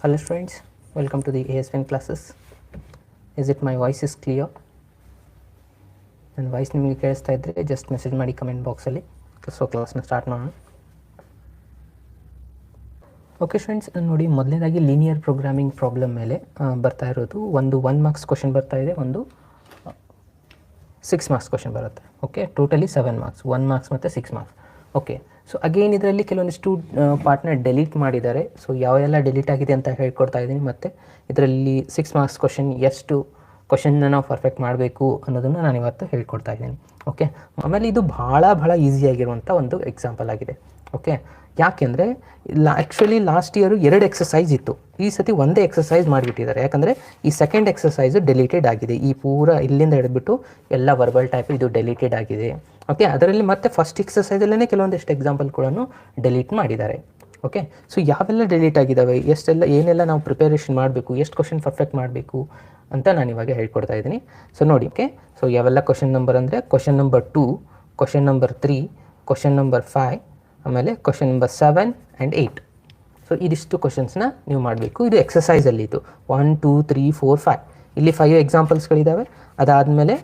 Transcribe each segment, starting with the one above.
Hello friends, welcome to the ASVN classes. Is it my voice is clear? ನನ್ನ voice ನಿಮಗೆ ಕೇಳಿಸ್ತಾ ಇದ್ದರೆ just message ಮಾಡಿ comment ಬಾಕ್ಸಲ್ಲಿ. ಸೊ ಕ್ಲಾಸ್ನ ಸ್ಟಾರ್ಟ್ ಮಾಡೋಣ. ಓಕೆ ಫ್ರೆಂಡ್ಸ್, ನೋಡಿ ಮೊದಲನೇದಾಗಿ ಲೀನಿಯರ್ ಪ್ರೋಗ್ರಾಮಿಂಗ್ ಪ್ರಾಬ್ಲಮ್ ಮೇಲೆ ಬರ್ತಾ ಇರೋದು ಒಂದು 1 ಮಾರ್ಕ್ಸ್ ಕ್ವಶನ್ ಬರ್ತಾ ಇದೆ, ಒಂದು 6 ಮಾರ್ಕ್ಸ್ ಕ್ವಶನ್ ಬರುತ್ತೆ. ಓಕೆ, ಟೋಟಲಿ 7 ಮಾರ್ಕ್ಸ್, 1 ಮಾರ್ಕ್ಸ್ ಮತ್ತು 6 ಮಾರ್ಕ್ಸ್. ಓಕೆ, ಸೊ ಅಗೇನ್ ಇದರಲ್ಲಿ ಕೆಲವೊಂದಿಷ್ಟು ಪಾರ್ಟ್ನ ಡೆಲೀಟ್ ಮಾಡಿದ್ದಾರೆ. ಸೊ ಯಾವೆಲ್ಲ ಡೆಲೀಟ್ ಆಗಿದೆ ಅಂತ ಹೇಳ್ಕೊಡ್ತಾ ಇದ್ದೀನಿ. ಮತ್ತು ಇದರಲ್ಲಿ 6 ಮಾರ್ಕ್ಸ್ ಕ್ವಶನ್ ಎಷ್ಟು ಕ್ವಶನ್ನ ನಾವು ಪರ್ಫೆಕ್ಟ್ ಮಾಡಬೇಕು ಅನ್ನೋದನ್ನು ನಾನು ಇವತ್ತು ಹೇಳ್ಕೊಡ್ತಾ ಇದ್ದೀನಿ. ಓಕೆ, ಆಮೇಲೆ ಇದು ಭಾಳ ಈಸಿಯಾಗಿರುವಂಥ ಒಂದು ಎಕ್ಸಾಂಪಲ್ ಆಗಿದೆ. ಓಕೆ, ಯಾಕೆಂದರೆ ಆ್ಯಕ್ಚುಲಿ ಲಾಸ್ಟ್ ಇಯರು 2 ಎಕ್ಸಸೈಸ್ ಇತ್ತು, ಈ ಸತಿ ಒಂದೇ ಎಕ್ಸಸೈಸ್ ಮಾಡಿಬಿಟ್ಟಿದ್ದಾರೆ. ಯಾಕಂದರೆ ಈ ಸೆಕೆಂಡ್ ಎಕ್ಸಸೈಸು ಡೆಲೀಟೆಡ್ ಆಗಿದೆ. ಈ ಪೂರ ಇಲ್ಲಿಂದ ಹಿಡಿದ್ಬಿಟ್ಟು ಎಲ್ಲ ವರ್ಬಲ್ ಟೈಪ್ ಇದು ಡೆಲೀಟೆಡ್ ಆಗಿದೆ. ಓಕೆ, ಅದರಲ್ಲಿ ಮತ್ತೆ ಫಸ್ಟ್ ಎಕ್ಸಸೈಸಲ್ಲೇ ಕೆಲವೊಂದಿಷ್ಟು ಎಕ್ಸಾಂಪಲ್ ಕೂಡ ಡೆಲೀಟ್ ಮಾಡಿದ್ದಾರೆ. ಓಕೆ, ಸೊ ಯಾವೆಲ್ಲ ಡೆಲೀಟ್ ಆಗಿದ್ದಾವೆ, ಏನೆಲ್ಲ ನಾವು ಪ್ರಿಪರೇಷನ್ ಮಾಡಬೇಕು, ಎಷ್ಟು ಕ್ವಶನ್ ಪರ್ಫೆಕ್ಟ್ ಮಾಡಬೇಕು ಅಂತ ನಾನು ಇವಾಗ ಹೇಳ್ಕೊಡ್ತಾ ಇದ್ದೀನಿ. ಸೊ ನೋಡಿ, ಓಕೆ, ಸೊ ಯಾವೆಲ್ಲ ಕ್ವಶನ್ ನಂಬರ್ ಅಂದರೆ question number 2, question number 3, question number 5, ಆಮೇಲೆ ಕ್ವಶನ್ ನಂಬರ್ 7 ಆ್ಯಂಡ್ 8. ಸೊ ಇದಿಷ್ಟು ಕ್ವಶನ್ಸ್ನ ನೀವು ಮಾಡಬೇಕು. ಇದು ಎಕ್ಸಸೈಸಲ್ಲಿ ಇದು 1 2 3 4 5 ಇಲ್ಲಿ 5 ಎಕ್ಸಾಂಪಲ್ಸ್ಗಳಿದ್ದಾವೆ. ಅದಾದಮೇಲೆ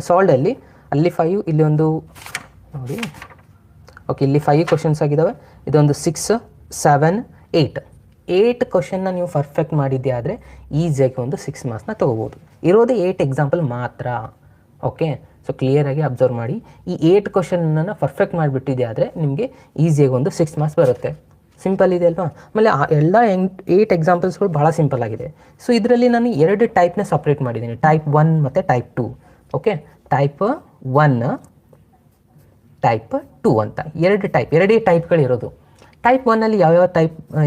ಸಾಲ್ಡಲ್ಲಿ ಅಲ್ಲಿ 5, ಇಲ್ಲಿ ಒಂದು ನೋಡಿ. ಓಕೆ, ಇಲ್ಲಿ 5 ಕ್ವಶನ್ಸ್ ಆಗಿದ್ದಾವೆ. ಇದೊಂದು 6 7 8 ಕ್ವಶನ್ನ ನೀವು ಪರ್ಫೆಕ್ಟ್ ಮಾಡಿದ್ದೆ ಆದರೆ ಈಸಿಯಾಗಿ ಒಂದು 6 ಮಾರ್ಕ್ಸ್ನ ತೊಗೋಬೋದು. ಇರೋದೇ 8 ಎಕ್ಸಾಂಪಲ್ ಮಾತ್ರ. ಓಕೆ, ಸೊ ಕ್ಲಿಯರಾಗಿ ಅಬ್ಸರ್ವ್ ಮಾಡಿ. ಈ 8 ಕ್ವಶನನ್ನು ಪರ್ಫೆಕ್ಟ್ ಮಾಡಿಬಿಟ್ಟಿದೆ ಆದರೆ ನಿಮಗೆ ಈಸಿಯಾಗಿ ಒಂದು 6 ಮಾರ್ಕ್ಸ್ ಬರುತ್ತೆ. ಸಿಂಪಲ್ ಇದೆ ಅಲ್ವಾ? ಆಮೇಲೆ ಎಲ್ಲ 8 ಎಕ್ಸಾಂಪಲ್ಸ್ಗಳು ಭಾಳ ಸಿಂಪಲ್ ಆಗಿದೆ. ಸೊ ಇದರಲ್ಲಿ ನಾನು 2 ಟೈಪ್ನ ಸಪ್ರೇಟ್ ಮಾಡಿದ್ದೀನಿ, ಟೈಪ್ 1 ಮತ್ತು ಟೈಪ್ 2. ಓಕೆ, ಟೈಪ್ 1 ಟೈಪ್ 2 ಅಂತ 2 ಟೈಪ್ಗಳಿರೋದು. ಟೈಪ್ 1ಅಲ್ಲಿ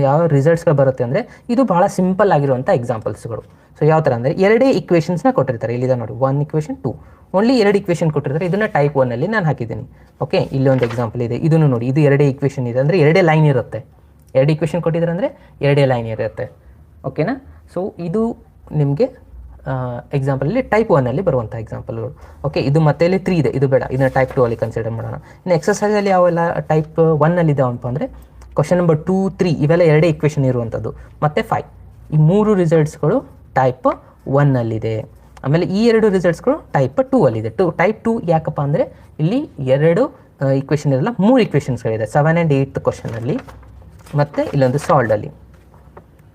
ಯಾವ ರಿಸಲ್ಟ್ಸ್ಗಳು ಬರುತ್ತೆ ಅಂದರೆ ಇದು ಭಾಳ ಸಿಂಪಲ್ ಆಗಿರುವಂಥ ಎಕ್ಸಾಂಪಲ್ಸ್ಗಳು. ಸೊ ಯಾವ ಥರ ಅಂದರೆ 2 ಇಕ್ವೇಷನ್ಸ್ನ ಕೊಟ್ಟಿರ್ತಾರೆ. ಇಲ್ಲಿದೆ ನೋಡಿ, 1 ಇಕ್ವೇಷನ್ 2, ಓನ್ಲಿ 2 ಇಕ್ವೇಷನ್ ಕೊಟ್ಟಿರ್ತಾರೆ. ಇದನ್ನು ಟೈಪ್ 1ಅಲ್ಲಿ ನಾನು ಹಾಕಿದ್ದೀನಿ. ಓಕೆ, ಇಲ್ಲಿ ಒಂದು ಎಕ್ಸಾಂಪಲ್ ಇದೆ, ಇದನ್ನು ನೋಡಿ, ಇದು 2 ಇಕ್ವೇಷನ್ ಇದೆ ಅಂದರೆ 2 ಲೈನ್ ಇರುತ್ತೆ. 2 ಇಕ್ವೇಷನ್ ಕೊಟ್ಟಿದ್ದಾರೆ ಅಂದರೆ 2 ಲೈನ್ ಇರುತ್ತೆ. ಓಕೆನಾ? ಸೊ ಇದು ನಿಮಗೆ ಎಕ್ಸಾಂಪಲಲ್ಲಿ ಟೈಪ್ 1ಅಲ್ಲಿ ಬರುವಂಥ ಎಕ್ಸಾಂಪಲ್ಗಳು. ಓಕೆ, ಇದು ಮತ್ತೆ ಇಲ್ಲಿ 3 ಇದೆ, ಇದು ಬೇಡ, ಇದನ್ನು ಟೈಪ್ 2 ಅಲ್ಲಿ ಕನ್ಸಿಡರ್ ಮಾಡೋಣ. ಇನ್ನು ಎಕ್ಸಸೈಸಲ್ಲಿ ಯಾವೆಲ್ಲ ಟೈಪ್ 1ಅಲ್ಲಿ ಇದಾವಪ್ಪ ಅಂದರೆ ಕ್ವಶನ್ ನಂಬರ್ 2 3 ಇವೆಲ್ಲ 2 ಇಕ್ವೇಷನ್ ಇರುವಂಥದ್ದು, ಮತ್ತು 5 ಈ 3 ರಿಸಲ್ಟ್ಸ್ಗಳು ಟೈಪ್ 1ಅಲ್ಲಿದೆ. ಆಮೇಲೆ ಈ 2 ರಿಸಲ್ಟ್ಸ್ಗಳು ಟೈಪ್ 2 ಅಲ್ಲಿದೆ. ಟೈಪ್ 2 ಯಾಕಪ್ಪ ಅಂದರೆ ಇಲ್ಲಿ 2 ಇಕ್ವೇಷನ್ ಇರಲ್ಲ, 3 ಇಕ್ವೇಷನ್ಸ್ಗಳಿದೆ 7 ಆ್ಯಂಡ್ 8 ಕ್ವಶನಲ್ಲಿ, ಮತ್ತು ಇಲ್ಲೊಂದು ಸಾಲ್ಡಲ್ಲಿ.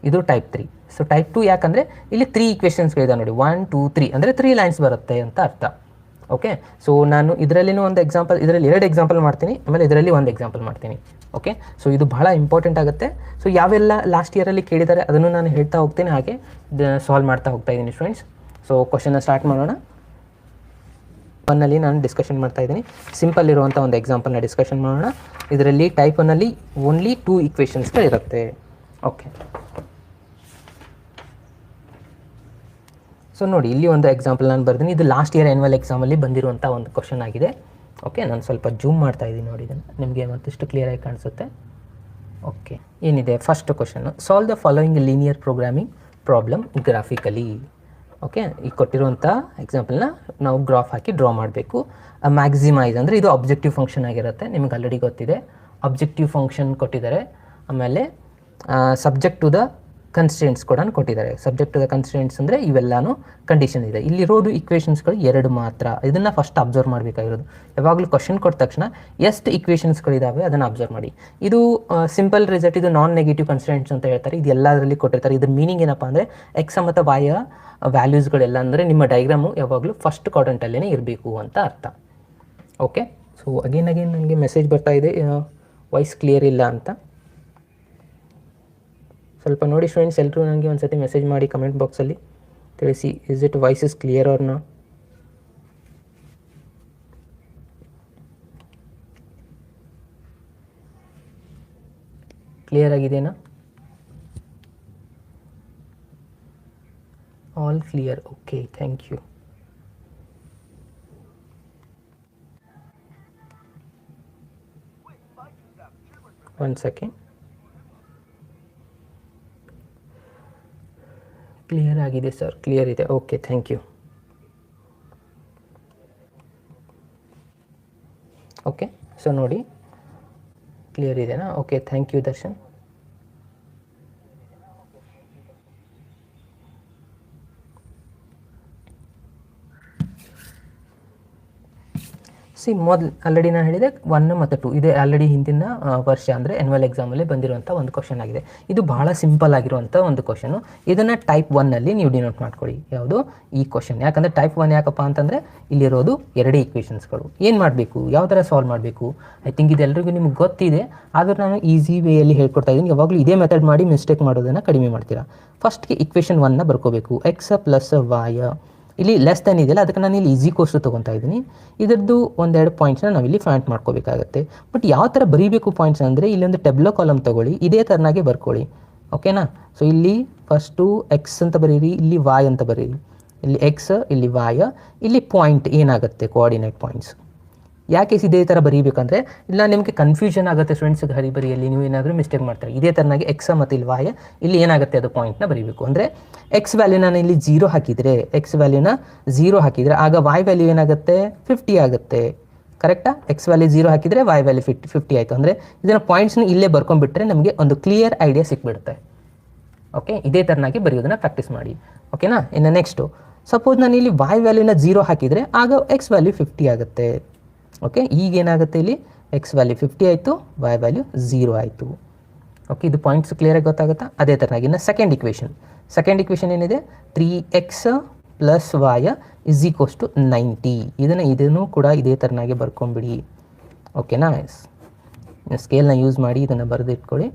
ಇದು ಟೈಪ್ 3. ಸೊ ಟೈಪ್ 2 ಯಾಕಂದರೆ ಇಲ್ಲಿ 3 ಇಕ್ವೇಷನ್ಸ್ಗಳಿದೆ ನೋಡಿ, 1 2 3 ಅಂದರೆ 3 ಲೈನ್ಸ್ ಬರುತ್ತೆ ಅಂತ ಅರ್ಥ. ಓಕೆ, ಸೊ ನಾನು ಇದರಲ್ಲಿನೂ ಒಂದು ಎಕ್ಸಾಂಪಲ್, ಇದರಲ್ಲಿ 2 ಎಕ್ಸಾಂಪಲ್ ಮಾಡ್ತೀನಿ, ಆಮೇಲೆ ಇದರಲ್ಲಿ 1 ಎಕ್ಸಾಂಪಲ್ ಮಾಡ್ತೀನಿ. ಓಕೆ, ಸೊ ಇದು ಭಾಳ ಇಂಪಾರ್ಟೆಂಟ್ ಆಗುತ್ತೆ. ಸೊ ಯಾವೆಲ್ಲ ಲಾಸ್ಟ್ ಇಯರಲ್ಲಿ ಕೇಳಿದ್ದಾರೆ ಅದನ್ನು ನಾನು ಹೇಳ್ತಾ ಹೋಗ್ತೀನಿ, ಹಾಗೆ ಸಾಲ್ವ್ ಮಾಡ್ತಾ ಹೋಗ್ತಾ ಇದ್ದೀನಿ ಫ್ರೆಂಡ್ಸ್. ಸೊ ಕ್ವಶನ್ನ ಸ್ಟಾರ್ಟ್ ಮಾಡೋಣ. 1ಅಲ್ಲಿ ನಾನು ಡಿಸ್ಕಷನ್ ಮಾಡ್ತಾ ಇದ್ದೀನಿ, ಸಿಂಪಲ್ ಇರುವಂಥ ಒಂದು ಎಕ್ಸಾಂಪಲ್ನ ಡಿಸ್ಕಷನ್ ಮಾಡೋಣ. ಇದರಲ್ಲಿ ಟೈಪ್ 1ಅಲ್ಲಿ ಓನ್ಲಿ 2 ಇಕ್ವೇಷನ್ಸ್ಗಳಿರುತ್ತೆ. ಓಕೆ, ಸೊ ನೋಡಿ, ಇಲ್ಲಿ ಒಂದು ಎಕ್ಸಾಂಪಲ್ ನಾನು ಬರ್ತೀನಿ. ಇದು ಲಾಸ್ಟ್ ಇಯರ್ ಆ್ಯನ್ಯುವಲ್ ಎಕ್ಸಾಮಲ್ಲಿ ಬಂದಿರುವಂಥ ಒಂದು ಕ್ವಶನ್ ಆಗಿದೆ. ಓಕೆ, ನಾನು ಸ್ವಲ್ಪ ಜೂಮ್ ಮಾಡ್ತಾ ಇದ್ದೀನಿ ನೋಡಿ, ಇದನ್ನು ನಿಮಗೆ ಮತ್ತಿಷ್ಟು ಕ್ಲಿಯರಾಗಿ ಕಾಣಿಸುತ್ತೆ. ಓಕೆ, ಏನಿದೆ first question, solve the following linear programming problem graphically. Okay, ಈ ಕೊಟ್ಟಿರುವಂಥ ಎಕ್ಸಾಂಪಲ್ನ ನಾವು ಗ್ರಾಫ್ ಹಾಕಿ ಡ್ರಾ ಮಾಡಬೇಕು. ಮ್ಯಾಕ್ಸಿಮೈಸ್ ಅಂದರೆ ಇದು ಅಬ್ಜೆಕ್ಟಿವ್ ಫಂಕ್ಷನ್ ಆಗಿರುತ್ತೆ, ನಿಮಗೆ ಆಲ್ರೆಡಿ ಗೊತ್ತಿದೆ. ಅಬ್ಜೆಕ್ಟಿವ್ ಫಂಕ್ಷನ್ ಕೊಟ್ಟಿದ್ದಾರೆ, ಆಮೇಲೆ ಸಬ್ಜೆಕ್ಟ್ ಟು ದ ಕನ್ಸ್ಟೆಂಟ್ಸ್ ಕೂಡ ಕೊಟ್ಟಿದ್ದಾರೆ. ಸಬ್ಜೆಕ್ಟ್ ಟು ದ ಕನ್ಸ್ಟೆಂಟ್ಸ್ ಅಂದರೆ ಇವೆಲ್ಲನೂ ಕಂಡೀಷನ್ ಇದೆ. ಇಲ್ಲಿರೋದು ಇಕ್ವೇಷನ್ಸ್ಗಳು 2 ಮಾತ್ರ. ಇದನ್ನು ಫಸ್ಟ್ ಅಬ್ಸರ್ವ್ ಮಾಡಬೇಕಾಗಿರೋದು. ಯಾವಾಗಲೂ ಕ್ವಶನ್ ಕೊಟ್ಟ ತಕ್ಷಣ ಎಷ್ಟು ಇಕ್ವೇಷನ್ಸ್ಗಳಿದ್ದಾವೆ ಅದನ್ನು ಅಬ್ಸರ್ವ್ ಮಾಡಿ. ಇದು ಸಿಂಪಲ್ ರಿಸಲ್ಟ್, ಇದು ನಾನ್ ನೆಗೆಟಿವ್ ಕನ್ಸ್ಟೆಂಟ್ಸ್ ಅಂತ ಹೇಳ್ತಾರೆ. ಇದು ಎಲ್ಲದರಲ್ಲಿ ಕೊಟ್ಟಿರ್ತಾರೆ. ಇದ್ರ ಮೀನಿಂಗ್ ಏನಪ್ಪ ಅಂದರೆ ಎಕ್ಸ್ ಮತ್ತು ವೈ ವ್ಯಾಲ್ಯೂಸ್ಗಳೆಲ್ಲ ಅಂದರೆ ನಿಮ್ಮ ಡೈಗ್ರಾಮು ಯಾವಾಗಲೂ ಫಸ್ಟ್ ಕ್ವಾಡ್ರಂಟಲ್ಲೇ ಇರಬೇಕು ಅಂತ ಅರ್ಥ. ಓಕೆ, ಸೊ ಅಗೇನ್ ನನಗೆ ಮೆಸೇಜ್ ಬರ್ತಾ ಇದೆ, ವಾಯ್ಸ್ ಕ್ಲಿಯರ್ ಇಲ್ಲ ಅಂತ. ಸ್ವಲ್ಪ ನೋಡಿ ಫ್ರೆಂಡ್ಸ್, ಎಲ್ಲರೂ ನನಗೆ ಒಂದು ಸತಿ ಮೆಸೇಜ್ ಮಾಡಿ ಕಮೆಂಟ್ ಬಾಕ್ಸಲ್ಲಿ ತಿಳಿಸಿ, is it voice is clear or not? Clear ಆಗಿದೆಯಾ? All clear. Okay, thank you. One second. Clear ಆಗಿದೆ ಸರ್, ಕ್ಲಿಯರ್ ಇದೆ. Okay, thank you. Okay, so ನೋಡಿ ಕ್ಲಿಯರ್ ಇದೆನಾ? Okay, thank you Darshan. ಮೊದಲು ಆಲ್ರೆಡಿ ನಾನು ಹೇಳಿದೆ 1 ಮತ್ತು 2 ಇದು ಆಲ್ರೆಡಿ ಹಿಂದಿನ ವರ್ಷ ಅಂದರೆ ಆ್ಯನ್ಯುವಲ್ ಎಕ್ಸಾಮಲ್ಲಿ ಬಂದಿರುವಂಥ ಒಂದು ಕ್ವಶನ್ ಆಗಿದೆ. ಇದು ಬಹಳ ಸಿಂಪಲ್ ಆಗಿರುವಂಥ ಒಂದು ಕ್ವಶನು. ಇದನ್ನು ಟೈಪ್ 1ನಲ್ಲಿ ನೀವು ಡಿನೋಟ್ ಮಾಡ್ಕೊಳ್ಳಿ. ಯಾವುದು ಈ ಕ್ವಶನ್. ಯಾಕಂದರೆ ಟೈಪ್ 1 ಯಾಕಪ್ಪ ಅಂತಂದರೆ ಇಲ್ಲಿರೋದು 2 ಈಕ್ವೇಷನ್ಸ್ಗಳು. ಏನು ಮಾಡಬೇಕು, ಯಾವ ಥರ ಸಾಲ್ವ್ ಮಾಡಬೇಕು, ಐ ಥಿಂಕ್ ಇದೆಲ್ಲರಿಗೂ ನಿಮ್ಗೆ ಗೊತ್ತಿದೆ. ಆದರೂ ನಾನು ಈಸಿ ವೇಯಲ್ಲಿ ಹೇಳ್ಕೊಡ್ತಾ ಇದ್ದೀನಿ. ಯಾವಾಗಲೂ ಇದೇ ಮೆಥಡ್ ಮಾಡಿ ಮಿಸ್ಟೇಕ್ ಮಾಡೋದನ್ನು ಕಡಿಮೆ ಮಾಡ್ತೀರಾ. ಫಸ್ಟ್ಗೆ ಈಕ್ವೇಷನ್ 1ನ ಬರ್ಕೋಬೇಕು. ಎಕ್ಸ್ ಪ್ಲಸ್ ವಾಯ್ ಇಲ್ಲಿ ಲೆಸ್ ದೆನ್ ಇದೆಯಲ್ಲ, ಅದಕ್ಕೆ ನಾನು ಇಲ್ಲಿ ಈಸಿ ಕೋರ್ಸು ತೊಗೊತಾ ಇದ್ದೀನಿ. ಇದರದ್ದು ಒಂದೆರಡು ಪಾಯಿಂಟ್ಸ್ನ ನಾವಿಲ್ಲಿ ಫೈಂಡ್ ಮಾಡ್ಕೋಬೇಕಾಗತ್ತೆ. ಬಟ್ ಯಾವ ಥರ ಬರೀಬೇಕು ಪಾಯಿಂಟ್ಸ್ ಅಂದರೆ ಇಲ್ಲೊಂದು ಟೆಬ್ಲೋ ಕಾಲಮ್ ತೊಗೊಳ್ಳಿ, ಇದೇ ಥರನಾಗೆ ಬರ್ಕೊಳ್ಳಿ. ಓಕೆನಾ. ಸೊ ಇಲ್ಲಿ ಫಸ್ಟು ಎಕ್ಸ್ ಅಂತ ಬರೀರಿ, ಇಲ್ಲಿ ವಾಯ್ ಅಂತ ಬರೀರಿ. ಇಲ್ಲಿ ಎಕ್ಸ್, ಇಲ್ಲಿ ವಾಯ್, ಇಲ್ಲಿ ಪಾಯಿಂಟ್ ಏನಾಗುತ್ತೆ ಕೋಆರ್ಡಿನೇಟ್ ಪಾಯಿಂಟ್ಸ್. ಯಾಕೆ ಇದೇ ಥರ ಬರೀಬೇಕಂದ್ರೆ ಇಲ್ಲ ನಿಮಗೆ ಕನ್ಫ್ಯೂಷನ್ ಆಗುತ್ತೆ ಸ್ಟೂಡೆಂಟ್ಸ್ ಹರಿಬರಿಯಲ್ಲಿ, ನೀವು ಏನಾದರೂ ಮಿಸ್ಟೇಕ್ ಮಾಡ್ತಾರೆ. ಇದೇ ಥರನಾಗಿ ಎಕ್ಸ್ ಮತ್ತು ಇಲ್ಲಿ ವಾಯ್, ಇಲ್ಲಿ ಏನಾಗುತ್ತೆ ಅದು ಪಾಯಿಂಟ್ನ ಬರೀಬೇಕು. ಅಂದರೆ ಎಕ್ಸ್ ವ್ಯಾಲ್ಯೂನ ಇಲ್ಲಿ 0 ಹಾಕಿದರೆ, ಎಕ್ಸ್ ವ್ಯಾಲ್ಯೂನ 0 ಹಾಕಿದರೆ ಆಗ ವಾಯ್ ವ್ಯಾಲ್ಯೂ ಏನಾಗುತ್ತೆ 50 ಆಗುತ್ತೆ. ಕರೆಕ್ಟಾ. ಎಕ್ಸ್ ವ್ಯಾಲ್ಯೂ 0 ಹಾಕಿದರೆ ವಾಯ್ ವ್ಯಾಲ್ಯೂ 50 ಆಯಿತು. ಅಂದರೆ ಇದನ್ನು ಪಾಯಿಂಟ್ಸ್ನ ಇಲ್ಲೇ ಬರ್ಕೊಂಡ್ಬಿಟ್ರೆ ನಮಗೆ ಒಂದು ಕ್ಲಿಯರ್ ಐಡಿಯಾ ಸಿಕ್ಬಿಡುತ್ತೆ. ಓಕೆ, ಇದೇ ಥರನಾಗಿ ಬರೆಯೋದನ್ನು ಪ್ರಾಕ್ಟೀಸ್ ಮಾಡಿ. ಓಕೆನಾ. ಇನ್ನು ನೆಕ್ಸ್ಟು ಸಪೋಸ್ ನಾನು ಇಲ್ಲಿ ವಾಯ್ ವ್ಯಾಲ್ಯೂನ 0 ಹಾಕಿದರೆ ಆಗ ಎಕ್ಸ್ ವ್ಯಾಲ್ಯೂ 50 ಆಗುತ್ತೆ. ಓಕೆ, ಈಗೇನಾಗುತ್ತೆ ಇಲ್ಲಿ ಎಕ್ಸ್ ವ್ಯಾಲ್ಯೂ 50 ಆಯಿತು, ವಾಯ್ ವ್ಯಾಲ್ಯೂ 0 ಆಯಿತು. ಓಕೆ, ಇದು ಪಾಯಿಂಟ್ಸ್ ಕ್ಲಿಯರಾಗಿ ಗೊತ್ತಾಗುತ್ತಾ. ಅದೇ ಥರನಾಗಿ ಇನ್ನು ಸೆಕೆಂಡ್ ಇಕ್ವೇಷನ್ ಏನಿದೆ 3x plus y is equals to 90. ಇದನ್ನು ಕೂಡ ಇದೇ ಥರನಾಗಿ ಬರ್ಕೊಂಬಿಡಿ. ಓಕೆನಾ. ಸ್ಕೇಲ್ನ ಯೂಸ್ ಮಾಡಿ ಇದನ್ನು ಬರೆದಿಟ್ಕೊಳ್ಳಿ.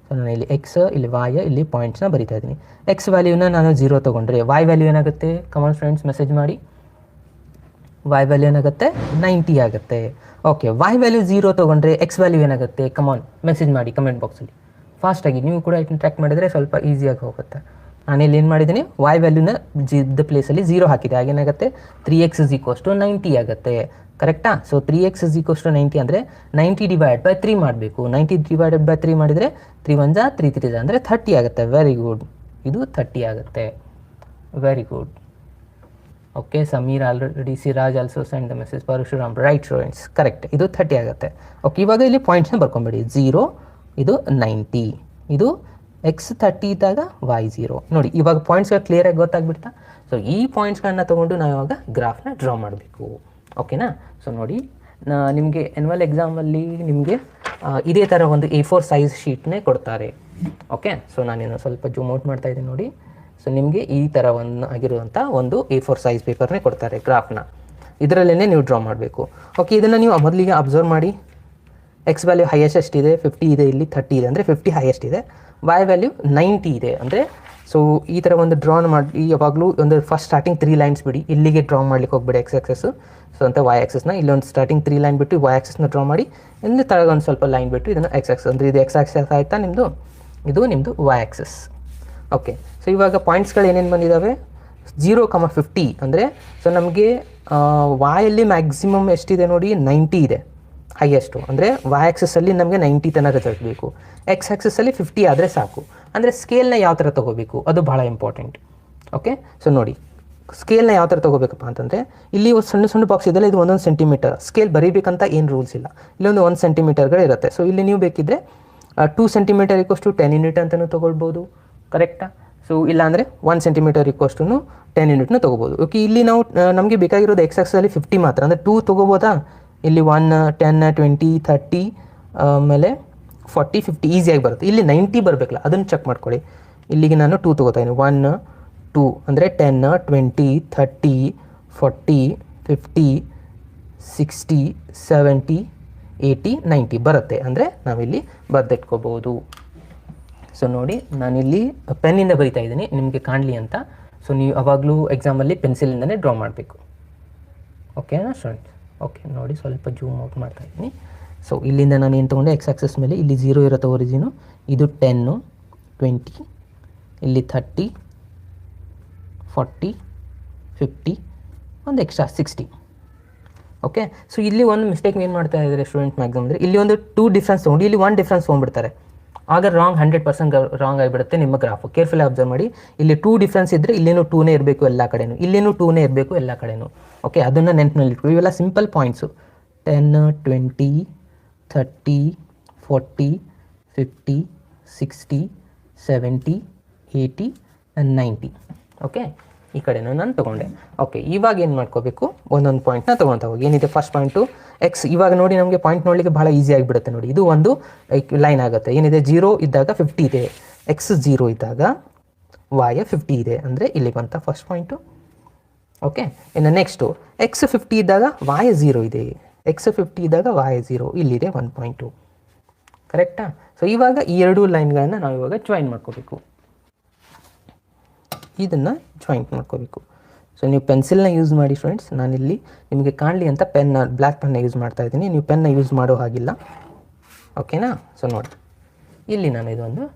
ಸೊ ನಾನು ಇಲ್ಲಿ ಎಕ್ಸ್, ಇಲ್ಲಿ ವಾಯ್, ಇಲ್ಲಿ ಪಾಯಿಂಟ್ಸ್ನ ಬರಿತಾ ಇದ್ದೀನಿ. ಎಕ್ಸ್ ವ್ಯಾಲ್ಯೂನ ನಾನು 0 ತೊಗೊಂಡ್ರೆ ವಾಯ್ ವ್ಯಾಲ್ಯೂ ಏನಾಗುತ್ತೆ, ಕಮಾನ್ ಫ್ರೆಂಡ್ಸ್ ಮೆಸೇಜ್ ಮಾಡಿ. ವಾಯ್ ವ್ಯಾಲ್ಯೂ ಏನಾಗುತ್ತೆ 90 ಆಗುತ್ತೆ. ಓಕೆ, ವಾಯ್ ವ್ಯಾಲ್ಯೂ 0 ತೊಗೊಂಡ್ರೆ ಎಕ್ಸ್ ವ್ಯಾಲ್ಯೂ ಏನಾಗುತ್ತೆ, ಕಮಾನ್ ಮೆಸೇಜ್ ಮಾಡಿ ಕಮೆಂಟ್ ಬಾಕ್ಸಲ್ಲಿ ಫಾಸ್ಟಾಗಿ. ನೀವು ಕೂಡ ಟ್ರ್ಯಾಕ್ ಮಾಡಿದರೆ ಸ್ವಲ್ಪ ಈಸಿಯಾಗಿ ಹೋಗುತ್ತೆ. ನಾನಿಲ್ಲಿ ಏನು ಮಾಡಿದ್ದೀನಿ, ವಾಯ್ ವ್ಯಾಲ್ಯೂನ ದ ಪ್ಲೇಸಲ್ಲಿ 0 ಹಾಕಿದೆ. ಆಗೇನಾಗುತ್ತೆ 3x ಇಸ್ ಈಕ್ವಲ್ಸ್ ಟು 90 ಆಗುತ್ತೆ. ಕರೆಕ್ಟಾ. So 3x is equals to 90 ಅಂದರೆ 90 ಡಿವೈಡ್ ಬೈ 3 ಮಾಡಬೇಕು. 90 ಡಿವೈಡೆಡ್ ಬೈ 3 ಮಾಡಿದರೆ 3 1 3 3 ಅಂದರೆ 30 ಆಗುತ್ತೆ. ವೆರಿ ಗುಡ್, ಇದು 30 ಆಗುತ್ತೆ. Very good. Okay, Sameer already, Siraj also send the message, Parashuram right students, correct, ಇದು 30 ಆಗುತ್ತೆ. ಓಕೆ, ಇವಾಗ ಇಲ್ಲಿ ಪಾಯಿಂಟ್ಸ್ನ ಬರ್ಕೊಂಬೇಡಿ. 0, ಇದು 90, ಇದು ಎಕ್ಸ್ 30 ಇದ್ದಾಗ ವಾಯ್ 0. ನೋಡಿ ಇವಾಗ ಪಾಯಿಂಟ್ಸ್ಗಳು ಕ್ಲಿಯರಾಗಿ ಗೊತ್ತಾಗ್ಬಿಡ್ತಾ. ಸೊ ಈ ಪಾಯಿಂಟ್ಸ್ಗಳನ್ನ ತೊಗೊಂಡು ನಾವು ಇವಾಗ ಗ್ರಾಫ್ನ ಡ್ರಾ ಮಾಡಬೇಕು. ಓಕೆನಾ. ಸೊ ನೋಡಿ ನಿಮಗೆ ಆ್ಯನ್ಯುವಲ್ ಎಕ್ಸಾಮಲ್ಲಿ ನಿಮಗೆ ಇದೇ ಥರ ಒಂದು A4 ಸೈಜ್ ಶೀಟ್ನೇ ಕೊಡ್ತಾರೆ. ಓಕೆ, ಸೊ ನಾನೇನು ಸ್ವಲ್ಪ ಜೂಮ್ ಔಟ್ ಮಾಡ್ತಾ ಇದ್ದೀನಿ ನೋಡಿ. ಸೊ ನಿಮಗೆ ಈ ಥರ ಆಗಿರುವಂಥ ಒಂದು A4 ಸೈಜ್ ಪೇಪರ್ನೇ ಕೊಡ್ತಾರೆ. ಗ್ರಾಫ್ನ ಇದರಲ್ಲೇ ನೀವು ಡ್ರಾ ಮಾಡಬೇಕು. ಓಕೆ, ಇದನ್ನು ನೀವು ಮೊದಲಿಗೆ ಅಬ್ಸರ್ವ್ ಮಾಡಿ. ಎಕ್ಸ್ ವ್ಯಾಲ್ಯೂ ಹೈಯೆಸ್ಟ್ ಎಷ್ಟಿದೆ 50 ಇದೆ, ಇಲ್ಲಿ 30 ಇದೆ ಅಂದರೆ 50 ಹೈಯೆಸ್ಟ್ ಇದೆ. ವಾಯ್ ವ್ಯಾಲ್ಯೂ 90 ಇದೆ ಅಂದರೆ ಸೊ ಈ ಥರ ಒಂದು ಡ್ರಾನ್ ಮಾಡಿ ಯಾವಾಗಲೂ ಒಂದು ಫಸ್ಟ್ ಸ್ಟಾರ್ಟಿಂಗ್ 3 ಲೈನ್ಸ್ ಬಿಡಿ. ಇಲ್ಲಿಗೆ ಡ್ರಾ ಮಾಡ್ಲಿಕ್ಕೆ ಹೋಗ್ಬೇಡಿ ಎಕ್ಸ್ ಆಕ್ಸಸ್ಸು. ಸೊ ಅಂತ ವಾಯ್ ಆಕ್ಸಸ್ನ ಇಲ್ಲೊಂದು ಸ್ಟಾರ್ಟಿಂಗ್ 3 ಲೈನ್ ಬಿಟ್ಟು ವಾಯ್ ಆಕ್ಸಸ್ನ ಡ್ರಾ ಮಾಡಿ, ಇಲ್ಲಿ ತಳಗ ಒಂದು ಸ್ವಲ್ಪ ಲೈನ್ ಬಿಟ್ಟು ಇದನ್ನು ಎಕ್ಸ್ ಆಕ್ಸಸ್ ಅಂದರೆ ಇದು ಎಕ್ಸ್ ಆಕ್ಸಸ್ ಆಯಿತಾ ನಿಮ್ಮದು, ಇದು ನಿಮ್ಮದು ವಾಯ್ ಆಕ್ಸಸ್. ಓಕೆ, ಸೊ ಇವಾಗ ಪಾಯಿಂಟ್ಸ್ಗಳು ಏನೇನು ಬಂದಿದ್ದಾವೆ 0,50 ಅಂದರೆ ಸೊ ನಮಗೆ ವಾಯಲ್ಲಿ ಮ್ಯಾಕ್ಸಿಮಮ್ ಎಷ್ಟಿದೆ ನೋಡಿ 90 ಇದೆ ಹೈಯೆಸ್ಟು. ಅಂದರೆ ವಾಯ್ ಆಕ್ಸಸ್ಸಲ್ಲಿ ನಮಗೆ 90 ತನಕ ರಿಸಲ್ಟ್ ಬೇಕು. ಎಕ್ಸ್ ಆಕ್ಸಸ್ಸಲ್ಲಿ 50 ಆದರೆ ಸಾಕು. ಅಂದರೆ ಸ್ಕೇಲ್ನ ಯಾವ ಥರ ತೊಗೋಬೇಕು ಅದು ಭಾಳ ಇಂಪಾರ್ಟೆಂಟ್. ಓಕೆ, ಸೊ ನೋಡಿ ಸ್ಕೇಲ್ನ ಯಾವ ಥರ ತೊಗೋಬೇಕಪ್ಪ ಅಂತಂದರೆ ಇಲ್ಲಿ ಒಂದು ಸಣ್ಣ ಸಣ್ಣ ಬಾಕ್ಸ್ ಇದೆಲ್ಲ, ಇದು 1 ಸೆಂಟಿಮೀಟರ್. ಸ್ಕೇಲ್ ಬರೀಬೇಕಂತ ಏನು ರೂಲ್ಸ್ ಇಲ್ಲ. ಇಲ್ಲೊಂದು 1 ಸೆಂಟಿಮೀಟರ್ಗಳು ಇರುತ್ತೆ. ಸೊ ಇಲ್ಲಿ ನೀವು ಬೇಕಿದ್ದರೆ 2 ಸೆಂಟಿಮೀಟರ್ ಈಕ್ವಷ್ಟು 10 ಯೂನಿಟ್ ಅಂತಲೂ ತೊಗೊಳ್ಬೋದು. ಕರೆಕ್ಟಾ. ಸೊ ಇಲ್ಲಾಂದರೆ 1 ಸೆಂಟಿಮೀಟರ್ ಈಕ್ವಷ್ಟು 10 ಯೂನಿಟ್ನ ತೊಗೋಬೋದು. ಓಕೆ, ಇಲ್ಲಿ ನಾವು ನಮಗೆ ಬೇಕಾಗಿರೋದು ಎಕ್ಸ್ ಆಕ್ಸಲ್ಲಿ 50 ಮಾತ್ರ. ಅಂದರೆ 2 ತೊಗೋಬೋದಾ. ಇಲ್ಲಿ 1 10 20 30 ಆಮೇಲೆ 40 50 ಈಸಿಯಾಗಿ ಬರುತ್ತೆ. ಇಲ್ಲಿ 90 ಬರಬೇಕಲ್ಲ, ಅದನ್ನು ಚೆಕ್ ಮಾಡ್ಕೊಳ್ಳಿ. ಇಲ್ಲಿಗೆ ನಾನು 2 ತೊಗೋತಾ ಇದ್ದೀನಿ. 1 2 ಅಂದರೆ 10 20 30 40 50 60 70 80 90 ಬರುತ್ತೆ. ಅಂದರೆ ನಾವಿಲ್ಲಿ ಬರೆದಿಟ್ಕೋಬೋದು. ಸೊ ನೋಡಿ ನಾನಿಲ್ಲಿ ಪೆನ್ನಿಂದ ಬರಿತಾ ಇದ್ದೀನಿ ನಿಮಗೆ ಕಾಣಲಿ ಅಂತ. ಸೊ ನೀವು ಯಾವಾಗಲೂ ಎಕ್ಸಾಮಲ್ಲಿ ಪೆನ್ಸಿಲಿಂದನೇ ಡ್ರಾ ಮಾಡಬೇಕು. ಓಕೆನಾ ಸ್ಟೂಡೆಂಟ್ಸ್. ಓಕೆ, ನೋಡಿ ಸ್ವಲ್ಪ ಜೂಮ್ ಔಟ್ ಮಾಡ್ತಾ ಇದ್ದೀನಿ. ಸೊ ಇಲ್ಲಿಂದ ನಾನು ಏನು ತೊಗೊಂಡೆ ಎಕ್ಸ್ ಆಕ್ಸಸ್ ಮೇಲೆ ಇಲ್ಲಿ 0 ಇರುತ್ತೆ ಒರಿಜಿನು. ಇದು 10 20 ಇಲ್ಲಿ 30 40 50 ಒಂದು ಎಕ್ಸ್ಟ್ರಾ 60. ಓಕೆ, ಸೊ ಇಲ್ಲಿ ಒಂದು ಮಿಸ್ಟೇಕ್ ಏನು ಮಾಡ್ತಾ ಇದ್ದಾರೆ ಸ್ಟೂಡೆಂಟ್ ಮ್ಯಾಕ್ಸಿಮಮ್ ಅಂದರೆ ಇಲ್ಲಿ ಒಂದು 2 ಡಿಫ್ರೆನ್ಸ್ ತೊಗೊಂಡು ಇಲ್ಲಿ 1 ಡಿಫ್ರೆನ್ಸ್ ತೊಗೊಂಡ್ಬಿಡ್ತಾರೆ. ಆಗ ರಾಂಗ್ 100% ರಾಂಗ್ ಆಗಿಬಿಡುತ್ತೆ ನಿಮ್ಮ ಗ್ರಾಫು. ಕೇರ್ಫುಲ್ಲಿ ಅಬ್ಸರ್ವ್ ಮಾಡಿ. ಇಲ್ಲಿ 2 ಡಿಫ್ರೆನ್ಸ್ ಇದ್ದರೆ ಇಲ್ಲೇನು 2ನೇ ಇರಬೇಕು ಎಲ್ಲ ಕಡೆನೂ, ಇಲ್ಲೇನು 2ನೇ ಇರಬೇಕು ಎಲ್ಲ ಕಡೆನೂ. ಓಕೆ, ಅದನ್ನು ನೆನಪಿನಲ್ಲಿ ಇಟ್ಕೊಳ್ಳಿ. ಇವೆಲ್ಲ ಸಿಂಪಲ್ ಪಾಯಿಂಟ್ಸು. 10 20 30 40 50 60 70 80 90. ಓಕೆ, ಈ ಕಡೆನೂ ನಾನು ತೊಗೊಂಡೆ. ಓಕೆ, ಇವಾಗ ಏನು ಮಾಡ್ಕೋಬೇಕು, ಒಂದೊಂದು ಪಾಯಿಂಟ್ನ ತೊಗೊಳ್ತಾ ಹೋಗಿ. ಏನಿದೆ ಫಸ್ಟ್ ಪಾಯಿಂಟು ಎಕ್ಸ್. ಇವಾಗ ನೋಡಿ ನಮಗೆ ಪಾಯಿಂಟ್ ನೋಡಲಿಕ್ಕೆ ಭಾಳ ಈಸಿ ಆಗಿಬಿಡುತ್ತೆ ನೋಡಿ. ಇದು ಒಂದು ಲೈನ್ ಆಗುತ್ತೆ. ಏನಿದೆ 0 ಇದ್ದಾಗ 50 ಇದೆ, ಎಕ್ಸ್ 0 ಇದ್ದಾಗ ವಾಯ 50 ಇದೆ, ಅಂದರೆ ಇಲ್ಲಿ ಬಂತ ಫಸ್ಟ್ ಪಾಯಿಂಟು. ಓಕೆ, ಇನ್ನು ನೆಕ್ಸ್ಟು ಎಕ್ಸ್ 50 ಇದ್ದಾಗ ವಾಯ 0 ಇದೆ, ಎಕ್ಸ್ 50 ಇದ್ದಾಗ ವಾಯ 0, ಇಲ್ಲಿದೆ 1 ಪಾಯಿಂಟು. ಕರೆಕ್ಟಾ? ಸೊ ಇವಾಗ ಈ ಎರಡೂ ಲೈನ್ಗಳನ್ನು ನಾವು ಇವಾಗ ಜಾಯಿನ್ ಮಾಡ್ಕೋಬೇಕು. ಇದನ್ನು ಜಾಯಿಂಟ್ ಮಾಡ್ಕೋಬೇಕು. ಸೊ ನೀವು ಪೆನ್ಸಿಲ್ನ ಯೂಸ್ ಮಾಡಿ ಫ್ರೆಂಡ್ಸ್. ನಾನಿಲ್ಲಿ ನಿಮಗೆ ಕಾಣಲಿ ಅಂತ ಬ್ಲ್ಯಾಕ್ ಪೆನ್ನ ಯೂಸ್ ಮಾಡ್ತಾ ಇದ್ದೀನಿ. ನೀವು ಪೆನ್ನ ಯೂಸ್ ಮಾಡೋ ಹಾಗಿಲ್ಲ. ಓಕೆನಾ? ಸೊ ನೋಡಿ, ಇಲ್ಲಿ ನಾನು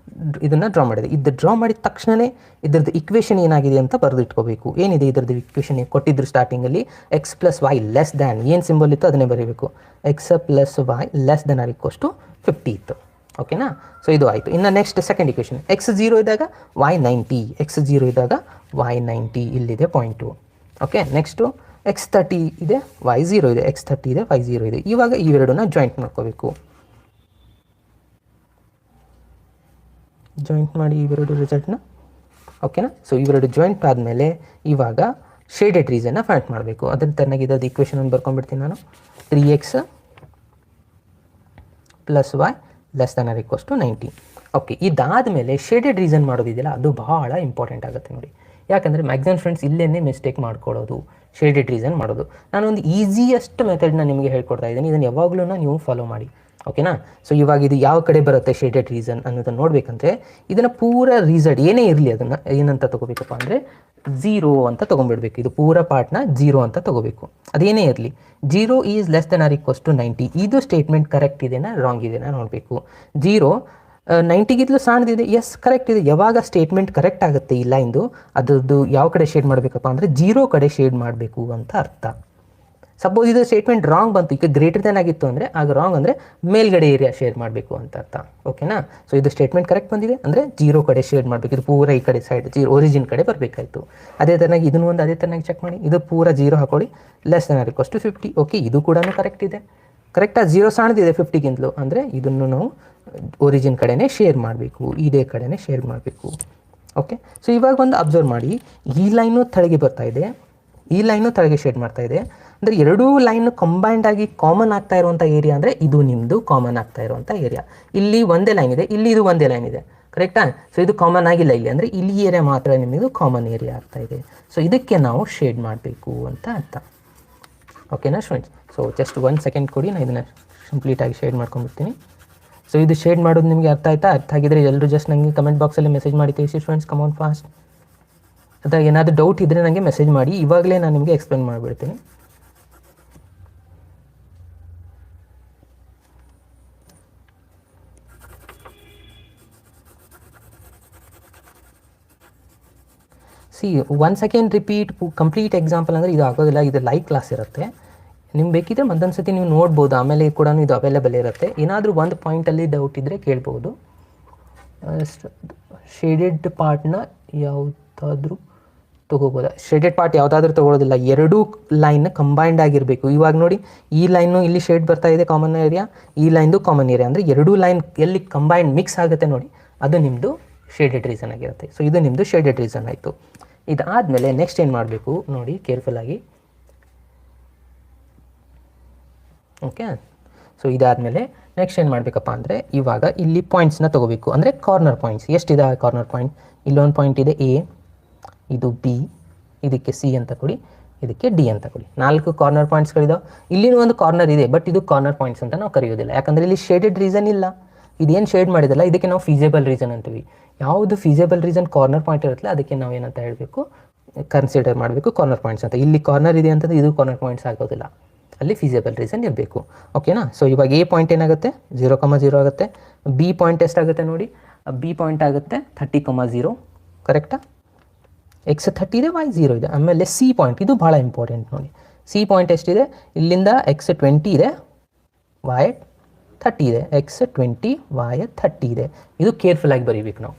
ಇದನ್ನು ಡ್ರಾ ಮಾಡಿದೆ. ಇದು ಡ್ರಾ ಮಾಡಿದ ತಕ್ಷಣವೇ ಇದ್ರದ್ದು ಇಕ್ವೇಷನ್ ಏನಾಗಿದೆ ಅಂತ ಬರೆದಿಟ್ಕೋಬೇಕು. ಏನಿದೆ ಇದ್ರದ್ದು ಇಕ್ವೇಷನ್ ಕೊಟ್ಟಿದ್ರು ಸ್ಟಾರ್ಟಿಂಗಲ್ಲಿ, x plus y less than, ಏನು ಸಿಂಬಲ್ ಇತ್ತು ಅದನ್ನೇ ಬರೀಬೇಕು. X plus y less than or equals to 50 ಇತ್ತು. ಓಕೆನಾ? ಸೊ ಇದು ಆಯಿತು. ಇನ್ನು ನೆಕ್ಸ್ಟ್ ಸೆಕೆಂಡ್ ಇಕ್ವೇಷನ್, ಎಕ್ಸ್ 0 ಇದ್ದಾಗ ವೈ 90, ಎಕ್ಸ್ 0 ಇದ್ದಾಗ ವೈ 90, ಇಲ್ಲಿದೆ ಪಾಯಿಂಟು. ಓಕೆ, ನೆಕ್ಸ್ಟು ಎಕ್ಸ್ 30 ಇದೆ, ವೈ 0 ಇದೆ, ಎಕ್ಸ್ 30 ಇದೆ, ವೈ 0 ಇದೆ. ಇವಾಗ ಇವೆರಡನ್ನ ಜಾಯಿಂಟ್ ಮಾಡ್ಕೋಬೇಕು. ಜಾಯಿಂಟ್ ಮಾಡಿ ಇವೆರಡು ರಿಸಲ್ಟ್ನ. ಓಕೆನಾ? ಸೊ ಇವೆರಡು ಜಾಯಿಂಟ್ ಆದಮೇಲೆ ಇವಾಗ ಶೇಡೆಡ್ ರೀಸನ್ನ ಫೈಂಡ್ ಮಾಡಬೇಕು. ಅದನ್ನು ತನ್ನಾಗಿದೆ ಅದು ಇಕ್ವೇಷನ್ ಬರ್ಕೊಂಡ್ಬಿಡ್ತೀನಿ ನಾನು. 3x plus y less than or equals to 90. Okay, ಇದಾದಮೇಲೆ ಶೇಡೆಡ್ ರೀಸನ್ ಮಾಡೋದಿದೆಯಲ್ಲ ಅದು ಬಹಳ ಇಂಪಾರ್ಟೆಂಟ್ ಆಗುತ್ತೆ ನೋಡಿ. ಯಾಕಂದರೆ ಮ್ಯಾಕ್ಸಿಮಮ್ ಫ್ರೆಂಡ್ಸ್ ಇಲ್ಲೇ ಮಿಸ್ಟೇಕ್ ಮಾಡ್ಕೊಳ್ಳೋದು, ಶೇಡೆಡ್ ರೀಸನ್ ಮಾಡೋದು. ನಾನೊಂದು ಈಸಿಯೆಸ್ಟ್ ಮೆಥಡ್ನ ನಿಮಗೆ ಹೇಳ್ಕೊಡ್ತಾ ಇದ್ದೀನಿ. ಇದನ್ನು ಯಾವಾಗಲೂ ನೀವು ಫಾಲೋ ಮಾಡಿ. ಓಕೆನಾ? ಸೊ ಇವಾಗ ಇದು ಯಾವ ಕಡೆ ಬರುತ್ತೆ ಶೇಡೆಡ್ ರೀಸನ್ ಅನ್ನೋದನ್ನು ನೋಡಬೇಕಂದ್ರೆ ಇದನ್ನು ಪೂರ ರಿಸಲ್ಟ್ ಏನೇ ಇರಲಿ ಅದನ್ನು ಏನಂತ ತೊಗೋಬೇಕಪ್ಪ ಅಂದರೆ 0 ಅಂತ ತೊಗೊಂಡ್ಬಿಡ್ಬೇಕು. ಇದು ಪೂರ ಪಾರ್ಟ್ನ 0 ಅಂತ ತೊಗೋಬೇಕು. ಅದೇನೇ ಇರಲಿ, 0 is less than or equals to 90. ಇದು ಸ್ಟೇಟ್ಮೆಂಟ್ ಕರೆಕ್ಟ್ ಇದೆನಾ ರಾಂಗ್ ಇದೆನಾ ನೋಡಬೇಕು. 0 90ಗಿಂತಲೂ ಸಣ್ಣದಿದೆ, ಎಸ್ ಕರೆಕ್ಟ್ ಇದೆ. ಯಾವಾಗ ಸ್ಟೇಟ್ಮೆಂಟ್ ಕರೆಕ್ಟ್ ಆಗುತ್ತೆ ಈ ಲೈನ್ದು, ಅದರದ್ದು ಯಾವ ಕಡೆ ಶೇಡ್ ಮಾಡಬೇಕಪ್ಪ ಅಂದರೆ 0 ಕಡೆ ಶೇಡ್ ಮಾಡಬೇಕು ಅಂತ ಅರ್ಥ. ಸಪೋಸ್ ಇದು ಸ್ಟೇಟ್ಮೆಂಟ್ ರಾಂಗ್ ಬಂತು, ಈಗ ಗ್ರೇಟರ್ ದೆನ್ ಆಗಿತ್ತು ಅಂದರೆ ಆಗ ರಾಂಗ್ ಅಂದರೆ ಮೇಲ್ಗಡೆ ಏರಿಯಾ ಶೇರ್ ಮಾಡಬೇಕು ಅಂತ ಅರ್ಥ. ಓಕೆನಾ? ಸೊ ಇದು ಸ್ಟೇಟ್ಮೆಂಟ್ ಕರೆಕ್ಟ್ ಬಂದಿದೆ ಅಂದರೆ 0 ಕಡೆ ಶೇಡ್ ಮಾಡಬೇಕು. ಇದು ಪೂರ ಈ ಕಡೆ ಸೈಡ್ 0 ಒರಿಜಿನ್ ಕಡೆ ಬರಬೇಕಾಯಿತು. ಅದೇ ಥರನಾಗಿ ಇದನ್ನು ಒಂದು ಅದೇ ಥರನಾಗಿ ಚೆಕ್ ಮಾಡಿ. ಇದು ಪೂರ 0 ಹಾಕೊಳ್ಳಿ, less than or equals to 50. Okay, ಇದು ಕೂಡ ಕರೆಕ್ಟ್ ಇದೆ. ಕರೆಕ್ಟಾಗಿ 0 ಸಣ್ಣದಿದೆ 50ಗಿಂತಲೂ, ಅಂದರೆ ಇದನ್ನು ನಾವು ಒರಿಜಿನ್ ಕಡೆನೇ ಶೇರ್ ಮಾಡಬೇಕು, ಇದೇ ಕಡೆನೇ ಶೇರ್ ಮಾಡಬೇಕು. ಓಕೆ, ಸೊ ಇವಾಗ ಒಂದು ಅಬ್ಸರ್ವ್ ಮಾಡಿ, ಈ ಲೈನು ತಳಗೆ ಬರ್ತಾ ಇದೆ, ಈ ಲೈನು ತಳಗೆ ಶೇಡ್ ಮಾಡ್ತಾ ಇದೆ. ಅಂದರೆ ಎರಡೂ ಲೈನ್ ಕಂಬೈಂಡ್ ಆಗಿ ಕಾಮನ್ ಆಗ್ತಾ ಇರುವಂಥ ಏರಿಯಾ ಅಂದರೆ ಇದು ನಿಮ್ಮದು ಕಾಮನ್ ಆಗ್ತಾ ಇರುವಂಥ ಏರಿಯಾ. ಇಲ್ಲಿ ಒಂದೇ ಲೈನ್ ಇದೆ, ಇಲ್ಲಿ ಇದು ಒಂದೇ ಲೈನ್ ಇದೆ. ಕರೆಕ್ಟಾ? ಸೊ ಇದು ಕಾಮನ್ ಆಗಿಲ್ಲ ಇಲ್ಲಿ, ಅಂದರೆ ಇಲ್ಲಿ ಏರಿಯಾ ಮಾತ್ರ ನಿಮ್ಮದು ಕಾಮನ್ ಏರಿಯಾ ಆಗ್ತಾ ಇದೆ. ಸೊ ಇದಕ್ಕೆ ನಾವು ಶೇಡ್ ಮಾಡಬೇಕು ಅಂತ ಅರ್ಥ. ಓಕೆನಾ ಸ್ಟೂಡೆಂಟ್ಸ್? ಸೊ ಜಸ್ಟ್ 1 ಸೆಕೆಂಡ್ ಕೊಡಿ, ನಾನು ಇದನ್ನು ಕಂಪ್ಲೀಟಾಗಿ ಶೇಡ್ ಮಾಡ್ಕೊಂಡ್ಬಿಡ್ತೀನಿ. ಸೊ ಇದು ಶೇಡ್ ಮಾಡೋದು ನಿಮಗೆ ಅರ್ಥ ಆಯ್ತಾ? ಅರ್ಥ ಆಗಿದ್ರೆ ಎಲ್ಲರೂ ಜಸ್ಟ್ ನನಗೆ ಕಮೆಂಟ್ ಬಾಕ್ಸಲ್ಲಿ ಮೆಸೇಜ್ ಮಾಡಿ ತಿಳಿಸಿ ಸ್ಟೂಡೆಂಟ್ಸ್. Come on fast. ಅಥವಾ ಏನಾದರೂ ಡೌಟ್ ಇದ್ದರೆ ನನಗೆ ಮೆಸೇಜ್ ಮಾಡಿ, ಇವಾಗಲೇ ನಾನು ನಿಮಗೆ ಎಕ್ಸ್ಪ್ಲೇನ್ ಮಾಡಿಬಿಡ್ತೀನಿ. See 1 second repeat complete example ಅಂದರೆ ಇದು ಆಗೋದಿಲ್ಲ. ಇದು ಲೈವ್ ಕ್ಲಾಸ್ ಇರುತ್ತೆ. ನಿಮ್ಗೆ ಬೇಕಿದ್ರೆ ಮತ್ತೊಂದು ಸತಿ ನೀವು ನೋಡ್ಬೋದು, ಆಮೇಲೆ ಕೂಡ ಇದು ಅವೈಲೇಬಲ್ ಇರುತ್ತೆ. ಏನಾದರೂ ಒಂದು ಪಾಯಿಂಟಲ್ಲಿ ಡೌಟ್ ಇದ್ದರೆ ಕೇಳ್ಬೋದು. ಶೇಡೆಡ್ ಪಾರ್ಟ್ನ ಯಾವುದಾದ್ರೂ ತೊಗೋಬೋದ? ಶೇಡೆಡ್ ಪಾರ್ಟ್ ಯಾವುದಾದ್ರೂ ತೊಗೊಳೋದಿಲ್ಲ, ಎರಡೂ ಲೈನ್ ಕಂಬೈಂಡ್ ಆಗಿರಬೇಕು. ಇವಾಗ ನೋಡಿ, ಈ ಲೈನು ಇಲ್ಲಿ ಶೇಡ್ ಬರ್ತಾ ಇದೆ ಕಾಮನ್ ಏರಿಯಾ, ಈ ಲೈನ್ದು ಕಾಮನ್ ಏರಿಯಾ, ಅಂದರೆ ಎರಡೂ ಲೈನ್ ಎಲ್ಲಿ ಕಂಬೈಂಡ್ ಮಿಕ್ಸ್ ಆಗುತ್ತೆ ನೋಡಿ, ಅದು ನಿಮ್ಮದು ಶೇಡೆಡ್ ರೀಸನ್ ಆಗಿರುತ್ತೆ. ಸೊ ಇದು ನಿಮ್ಮದು ಶೇಡೆಡ್ ರೀಸನ್ ಆಯಿತು. ಇದಾದಮೇಲೆ ನೆಕ್ಸ್ಟ್ ಏನು ಮಾಡಬೇಕು ನೋಡಿ ಕೇರ್ಫುಲ್ಲಾಗಿ. ಓಕೆ, ಸೊ ಇದಾದಮೇಲೆ ನೆಕ್ಸ್ಟ್ ಏನು ಮಾಡಬೇಕಪ್ಪ ಅಂದರೆ ಇವಾಗ ಇಲ್ಲಿ ಪಾಯಿಂಟ್ಸ್ನ ತೊಗೋಬೇಕು. ಅಂದರೆ ಕಾರ್ನರ್ ಪಾಯಿಂಟ್ಸ್ ಎಷ್ಟಿದೆ ಕಾರ್ನರ್ ಪಾಯಿಂಟ್? ಇಲ್ಲೊಂದು ಪಾಯಿಂಟ್ ಇದೆ ಎ, ಇದು ಬಿ, ಇದಕ್ಕೆ ಸಿ ಅಂತ ಕೊಡಿ, ಇದಕ್ಕೆ ಡಿ ಅಂತ ಕೊಡಿ. 4 ಕಾರ್ನರ್ ಪಾಯಿಂಟ್ಸ್ಗಳಿದಾವೆ. ಇಲ್ಲಿನೂ ಒಂದು ಕಾರ್ನರ್ ಇದೆ, ಬಟ್ ಇದು ಕಾರ್ನರ್ ಪಾಯಿಂಟ್ಸ್ ಅಂತ ನಾವು ಕರೆಯೋದಿಲ್ಲ. ಯಾಕಂದರೆ ಇಲ್ಲಿ ಶೇಡೆಡ್ ರೀಸನ್ ಇಲ್ಲ. ಇದೇನು ಶೇಡ್ ಮಾಡಿದಲ್ಲ ಇದಕ್ಕೆ ನಾವು ಫೀಸೇಬಲ್ ರೀಸನ್ ಅಂತೀವಿ. ಯಾವುದು ಫೀಸೇಬಲ್ ರೀಸನ್ ಕಾರ್ನರ್ ಪಾಯಿಂಟ್ ಇರುತ್ತಲ್ಲ ಅದಕ್ಕೆ ನಾವು ಏನಂತ ಹೇಳಬೇಕು, ಕನ್ಸಿಡರ್ ಮಾಡಬೇಕು ಕಾರ್ನರ್ ಪಾಯಿಂಟ್ಸ್ ಅಂತ. ಇಲ್ಲಿ ಕಾರ್ನರ್ ಇದೆ ಅಂತಂದರೆ ಇದು ಕಾರ್ನರ್ ಪಾಯಿಂಟ್ಸ್ ಆಗೋದಿಲ್ಲ, ಅಲ್ಲಿ ಫೀಸೇಬಲ್ ರೀಸನ್ ಇರಬೇಕು. ಓಕೆನಾ? ಸೊ ಇವಾಗ ಎ ಪಾಯಿಂಟ್ ಏನಾಗುತ್ತೆ 0,0 ಆಗುತ್ತೆ. ಬಿ ಪಾಯಿಂಟ್ ಎಷ್ಟಾಗುತ್ತೆ ನೋಡಿ, ಬಿ ಪಾಯಿಂಟ್ ಆಗುತ್ತೆ 30,0. ಕರೆಕ್ಟಾ? ಎಕ್ಸ್ 30 ಇದೆ, ವೈ 0 ಇದೆ. ಆಮೇಲೆ ಸಿ ಪಾಯಿಂಟ್, ಇದು ಭಾಳ ಇಂಪಾರ್ಟೆಂಟ್ ನೋಡಿ. ಸಿ ಪಾಯಿಂಟ್ ಎಷ್ಟಿದೆ? ಇಲ್ಲಿಂದ ಎಕ್ಸ್ 20 ಇದೆ, ವೈ 30 ಇದೆ, ಎಕ್ಸ್ 20, ವೈ 30 ಇದೆ. ಇದು ಕೇರ್ಫುಲ್ಲಾಗಿ ಬರೀಬೇಕು ನಾವು.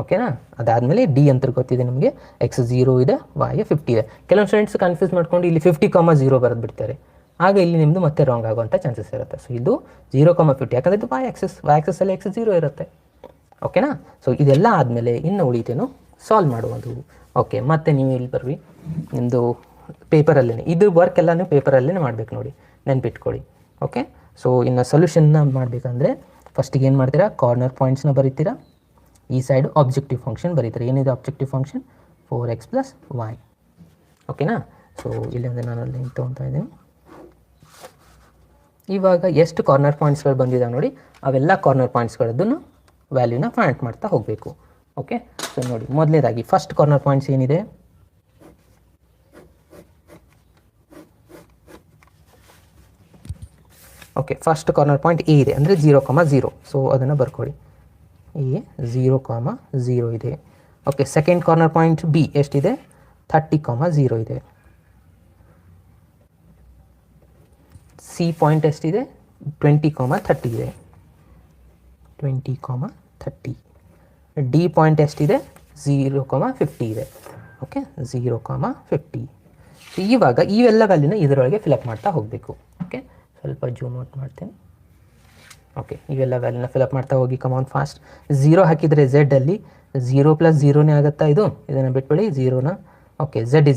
ಓಕೆನಾ? ಅದಾದಮೇಲೆ ಡಿ ಅಂತ ಗೊತ್ತಿದೆ ನಿಮಗೆ, ಎಕ್ಸ್ 0 ಇದೆ, ವೈ 50 ಇದೆ. ಕೆಲವೊಂದು ಸ್ಟೂಡೆಂಟ್ಸ್ ಕನ್ಫ್ಯೂಸ್ ಮಾಡ್ಕೊಂಡು ಇಲ್ಲಿ 50,0 ಬರೆದು ಬಿಡ್ತಾರೆ. ಆಗ ಇಲ್ಲಿ ನಿಮ್ಮದು ಮತ್ತೆ ರಾಂಗ್ ಆಗುವಂಥ ಚಾನ್ಸಸ್ ಇರುತ್ತೆ. ಸೊ ಇದು 0,50, ಯಾಕಂದರೆ ಇದು ವೈ ಆಕ್ಸಸ್ಸಲ್ಲಿ ಎಕ್ಸ್ 0 ಇರುತ್ತೆ. ಓಕೆನಾ? ಸೊ ಇದೆಲ್ಲ ಆದಮೇಲೆ ಇನ್ನು ಉಳಿತೇನು ಸಾಲ್ವ್ ಮಾಡುವುದು. ಓಕೆ, ಮತ್ತು ನೀವು ಇಲ್ಲಿ ಬರ್ರಿ, ನಿಮ್ಮದು ಪೇಪರಲ್ಲೇ ಇದು ವರ್ಕ್ ಎಲ್ಲನೂ ಪೇಪರಲ್ಲೇ ಮಾಡಬೇಕು ನೋಡಿ, ನೆನ್ಪಿಟ್ಕೊಳ್ಳಿ. ಓಕೆ, ಸೊ ಇನ್ನು ಸೊಲ್ಯೂಷನ್ನ ಮಾಡಬೇಕಂದ್ರೆ ಫಸ್ಟಿಗೆ ಏನು ಮಾಡ್ತೀರಾ, ಕಾರ್ನರ್ ಪಾಯಿಂಟ್ಸ್ನ ಬರೀತೀರಾ, ಈ ಸೈಡು ಆಬ್ಜೆಕ್ಟಿವ್ ಫಂಕ್ಷನ್ ಬರೀತೀರಾ. ಏನಿದೆ ಆಬ್ಜೆಕ್ಟಿವ್ ಫಂಕ್ಷನ್? 4x + y. ಓಕೆನಾ? ಸೊ ಇಲ್ಲಿಂದ ನಾನು ಲಿಂಕ್ ತೊಗೊತಾ ಇದ್ದೀನಿ. ಇವಾಗ ಎಷ್ಟು ಕಾರ್ನರ್ ಪಾಯಿಂಟ್ಸ್ಗಳು ಬಂದಿದ್ದಾವೆ ನೋಡಿ, ಅವೆಲ್ಲ ಕಾರ್ನರ್ ಪಾಯಿಂಟ್ಸ್ಗಳದ್ದನ್ನು ವ್ಯಾಲ್ಯೂನ ಫೈಂಡ್ ಮಾಡ್ತಾ ಹೋಗಬೇಕು. ಓಕೆ, ಸೊ ನೋಡಿ, ಮೊದಲನೇದಾಗಿ ಫಸ್ಟ್ ಕಾರ್ನರ್ ಪಾಯಿಂಟ್ಸ್ ಏನಿದೆ, okay, first corner point A ಇದೆ, ಅಂದರೆ 0,0. ಸೊ ಅದನ್ನು ಬರ್ಕೊಳ್ಳಿ, ಎ 0,0 ಇದೆ. Okay, second corner point B ಎಷ್ಟಿದೆ? 30,0 ಇದೆ. ಸಿ ಪಾಯಿಂಟ್ ಎಷ್ಟಿದೆ? 20,30 ಇದೆ. 20,30. ಡಿ ಪಾಯಿಂಟ್ ಎಷ್ಟಿದೆ? 0,50 ಇದೆ. ಓಕೆ, 0,50. ಸೊ ಇವಾಗ ಇವೆಲ್ಲ ವ್ಯಾಲ್ಯೂನ ಇದರೊಳಗೆ ಫಿಲಪ್ ಮಾಡ್ತಾ ಹೋಗಬೇಕು. ಓಕೆ, ಸ್ವಲ್ಪ ಜೂಮ್ ಔಟ್ ಮಾಡ್ತೇನೆ. ಓಕೆ, ಇವೆಲ್ಲ ವ್ಯಾಲ್ಯೂನ ಫಿಲಪ್ ಮಾಡ್ತಾ ಹೋಗಿ. ಕಮಾನ್ ಫಾಸ್ಟ್. 0 ಹಾಕಿದರೆ ಝೆಡ್ಡಲ್ಲಿ 0 + 0ನೇ ಆಗುತ್ತಾ? ಇದನ್ನು ಬಿಟ್ಬಿಡಿ 0ನ. ಓಕೆ, ಝೆಡ್ =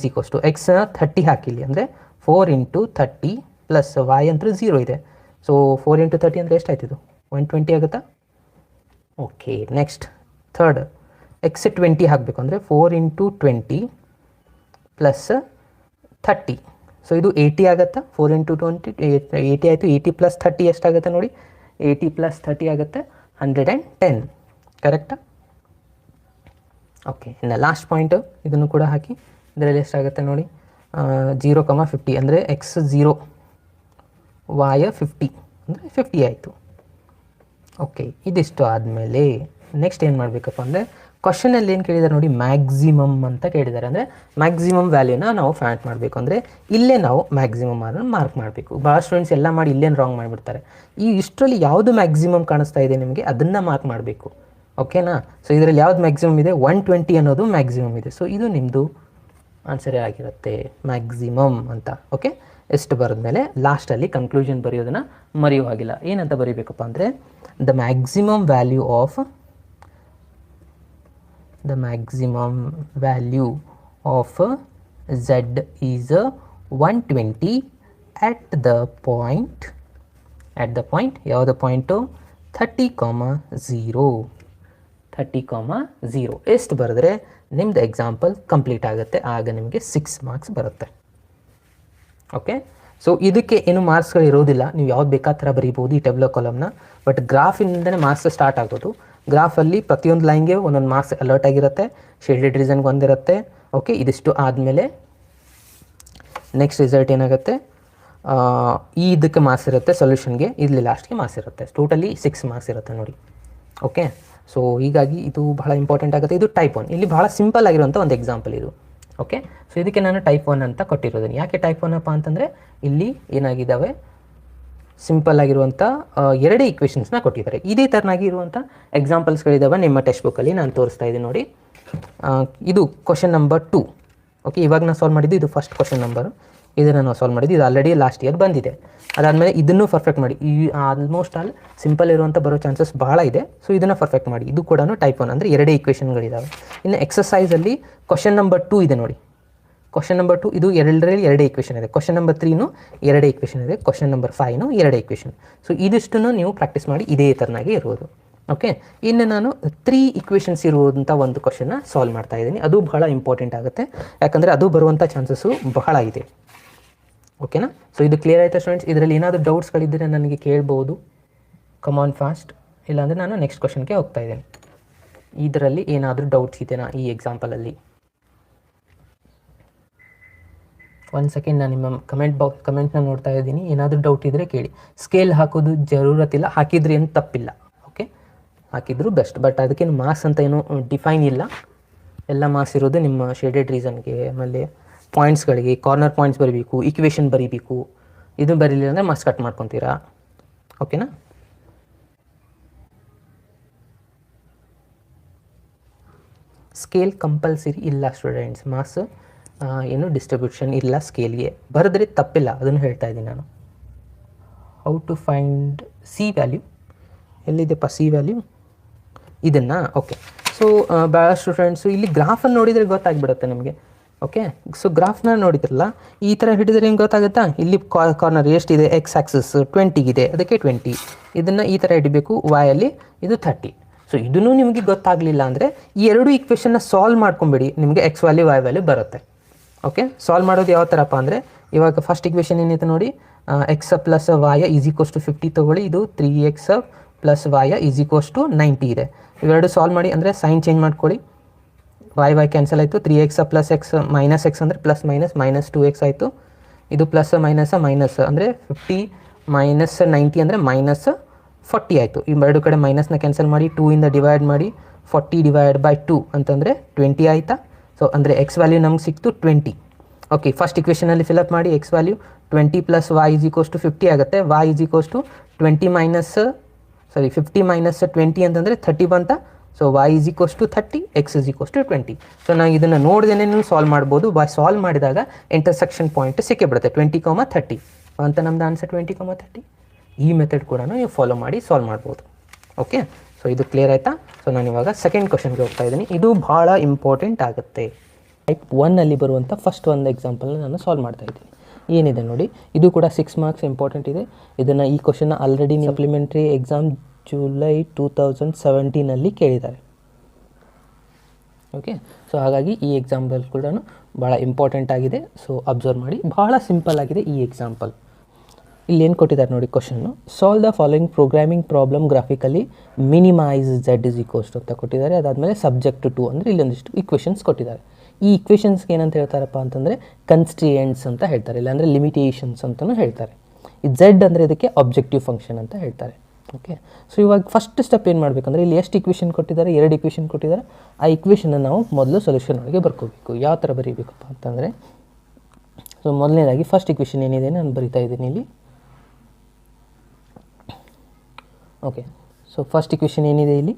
ಎಕ್ಸ್ನ 30 ಹಾಕಿಲ್ಲಿ, ಅಂದರೆ 4 × 30 + y ಅಂತೂ 0 ಇದೆ. ಸೊ 4 × 30 ಅಂದರೆ ಎಷ್ಟಾಯ್ತು? ಇದು 120 ಆಗುತ್ತಾ? ಓಕೆ, ನೆಕ್ಸ್ಟ್ ಥರ್ಡ್ ಎಕ್ಸ್ 20 ಹಾಕಬೇಕು, ಅಂದರೆ 4 × 20 + 30. ಸೊ ಇದು 80 ಆಗುತ್ತಾ? 4 × 20 80 ಆಯಿತು. 80 + 30 ಎಷ್ಟಾಗುತ್ತೆ ನೋಡಿ? 80 + 30 ಆಗುತ್ತೆ 110. ಕರೆಕ್ಟಾ? ಓಕೆ, ಇನ್ನು ಲಾಸ್ಟ್ ಪಾಯಿಂಟು ಇದನ್ನು ಕೂಡ ಹಾಕಿ. ಇದರಲ್ಲಿ ಎಷ್ಟಾಗುತ್ತೆ ನೋಡಿ? 0,50 ಅಂದರೆ ಎಕ್ಸ್ 0, y 50 ಅಂದರೆ 50 ಆಯಿತು. ಓಕೆ, ಇದಿಷ್ಟು ಆದಮೇಲೆ ನೆಕ್ಸ್ಟ್ ಏನು ಮಾಡಬೇಕಪ್ಪ ಅಂದರೆ, ಕ್ವಶನಲ್ಲಿ ಏನು ಕೇಳಿದ್ದಾರೆ ನೋಡಿ, ಮ್ಯಾಕ್ಸಿಮಮ್ ಅಂತ ಕೇಳಿದ್ದಾರೆ. ಅಂದರೆ ಮ್ಯಾಕ್ಸಿಮಮ್ ವ್ಯಾಲ್ಯೂನ ನಾವು ಫೈಂಡ್ ಮಾಡಬೇಕು. ಅಂದರೆ ಇಲ್ಲೇ ನಾವು ಮ್ಯಾಕ್ಸಿಮಮ್ ಅದನ್ನು ಮಾರ್ಕ್ ಮಾಡಬೇಕು. ಭಾಳ ಸ್ಟೂಡೆಂಟ್ಸ್ ಎಲ್ಲ ಮಾಡಿ ಇಲ್ಲೇನು ರಾಂಗ್ ಮಾಡಿಬಿಡ್ತಾರೆ. ಈ ಇಷ್ಟರಲ್ಲಿ ಯಾವುದು ಮ್ಯಾಕ್ಸಿಮಮ್ ಕಾಣಿಸ್ತಾ ಇದೆ ನಿಮಗೆ, ಅದನ್ನು ಮಾರ್ಕ್ ಮಾಡಬೇಕು. ಓಕೆನಾ? ಸೊ ಇದರಲ್ಲಿ ಯಾವ್ದು ಮ್ಯಾಕ್ಸಿಮಮ್ ಇದೆ? 120 ಅನ್ನೋದು ಮ್ಯಾಕ್ಸಿಮಮ್ ಇದೆ. ಸೊ ಇದು ನಿಮ್ಮದು ಆನ್ಸರೇ ಆಗಿರುತ್ತೆ, ಮ್ಯಾಕ್ಸಿಮಮ್ ಅಂತ. ಓಕೆ, ಎಷ್ಟು ಬರೆದ್ಮೇಲೆ ಲಾಸ್ಟಲ್ಲಿ ಕನ್ಕ್ಲೂಷನ್ ಬರೆಯೋದನ್ನು ಮರೆಯೋ ಹಾಗಿಲ್ಲ. ಏನಂತ ಬರೀಬೇಕಪ್ಪ ಅಂದರೆ, the maximum value of z is 120 at the point ಯಾವುದು ಪಾಯಿಂಟು? 30,0. ಎಷ್ಟು ಬರೆದ್ರೆ ನಿಮ್ಮದು ಎಕ್ಸಾಂಪಲ್ ಕಂಪ್ಲೀಟ್ ಆಗುತ್ತೆ. ಆಗ ನಿಮಗೆ 6 ಮಾರ್ಕ್ಸ್ ಬರುತ್ತೆ. ಓಕೆ, ಸೊ ಇದಕ್ಕೆ ಏನು ಮಾರ್ಕ್ಸ್ಗಳು ಇರೋದಿಲ್ಲ, ನೀವು ಯಾವ್ದು ಬೇಕಾದ ಥರ ಬರೀಬೋದು ಈ ಟೇಬಲ್ ಕಾಲಮ್ನ. ಬಟ್ ಗ್ರಾಫಿಂದನೇ ಮಾರ್ಕ್ಸ್ ಸ್ಟಾರ್ಟ್ ಆಗೋದು. ಗ್ರಾಫಲ್ಲಿ ಪ್ರತಿಯೊಂದು ಲೈನ್ಗೆ ಒಂದೊಂದು ಮಾರ್ಕ್ಸ್ ಅಲರ್ಟ್ ಆಗಿರುತ್ತೆ, ಶೇಡೆಡ್ ರೀಸನ್ಗೆ ಒಂದಿರುತ್ತೆ. ಓಕೆ, ಇದಿಷ್ಟು ಆದಮೇಲೆ ನೆಕ್ಸ್ಟ್ ರಿಸಲ್ಟ್ ಏನಾಗುತ್ತೆ, ಇದಕ್ಕೆ ಮಾರ್ಕ್ಸ್ ಇರುತ್ತೆ, ಸೊಲ್ಯೂಷನ್ಗೆ ಇಲ್ಲಿ ಲಾಸ್ಟ್ಗೆ ಮಾರ್ಕ್ಸ್ ಇರುತ್ತೆ. ಟೋಟಲಿ 6 ಮಾರ್ಕ್ಸ್ ಇರುತ್ತೆ ನೋಡಿ. ಓಕೆ, ಸೊ ಹೀಗಾಗಿ ಇದು ಬಹಳ ಇಂಪಾರ್ಟೆಂಟ್ ಆಗುತ್ತೆ. ಇದು ಟೈಪ್ 1. ಇಲ್ಲಿ ಬಹಳ ಸಿಂಪಲ್ ಆಗಿರುವಂಥ ಒಂದು ಎಕ್ಸಾಂಪಲ್ ಇದು. ಓಕೆ, ಸೊ ಇದಕ್ಕೆ ನಾನು ಟೈಪ್ 1 ಅಂತ ಕೊಟ್ಟಿರೋದನ್ನು. ಯಾಕೆ ಟೈಪ್ 1 ಅಪ್ಪ ಅಂತಂದರೆ, ಇಲ್ಲಿ ಏನಾಗಿದ್ದಾವೆ, ಸಿಂಪಲ್ ಆಗಿರುವಂಥ 2 ಈಕ್ವೇಷನ್ಸ್ನ ಕೊಟ್ಟಿದ್ದಾರೆ. ಇದೇ ಥರನಾಗಿ ಇರುವಂಥ ಎಕ್ಸಾಂಪಲ್ಸ್ಗಳಿದ್ದಾವೆ ನಿಮ್ಮ ಟೆಕ್ಸ್ಟ್ ಬುಕ್ಕಲ್ಲಿ. ನಾನು ತೋರಿಸ್ತಾ ಇದ್ದೀನಿ ನೋಡಿ. ಇದು ಕ್ವಶನ್ ನಂಬರ್ 2. ಓಕೆ, ಇವಾಗ ನಾನು ಸಾಲ್ವ್ ಮಾಡಿದ್ದು ಇದು ಫಸ್ಟ್ ಕ್ವಶನ್ ನಂಬರು. ಇದನ್ನು ನಾವು ಸಾಲ್ವ್ ಮಾಡಿದ್ದು, ಇದು ಆಲ್ರೆಡಿ ಲಾಸ್ಟ್ ಇಯರ್ ಬಂದಿದೆ. ಅದಾದಮೇಲೆ ಇದನ್ನು ಪರ್ಫೆಕ್ಟ್ ಮಾಡಿ. ಈ ಆಲ್ಮೋಸ್ಟ್ ಆಲ್ ಸಿಂಪಲ್ ಇರುವಂಥ ಬರೋ ಚಾನ್ಸಸ್ ಭಾಳ ಇದೆ. ಸೊ ಇದನ್ನು ಪರ್ಫೆಕ್ಟ್ ಮಾಡಿ. ಇದು ಕೂಡ ಟೈಪ್ 1 ಅಂದರೆ 2 ಈಕ್ವೇಷನ್ಗಳಿದ್ದಾವೆ. ಇನ್ನು ಎಕ್ಸಸೈಸಲ್ಲಿ ಕ್ವಶನ್ ನಂಬರ್ 2 ಇದೆ ನೋಡಿ. ಕ್ವಶನ್ ನಂಬರ್ 2 ಇದು 2 ಈಕ್ವೇಷನ್ ಇದೆ. ಕ್ವಶನ್ ನಂಬರ್ 3 2 ಈಕ್ವೇಷನ್ ಇದೆ. Question number 5 2 equation. ಸೊ ಇದಿಷ್ಟನ್ನು ನೀವು ಪ್ರಾಕ್ಟೀಸ್ ಮಾಡಿ, ಇದೇ ಥರನಾಗಿ ಇರುವುದು. ಓಕೆ, ಇನ್ನು ನಾನು 3 ಈಕ್ವೇಷನ್ಸ್ ಇರುವಂಥ ಒಂದು ಕ್ವಶನ್ನ ಸಾಲ್ವ್ ಮಾಡ್ತಾ ಇದ್ದೀನಿ. ಅದು ಬಹಳ ಇಂಪಾರ್ಟೆಂಟ್ ಆಗುತ್ತೆ, ಯಾಕಂದರೆ ಅದು ಬರುವಂಥ ಚಾನ್ಸಸ್ಸು ಬಹಳ ಇದೆ. ಓಕೆನಾ? ಸೊ ಇದು ಕ್ಲಿಯರ್ ಆಯಿತಾ ಸ್ಟೂಡೆಂಟ್ಸ್? ಇದರಲ್ಲಿ ಏನಾದರೂ ಡೌಟ್ಸ್ಗಳಿದ್ದರೆ ನನಗೆ ಕೇಳ್ಬೋದು. ಕಮಾನ್ ಫಾಸ್ಟ್, ಇಲ್ಲಾಂದರೆ ನಾನು ನೆಕ್ಸ್ಟ್ ಕ್ವಶನ್ಗೆ ಹೋಗ್ತಾ ಇದ್ದೀನಿ. ಇದರಲ್ಲಿ ಏನಾದರೂ ಡೌಟ್ಸ್ ಇದೆಯಾ ಈ ಎಕ್ಸಾಂಪಲಲ್ಲಿ? ಒಂದು ಸೆಕೆಂಡ್, ನಾನು ನಿಮ್ಮ ಕಮೆಂಟ್ನ ನೋಡ್ತಾ ಇದ್ದೀನಿ. ಏನಾದರೂ ಡೌಟ್ ಇದ್ದರೆ ಕೇಳಿ. ಸ್ಕೇಲ್ ಹಾಕೋದು ಜರೂರತ್ತಿಲ್ಲ, ಹಾಕಿದ್ರೆ ಏನು ತಪ್ಪಿಲ್ಲ. ಓಕೆ, ಹಾಕಿದ್ರು ಬೆಸ್ಟ್. ಬಟ್ ಅದಕ್ಕೇನು ಮಾರ್ಕ್ಸ್ ಅಂತ ಏನು ಡಿಫೈನ್ ಇಲ್ಲ. ಎಲ್ಲ ಮಾರ್ಕ್ಸ್ ಇರೋದು ನಿಮ್ಮ ಶೇಡೆಡ್ ರೀಸನ್ಗೆ, ಆಮೇಲೆ ಪಾಯಿಂಟ್ಸ್ಗಳಿಗೆ. ಕಾರ್ನರ್ ಪಾಯಿಂಟ್ಸ್ ಬರೀಬೇಕು, ಈಕ್ವೇಷನ್ ಬರೀಬೇಕು. ಇದು ಬರೀಲಿಲ್ಲ ಅಂದರೆ ಮಾರ್ಕ್ಸ್ ಕಟ್ ಮಾಡ್ಕೊತೀರಾ. ಓಕೆನಾ? ಸ್ಕೇಲ್ ಕಂಪಲ್ಸರಿ ಇಲ್ಲ ಸ್ಟೂಡೆಂಟ್ಸ್. ಮಾರ್ಕ್ಸ್ ಏನು ಡಿಸ್ಟ್ರಿಬ್ಯೂಷನ್ ಇಲ್ಲ ಸ್ಕೇಲ್ಗೆ. ಬರೆದ್ರೆ ತಪ್ಪಿಲ್ಲ, ಅದನ್ನು ಹೇಳ್ತಾ ಇದ್ದೀನಿ ನಾನು. How to find C value? ಎಲ್ಲಿದೆಪ್ಪ ಸಿ ವ್ಯಾಲ್ಯೂ? ಇದನ್ನು ಓಕೆ, ಸೊ ಭಾಳಷ್ಟು ಸ್ಟೂಡೆಂಟ್ಸು ಇಲ್ಲಿ ಗ್ರಾಫನ್ನು ನೋಡಿದರೆ ಗೊತ್ತಾಗ್ಬಿಡುತ್ತೆ ನಿಮಗೆ. ಓಕೆ, ಸೊ ಗ್ರಾಫ್ನ ನೋಡಿದ್ರಲ್ಲ, ಈ ಥರ ಹಿಡಿದ್ರೆ ಹೆಂಗೆ ಗೊತ್ತಾಗುತ್ತಾ, ಇಲ್ಲಿ ಕಾರ್ನರ್ ಎಷ್ಟಿದೆ, ಎಕ್ಸ್ ಆಕ್ಸಿಸ್ 20 ಅದಕ್ಕೆ 20, ಇದನ್ನು ಈ ಥರ ಹಿಡಿಬೇಕು, ವಾಯಲ್ಲಿ ಇದು 30. ಸೊ ಇದೂ ನಿಮಗೆ ಗೊತ್ತಾಗಲಿಲ್ಲ ಅಂದರೆ ಈ ಎರಡು ಈಕ್ವೇಷನ್ನ ಸಾಲ್ವ್ ಮಾಡ್ಕೊಂಬಿಡಿ, ನಿಮಗೆ ಎಕ್ಸ್ ವ್ಯಾಲ್ಯೂ ವೈ ವ್ಯಾಲ್ಯೂ ಬರುತ್ತೆ. ಓಕೆ, ಸಾಲ್ವ್ ಮಾಡೋದು ಯಾವ ಥರಪ್ಪ ಅಂದರೆ, ಇವಾಗ ಫಸ್ಟ್ ಈಕ್ವೇಷನ್ ಏನಿದೆ ನೋಡಿ, ಎಕ್ಸ್ ಪ್ಲಸ್ ವಾಯ ಈಸ್ ಈಕ್ವಸ್ ಟು 50 ತೊಗೊಳ್ಳಿ, ಇದು 3x ಪ್ಲಸ್ ವಾಯ ಈಸ್ ಈಕ್ವಸ್ ಟು 90 ಇದೆ. ಇವೆರಡು ಸಾಲ್ವ್ ಮಾಡಿ, ಅಂದರೆ ಸೈನ್ ಚೇಂಜ್ ಮಾಡ್ಕೊಳ್ಳಿ, y ಕ್ಯಾನ್ಸಲ್ ಆಯಿತು, 3x plus X minus X ಅಂದರೆ ಪ್ಲಸ್ ಮೈನಸ್ 2x ಆಯಿತು, ಇದು ಪ್ಲಸ್ ಮೈನಸ್ ಅಂದರೆ 50 ಮೈನಸ್ 90 ಅಂದರೆ ಮೈನಸ್ 40 ಆಯಿತು. ಇವೆರಡು ಕಡೆ ಮೈನಸ್ನ ಕ್ಯಾನ್ಸಲ್ ಮಾಡಿ 2 ಇಂದ ಡಿವೈಡ್ ಮಾಡಿ 40 ಡಿವೈಡ್ ಬೈ 2 ಅಂತಂದರೆ 20 ಆಯಿತಾ. ಸೊ ಅಂದರೆ ಎಕ್ಸ್ ವ್ಯಾಲ್ಯೂ ನಮ್ಗೆ ಸಿಕ್ತು 20. ಓಕೆ, ಫಸ್ಟ್ ಇಕ್ವೇಷನಲ್ಲಿ ಫಿಲಪ್ ಮಾಡಿ, x value 20 plus y is equals to 50 ಆಗುತ್ತೆ, y is equals to 50 minus 20 ಅಂತಂದರೆ 30 ಬಂತ. So y is equals to 30, x is equals to 20. So ನಾವು ಇದನ್ನು ನೋಡ್ದೇನೆ ನೀವು ಸಾಲ್ವ್ ಮಾಡ್ಬೋದು. ಸಾಲ್ವ್ ಮಾಡಿದಾಗ ಇಂಟರ್ಸೆಕ್ಷನ್ ಪಾಯಿಂಟ್ ಸಿಕ್ಕೇ ಬಿಡುತ್ತೆ 20, 30 ಅಂತ ನಮ್ದು ಆನ್ಸರ್ 20, 30. ಈ ಮೆಥಡ್ ಕೂಡ ನೀವು ಫಾಲೋ ಮಾಡಿ ಸಾಲ್ವ್ ಮಾಡ್ಬೋದು. ಓಕೆ, ಸೊ ಇದು ಕ್ಲಿಯರ್ ಆಯಿತಾ. ಸೊ ನಾನು ಇವಾಗ ಸೆಕೆಂಡ್ ಕ್ವಶನ್ಗೆ ಹೋಗ್ತಾ ಇದ್ದೀನಿ. ಇದು ಭಾಳ ಇಂಪಾರ್ಟೆಂಟ್ ಆಗುತ್ತೆ. ಟೈಪ್ 1 ಬರುವಂಥ ಫಸ್ಟ್ ಒಂದು ಎಕ್ಸಾಂಪಲ್ನ ನಾನು ಸಾಲ್ವ್ ಮಾಡ್ತಾ ಇದ್ದೀನಿ. ಏನಿದೆ ನೋಡಿ, ಇದು ಕೂಡ 6 ಮಾರ್ಕ್ಸ್ ಇಂಪಾರ್ಟೆಂಟ್ ಇದೆ. ಇದನ್ನು ಈ ಕ್ವಶನ್ನ ಆಲ್ರೆಡಿ ಸಪ್ಲಿಮೆಂಟ್ರಿ ಎಕ್ಸಾಮ್ ಜುಲೈ 2017 ಕೇಳಿದ್ದಾರೆ. ಓಕೆ, ಸೊ ಹಾಗಾಗಿ ಈ ಎಕ್ಸಾಂಪಲ್ ಕೂಡ ಭಾಳ ಇಂಪಾರ್ಟೆಂಟ್ ಆಗಿದೆ. ಸೊ ಅಬ್ಸರ್ವ್ ಮಾಡಿ, ಭಾಳ ಸಿಂಪಲ್ ಆಗಿದೆ ಈ ಎಕ್ಸಾಂಪಲ್. ಇಲ್ಲಿ ಏನು ಕೊಟ್ಟಿದ್ದಾರೆ ನೋಡಿ ಕ್ವಶನ್ನು, solve the following programming problem graphically minimize z is equals to ಅಂತ ಕೊಟ್ಟಿದ್ದಾರೆ. ಅದಾದಮೇಲೆ ಸಬ್ಜೆಕ್ಟ್ ಟು ಅಂದರೆ ಇಲ್ಲೊಂದಿಷ್ಟು ಇಕ್ವೇಷನ್ಸ್ ಕೊಟ್ಟಿದ್ದಾರೆ. ಈ ಇಕ್ವೇಷನ್ಸ್ಗೆ ಏನಂತ ಹೇಳ್ತಾರಪ್ಪ ಅಂತಂದರೆ ಕನ್ಸ್ಟ್ರಿಯೆಂಟ್ಸ್ ಅಂತ ಹೇಳ್ತಾರೆ, ಇಲ್ಲಾಂದರೆ ಲಿಮಿಟೇಷನ್ಸ್ ಅಂತಲೂ ಹೇಳ್ತಾರೆ. ಈ z ಅಂದರೆ ಇದಕ್ಕೆ ಆಬ್ಜೆಕ್ಟಿವ್ ಫಂಕ್ಷನ್ ಅಂತ ಹೇಳ್ತಾರೆ. ಓಕೆ, ಸೊ ಇವಾಗ ಫಸ್ಟ್ ಸ್ಟೆಪ್ ಏನು ಮಾಡಬೇಕಂದ್ರೆ, ಇಲ್ಲಿ ಎಷ್ಟು ಇಕ್ವೇಷನ್ ಕೊಟ್ಟಿದ್ದಾರೆ, 2 ಇಕ್ವೇಷನ್ ಕೊಟ್ಟಿದ್ದಾರೆ. ಆ ಇಕ್ವೇಷನ್ನ ನಾವು ಮೊದಲು ಸೊಲ್ಯೂಷನ್ ಒಳಗೆ ಬರ್ಕೋಬೇಕು. ಯಾವ ಥರ ಬರೀಬೇಕಪ್ಪ ಅಂತಂದರೆ, ಸೊ ಮೊದಲನೇದಾಗಿ ಫಸ್ಟ್ ಇಕ್ವೇಷನ್ ಏನಿದೆ ನಾನು ಬರಿತಾ ಇದ್ದೀನಿ ಇಲ್ಲಿ. ಓಕೆ, ಸೊ ಫಸ್ಟ್ ಇಕ್ವೇಷನ್ ಏನಿದೆ ಇಲ್ಲಿ,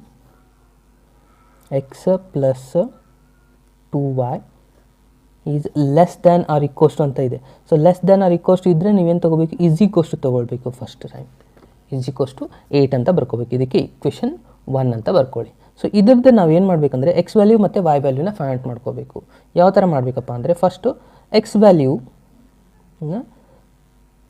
x plus 2y is less than or equals to ಅಂತ ಇದೆ. So less than or equals to ಇದ್ದರೆ ನೀವೇನು ತೊಗೋಬೇಕು, ಈಸ್ ಈಕ್ವಲ್ಸ್ ಟು ತೊಗೊಳ್ಬೇಕು. First time is equals to 8 ಅಂತ ಬರ್ಕೋಬೇಕು. ಇದಕ್ಕೆ ಇಕ್ವೇಷನ್ 1 ಅಂತ ಬರ್ಕೊಳ್ಳಿ. ಸೊ ಇದ್ರದ್ದು ನಾವು ಏನು ಮಾಡಬೇಕಂದ್ರೆ, ಎಕ್ಸ್ ವ್ಯಾಲ್ಯೂ ಮತ್ತು ವೈ ವ್ಯಾಲ್ಯೂನ ಫೈಂಡ್ ಮಾಡ್ಕೋಬೇಕು. ಯಾವ ಥರ ಮಾಡಬೇಕಪ್ಪ ಅಂದರೆ, ಫಸ್ಟು ಎಕ್ಸ್ ವ್ಯಾಲ್ಯೂ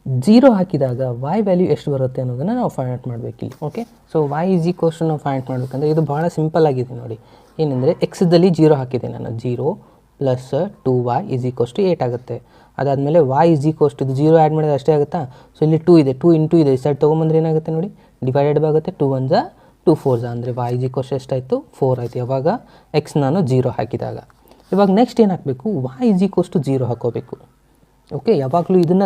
0 ಹಾಕಿದಾಗ y ವ್ಯಾಲ್ಯೂ ಎಷ್ಟು ಬರುತ್ತೆ ಅನ್ನೋದನ್ನು ನಾವು ಫೈಂಡ್ ಔಟ್ ಮಾಡಬೇಕು ಇಲ್ಲಿ. Okay, so y is equals to ನಾವು ಫೈಂಡ್ ಮಾಡಬೇಕಂದ್ರೆ ಇದು ಭಾಳ ಸಿಂಪಲ್ ಆಗಿದೆ ನೋಡಿ. ಏನೆಂದರೆ ಎಕ್ಸ್ದಲ್ಲಿ 0 ಹಾಕಿದೆ ನಾನು, 0 plus 2y is equals to 8 ಆಗುತ್ತೆ. ಅದಾದಮೇಲೆ y ಈಸ್ ಈಕ್ವಲ್ಸ್ ಟು ಇದು 0 ಆ್ಯಡ್ ಮಾಡಿದ್ರೆ ಅಷ್ಟೇ ಆಗುತ್ತಾ. ಸೊ ಇಲ್ಲಿ 2 ಇದೆ, 2 ಇಂಟು ಇದೆ, ಈ ಸೈಡ್ ತೊಗೊಂಬಂದ್ರೆ ಏನಾಗುತ್ತೆ ನೋಡಿ, ಡಿವೈಡೆಡ್ ಆಗುತ್ತೆ. 2 1 2 4 ಅಂದರೆ y ಈಸ್ ಈಕ್ವಲ್ಸ್ ಎಷ್ಟಾಯಿತು, 4 ಆಯಿತು. ಯಾವಾಗ ಎಕ್ಸ್ ನಾನು 0 ಹಾಕಿದಾಗ. ಇವಾಗ ನೆಕ್ಸ್ಟ್ ಏನು ಹಾಕಬೇಕು, y ಈಸ್ ಈಕ್ವಲ್ಸ್ ಟು 0 ಹಾಕೋಬೇಕು. ಓಕೆ, ಯಾವಾಗಲೂ ಇದನ್ನು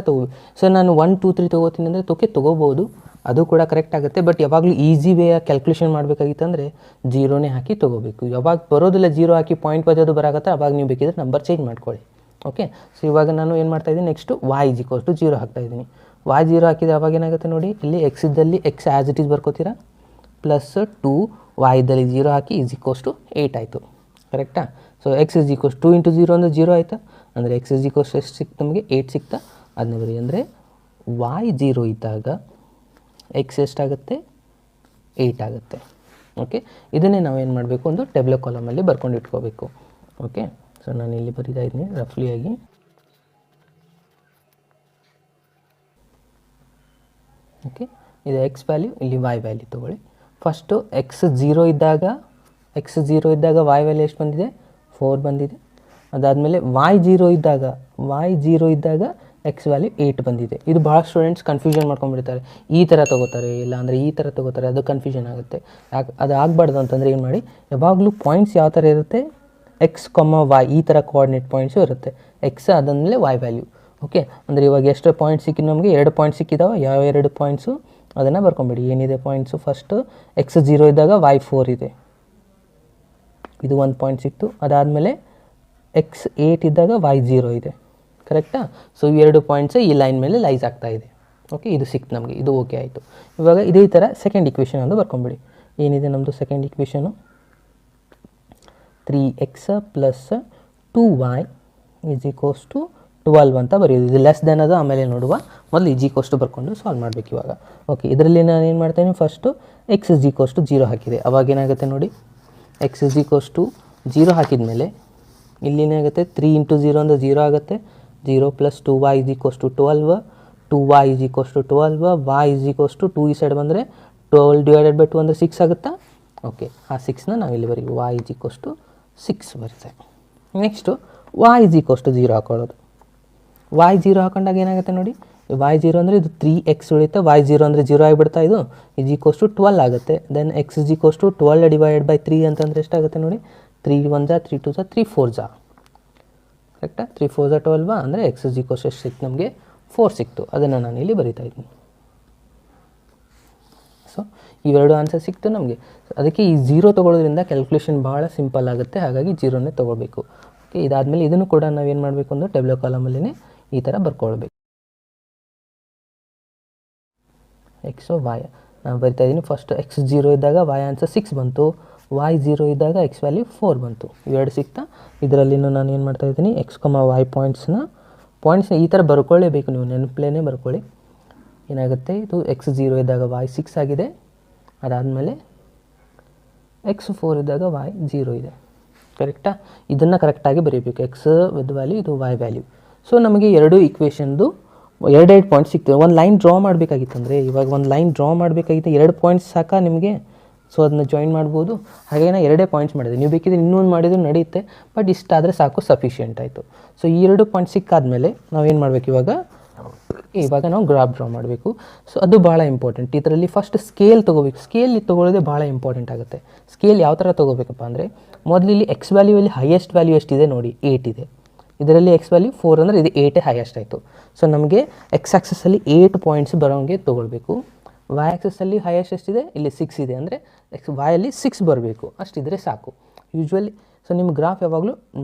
ಸರ್ ನಾನು 1 2 3 ತೊಗೋತೀನಿ ಅಂದರೆ ತೊಗೋಬೋದು, ಅದು ಕೂಡ ಕರೆಕ್ಟ್ ಆಗುತ್ತೆ. ಬಟ್ ಯಾವಾಗಲೂ ಈಸಿ ವೇ ಕ್ಯಾಲ್ಕುಲೇಷನ್ ಮಾಡಬೇಕಾಗಿತ್ತಂದರೆ 0ನೇ ಹಾಕಿ ತೊಗೋಬೇಕು. ಯಾವಾಗ ಬರೋದಿಲ್ಲ 0 ಹಾಕಿ ಪಾಯಿಂಟ್ ಬದೋದು ಬರಾಗುತ್ತೆ, ಅವಾಗ ನೀವು ಬೇಕಿದ್ರೆ ನಂಬರ್ ಚೇಂಜ್ ಮಾಡ್ಕೊಳ್ಳಿ. ಓಕೆ, ಸೊ ಇವಾಗ ನಾನು ಏನು ಮಾಡ್ತಾಯಿದ್ದೀನಿ, next y is equals to 0 ಹಾಕ್ತಾಯಿದ್ದೀನಿ. y 0 ಹಾಕಿದರೆ ಅವಾಗ ಏನಾಗುತ್ತೆ ನೋಡಿ, ಇಲ್ಲಿ ಎಕ್ಸ್ ಇದ್ದಲ್ಲಿ ಎಕ್ಸ್ ಆ್ಯಸ್ ಇಟ್ ಈಸ್ ಬರ್ಕೋತೀರಾ, ಪ್ಲಸ್ 2 y ಇದ್ದಲ್ಲಿ 0 ಹಾಕಿ ಈಸ್ ಈಕ್ವಲ್ಸ್ ಟು 8 ಆಯಿತು. ಕರೆಕ್ಟಾ. So X is equals 2 into 0 ಅಂದರೆ 0 ಆಯಿತಾ, ಅಂದರೆ ಎಕ್ಸ್ ಈಸ್ ಈಕ್ವಲ್ಸ್ ಎಷ್ಟು ಸಿಕ್ತು ನಮಗೆ, 8 ಸಿಕ್ತಾ. ಅದನ್ನ ಬರೀ ಅಂದರೆ y 0 ಇದ್ದಾಗ ಎಕ್ಸ್ ಎಷ್ಟಾಗುತ್ತೆ, 8 ಆಗುತ್ತೆ. ಓಕೆ, ಇದನ್ನೇ ನಾವೇನು ಮಾಡಬೇಕು, ಒಂದು ಟೇಬಲ್ ಕಾಲಮಲ್ಲಿ ಬರ್ಕೊಂಡು ಇಟ್ಕೋಬೇಕು. ಓಕೆ, ಸೊ ನಾನು ಇಲ್ಲಿ ಬರೀತಾ ಇದ್ದೀನಿ ರಫ್ಲಿಯಾಗಿ. ಓಕೆ, ಇದು ಎಕ್ಸ್ ವ್ಯಾಲ್ಯೂ, ಇಲ್ಲಿ y ವ್ಯಾಲ್ಯೂ ತೊಗೊಳ್ಳಿ. ಫಸ್ಟು ಎಕ್ಸ್ 0 ಇದ್ದಾಗ y ವ್ಯಾಲ್ಯೂ ಎಷ್ಟು ಬಂದಿದೆ, 4 ಬಂದಿದೆ. ಅದಾದಮೇಲೆ y 0 ಇದ್ದಾಗ ಎಕ್ಸ್ ವ್ಯಾಲ್ಯೂ 8 ಬಂದಿದೆ. ಇದು ಭಾಳ ಸ್ಟೂಡೆಂಟ್ಸ್ ಕನ್ಫ್ಯೂಷನ್ ಮಾಡ್ಕೊಂಡ್ಬಿಡ್ತಾರೆ, ಈ ಥರ ತೊಗೋತಾರೆ, ಇಲ್ಲ ಅಂದರೆ ಈ ಥರ ತೊಗೋತಾರೆ, ಅದು ಕನ್ಫ್ಯೂಷನ್ ಆಗುತ್ತೆ. ಅದು ಆಗಬಾರ್ದು ಅಂತಂದರೆ ಏನು ಮಾಡಿ, ಯಾವಾಗಲೂ ಪಾಯಿಂಟ್ಸ್ ಯಾವ ಥರ ಇರುತ್ತೆ, ಎಕ್ಸ್ y ಈ ಥರ ಕೋಆರ್ಡಿನೇಟ್ ಪಾಯಿಂಟ್ಸು ಇರುತ್ತೆ. ಎಕ್ಸ್ ಅದಾದಮೇಲೆ y ವ್ಯಾಲ್ಯೂ. ಓಕೆ, ಅಂದರೆ ಇವಾಗ ಎಷ್ಟು ಪಾಯಿಂಟ್ ಸಿಕ್ಕಿದ್ದು ನಮಗೆ, 2 ಪಾಯಿಂಟ್ ಸಿಕ್ಕಿದಾವೆ. ಯಾವ 2 ಪಾಯಿಂಟ್ಸು ಅದನ್ನು ಬರ್ಕೊಂಬಿಡಿ. ಏನಿದೆ ಪಾಯಿಂಟ್ಸು, ಫಸ್ಟು ಎಕ್ಸ್ 0 ಇದ್ದಾಗ y 4 ಇದೆ, ಇದು 1 ಪಾಯಿಂಟ್ ಸಿಕ್ತು. ಅದಾದಮೇಲೆ ಎಕ್ಸ್ 8 ಇದ್ದಾಗ y 0 ಇದೆ. ಕರೆಕ್ಟಾ. ಸೊ ಈ 2 ಪಾಯಿಂಟ್ಸ್ ಈ ಲೈನ್ ಮೇಲೆ ಲೈಸ್ ಆಗ್ತಾ ಇದೆ. ಓಕೆ, ಇದು ಸಿಕ್ತು ನಮಗೆ, ಇದು ಓಕೆ ಆಯಿತು. ಇವಾಗ ಇದೇ ಥರ ಸೆಕೆಂಡ್ ಇಕ್ವೇಷನ್ ಒಂದು ಬರ್ಕೊಂಬಿಡಿ. ಏನಿದೆ ನಮ್ಮದು second equation, 3x plus 2y is equals to 12 ಅಂತ ಬರೆಯೋದು. ಇದು ಲೆಸ್ ದೆನ್ ಅದು ಆಮೇಲೆ ನೋಡುವ, ಮೊದಲು ಈಸ್ ಈಕ್ವಲ್ಸ್ ಟು ಬರ್ಕೊಂಡು ಸಾಲ್ವ್ ಮಾಡಬೇಕು ಇವಾಗ. ಓಕೆ, ಇದರಲ್ಲಿ ನಾನು ಏನು ಮಾಡ್ತೇನೆ, first x is equals to 0 ಹಾಕಿದೆ. ಅವಾಗ ಏನಾಗುತ್ತೆ ನೋಡಿ, ಎಕ್ಸ್ ಇಸ್ ಈಕ್ವಲ್ಸ್ ಟು 0 ಹಾಕಿದ ಮೇಲೆ ಇಲ್ಲಿನೇನಾಗುತ್ತೆ 3 ಇಂಟು 0 ಅಂದರೆ 0 ಆಗುತ್ತೆ. 0 plus 2y is equals to 12, 2y is equals to 12, y is equals to 2 ಈ ಸೈಡ್ ಬಂದರೆ 12 ಡಿವೈಡೆಡ್ ಬೈ 2 ಅಂದರೆ 6 ಆಗುತ್ತಾ. ಓಕೆ, ಆ 6ನ ನಾವು ಇಲ್ಲಿ ಬರೀ y ಇಸ್ ಈಕ್ವಲ್ಸ್ ಟು 6 ಬರುತ್ತೆ. Next y is equals to 0 ಹಾಕೊಳ್ಳೋದು. y 0 ಹಾಕೊಂಡಾಗ ಏನಾಗುತ್ತೆ ನೋಡಿ, y 0 ಅಂದರೆ ಇದು 3x ಉಳಿಯುತ್ತೆ, y 0 ಅಂದರೆ 0 ಆಗಿಬಿಡ್ತಾ, ಇದು ಇಸ್ ಈಕ್ವಲ್ಸ್ ಟು 12 ಆಗುತ್ತೆ. Then x is equals to 12 divided by 3 ಅಂತಂದರೆ ಎಷ್ಟಾಗುತ್ತೆ ನೋಡಿ, 3 1 3 2 3 4 ಕರೆಕ್ಟಾ. 3 4 12 ಅಂದರೆ ಎಕ್ಸ್ ಇಸ್ ಈಕ್ವಲ್ಸ್ ಎಷ್ಟು ಸಿಕ್ತು ನಮಗೆ, 4 ಸಿಕ್ತು. ಅದನ್ನು ನಾನು ಇಲ್ಲಿ ಬರಿತಾ ಇದ್ದೀನಿ. ಸೊ ಇವೆರಡು ಆನ್ಸರ್ ಸಿಕ್ತು ನಮಗೆ. ಅದಕ್ಕೆ ಈ 0 ತೊಗೊಳ್ಳೋದ್ರಿಂದ ಕ್ಯಾಲ್ಕುಲೇಷನ್ ಭಾಳ ಸಿಂಪಲ್ ಆಗುತ್ತೆ, ಹಾಗಾಗಿ 0ನೇ ತೊಗೊಳ್ಬೇಕು. ಓಕೆ, ಇದಾದಮೇಲೆ ಇದನ್ನು ಕೂಡ ನಾವೇನು ಮಾಡಬೇಕು ಅಂದರೆ ಟೇಬಲ್ ಕಾಲಮಲ್ಲೇ ಈ ಥರ ಬರ್ಕೊಳ್ಬೇಕು. ಎಕ್ಸು ವಾಯ್ ನಾನು ಬರಿತಾ ಇದ್ದೀನಿ. ಫಸ್ಟ್ ಎಕ್ಸ್ 0 ಇದ್ದಾಗ ವಾಯ್ ಆನ್ಸರ್ 6 ಬಂತು, y 0 ಇದ್ದಾಗ ಎಕ್ಸ್ ವ್ಯಾಲ್ಯೂ 4 ಬಂತು. ಇವೆರಡು ಸಿಗ್ತಾ. ಇದರಲ್ಲಿನೂ ನಾನು ಏನು ಮಾಡ್ತಾಯಿದ್ದೀನಿ, ಎಕ್ಸ್ y ಪಾಯಿಂಟ್ಸ್ನ ಈ ಥರ ಬರ್ಕೊಳ್ಳೇಬೇಕು, ನೀವು ನೆನಪಲೇನೆ ಬರ್ಕೊಳ್ಳಿ. ಏನಾಗುತ್ತೆ, ಇದು ಎಕ್ಸ್ 0 ಇದ್ದಾಗ y 6 ಆಗಿದೆ, ಅದಾದಮೇಲೆ ಎಕ್ಸ್ 4 ಇದ್ದಾಗ y 0 ಇದೆ. ಕರೆಕ್ಟಾ. ಇದನ್ನು ಕರೆಕ್ಟಾಗಿ ಬರೀಬೇಕು, ಎಕ್ಸ್ ವಿತ್ ವ್ಯಾಲ್ಯೂ, ಇದು y ವ್ಯಾಲ್ಯೂ. ಸೊ ನಮಗೆ ಎರಡು ಈಕ್ವೇಷನ್ದು 2 ಪಾಯಿಂಟ್ಸ್ ಸಿಗ್ತವೆ. ಒಂದು ಲೈನ್ ಡ್ರಾ ಮಾಡಬೇಕಾಗಿತ್ತಂದರೆ, ಇವಾಗ ಒಂದು ಲೈನ್ ಡ್ರಾ ಮಾಡಬೇಕಾಗಿತ್ತು, 2 ಪಾಯಿಂಟ್ಸ್ ಸಾಕಾ ನಿಮಗೆ. ಸೊ ಅದನ್ನ ಜಾಯಿನ್ ಮಾಡ್ಬೋದು. ಹಾಗೆ ನಾನು 2 ಪಾಯಿಂಟ್ಸ್ ಮಾಡಿದೆ, ನೀವು ಬೇಕಿದ್ರೆ ಇನ್ನೊಂದು ಮಾಡಿದ್ರು ನಡೆಯುತ್ತೆ, ಬಟ್ ಇಷ್ಟಾದರೆ ಸಾಕು, ಸಫಿಷಿಯೆಂಟ್ ಆಯಿತು. ಸೊ ಈ 2 ಪಾಯಿಂಟ್ ಸಿಕ್ಕಾದ್ಮೇಲೆ ನಾವೇನು ಮಾಡಬೇಕು, ಇವಾಗ ನಾವು ಗ್ರಾಫ್ ಡ್ರಾ ಮಾಡಬೇಕು. ಸೊ ಅದು ಭಾಳ ಇಂಪಾರ್ಟೆಂಟ್. ಇದರಲ್ಲಿ ಫಸ್ಟ್ ಸ್ಕೇಲ್ ತೊಗೋಬೇಕು. ಸ್ಕೇಲ್ ತೊಗೊಳ್ಳೋದೇ ಭಾಳ ಇಂಪಾರ್ಟೆಂಟ್ ಆಗುತ್ತೆ. ಸ್ಕೇಲ್ ಯಾವ ಥರ ತೊಗೋಬೇಕಪ್ಪ ಅಂದರೆ, ಮೊದಲು ಇಲ್ಲಿ ಎಕ್ಸ್ ವ್ಯಾಲ್ಯೂಯಲ್ಲಿ ಹೈಯೆಸ್ಟ್ ವ್ಯಾಲ್ಯೂ ಎಷ್ಟಿದೆ ನೋಡಿ, 8 ಇದೆ. ಇದರಲ್ಲಿ ಎಕ್ಸ್ ವ್ಯಾಲ್ಯೂ 4 ಅಂದರೆ ಇದು 8 ಹೈಯೆಸ್ಟ್ ಆಯಿತು. ಸೊ ನಮಗೆ ಎಕ್ಸ್ ಆಕ್ಸಸ್ಸಲ್ಲಿ 8 ಪಾಯಿಂಟ್ಸ್ ಬರೋಂಗೆ ತೊಗೊಳ್ಬೇಕು. ವೈ ಆಕ್ಸಸ್ಸಲ್ಲಿ ಹೈಯೆಸ್ಟ್ ಎಷ್ಟಿದೆ, ಇಲ್ಲಿ 6 ಇದೆ, ಅಂದರೆ ವಾಯಲ್ಲಿ 6 ಬರಬೇಕು, ಅಷ್ಟಿದ್ರೆ ಸಾಕು ಯೂಶ್ವಲಿ. ಸೊ ನಿಮ್ಮ ಗ್ರಾಫ್ ಯಾವಾಗಲೂ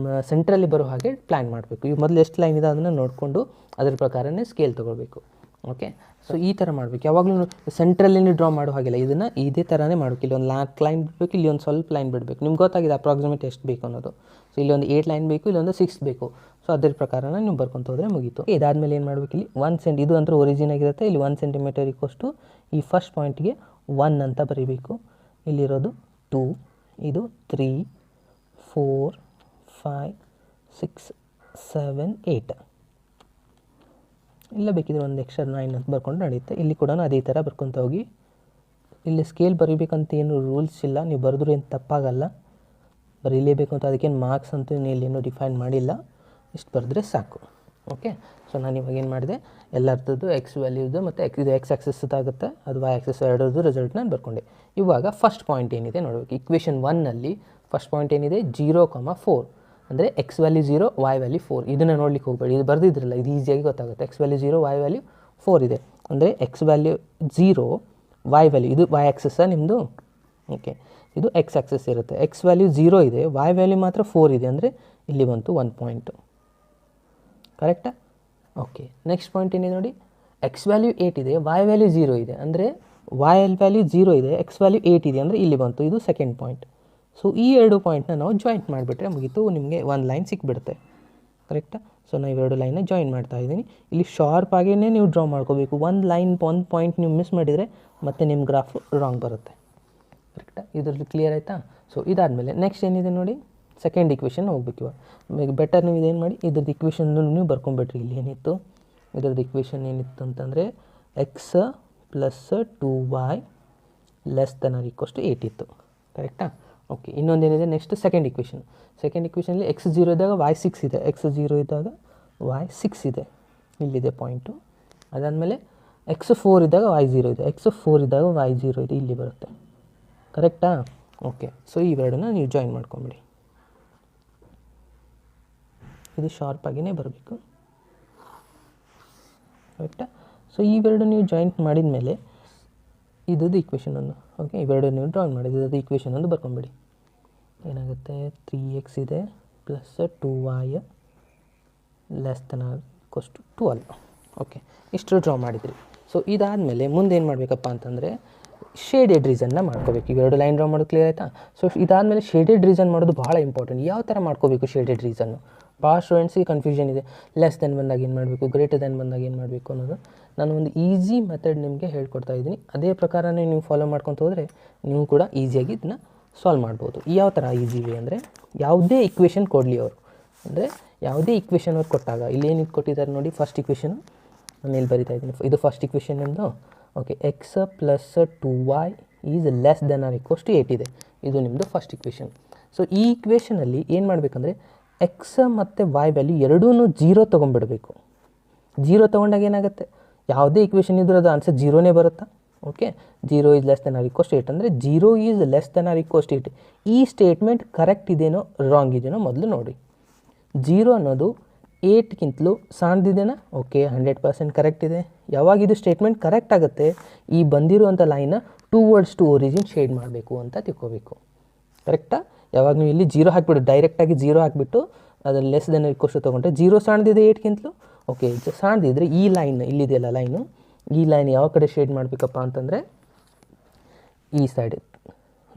ಸೆಂಟ್ರಲ್ಲಿ ಬರೋ ಹಾಗೆ ಪ್ಲ್ಯಾನ್ ಮಾಡಬೇಕು. ಈಗ ಮೊದಲು ಎಷ್ಟು ಲೈನ್ ಇದೆ ಅದನ್ನು ನೋಡಿಕೊಂಡು ಅದರ ಪ್ರಕಾರನೇ ಸ್ಕೇಲ್ ತೊಗೊಳ್ಬೇಕು. ಓಕೆ, ಸೊ ಈ ಥರ ಮಾಡಬೇಕು. ಯಾವಾಗಲೂ ಸೆಂಟ್ರಲ್ಲಿ ಡ್ರಾ ಮಾಡೋ ಹಾಗಿಲ್ಲ, ಇದನ್ನು ಇದೇ ಥರನೇ ಮಾಡಬೇಕು. ಇಲ್ಲಿ ಒಂದು ಲೈನ್ ಬಿಡಬೇಕು, ಇಲ್ಲಿ ಒಂದು ಸ್ವಲ್ಪ ಲೈನ್ ಬಿಡಬೇಕು. ನಿಮ್ಗೆ ಗೊತ್ತಾಗಿದೆ ಅಪ್ರಾಕ್ಸಿಮೇಟ್ ಎಷ್ಟು ಬೇಕು ಅನ್ನೋದು. ಸೊ ಇಲ್ಲಿ ಒಂದು 8 ಲೈನ್ ಬೇಕು, ಇಲ್ಲೊಂದು 6 ಬೇಕು. ಸೊ ಅದ್ರ ಪ್ರಕಾರನ ನೀವು ಬರ್ಕೊತ ಹೋದರೆ ಮುಗೀತು. ಇದಾದಮೇಲೆ ಏನು ಮಾಡಬೇಕು, ಇಲ್ಲಿ 1 ಸೆಂಟ್, ಇದು ಅಂತೂ ಒರಿಜಿನ್ ಆಗಿರುತ್ತೆ. ಇಲ್ಲಿ 1 ಸೆಂಟಿಮೀಟರ್ ಈಕ್ವಷ್ಟು ಈ ಫಸ್ಟ್ ಪಾಯಿಂಟ್ಗೆ 1 ಅಂತ ಬರೀಬೇಕು. ಇಲ್ಲಿರೋದು 2, ಇದು 3 4 5 6 7 8. ಇಲ್ಲ ಬೇಕಿದ್ರೆ ಒಂದು ಎಕ್ಸ್ಟ್ರಾ 9 ಅಂತ ಬರ್ಕೊಂಡು ನಡೆಯುತ್ತೆ. ಇಲ್ಲಿ ಕೂಡ ಅದೇ ಥರ ಬರ್ಕೊತ ಹೋಗಿ. ಇಲ್ಲಿ ಸ್ಕೇಲ್ ಬರೀಬೇಕಂತ ಏನು ರೂಲ್ಸ್ ಇಲ್ಲ, ನೀವು ಬರೆದ್ರೂ ಏನು ತಪ್ಪಾಗಲ್ಲ, ಬರೀಲೇಬೇಕು ಅಂತ ಅದಕ್ಕೇನು ಮಾರ್ಕ್ಸ್ ಅಂತೂ ಇಲ್ಲೇನು ಡಿಫೈನ್ ಮಾಡಿಲ್ಲ, ಇಷ್ಟು ಬರೆದ್ರೆ ಸಾಕು. ಓಕೆ, ಸೊ ನಾನು ಇವಾಗ ಏನು ಮಾಡಿದೆ, ಎಲ್ಲರದ್ದು ಎಕ್ಸ್ ವ್ಯಾಲ್ಯೂದು ಮತ್ತು ಇದು ಎಕ್ಸ್ ಆಕ್ಸಸ್ ಆಗುತ್ತೆ, ಅದು ವೈ ಆಕ್ಸಸ್ ಎರಡರದ್ದು ರಿಸಲ್ಟ್ನ ಬರ್ಕೊಂಡೆ. ಇವಾಗ ಫಸ್ಟ್ ಪಾಯಿಂಟ್ ಏನಿದೆ ನೋಡಬೇಕು. ಇಕ್ವೇಷನ್ 1ನಲ್ಲಿ ಫಸ್ಟ್ ಪಾಯಿಂಟ್ ಏನಿದೆ, 0,4 ಅಂದರೆ ಎಕ್ಸ್ ವ್ಯಾಲ್ಯೂ 0, ವೈ ವ್ಯಾಲ್ಯೂ 4. ಇದನ್ನು ನೋಡ್ಲಿಕ್ಕೆ ಹೋಗಬೇಡಿ, ಇದು ಬರೆದಿದ್ರಲ್ಲ, ಇದು ಈಸಿಯಾಗಿ ಗೊತ್ತಾಗುತ್ತೆ. ಎಕ್ಸ್ ವ್ಯಾಲ್ಯೂ 0, ವೈ ವ್ಯಾಲ್ಯೂ 4 ಇದೆ, ಅಂದರೆ ಎಕ್ಸ್ ವ್ಯಾಲ್ಯೂ 0, ವೈ ವ್ಯಾಲ್ಯೂ, ಇದು ವೈ ಆಕ್ಸಸ್ಸಾ ನಿಮ್ಮದು. ಓಕೆ, ಇದು ಎಕ್ಸ್ ಆಕ್ಸಸ್ ಇರುತ್ತೆ. ಎಕ್ಸ್ ವ್ಯಾಲ್ಯೂ 0 ಇದೆ, ವೈ ವ್ಯಾಲ್ಯೂ ಮಾತ್ರ 4 ಇದೆ, ಅಂದರೆ ಇಲ್ಲಿ ಬಂತು 1 ಪಾಯಿಂಟು. ಕರೆಕ್ಟಾ. ಓಕೆ, ನೆಕ್ಸ್ಟ್ ಪಾಯಿಂಟ್ ಏನಿದೆ ನೋಡಿ, ಎಕ್ಸ್ ವ್ಯಾಲ್ಯೂ 8 ಇದೆ, ವೈ ವ್ಯಾಲ್ಯೂ 0 ಇದೆ, ಅಂದರೆ ವೈ ವ್ಯಾಲ್ಯೂ 0 ಇದೆ, ಎಕ್ಸ್ ವ್ಯಾಲ್ಯೂ 8 ಇದೆ, ಅಂದರೆ ಇಲ್ಲಿ ಬಂತು, ಇದು ಸೆಕೆಂಡ್ ಪಾಯಿಂಟ್. ಸೊ ಈ 2 ಪಾಯಿಂಟ್ನ ನಾವು ಜಾಯಿಂಟ್ ಮಾಡಿಬಿಟ್ರೆ ಮುಗೀತು, ನಿಮಗೆ ಒಂದು ಲೈನ್ ಸಿಕ್ಬಿಡುತ್ತೆ. ಕರೆಕ್ಟಾ. ಸೊ ನಾವು ಇವೆರಡು ಲೈನ್ನ ಜಾಯಿನ್ ಮಾಡ್ತಾ ಇದ್ದೀನಿ. ಇಲ್ಲಿ ಶಾರ್ಪ್ ಆಗಿಯೇ ನೀವು ಡ್ರಾ ಮಾಡ್ಕೋಬೇಕು. ಒಂದು ಲೈನ್, ಒಂದು ಪಾಯಿಂಟ್ ನೀವು ಮಿಸ್ ಮಾಡಿದರೆ ಮತ್ತೆ ನಿಮ್ಮ ಗ್ರಾಫ್ ರಾಂಗ್ ಬರುತ್ತೆ. ಕರೆಕ್ಟಾ. ಇದರಲ್ಲಿ ಕ್ಲಿಯರ್ ಆಯಿತಾ. ಸೊ ಇದಾದಮೇಲೆ ನೆಕ್ಸ್ಟ್ ಏನಿದೆ ನೋಡಿ, ಸೆಕೆಂಡ್ ಇಕ್ವೇಷನ್ ಹೋಗ್ಬೇಕು. ಇವಾಗ ಬೆಟರ್ ನೀವು ಇದೇನು ಮಾಡಿ, ಇದ್ರದ್ದು ಇಕ್ವೇಷನ್ನು ನೀವು ಬರ್ಕೊಂಬಿಟ್ರಿ. ಇಲ್ಲಿ ಏನಿತ್ತು, ಇದ್ರದ್ದು ಇಕ್ವೇಷನ್ ಏನಿತ್ತು ಅಂತಂದರೆ x plus 2y less than or equals to 8 ಇತ್ತು. ಕರೆಕ್ಟಾ. ಓಕೆ, ಇನ್ನೊಂದೇನಿದೆ ನೆಕ್ಸ್ಟ್ ಸೆಕೆಂಡ್ ಇಕ್ವೇಷನ್. ಸೆಕೆಂಡ್ ಇಕ್ವೇಷನಲ್ಲಿ ಎಕ್ಸ್ 0 ಇದ್ದಾಗ y 6 ಇದೆ, ಎಕ್ಸ್ 0 ಇದ್ದಾಗ y 6 ಇದೆ, ಇಲ್ಲಿದೆ ಪಾಯಿಂಟು. ಅದಾದಮೇಲೆ ಎಕ್ಸ್ 4 ಇದ್ದಾಗ y 0 ಇದೆ, ಎಕ್ಸ್ 4 ಇದ್ದಾಗ y 0 ಇದೆ, ಇಲ್ಲಿ ಬರುತ್ತೆ. ಕರೆಕ್ಟಾ. ಓಕೆ, ಸೊ ಇವೆರಡನ್ನ ನೀವು ಜಾಯಿನ್ ಮಾಡ್ಕೊಂಬಿಡಿ. ಇದು ಶಾರ್ಪಾಗಿಯೇ ಬರಬೇಕು. ಕರೆಕ್ಟಾ. ಸೊ ಇವೆರಡು ನೀವು ಜಾಯಿಂಟ್ ಮಾಡಿದ ಮೇಲೆ ಇದ್ದದ್ದು ಈಕ್ವೇಷನ್ ಒಂದು. ಓಕೆ, ಇವೆರಡು ನೀವು ಡ್ರಾಯಿಂಗ್ ಮಾಡಿದ್ದು ಅದು ಈಕ್ವೇಷನ್ ಒಂದು ಬರ್ಕೊಂಬಿಡಿ. ಏನಾಗುತ್ತೆ, 3x ಇದೆ plus 2y less than or equals to 12. Okay, ಇಷ್ಟು ಡ್ರಾ ಮಾಡಿದ್ರಿ. ಸೊ ಇದಾದಮೇಲೆ ಮುಂದೆ ಏನು ಮಾಡಬೇಕಪ್ಪ ಅಂತಂದರೆ ಶೇಡೆಡ್ ರೀಸನ್ನ ಮಾಡ್ಕೋಬೇಕು. ಇವೆರಡು ಲೈನ್ ಡ್ರಾ ಮಾಡೋದು ಕ್ಲಿಯರ್ ಆಯಿತಾ. ಸೊ ಇದಾದಮೇಲೆ ಶೇಡೆಡ್ ರೀಸನ್ ಮಾಡೋದು ಭಾಳ ಇಂಪಾರ್ಟೆಂಟ್. ಯಾವ ಥರ ಮಾಡ್ಕೋಬೇಕು ಶೇಡೆಡ್ ರೀಸನ್ನು, ಭಾಳ ಸ್ಟೂಡೆಂಟ್ಸಿಗೆ ಕನ್ಫ್ಯೂಷನ್ ಇದೆ. ಲೆಸ್ ದೆನ್ ಬಂದಾಗ ಏನು ಮಾಡಬೇಕು, ಗ್ರೇಟರ್ ದೆನ್ ಬಂದಾಗ ಏನು ಮಾಡಬೇಕು ಅನ್ನೋದು ನಾನು ಒಂದು ಈಸಿ ಮೆಥಡ್ ನಿಮಗೆ ಹೇಳ್ಕೊಡ್ತಾ ಇದ್ದೀನಿ. ಅದೇ ಪ್ರಕಾರನೇ ನೀವು ಫಾಲೋ ಮಾಡ್ಕೊತ ಹೋದರೆ ನೀವು ಕೂಡ ಈಸಿಯಾಗಿ ಇದನ್ನ ಸಾಲ್ವ್ ಮಾಡ್ಬೋದು. ಯಾವ ಥರ ಈಸಿ ವೇ ಅಂದರೆ ಯಾವುದೇ ಇಕ್ವೇಷನ್ ಕೊಡಲಿ ಅವರು, ಅಂದರೆ ಯಾವುದೇ ಇಕ್ವೇಷನ್ ಅವ್ರು ಕೊಟ್ಟಾಗ ಇಲ್ಲಿ ಏನು ಕೊಟ್ಟಿದ್ದಾರೆ ನೋಡಿ, ಫಸ್ಟ್ ಇಕ್ವೇಷನ್ ನಾನು ಇಲ್ಲಿ ಬರಿತಾ ಇದ್ದೀನಿ. ಇದು ಫಸ್ಟ್ ಇಕ್ವೇಷನ್ ನಿಮ್ಮದು. Okay, x plus 2y is less than or equals to 8 ಇದೆ. ಇದು ನಿಮ್ಮದು ಫಸ್ಟ್ ಇಕ್ವೇಷನ್. ಸೊ ಈ ಇಕ್ವೇಷನಲ್ಲಿ ಏನು ಮಾಡಬೇಕಂದ್ರೆ ಎಕ್ಸ್ ಮತ್ತು ವೈ ವ್ಯಾಲ್ಯೂ ಎರಡೂ 0 ತೊಗೊಂಡ್ಬಿಡಬೇಕು. 0 ತೊಗೊಂಡಾಗ ಏನಾಗುತ್ತೆ, ಯಾವುದೇ ಇಕ್ವೇಷನ್ ಇದ್ರೂ ಅದು ಆನ್ಸರ್ 0ನೇ ಬರುತ್ತಾ. Okay, 0 is less than or equals to 8 ಅಂದರೆ 0 is less than or equals to 8. ಈ ಸ್ಟೇಟ್ಮೆಂಟ್ ಕರೆಕ್ಟ್ ಇದೆಯೋ ರಾಂಗ್ ಇದೆಯೋ ಮೊದಲು ನೋಡಿ. 0 ಅನ್ನೋದು 8ಗಿಂತಲೂ ಸಣ್ಣದಿದೆನಾ? ಓಕೆ, 100% ಕರೆಕ್ಟ್ ಇದೆ. ಯಾವಾಗ ಇದು ಸ್ಟೇಟ್ಮೆಂಟ್ ಕರೆಕ್ಟ್ ಆಗುತ್ತೆ, ಈ ಬಂದಿರುವಂಥ ಲೈನ್ನ ಟುವರ್ಡ್ಸ್ ಟು ಒರಿಜಿನ್ ಶೇಡ್ ಮಾಡಬೇಕು ಅಂತ ತಿಳ್ಕೋಬೇಕು. ಕರೆಕ್ಟಾ? ಯಾವಾಗ ನೀವು ಇಲ್ಲಿ 0 ಹಾಕಿಬಿಟ್ಟು ಡೈರೆಕ್ಟಾಗಿ 0 ಹಾಕಿಬಿಟ್ಟು ಅದರ ಲೆಸ್ ದೆನ್ ಈಕ್ವಲ್ಸ್ ತೊಗೊಂಡ್ರೆ 0 ಸಣ್ಣದಿದೆ 8ಗಿಂತಲೂ. ಓಕೆ, ಸಣ್ಣದಿದ್ರೆ ಈ ಲೈನ್ ಇಲ್ಲಿದೆಯಲ್ಲ ಲೈನು, ಈ ಲೈನ್ ಯಾವ ಕಡೆ ಶೇಡ್ ಮಾಡಬೇಕಪ್ಪ ಅಂತಂದರೆ ಈ ಸೈಡ್,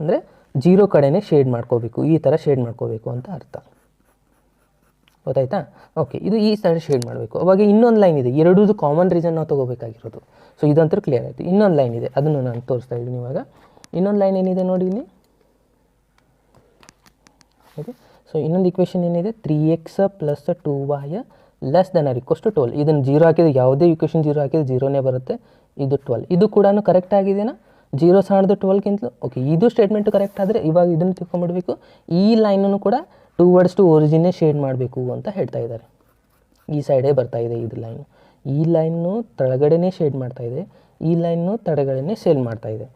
ಅಂದರೆ 0 ಕಡೆನೇ ಶೇಡ್ ಮಾಡ್ಕೋಬೇಕು. ಈ ಥರ ಶೇಡ್ ಮಾಡ್ಕೋಬೇಕು ಅಂತ ಅರ್ಥ. ಗೊತ್ತಾಯ್ತಾ? ಓಕೆ, ಇದು ಈ ಸೈಡ್ ಶೇಡ್ ಮಾಡಬೇಕು. ಅವಾಗ ಇನ್ನೊಂದು ಲೈನ್ ಇದೆ, ಎರಡೂ ಕಾಮನ್ ರೀಸನ್ ನಾವು ತೊಗೋಬೇಕಾಗಿರೋದು. ಸೊ ಇದಂತೂ ಕ್ಲಿಯರ್ ಆಯಿತು. ಇನ್ನೊಂದು ಲೈನ್ ಇದೆ, ಅದನ್ನು ನಾನು ತೋರಿಸ್ತಾ ಇದ್ದೀನಿ ಇವಾಗ. ಇನ್ನೊಂದು ಲೈನ್ ಏನಿದೆ ನೋಡಿ ಇಲ್ಲಿ. ಓಕೆ, ಸೊ ಇನ್ನೊಂದು ಇಕ್ವೇಷನ್ ಏನಿದೆ, 3x plus 2y less than or equals to 12. ಇದನ್ನು 0 ಹಾಕಿದ್ರೆ ಯಾವುದೇ ಇಕ್ವೇಷನ್ 0 ಹಾಕಿದ್ರೆ 0ನೇ ಬರುತ್ತೆ. ಇದು 12. ಇದು ಕೂಡ ಕರೆಕ್ಟ್ ಆಗಿದೆಯಾ? 0 ಸಣ್ಣದು 12ಗಿಂತಲೂ. ಓಕೆ, ಇದು ಸ್ಟೇಟ್ಮೆಂಟು ಕರೆಕ್ಟ್ ಆದರೆ ಇವಾಗ ಇದನ್ನು ತಿಳ್ಕೊಂಬಿಡಬೇಕು. ಈ ಲೈನನ್ನು ಕೂಡ ಟುವರ್ಡ್ಸ್ ಟು ಒರಿಜಿನ್ನೇ ಶೇಡ್ ಮಾಡಬೇಕು ಅಂತ ಹೇಳ್ತಾ ಇದ್ದಾರೆ. ಈ ಸೈಡೇ ಬರ್ತಾ ಇದೆ ಇದು ಲೈನು. ಈ ಲೈನು ತಳಗಡೆನೇ ಶೇಡ್ ಮಾಡ್ತಾ ಇದೆ, ಈ ಲೈನು ತಳಗಡೆನೇ ಶೇಡ್ ಮಾಡ್ತಾ ಇದೆ.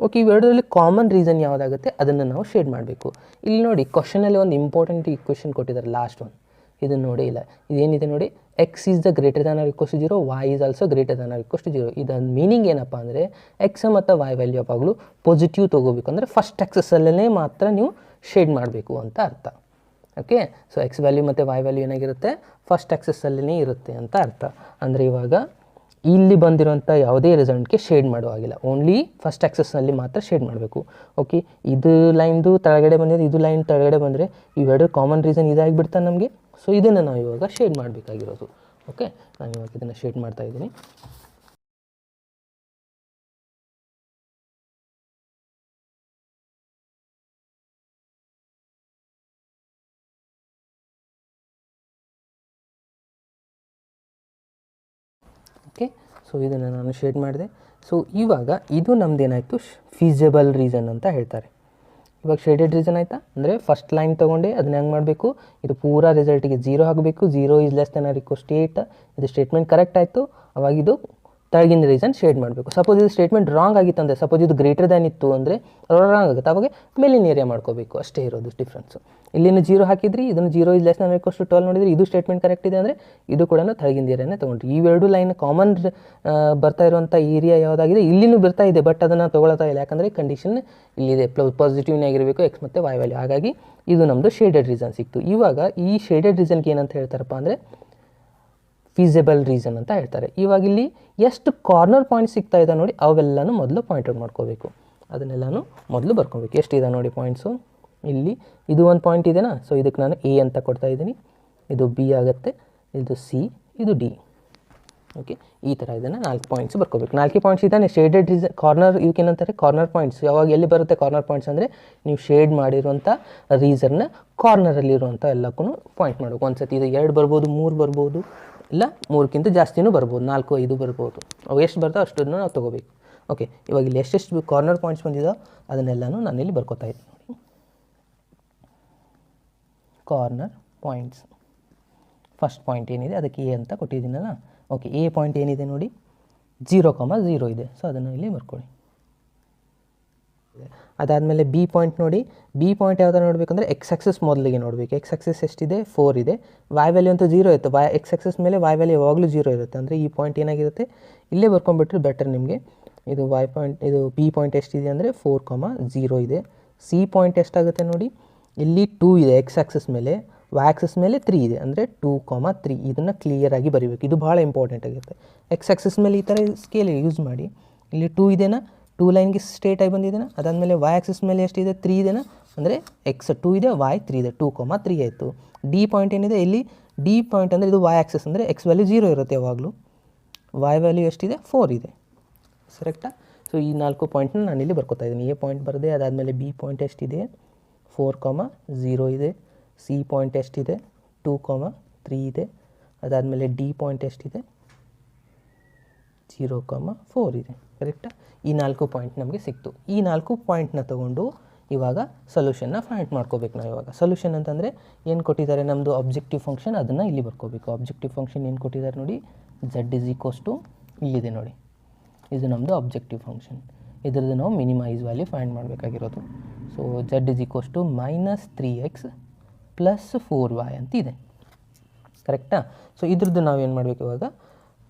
ಓಕೆ, ಇವೆರಡರಲ್ಲಿ ಕಾಮನ್ ರೀಸನ್ ಯಾವುದಾಗುತ್ತೆ ಅದನ್ನು ನಾವು ಶೇಡ್ ಮಾಡಬೇಕು. ಇಲ್ಲಿ ನೋಡಿ ಕ್ವಶನಲ್ಲಿ ಒಂದು ಇಂಪಾರ್ಟೆಂಟ್ ಇಕ್ವೇಷನ್ ಕೊಟ್ಟಿದ್ದಾರೆ, ಲಾಸ್ಟ್ ಒನ್. ಇದನ್ನು ನೋಡಿ, ಇಲ್ಲ ಇದೇನಿದೆ ನೋಡಿ, x is the greater than or equals to 0, y is also greater than or equals to 0. ಇದರ ಮೀನಿಂಗ್ ಏನಪ್ಪ ಅಂದರೆ ಎಕ್ಸ್ ಮತ್ತು ವೈ ವ್ಯಾಲ್ಯೂ ಯಾವಾಗಲೂ ಪಾಸಿಟಿವ್ ತೊಗೋಬೇಕು, ಅಂದರೆ ಫಸ್ಟ್ ಎಕ್ಸಸ್ಸಲ್ಲೇ ಮಾತ್ರ ನೀವು ಶೇಡ್ ಮಾಡಬೇಕು ಅಂತ ಅರ್ಥ. ಓಕೆ, ಸೊ ಎಕ್ಸ್ ವ್ಯಾಲ್ಯೂ ಮತ್ತು ವೈ ವ್ಯಾಲ್ಯೂ ಏನಾಗಿರುತ್ತೆ, ಫಸ್ಟ್ ಎಕ್ಸಸ್ಸಲ್ಲೇ ಇರುತ್ತೆ ಅಂತ ಅರ್ಥ. ಅಂದರೆ ಇವಾಗ ಇಲ್ಲಿ ಬಂದಿರೋಂಥ ಯಾವುದೇ ರಿಸಲ್ಟ್ಗೆ ಶೇಡ್ ಮಾಡುವಾಗಿಲ್ಲ, ಓನ್ಲಿ ಫಸ್ಟ್ ಆಕ್ಸಸ್ನಲ್ಲಿ ಮಾತ್ರ ಶೇಡ್ ಮಾಡಬೇಕು. ಓಕೆ, ಇದು ಲೈನ್ದು ತಳಗಡೆ ಬಂದಿದೆ, ಇದು ಲೈನ್ ತಳಗಡೆ ಬಂದರೆ ಇವೆರಡು ಕಾಮನ್ ರೀಸನ್ ಇದಾಗಿಬಿಡ್ತಾ ನಮಗೆ. ಸೊ ಇದನ್ನು ನಾವು ಇವಾಗ ಶೇಡ್ ಮಾಡಬೇಕಾಗಿರೋದು. ಓಕೆ, ನಾನು ಇವಾಗ ಇದನ್ನು ಶೇಡ್ ಮಾಡ್ತಾ ಇದ್ದೀನಿ. ಓಕೆ, ಸೊ ಇದನ್ನು ನಾನು ಶೇಡ್ ಮಾಡಿದೆ. ಸೊ ಇವಾಗ ಇದು ನಮ್ಮದೇನಾಯಿತು, ಫೀಸಿಬಲ್ ರೀಸನ್ ಅಂತ ಹೇಳ್ತಾರೆ. ಇವಾಗ ಶೇಡೆಡ್ ರೀಸನ್ ಆಯಿತಾ, ಅಂದರೆ ಫಸ್ಟ್ ಲೈನ್ ತೊಗೊಂಡೆ ಅದನ್ನ ಹೆಂಗೆ ಮಾಡಬೇಕು, ಇದು ಪೂರಾ ರಿಸಲ್ಟಿಗೆ 0 ಆಗಬೇಕು. 0 is less than or equals to 8. ಇದು ಸ್ಟೇಟ್ಮೆಂಟ್ ಕರೆಕ್ಟ್ ಆಯಿತು. ಅವಾಗ ಇದು ತಳಗಿನ ರೀಸನ್ ಶೇಡ್ ಮಾಡಬೇಕು. ಸಪೋಸ್ ಇದು ಸ್ಟೇಟ್ಮೆಂಟ್ ರಾಂಗ್ ಆಗಿತ್ತು ಅಂದರೆ, ಸಪೋಸ್ ಇದು ಗ್ರೇಟರ್ ದ್ಯಾನ್ ಇತ್ತು ಅಂದರೆ ರಾಂಗ್ ಆಗುತ್ತೆ. ಅವಾಗ ಮೇಲಿನ ಏರಿಯಾ ಮಾಡ್ಕೋಬೇಕು, ಅಷ್ಟೇ ಇರೋದು ಡಿಫ್ರೆನ್ಸು. ಇಲ್ಲಿನ 0 ಹಾಕಿದ್ರಿ, ಇದನ್ನು 0 is less than or equals to 12 ನೋಡಿದ್ರಿ, ಇದು ಸ್ಟೇಟ್ಮೆಂಟ್ ಕರೆಕ್ಟ್ ಇದೆ ಅಂದರೆ ಇದು ಕೂಡ ತಳಗಿನ ಏರಿಯಾನೇ ತೊಗೊಂಡ್ರಿ. ಇವೆರಡು ಲೈನ್ ಕಾಮನ್ ಬರ್ತಾ ಇರುವಂಥ ಏರಿಯಾ ಯಾವುದಾಗಿದೆ, ಇಲ್ಲಿನೂ ಬರ್ತಾ ಇದೆ, ಬಟ್ ಅದನ್ನು ತೊಗೊಳ್ತಾ ಇಲ್ಲ. ಯಾಕಂದರೆ ಕಂಡೀಷನ್ ಇಲ್ಲಿದೆ, ಪಾಸಿಟಿವ್ನೇ ಆಗಿರಬೇಕು ಎಕ್ಸ್ ಮತ್ತು ವೈ ವ್ಯಾಲ್ಯೂ. ಹಾಗಾಗಿ ಇದು ನಮ್ಮದು ಶೇಡೆಡ್ ರೀಸನ್ ಸಿಕ್ತು. ಇವಾಗ ಈ ಶೇಡೆಡ್ ರೀಸನ್ಗೆ ಏನಂತ ಹೇಳ್ತಾರಪ್ಪ ಅಂದರೆ ಫೀಸಿಬಲ್ ರೀಸನ್ ಅಂತ ಹೇಳ್ತಾರೆ. ಇವಾಗ ಇಲ್ಲಿ ಎಷ್ಟು ಕಾರ್ನರ್ ಪಾಯಿಂಟ್ಸ್ ಸಿಗ್ತಾ ಇದೆ ನೋಡಿ, ಅವೆಲ್ಲನೂ ಮೊದಲು ಪಾಯಿಂಟ್ ಔಟ್ ಮಾಡ್ಕೋಬೇಕು. ಅದನ್ನೆಲ್ಲನೂ ಮೊದಲು ಬರ್ಕೋಬೇಕು. ಎಷ್ಟಿದೆ ನೋಡಿ ಪಾಯಿಂಟ್ಸು. ಇಲ್ಲಿ ಇದು ಒಂದು ಪಾಯಿಂಟ್ ಇದೆನಾ, ಸೊ ಇದಕ್ಕೆ ನಾನು ಎ ಅಂತ ಕೊಡ್ತಾ ಇದ್ದೀನಿ, ಇದು ಬಿ ಆಗುತ್ತೆ, ಇದು ಸಿ, ಇದು ಡಿ. ಓಕೆ, ಈ ಥರ ಇದನ್ನು 4 ಪಾಯಿಂಟ್ಸ್ ಬರ್ಕೋಬೇಕು. 4 ಪಾಯಿಂಟ್ಸ್ ಇದ್ದಾನೆ ಶೇಡೆಡ್ ರೀಸನ್. ಕಾರ್ನರ್ ಇವಕ್ಕೇನಂತಾರೆ ಕಾರ್ನರ್ ಪಾಯಿಂಟ್ಸ್. ಯಾವಾಗ ಎಲ್ಲಿ ಬರುತ್ತೆ ಕಾರ್ನರ್ ಪಾಯಿಂಟ್ಸ್ ಅಂದರೆ ನೀವು ಶೇಡ್ ಮಾಡಿರುವಂಥ ರೀಸನ್ನ ಕಾರ್ನರಲ್ಲಿರುವಂಥ ಎಲ್ಲಕ್ಕೂ ಪಾಯಿಂಟ್ ಮಾಡಬೇಕು. ಒಂದು ಸತಿ ಇದು 2 ಬರ್ಬೋದು, 3 ಬರ್ಬೋದು, ಇಲ್ಲ 3ಕ್ಕಿಂತ ಜಾಸ್ತಿನೂ ಬರ್ಬೋದು, 4, 5 ಬರ್ಬೋದು. ಅವು ಎಷ್ಟು ಬರ್ತಾವೆ ಅಷ್ಟನ್ನು ನಾವು ತೊಗೋಬೇಕು. ಓಕೆ, ಇವಾಗ ಇಲ್ಲಿ ಎಷ್ಟೆಷ್ಟು ಕಾರ್ನರ್ ಪಾಯಿಂಟ್ಸ್ ಬಂದಿದ್ದಾವೆ ಅದನ್ನೆಲ್ಲನೂ ನಾನಿಲ್ಲಿ ಬರ್ಕೋತಾ ಇದ್ದೀನಿ ನೋಡಿ. ಕಾರ್ನರ್ ಪಾಯಿಂಟ್ಸ್ ಫಸ್ಟ್ ಪಾಯಿಂಟ್ ಏನಿದೆ ಅದಕ್ಕೆ ಎ ಅಂತ ಕೊಟ್ಟಿದ್ದೀನಲ್ಲ. ಓಕೆ, ಎ ಪಾಯಿಂಟ್ ಏನಿದೆ ನೋಡಿ 0,0 ಇದೆ, ಸೊ ಅದನ್ನು ಇಲ್ಲಿ ಬರ್ಕೊಳ್ಳಿ. ಅದಾದಮೇಲೆ ಬಿ ಪಾಯಿಂಟ್ ನೋಡಿ. ಬಿ ಪಾಯಿಂಟ್ ಯಾವ್ದು ನೋಡಬೇಕಂದ್ರೆ ಎಕ್ಸ್ ಆಕ್ಸಸ್ ಮೊದಲಿಗೆ ನೋಡಬೇಕು. ಎಕ್ಸ್ ಆಕ್ಸಸ್ ಎಷ್ಟಿದೆ 4 ಇದೆ, ವೈ ವ್ಯಾಲ್ಯೂ ಅಂತ 0 ಇರುತ್ತೆ. ಎಕ್ಸ್ ಆಕ್ಸಸ್ ಮೇಲೆ ವೈ ವ್ಯಾಲ್ಯೂ ಯಾವಾಗಲೂ 0 ಇರುತ್ತೆ. ಅಂದರೆ ಈ ಪಾಯಿಂಟ್ ಏನಾಗಿರುತ್ತೆ ಇಲ್ಲೇ ಬರ್ಕೊಂಡ್ಬಿಟ್ರೆ ಬೆಟರ್ ನಿಮಗೆ. ಇದು ವೈ ಪಾಯಿಂಟ್, ಇದು ಬಿ ಪಾಯಿಂಟ್ ಎಷ್ಟಿದೆ ಅಂದರೆ 4,0 ಇದೆ. ಸಿ ಪಾಯಿಂಟ್ ಎಷ್ಟಾಗುತ್ತೆ ನೋಡಿ, ಇಲ್ಲಿ 2 ಇದೆ ಎಕ್ಸ್ ಆಕ್ಸಸ್ ಮೇಲೆ, ವೈ ಆಕ್ಸಸ್ ಮೇಲೆ 3 ಇದೆ, ಅಂದರೆ 2,3. ಇದನ್ನು ಕ್ಲಿಯರಾಗಿ ಬರೀಬೇಕು, ಇದು ಭಾಳ ಇಂಪಾರ್ಟೆಂಟ್ ಆಗುತ್ತೆ. ಎಕ್ಸ್ ಆಕ್ಸಸ್ ಮೇಲೆ ಈ ಥರ ಸ್ಕೇಲ್ ಯೂಸ್ ಮಾಡಿ. ಇಲ್ಲಿ 2 ಇದೆನಾ, 2 ಲೈನ್ಗೆ ಸ್ಟ್ರೇಟ್ ಆಗಿ ಬಂದಿದೆನಾ. ಅದಾದಮೇಲೆ ವೈ ಆಕ್ಸಸ್ ಮೇಲೆ ಎಷ್ಟಿದೆ 3 ಇದೆನಾ, ಅಂದರೆ ಎಕ್ಸ್ 2 ಇದೆ, ವೈ 3 ಇದೆ, 2,3 ಆಯಿತು. ಡಿ ಪಾಯಿಂಟ್ ಏನಿದೆ ಇಲ್ಲಿ, ಡಿ ಪಾಯಿಂಟ್ ಅಂದರೆ ಇದು ವೈ ಆಕ್ಸಸ್, ಅಂದರೆ ಎಕ್ಸ್ ವ್ಯಾಲ್ಯೂ 0 ಇರುತ್ತೆ ಯಾವಾಗಲೂ. ವೈ ವ್ಯಾಲ್ಯೂ ಎಷ್ಟಿದೆ 4 ಇದೆ. ಕರೆಕ್ಟಾ? ಸೊ ಈ 4 ಪಾಯಿಂಟ್ನ ನಾನು ಇಲ್ಲಿ ಬರ್ಕೋತಾ ಇದ್ದೀನಿ. ಎ ಪಾಯಿಂಟ್ ಬರದೆ, ಅದಾದಮೇಲೆ ಬಿ ಪಾಯಿಂಟ್ ಎಷ್ಟಿದೆ 4,0 ಇದೆ. ಸಿ ಪಾಯಿಂಟ್ ಎಷ್ಟಿದೆ 2,3 ಇದೆ. ಅದಾದಮೇಲೆ ಡಿ ಪಾಯಿಂಟ್ ಎಷ್ಟಿದೆ 0,4 ಇದೆ. ಕರೆಕ್ಟಾ? ಈ 4 ಪಾಯಿಂಟ್ ನಮಗೆ ಸಿಕ್ತು. ಈ 4 ಪಾಯಿಂಟ್ನ ತೊಗೊಂಡು ಇವಾಗ ಸೊಲ್ಯೂಷನ್ನ ಫೈಂಡ್ ಮಾಡ್ಕೋಬೇಕು ನಾವು. ಇವಾಗ ಸೊಲ್ಯೂಷನ್ ಅಂತಂದರೆ ಏನು ಕೊಟ್ಟಿದ್ದಾರೆ, ನಮ್ಮದು ಆಬ್ಜೆಕ್ಟಿವ್ ಫಂಕ್ಷನ್, ಅದನ್ನು ಇಲ್ಲಿ ಬರ್ಕೋಬೇಕು. ಆಬ್ಜೆಕ್ಟಿವ್ ಫಂಕ್ಷನ್ ಏನು ಕೊಟ್ಟಿದ್ದಾರೆ ನೋಡಿ, z ಇಲ್ಲಿದೆ ನೋಡಿ, ಇದು ನಮ್ಮದು ಆಬ್ಜೆಕ್ಟಿವ್ ಫಂಕ್ಷನ್. ಇದ್ರದ್ದು ನಾವು ಮಿನಿಮೈಸ್ ವ್ಯಾಲ್ಯೂ ಫೈಂಡ್ ಮಾಡಬೇಕಾಗಿರೋದು. ಸೊ z -3x + 4y ಅಂತ ಇದೆ. ಕರೆಕ್ಟಾ? ಸೊ ಇದ್ರದ್ದು ನಾವು ಏನು ಮಾಡಬೇಕು ಇವಾಗ,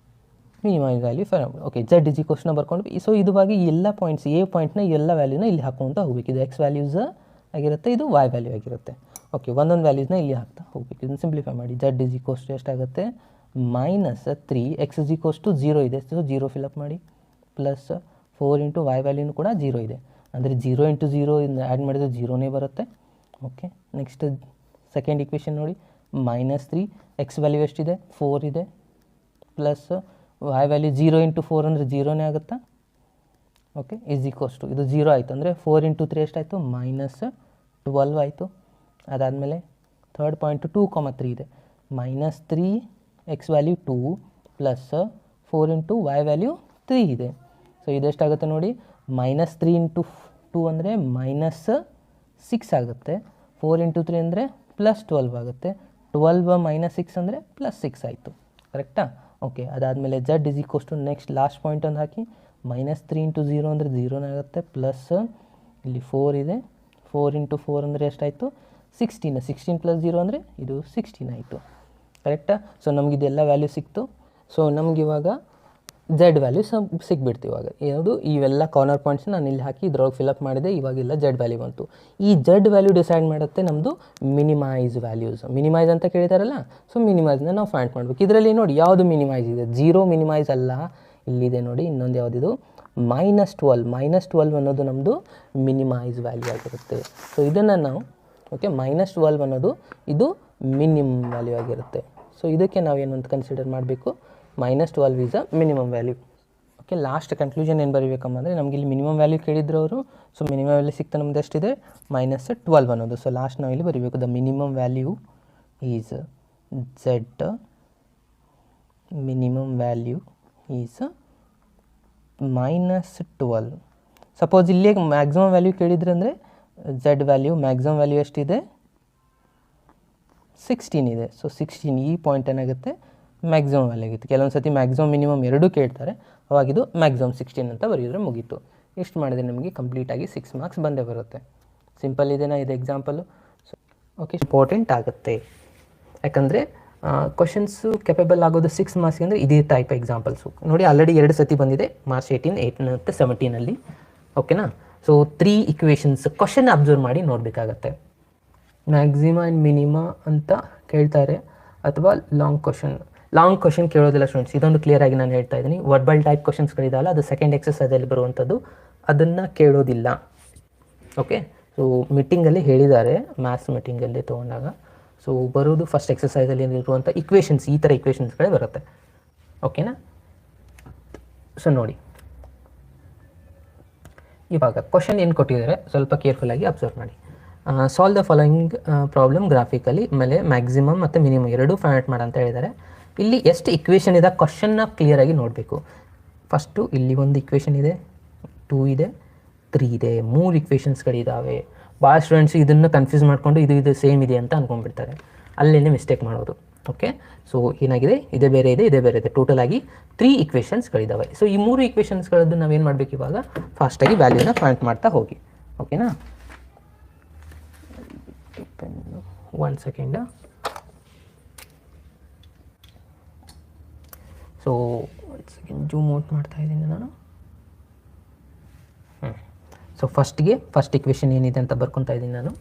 minimize value find. Okay, z ಬರ್ಕೊಂಡು ಸೊ ಇದುವಾಗಿ ಎಲ್ಲ ಪಾಯಿಂಟ್ಸ್, ಎ ಪಾಯಿಂಟ್ನ ಎಲ್ಲ ವ್ಯಾಲ್ಯೂನ ಇಲ್ಲಿ ಹಾಕ್ಕೊಳ್ತಾ ಹೋಗ್ಬೇಕು. ಇದು ಎಕ್ಸ್ ವ್ಯಾಲ್ಯೂಸ್ ಆಗಿರುತ್ತೆ, ಇದು ವೈ ವ್ಯಾಲ್ಯೂ ಆಗಿರುತ್ತೆ. ಓಕೆ, ಒಂದೊಂದು ವ್ಯಾಲ್ಯೂಸ್ನ ಇಲ್ಲಿ ಹಾಕ್ತಾ ಹೋಗ್ಬೇಕು. ಇದನ್ನು ಸಿಂಪ್ಲಿಫೈ ಮಾಡಿ. z ಎಷ್ಟಾಗುತ್ತೆ -3, x 0 ಇದೆ, ಸೊ 0 ಫಿಲಪ್ ಮಾಡಿ, ಪ್ಲಸ್ 4 ಇಂಟು ವೈ ವ್ಯಾಲ್ಯೂನು ಕೂಡ 0 ಇದೆ, ಅಂದರೆ 0 ಇಂಟು 0 ಆ್ಯಡ್ ಮಾಡಿದರೆ 0ನೇ ಬರುತ್ತೆ. ಓಕೆ, ನೆಕ್ಸ್ಟ್ ಸೆಕೆಂಡ್ ಇಕ್ವೇಷನ್ ನೋಡಿ, -3, ಎಕ್ಸ್ ವ್ಯಾಲ್ಯೂ ಎಷ್ಟಿದೆ 4 ಇದೆ, ಪ್ಲಸ್ ವೈ ವ್ಯಾಲ್ಯೂ 0 ಇಂಟು 4 ಅಂದರೆ 0ನೇ ಆಗುತ್ತಾ. ಓಕೆ, ಇದು 0 ಆಯಿತು, ಅಂದರೆ 4 ಇಂಟು 3 ಎಷ್ಟಾಯಿತು -12 ಆಯಿತು. ಅದಾದಮೇಲೆ ಥರ್ಡ್ ಪಾಯಿಂಟು 2,3 ಇದೆ, -3 x value 2 plus 4 into y value 3 ಇದೆ. ಸೊ ಇದೆಷ್ಟಾಗುತ್ತೆ ನೋಡಿ, -3 ಇಂಟು 2 ಅಂದರೆ -6 ಆಗುತ್ತೆ, 4 ಇಂಟು 3 ಅಂದರೆ +12 ಆಗುತ್ತೆ, 12 - 6 ಅಂದರೆ +6 ಆಯಿತು. ಕರೆಕ್ಟಾ? ಓಕೆ, ಅದಾದಮೇಲೆ z ನೆಕ್ಸ್ಟ್ ಲಾಸ್ಟ್ ಪಾಯಿಂಟ್ ಒಂದು ಹಾಕಿ, -3 ಇಂಟು 0 ಅಂದರೆ 0ನೇ ಆಗುತ್ತೆ, ಪ್ಲಸ್ ಇಲ್ಲಿ 4 ಇದೆ, 4 ಇಂಟು 4 ಅಂದರೆ ಎಷ್ಟಾಯಿತು 16, 16 + 0 ಅಂದರೆ ಇದು 16 ಆಯಿತು. ಕರೆಕ್ಟಾ? ಸೊ ನಮಗಿದೆಲ್ಲ ವ್ಯಾಲ್ಯೂ ಸಿಕ್ತು. ಸೊ ನಮಗಿವಾಗ z ವ್ಯಾಲ್ಯೂ ಸಿಕ್ಬಿಡ್ತು. ಇವಾಗ ಯಾವುದು, ಇವೆಲ್ಲ ಕಾರ್ನರ್ ಪಾಯಿಂಟ್ಸ್ ನಾನು ಇಲ್ಲಿ ಹಾಕಿ ಇದ್ರೊಳಗೆ ಫಿಲಪ್ ಮಾಡಿದೆ, ಇವಾಗೆಲ್ಲ z ವ್ಯಾಲ್ಯೂ ಬಂತು. ಈ z ವ್ಯಾಲ್ಯೂ ಡಿಸೈಡ್ ಮಾಡುತ್ತೆ ನಮ್ಮದು ಮಿನಿಮೈಸ್ ವ್ಯಾಲ್ಯೂಸ್. ಮಿನಿಮೈಸ್ ಅಂತ ಕೇಳಿದಾರಲ್ಲ, ಸೊ ಮಿನಿಮೈಸ್ನ ನಾವು ಫೈಂಡ್ ಮಾಡಬೇಕು. ಇದರಲ್ಲಿ ನೋಡಿ ಯಾವುದು ಮಿನಿಮೈಸ್ ಇದೆ, 0 ಮಿನಿಮೈಸ್ ಅಲ್ಲ, ಇಲ್ಲಿದೆ ನೋಡಿ ಇನ್ನೊಂದು ಯಾವುದಿದು -12 ಅನ್ನೋದು ನಮ್ಮದು ಮಿನಿಮೈಸ್ ವ್ಯಾಲ್ಯೂ ಆಗಿರುತ್ತೆ. ಸೊ ಇದನ್ನು ನಾವು ಓಕೆ, -12 ಅನ್ನೋದು ಇದು ಮಿನಿಮಮ್ ವ್ಯಾಲ್ಯೂ ಆಗಿರುತ್ತೆ. ಸೊ ಇದಕ್ಕೆ ನಾವೇನು ಅಂತ ಕನ್ಸಿಡರ್ ಮಾಡಬೇಕು, -12 is a minimum value. Okay, last conclusion ಏನು ಬರೀಬೇಕಮ್ಮ ಅಂದರೆ, ನಮಗೆ ಇಲ್ಲಿ ಮಿನಿಮಮ್ ವ್ಯಾಲ್ಯೂ ಕೇಳಿದ್ರು ಅವರು. ಸೊ ಮಿನಿಮಮ್ ವ್ಯಾಲ್ಯೂ ಸಿಕ್ತಾ ನಮ್ದು ಎಷ್ಟಿದೆ -12 ಅನ್ನೋದು. ಸೊ ಲಾಸ್ಟ್ ನಾವು ಇಲ್ಲಿ ಬರೀಬೇಕು, the minimum value is z, minimum value is -12. Suppose ಇಲ್ಲೇ ಮ್ಯಾಕ್ಸಿಮಮ್ ವ್ಯಾಲ್ಯೂ ಕೇಳಿದ್ರೆ ಅಂದರೆ z ವ್ಯಾಲ್ಯೂ ಮ್ಯಾಕ್ಸಿಮಮ್ ವ್ಯಾಲ್ಯೂ ಎಷ್ಟಿದೆ 16 ಇದೆ. ಸೊ 16 ಈ ಪಾಯಿಂಟ್ ಏನಾಗುತ್ತೆ ಮ್ಯಾಕ್ಸಿಮಮ್ ವ್ಯಾಲ್ಯೂ ಆಗುತ್ತೆ. ಕೆಲವೊಂದು ಸತಿ ಮ್ಯಾಕ್ಸಿಮಮ್ ಮಿನಿಮಮ್ ಎರಡೂ ಕೇಳ್ತಾರೆ, ಅವಾಗಿದು ಮ್ಯಾಕ್ಸಿಮಮ್ 16 ಅಂತ ಬರೆಯಿದ್ರೆ ಮುಗೀತು. ಇಷ್ಟು ಮಾಡಿದ್ರೆ ನಿಮಗೆ ಕಂಪ್ಲೀಟಾಗಿ 6 ಮಾರ್ಕ್ಸ್ ಬಂದೇ ಬರುತ್ತೆ. ಸಿಂಪಲ್ ಇದೆನಾ ಇದು ಎಕ್ಸಾಂಪಲು? ಸೊ ಓಕೆ, ಇಂಪಾರ್ಟೆಂಟ್ ಆಗುತ್ತೆ, ಯಾಕಂದರೆ ಕ್ವಶನ್ಸು ಕೆಪೇಬಲ್ ಆಗೋದು 6 ಮಾರ್ಕ್ಸ್ಗೆ ಅಂದರೆ ಇದೇ ಟೈಪ್ ಎಕ್ಸಾಂಪಲ್ಸು. ನೋಡಿ ಆಲ್ರೆಡಿ 2 ಸತಿ ಬಂದಿದೆ, ಮಾರ್ಚ್ 18 ಮತ್ತು 17 ಓಕೆನಾ. ಸೊ 3 ಇಕ್ವೇಷನ್ಸ್ ಕ್ವಶನ್ ಅಬ್ಸರ್ವ್ ಮಾಡಿ ನೋಡಬೇಕಾಗತ್ತೆ. ಮ್ಯಾಕ್ಸಿಮ ಆ್ಯಂಡ್ ಮಿನಿಮ ಅಂತ ಕೇಳ್ತಾರೆ, ಅಥವಾ ಲಾಂಗ್ ಕ್ವಶನ್ ಕೇಳೋದಿಲ್ಲ ಸ್ಟೂಡೆಂಟ್ಸ್. ಇದೊಂದು ಕ್ಲಿಯರ್ ಆಗಿ ನಾನು ಹೇಳ್ತಾ ಇದ್ದೀನಿ. ವರ್ಬಲ್ ಟೈಪ್ ಕ್ವಶನ್ಸ್ಗಳಿದಾವಲ್ಲ, ಅದು ಸೆಕೆಂಡ್ ಎಕ್ಸಸೈಸಲ್ಲಿ ಬರುವಂಥದ್ದು, ಅದನ್ನು ಕೇಳೋದಿಲ್ಲ. ಓಕೆ, ಸೊ ಮೀಟಿಂಗಲ್ಲಿ ಹೇಳಿದ್ದಾರೆ, ಮ್ಯಾಥ್ಸ್ ಮೀಟಿಂಗಲ್ಲಿ ತೊಗೊಂಡಾಗ. ಸೊ ಬರೋದು ಫಸ್ಟ್ ಎಕ್ಸಸೈಸಲ್ಲಿ ಇರುವಂಥ ಇಕ್ವೇಷನ್ಸ್, ಈ ಥರ ಇಕ್ವೇಷನ್ಸ್ಗಳೇ ಬರುತ್ತೆ. ಓಕೆನಾ. ಸೊ ನೋಡಿ ಇವಾಗ ಕ್ವಶನ್ ಏನು ಕೊಟ್ಟಿದ್ದಾರೆ ಸ್ವಲ್ಪ ಕೇರ್ಫುಲ್ಲಾಗಿ ಅಬ್ಸರ್ವ್ ಮಾಡಿ. Solve the following problem graphically, ಆಮೇಲೆ ಮ್ಯಾಕ್ಸಿಮಮ್ ಮತ್ತು ಮಿನಿಮಮ್ ಎರಡೂ ಫೈಂಡ್ ಮಾಡಿ ಅಂತ ಹೇಳಿದ್ದಾರೆ. ಇಲ್ಲಿ ಎಷ್ಟು ಇಕ್ವೇಷನ್ ಇದೆ ಕ್ವಶನ್ನ ಕ್ಲಿಯರಾಗಿ ನೋಡಬೇಕು. ಫಸ್ಟು ಇಲ್ಲಿ ಒಂದು ಇಕ್ವೇಷನ್ ಇದೆ, 2 ಇದೆ, 3 ಇದೆ, 3 ಇಕ್ವೇಷನ್ಸ್ಗಳಿದ್ದಾವೆ. ಭಾಳ ಸ್ಟೂಡೆಂಟ್ಸ್ ಇದನ್ನು ಕನ್ಫ್ಯೂಸ್ ಮಾಡಿಕೊಂಡು ಇದು ಸೇಮ್ ಇದೆ ಅಂತ ಅಂದ್ಕೊಂಡ್ಬಿಡ್ತಾರೆ, ಅಲ್ಲೇ ಮಿಸ್ಟೇಕ್ ಮಾಡೋದು. ಓಕೆ, ಸೊ ಏನಾಗಿದೆ, ಇದೇ ಬೇರೆ ಇದೆ, ಟೋಟಲ್ ಆಗಿ 3 ಇಕ್ವೇಷನ್ಸ್ಗಳಿದ್ದಾವೆ. ಸೊ ಈ 3 ಇಕ್ವೇಷನ್ಸ್ಗಳದ್ದು ನಾವೇನು ಮಾಡಬೇಕು, ಇವಾಗ ಫಾಸ್ಟಾಗಿ ವ್ಯಾಲ್ಯೂನ ಫೈಂಡ್ ಮಾಡ್ತಾ ಹೋಗಿ. ಓಕೆನಾ, 1 second. So 1 second zoom out ಮಾಡ್ತಾ ಇದ್ದೀನಿ ನಾನು. ಸೊ ಫಸ್ಟ್ ಇಕ್ವೇಷನ್ ಏನಿದೆ ಅಂತ ಬರ್ಕೊತಾ ಇದ್ದೀನಿ ನಾನು.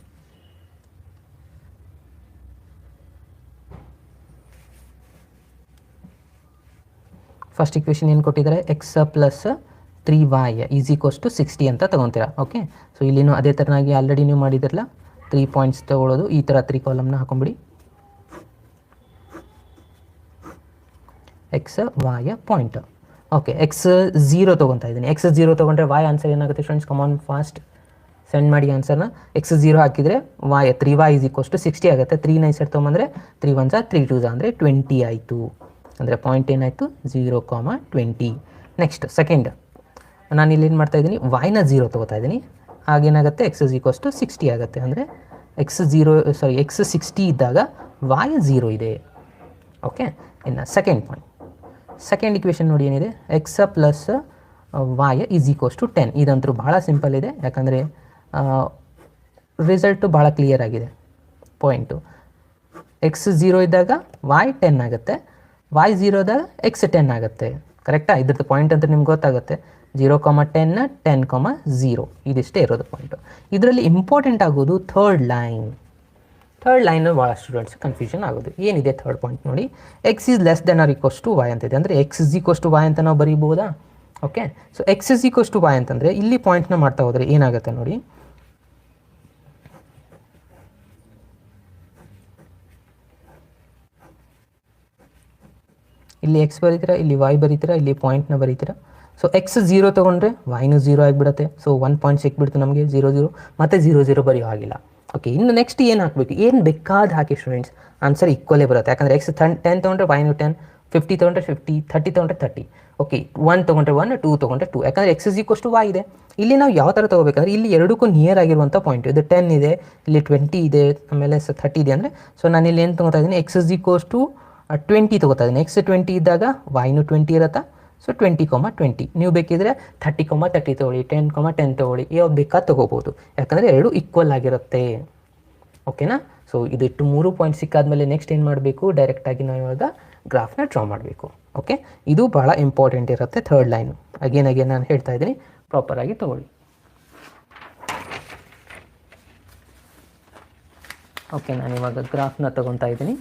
ಫಸ್ಟ್ ಇಕ್ವೇಷನ್ ಏನು ಕೊಟ್ಟಿದ್ದಾರೆ, x + 3y = 60 ಅಂತ ತೊಗೊತೀರಾ. ಓಕೆ, ಸೊ ಇಲ್ಲಿನೂ ಅದೇ ಥರನಾಗಿ ಆಲ್ರೆಡಿ ನೀವು ಮಾಡಿದಿರಲ್ಲ, 3 ಪಾಯಿಂಟ್ಸ್ ತೊಗೊಳ್ಳೋದು, ಈ ಥರ 3 ಕಾಲಮ್ನ ಹಾಕೊಂಬಿಡಿ. x y point. Okay X 0 ತೊಗೊತಾ ಇದ್ದೀನಿ. ಎಕ್ಸ್ 0 ತೊಗೊಂಡ್ರೆ ವಾಯ್ ಆನ್ಸರ್ ಏನಾಗುತ್ತೆ ಫ್ರೆಂಡ್ಸ್? ಕಮಾನ್ ಫಾಸ್ಟ್ ಸೆಂಡ್ ಮಾಡಿ ಆನ್ಸರ್ನ. ಎಕ್ಸ್ 0 ಹಾಕಿದರೆ ವಾಯ್ 3y = 60 ಆಗುತ್ತೆ. 3 ನ ಸೆಟ್ ತೊಗೊಂಬಂದರೆ 3 1 3 2 ಅಂದರೆ 20 ಆಯಿತು. ಅಂದರೆ ಪಾಯಿಂಟ್ ಏನಾಯಿತು? 0,20. ನೆಕ್ಸ್ಟ್ ಸೆಕೆಂಡ್, ನಾನು ಇಲ್ಲಿ ಏನು ಮಾಡ್ತಾಯಿದ್ದೀನಿ? ವಾಯ್ನ 0 ತೊಗೋತಾ ಇದ್ದೀನಿ. ಆಗೇನಾಗುತ್ತೆ? ಎಕ್ಸ್ = 60 ಆಗುತ್ತೆ. ಅಂದರೆ ಎಕ್ಸ್ 60 ಇದ್ದಾಗ ವಾಯ್ 0 ಇದೆ. ಓಕೆ, ಇನ್ನು ಸೆಕೆಂಡ್ ಪಾಯಿಂಟ್, ಸೆಕೆಂಡ್ ಇಕ್ವೇಷನ್ ನೋಡಿ ಏನಿದೆ? X plus Y = 10. ಇದಂತೂ ಭಾಳ ಸಿಂಪಲ್ ಇದೆ, ಯಾಕಂದರೆ ರಿಸಲ್ಟು ಭಾಳ ಕ್ಲಿಯರ್ ಆಗಿದೆ. ಪಾಯಿಂಟು ಎಕ್ಸ್ 0 ಇದ್ದಾಗ ವಾಯ್ 10 ಆಗುತ್ತೆ, ವಾಯ್ 0 ಇದ್ದಾಗ ಎಕ್ಸ್ 10 ಆಗುತ್ತೆ. ಕರೆಕ್ಟಾ? ಇದ್ರದ್ದು ಪಾಯಿಂಟ್ ಅಂತ ನಿಮ್ಗೆ ಗೊತ್ತಾಗುತ್ತೆ. 0,10 10,0 ಇದಿಷ್ಟೇ ಇರೋದು ಪಾಯಿಂಟು. ಇದರಲ್ಲಿ ಇಂಪಾರ್ಟೆಂಟ್ ಆಗೋದು ಥರ್ಡ್ ಲೈನ್. ಥರ್ಡ್ ಲೈನು ಭಾಳ ಸ್ಟೂಡೆಂಟ್ಸ್ ಕನ್ಫ್ಯೂಷನ್ ಆಗೋದು. ಏನಿದೆ ಥರ್ಡ್ ಪಾಯಿಂಟ್ ನೋಡಿ? X is less than or equals to y ಅಂತಿದೆ. ಅಂದರೆ ಎಕ್ಸ್ = ವಾಯ್ ಅಂತ ನಾವು ಬರೀಬೋದಾ? ಓಕೆ, ಸೊ ಎಕ್ಸ್ = ವಾಯ್ ಅಂತಂದರೆ ಇಲ್ಲಿ ಪಾಯಿಂಟ್ನ ಮಾಡ್ತಾ ಹೋದರೆ ಏನಾಗುತ್ತೆ ನೋಡಿ? ಇಲ್ಲಿ ಎಕ್ಸ್ ಬರೀತೀರಾ, ಇಲ್ಲಿ ವಾಯ್ ಬರೀತೀರಾ, ಇಲ್ಲಿ ಪಾಯಿಂಟ್ನ ಬರೀತೀರಾ. ಸೊ ಎಕ್ಸ್ 0 ತೊಗೊಂಡ್ರೆ ವಾಯ್ನು 0 ಆಗಿಬಿಡುತ್ತೆ. ಸೊ 1 ಪಾಯಿಂಟ್ ಸಿಕ್ಬಿಡ್ತು ನಮಗೆ, 0 0 ಮತ್ತು 0 0 ಬರೆಯೋ ಆಗಿಲ್ಲ. ಓಕೆ, ಇನ್ನು ನೆಕ್ಸ್ಟ್ ಏನು ಹಾಕಬೇಕು? ಏನು ಬೇಕಾದ ಹಾಕಿ ಸ್ಟೂಡೆಂಟ್ಸ್, ಆನ್ಸರ್ ಈಕ್ವಲೇ ಬರುತ್ತೆ. ಯಾಕಂದರೆ ಎಕ್ಸ್ 10 ತೊಗೊಂಡ್ರೆ ವಾಯ್ನು 10, 50 ತೊಗೊಂಡ್ರೆ 50, 30 ತೊಗೊಂಡ್ರೆ 30. ಓಕೆ, 1 ತೊಗೊಂಡ್ರೆ 1, 2 ತೊಗೊಂಡ್ರೆ 2. ಯಾಕಂದರೆ ಎಕ್ಸ್ = ವಾಯ್ ಇದೆ. ಇಲ್ಲಿ ನಾವು ಯಾವ ಥರ ತೊಗೋಬೇಕಂದ್ರೆ ಇಲ್ಲಿ ಎರಡಕ್ಕೂ ನಿಯರ್ ಆಗಿರುವಂಥ ಪಾಯಿಂಟ್. ಇದು 10 ಇದೆ, ಇಲ್ಲಿ 20 ಇದೆ, ಆಮೇಲೆ 30 ಇದೆ. ಅಂದರೆ ಸೊ ನಾನು ಇಲ್ಲಿ ಏನು ತೊಗೋತಾ ಇದ್ದೀನಿ? ಎಕ್ಸ್ = 20 ತೊಗೋತಾ ಇದ್ದೀನಿ. ಎಕ್ಸ್ 20 ಇದ್ದಾಗ ವಾಯ್ನು 20 ಇರುತ್ತಾ? ಸೊ 20,20. ನೀವು ಬೇಕಿದ್ರೆ 30,30 ತೊಗೊಳ್ಳಿ, 10,10 ತೊಗೊಳ್ಳಿ, ಯಾವ್ದು ಬೇಕಾದ ತೊಗೋಬೋದು. ಯಾಕಂದರೆ ಎರಡು ಈಕ್ವಲ್ ಆಗಿರುತ್ತೆ. ಓಕೆನಾ? ಸೊ ಇದಿಟ್ಟು 3 ಪಾಯಿಂಟ್ ಸಿಕ್ಕಾದ್ಮೇಲೆ ನೆಕ್ಸ್ಟ್ ಏನು ಮಾಡಬೇಕು? ಡೈರೆಕ್ಟಾಗಿ ನಾವು ಇವಾಗ ಗ್ರಾಫ್ನ ಡ್ರಾ ಮಾಡಬೇಕು. ಓಕೆ, ಇದು ಭಾಳ ಇಂಪಾರ್ಟೆಂಟ್ ಇರುತ್ತೆ ಥರ್ಡ್ ಲೈನು. ಅಗೇನ್ ನಾನು ಹೇಳ್ತಾ ಇದ್ದೀನಿ, ಪ್ರಾಪರಾಗಿ ತೊಗೊಳ್ಳಿ. ಓಕೆ, ನಾನು ಇವಾಗ ಗ್ರಾಫ್ನ ತೊಗೊತಾ ಇದ್ದೀನಿ.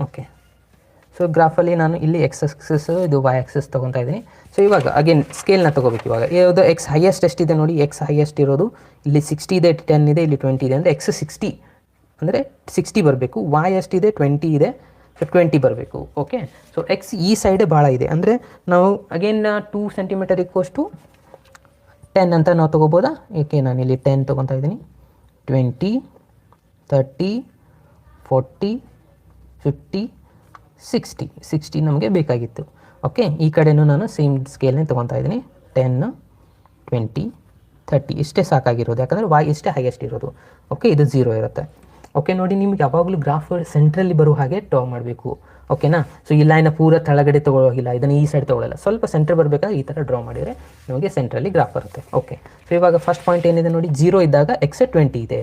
ಓಕೆ, ಸೊ ಗ್ರಾಫಲ್ಲಿ ನಾನು ಇಲ್ಲಿ ಎಕ್ಸ್ ಆಕ್ಸಿಸ್, ಇದು ವೈ ಆಕ್ಸಿಸ್ ತೊಗೊತಾ ಇದ್ದೀನಿ. ಸೊ ಇವಾಗ ಅಗೇನ್ ಸ್ಕೇಲ್ನ ತೊಗೋಬೇಕು. ಇವಾಗ ಯಾವುದು ಎಕ್ಸ್ ಹೈಯೆಸ್ಟ್ ಎಷ್ಟಿದೆ ನೋಡಿ? ಎಕ್ಸ್ ಹೈಯೆಸ್ಟ್ ಇರೋದು ಇಲ್ಲಿ 60 ಇದೆ, 10 ಇದೆ, ಇಲ್ಲಿ 20 ಇದೆ. ಅಂದರೆ ಎಕ್ಸ್ 60 ಅಂದರೆ 60 ಬರಬೇಕು. ವೈ ಎಷ್ಟಿದೆ? 20 ಇದೆ, ಸೊ 20 ಬರಬೇಕು. ಓಕೆ, ಸೊ ಎಕ್ಸ್ ಈ ಸೈಡೇ ಭಾಳ ಇದೆ. ಅಂದರೆ ನಾವು ಅಗೇನ್ 2 ಸೆಂಟಿಮೀಟರ್ = 10 ಅಂತ ನಾವು ತೊಗೋಬೋದಾ? ಏಕೆ ನಾನು ಇಲ್ಲಿ 10 ತೊಗೊತಾ ಇದ್ದೀನಿ. 20, 30, 40, 50, 60 ನಮಗೆ ಬೇಕಾಗಿತ್ತು. ಓಕೆ, ಈ ಕಡೆಯೂ ನಾನು ಸೇಮ್ ಸ್ಕೇಲ್ನೇ ತೊಗೊತಾ ಇದ್ದೀನಿ. 10, 20, 30 ಇಷ್ಟೇ ಸಾಕಾಗಿರೋದು. ಯಾಕಂದರೆ ವಾಯ್ ಇಷ್ಟೇ ಹೈಯೆಸ್ಟ್ ಇರೋದು. ಓಕೆ, ಇದು 0 ಇರುತ್ತೆ. ಓಕೆ, ನೋಡಿ ನಿಮ್ಗೆ ಯಾವಾಗಲೂ ಗ್ರಾಫ್ ಸೆಂಟ್ರಲ್ಲಿ ಬರೋ ಹಾಗೆ ಡ್ರಾ ಮಾಡಬೇಕು. ಓಕೆನಾ? ಸೊ ಈ ಲೈನ ಪೂರ ಕೆಳಗಡೆ ತೊಗೊಳ್ಳೋಗಿಲ್ಲ, ಇದನ್ನು ಈ ಸೈಡ್ ತೊಗೊಳ್ಳಲ್ಲ, ಸ್ವಲ್ಪ ಸೆಂಟ್ರ್ ಬರಬೇಕಾದ್ರೆ ಈ ಥರ ಡ್ರಾ ಮಾಡಿದರೆ ನಿಮಗೆ ಸೆಂಟ್ರಲ್ಲಿ ಗ್ರಾಫ್ ಬರುತ್ತೆ. ಓಕೆ, ಸೊ ಇವಾಗ ಫಸ್ಟ್ ಪಾಯಿಂಟ್ ಏನಿದೆ ನೋಡಿ? 0 ಇದ್ದಾಗ ಎಕ್ಸ್ 20 ಇದೆ,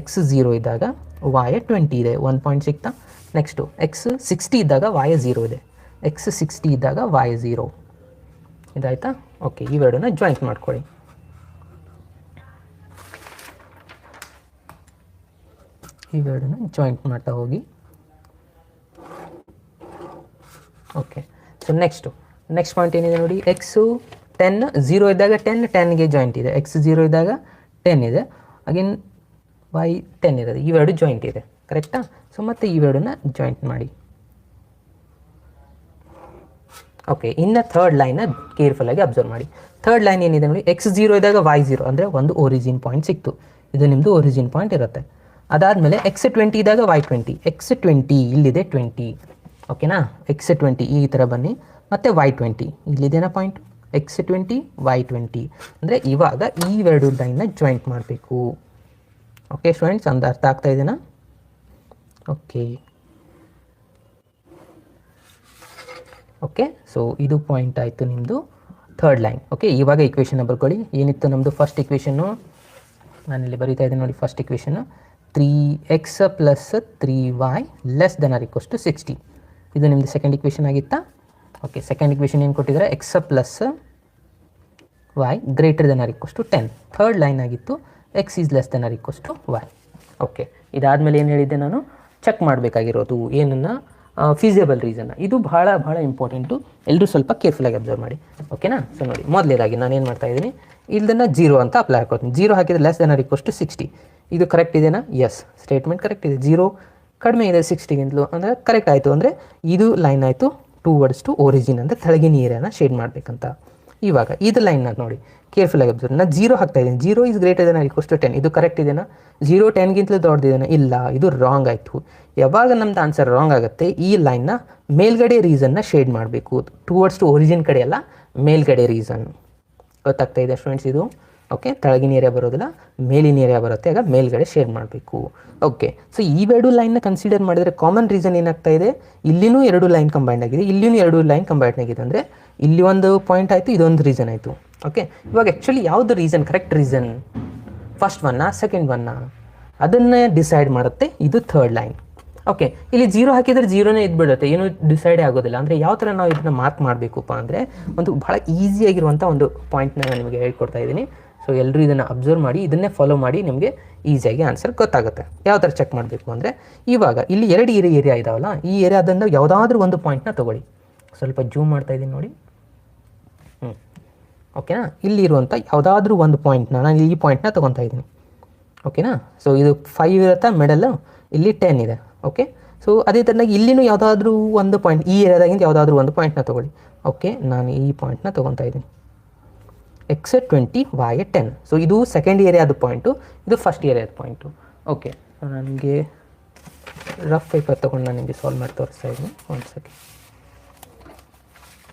ಎಕ್ಸ್ 0 ಇದ್ದಾಗ ವಾಯ್ 20 ಇದೆ, 1 ಪಾಯಿಂಟ್ ಸಿಗ್ತಾ. ನೆಕ್ಸ್ಟು ಎಕ್ಸ್ 60 ಇದ್ದಾಗ ವಾಯ್ 0 ಇದೆ, ಎಕ್ಸ್ 60 ಇದ್ದಾಗ ವಾಯ್ 0 ಇದಾಯ್ತಾ? ಓಕೆ, ಇವೆರಡನ್ನ ಜಾಯಿಂಟ್ ಮಾಡ್ಕೊಳ್ಳಿ. ಇವೆರಡನ್ನ ಜಾಯಿಂಟ್ ಮಾಡ್ತಾ ಹೋಗಿ. ಓಕೆ, ಸೊ ನೆಕ್ಸ್ಟ್ ಪಾಯಿಂಟ್ ಏನಿದೆ ನೋಡಿ? ಎಕ್ಸು 10, 0 ಇದ್ದಾಗ 10, 10ಗೆ ಜಾಯಿಂಟ್ ಇದೆ. ಎಕ್ಸ್ 0 ಇದ್ದಾಗ 10 ಇದೆ, ಅಗೇನ್ ವೈ 10 ಇರೋದು. ಇವೆರಡು ಜಾಯಿಂಟ್ ಇದೆ, ಕರೆಕ್ಟಾ? ಸೊ ಮತ್ತು ಇವೆರಡನ್ನ ಜಾಯಿಂಟ್ ಮಾಡಿ. ಓಕೆ, ಇನ್ನು ಥರ್ಡ್ ಲೈನ್ನ ಕೇರ್ಫುಲ್ಲಾಗಿ ಅಬ್ಸರ್ವ್ ಮಾಡಿ. ಥರ್ಡ್ ಲೈನ್ ಏನಿದೆ ನೋಡಿ? ಎಕ್ಸ್ 0 ಇದ್ದಾಗ ವಾಯ್ 0 ಅಂದರೆ ಒಂದು ಒರಿಜಿನ್ ಪಾಯಿಂಟ್ ಸಿಕ್ತು. ಇದು ನಿಮ್ಮದು ಒರಿಜಿನ್ ಪಾಯಿಂಟ್ ಇರುತ್ತೆ. ಅದಾದಮೇಲೆ ಎಕ್ಸ್ 20 ಇದ್ದಾಗ ವಾಯ್ 20, ಎಕ್ಸ್ 20 ಇಲ್ಲಿದೆ 20. ಓಕೆನಾ? ಎಕ್ಸ್ 20 ಈ ಥರ ಬನ್ನಿ, ಮತ್ತು ವಾಯ್ 20 ಇಲ್ಲಿದೇನಾ ಪಾಯಿಂಟ್? X 20, Y 20. ಅಂದರೆ ಇವಾಗ ಈ ಎರಡು ಲೈನ್ನ ಜಾಯಿಂಟ್ ಮಾಡಬೇಕು. ಓಕೆ ಸ್ಟೂಡೆಂಟ್ಸ್, ಒಂದು ಅರ್ಥ ಆಗ್ತಾ ಇದೆನಾ? ಓಕೆ, ಸೊ ಇದು ಪಾಯಿಂಟ್ ಆಯಿತು ನಿಮ್ಮದು ಥರ್ಡ್ ಲೈನ್. ಓಕೆ, ಇವಾಗ ಇಕ್ವೇಷನ್ನ ಬರ್ಕೊಳ್ಳಿ. ಏನಿತ್ತು ನಮ್ಮದು ಫಸ್ಟ್ ಇಕ್ವೇಷನ್ನು? ನಾನಿಲ್ಲಿ ಬರೀತಾ ಇದ್ದೀನಿ ನೋಡಿ. ಫಸ್ಟ್ ಇಕ್ವೇಷನ್ನು 3x + 3y ≤ 60. ಇದು ನಿಮ್ಮದು ಸೆಕೆಂಡ್ ಇಕ್ವೇಷನ್ ಆಗಿತ್ತಾ? ಓಕೆ, ಸೆಕೆಂಡ್ ಇಕ್ವೇಷನ್ ಏನು ಕೊಟ್ಟಿದ್ದಾರೆ? X + y ≥ 10. ಥರ್ಡ್ ಲೈನ್ ಆಗಿತ್ತು x is less than or equals to y. Okay, ಇದಾದಮೇಲೆ ಏನು ಹೇಳಿದ್ದೆ ನಾನು? ಚೆಕ್ ಮಾಡಬೇಕಾಗಿರೋದು ಏನನ್ನು? ಫೀಸಿಬಲ್ ರೀಸನ್ನ. ಇದು ಭಾಳ ಇಂಪಾರ್ಟೆಂಟು. ಎಲ್ಲರೂ ಸ್ವಲ್ಪ ಕೇರ್ಫುಲ್ಲಾಗಿ ಅಬ್ಸರ್ವ್ ಮಾಡಿ. ಓಕೆನಾ? ಸೊ ನೋಡಿ, ಮೊದಲೇದಾಗಿ ನಾನು ಏನು ಮಾಡ್ತಾ ಇದ್ದೀನಿ? ಇದನ್ನು 0 ಅಂತ ಅಪ್ಲೈ ಹಾಕೋತೀನಿ. 0 ಹಾಕಿದರೆ less than or equals to 60. ಇದು ಕರೆಕ್ಟ್ ಇದೆಯಾ? ಎಸ್, ಸ್ಟೇಟ್ಮೆಂಟ್ ಕರೆಕ್ಟ್ ಇದೆ. 0 ಕಡಿಮೆ ಇದೆ 60ಗಿಂತಲೂ ಅಂದರೆ ಕರೆಕ್ಟ್ ಆಯಿತು. ಅಂದರೆ ಇದು ಲೈನ್ ಆಯಿತು ಟುವರ್ಡ್ಸ್ ಟು ಒರಿಜಿನ್ ಅಂದರೆ ಕೆಳಗಿನ ಏರಿಯಾನ ಶೇಡ್ ಮಾಡಬೇಕಂತ. ಇವಾಗ ಇದು ಲೈನ್ನ ನೋಡಿ ಕೇರ್ಫುಲ್ಲಾಗಿ ಅಬ್ಸರ್ವ್. ನಾನು 0 ಹಾಕ್ತಾ ಇದ್ದೀನಿ. 0 is greater than equals to 10. ಇದು ಕರೆಕ್ಟ್ ಇದೆನಾ? 0 10ಗಿಂತಲೂ ದೊಡ್ಡದಿದೆನಾ? ಇಲ್ಲ, ಇದು ರಾಂಗ್ ಆಯಿತು. ಯಾವಾಗ ನಮ್ದು ಆನ್ಸರ್ ರಾಂಗ್ ಆಗುತ್ತೆ, ಈ ಲೈನ್ನ ಮೇಲ್ಗಡೆ ರೀಸನ್ನ ಶೇಡ್ ಮಾಡಬೇಕು. ಟುವರ್ಡ್ಸ್ ಟು ಒರಿಜಿನ್ ಕಡೆ ಅಲ್ಲ, ಮೇಲ್ಗಡೆ ರೀಸನ್. ಗೊತ್ತಾಗ್ತಾ ಇದೆ ಸ್ಟೂಡೆಂಟ್ಸ್ ಇದು? ಓಕೆ, ಕೆಳಗಿನ ಏರಿಯಾ ಬರೋದಿಲ್ಲ, ಮೇಲಿನ ಏರಿಯಾ ಬರುತ್ತೆ. ಆಗ ಮೇಲ್ಗಡೆ ಶೇಡ್ ಮಾಡಬೇಕು. ಓಕೆ, ಸೊ ಇವೆರಡು ಲೈನ್ನ ಕನ್ಸಿಡರ್ ಮಾಡಿದರೆ ಕಾಮನ್ ರೀಸನ್ ಏನಾಗ್ತಾ ಇದೆ, ಇಲ್ಲಿನೂ 2 ಲೈನ್ ಕಂಬೈಂಡ್ ಆಗಿದೆ, ಇಲ್ಲಿನೂ 2 ಲೈನ್ ಕಂಬೈಂಡ್ ಆಗಿದೆ. ಅಂದರೆ ಇಲ್ಲಿ ಒಂದು ಪಾಯಿಂಟ್ ಆಯಿತು, ಇದೊಂದು ರೀಸನ್ ಆಯಿತು. ಓಕೆ, ಇವಾಗ ಆ್ಯಕ್ಚುಲಿ ಯಾವುದು ರೀಸನ್ ಕರೆಕ್ಟ್ ರೀಸನ್, ಫಸ್ಟ್ ಒನ್ನ ಸೆಕೆಂಡ್ ಒನ್ನ, ಅದನ್ನೇ ಡಿಸೈಡ್ ಮಾಡುತ್ತೆ ಇದು ಥರ್ಡ್ ಲೈನ್. ಓಕೆ, ಇಲ್ಲಿ 0 ಹಾಕಿದರೆ 0ನೇ ಇದ್ಬಿಡುತ್ತೆ, ಏನು ಡಿಸೈಡೇ ಆಗೋದಿಲ್ಲ. ಅಂದರೆ ಯಾವ ಥರ ನಾವು ಇದನ್ನು ಮಾರ್ಕ್ ಮಾಡಬೇಕಪ್ಪ ಅಂದರೆ, ಒಂದು ಭಾಳ ಈಸಿಯಾಗಿರುವಂಥ ಒಂದು ಪಾಯಿಂಟ್ನ ನಾನು ನಿಮಗೆ ಹೇಳ್ಕೊಡ್ತಾ ಇದ್ದೀನಿ. ಸೊ ಎಲ್ಲರೂ ಇದನ್ನು ಅಬ್ಸರ್ವ್ ಮಾಡಿ, ಇದನ್ನೇ ಫಾಲೋ ಮಾಡಿ, ನಿಮಗೆ ಈಸಿಯಾಗಿ ಆನ್ಸರ್ ಗೊತ್ತಾಗುತ್ತೆ. ಯಾವ ಥರ ಚೆಕ್ ಮಾಡಬೇಕು ಅಂದರೆ, ಇವಾಗ ಇಲ್ಲಿ 2 ಏರಿಯಾ ಇದಾವಲ್ಲ, ಈ ಏರಿಯಾದಿಂದ ಯಾವುದಾದ್ರೂ ಒಂದು ಪಾಯಿಂಟ್ನ ತೊಗೊಳ್ಳಿ. ಸ್ವಲ್ಪ ಜೂಮ್ ಮಾಡ್ತಾ ಇದ್ದೀನಿ ನೋಡಿ. ಓಕೆನಾ? ಇಲ್ಲಿರುವಂಥ ಯಾವುದಾದ್ರೂ ಒಂದು ಪಾಯಿಂಟ್ನ ನಾನು ಈ ಪಾಯಿಂಟ್ನ ತೊಗೊತಾ ಇದ್ದೀನಿ. ಓಕೆನಾ? ಸೊ ಇದು 5 ಇರುತ್ತಾ ಮಿಡಲ್ಲು, ಇಲ್ಲಿ 10 ಇದೆ. ಓಕೆ, ಸೊ ಅದೇ ಥರನಾಗಿ ಇಲ್ಲಿನೂ ಯಾವುದಾದ್ರೂ ಒಂದು ಪಾಯಿಂಟ್, ಈ ಏರಿಯಾದಾಗಿಂದ ಯಾವುದಾದ್ರೂ ಒಂದು ಪಾಯಿಂಟ್ನ ತೊಗೊಳ್ಳಿ. ಓಕೆ, ನಾನು ಈ ಪಾಯಿಂಟ್ನ ತೊಗೊತಾ ಇದ್ದೀನಿ. x20 y10. ಸೊ ಇದು ಸೆಕೆಂಡ್ ಏರಿಯಾದ ಪಾಯಿಂಟು, ಇದು ಫಸ್ಟ್ ಏರಿಯಾದ ಪಾಯಿಂಟು. ಓಕೆ, ನನಗೆ ರಫ್ ಪೇಪರ್ ತೊಗೊಂಡು ನಾನು ನಿಮಗೆ ಸಾಲ್ವ್ ಮಾಡಿ ತೋರಿಸ್ತಾ ಇದ್ದೀನಿ. ಒಂದು ಸೆಕೆಂಡ್,